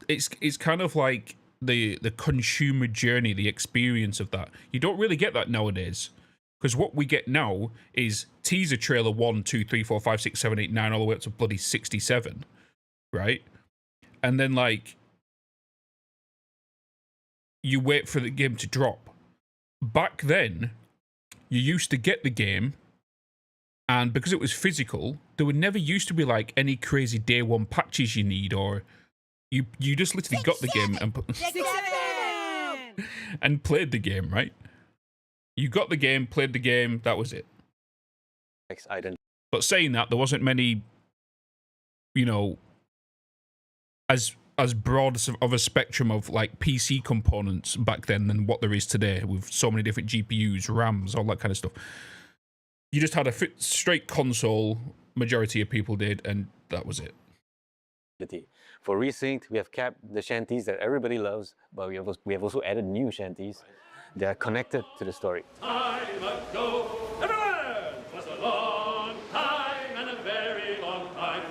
it's kind of like the consumer journey, the experience of that. You don't really get that nowadays, because what we get now is teaser trailer 1, 2, 3, 4, 5, 6, 7, 8, 9, all the way up to bloody 67, right? And then like you wait for the game to drop. Back then, you used to get the game, and because it was physical, there would never used to be like any crazy day one patches you need, or you just literally got the game and played the game, right? You got the game, played the game, that was it. But saying that, there wasn't many, you know, as broad of a spectrum of like PC components back then than what there is today, with so many different GPUs, RAMs, all that kind of stuff. You just had a straight console, majority of people did, and that was it. For Resynced, we have kept the shanties that everybody loves, but we have also added new shanties that are connected to the story. Time ago, everywhere was a long time and a very long time.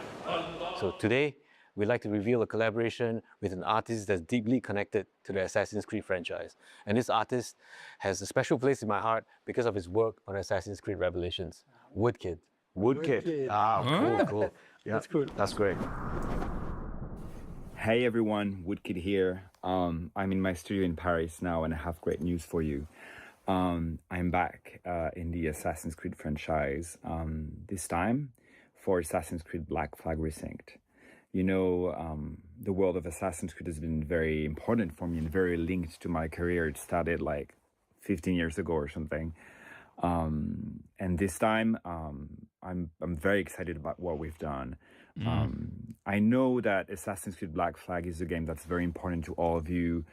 So today, we'd like to reveal a collaboration with an artist that's deeply connected to the Assassin's Creed franchise. And this artist has a special place in my heart because of his work on Assassin's Creed Revelations. Woodkid. Woodkid. Ah, cool. Yeah, That's cool. That's great. Hey everyone, Woodkid here. I'm in my studio in Paris now, and I have great news for you. I'm back in the Assassin's Creed franchise, this time for Assassin's Creed Black Flag Resynced. You know, the world of Assassin's Creed has been very important for me and very linked to my career. It started like 15 years ago or something. And this time, I'm very excited about what we've done. I know that Assassin's Creed Black Flag is a game that's very important to all of you.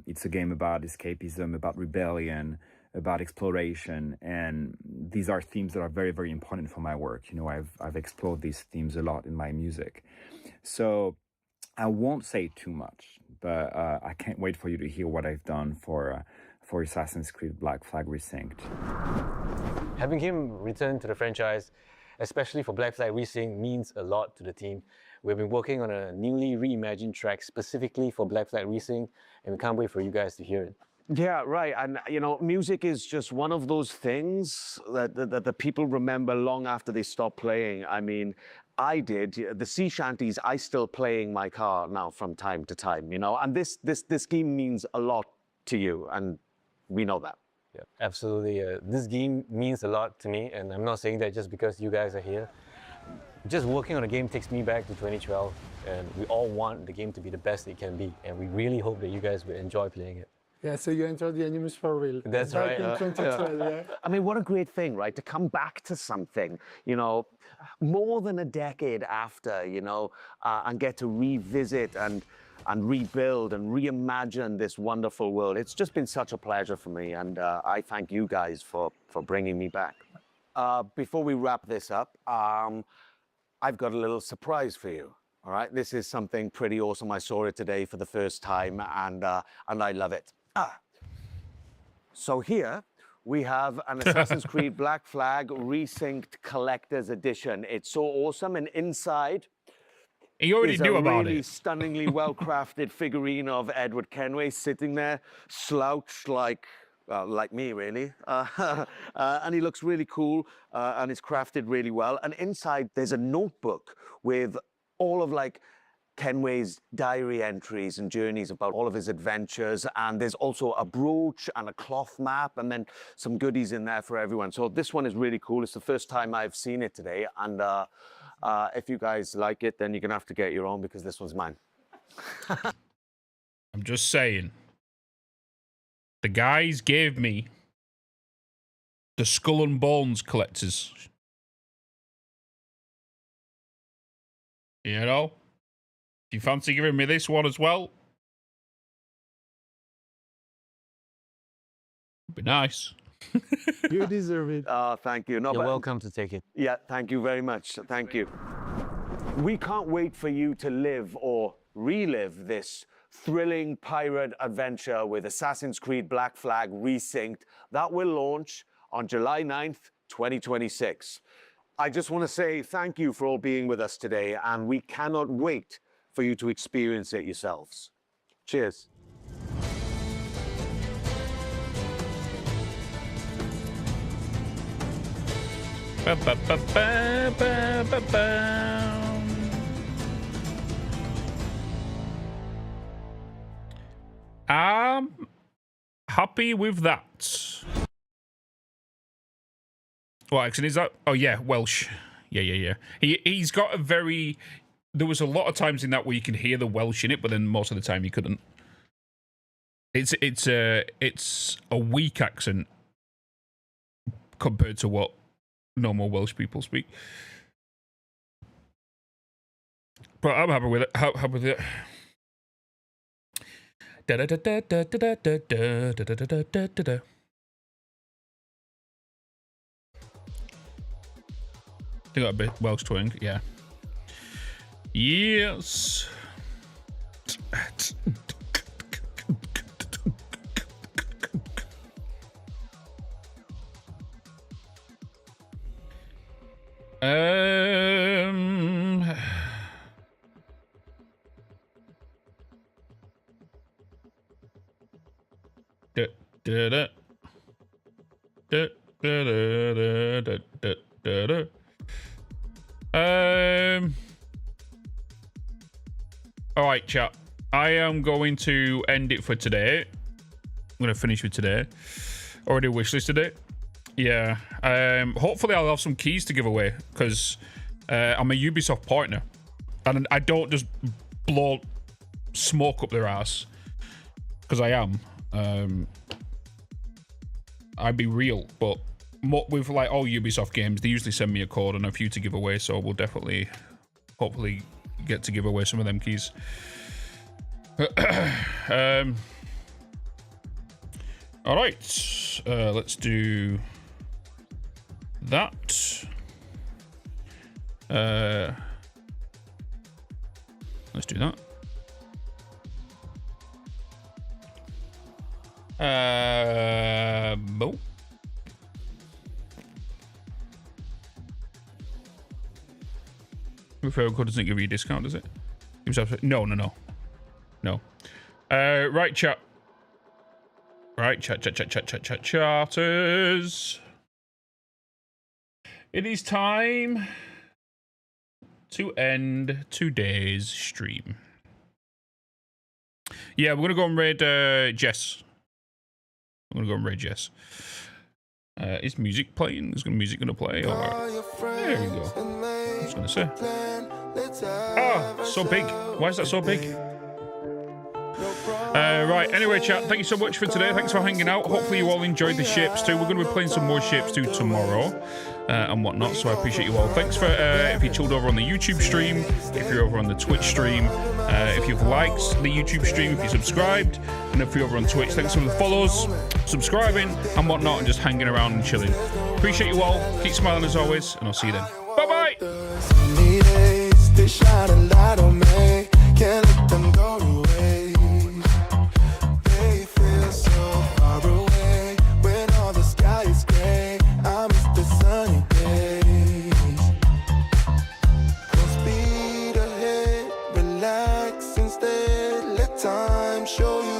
It's a game about escapism, about rebellion, about exploration, and these are themes that are very, very important for my work. You know, I've explored these themes a lot in my music. So I won't say too much, but I can't wait for you to hear what I've done for Assassin's Creed Black Flag Resynced. Having him return to the franchise, especially for Black Flag Resynced, means a lot to the team. We've been working on a newly reimagined track specifically for Black Flag Resynced, and we can't wait for you guys to hear it. Yeah, right. And, you know, music is just one of those things that the people remember long after they stop playing. I mean, I did. The sea shanties, I still play in my car now from time to time, you know, and this game means a lot to you, and we know that. Yeah, absolutely. This game means a lot to me, and I'm not saying that just because you guys are here. Just working on a game takes me back to 2012, and we all want the game to be the best it can be, and we really hope that you guys will enjoy playing it. Yeah, so you entered the Animus for real. That's back right. in 2012, yeah. I mean, what a great thing, right? To come back to something, you know, more than a decade after, you know, and get to revisit and rebuild and reimagine this wonderful world. It's just been such a pleasure for me, and I thank you guys for bringing me back. Before we wrap this up, I've got a little surprise for you. All right, this is something pretty awesome. I saw it today for the first time, and I love it. So here we have an Assassin's Creed Black Flag Resynced Collector's Edition. It's so awesome, and inside he already knew about a really it. stunningly well-crafted figurine of Edward Kenway sitting there, slouched like me, really. And he looks really cool, and it's crafted really well. And inside, there's a notebook with all of like Kenway's diary entries and journeys about all of his adventures. And there's also a brooch and a cloth map, and then some goodies in there for everyone. So this one is really cool. It's the first time I've seen it today. And if you guys like it, then you're gonna have to get your own, because this one's mine. I'm just saying. The guys gave me the Skull and Bones collectors. You know? If you fancy giving me this one as well, it'd be nice. You deserve it. Thank you. No, You're welcome to take it. Yeah, thank you very much. Thank you. We can't wait for you to live or relive this thrilling pirate adventure with Assassin's Creed Black Flag Resynced. That will launch on July 9th, 2026. I just want to say thank you for all being with us today, and we cannot wait for you to experience it yourselves. Cheers. Ba, ba, ba, ba, ba, ba, ba. I'm happy with that. What accent is that? Oh yeah, Welsh. Yeah. He's got a very. There was a lot of times in that where you can hear the Welsh in it, but then most of the time you couldn't. It's a weak accent compared to what normal Welsh people speak. But I'm happy with it. Happy with it. Da da da da da da da da da da da da da da. They got a bit Welsh twang, yeah. Yes. All right, chat. I am going to end it for today. I'm going to finish with today. Already wishlisted it. Yeah. Hopefully I'll have some keys to give away, because I'm a Ubisoft partner. And I don't just blow smoke up their ass, because I am. I'd be real, but with like all Ubisoft games, they usually send me a code and a few to give away, so we'll definitely, hopefully, get to give away some of them keys. All right, let's do that. Let's do that. Boom. Referral code doesn't give you a discount, does it? No. Right, chat. Right, chatters. It is time to end today's stream. Yeah, we're gonna go and raid Jess. I'm gonna go and raid Jess. Is music playing? Is music gonna play? All right. There we go. I was gonna say. Oh, so big. Why is that so big? Right, anyway, chat, thank you so much for today. Thanks for hanging out. Hopefully you all enjoyed the Shapes too. We're going to be playing some more Shapes too tomorrow and whatnot, so I appreciate you all. Thanks for, if you chilled over on the YouTube stream, if you're over on the Twitch stream, if you've liked the YouTube stream, if you subscribed, and if you're over on Twitch, thanks for the follows, subscribing and whatnot, and just hanging around and chilling. Appreciate you all. Keep smiling as always, and I'll see you then. Bye-bye! Can't let them go to waste. They feel so far away when all the sky is gray. I miss the sunny days. Don't speed ahead, relax instead. Let time show you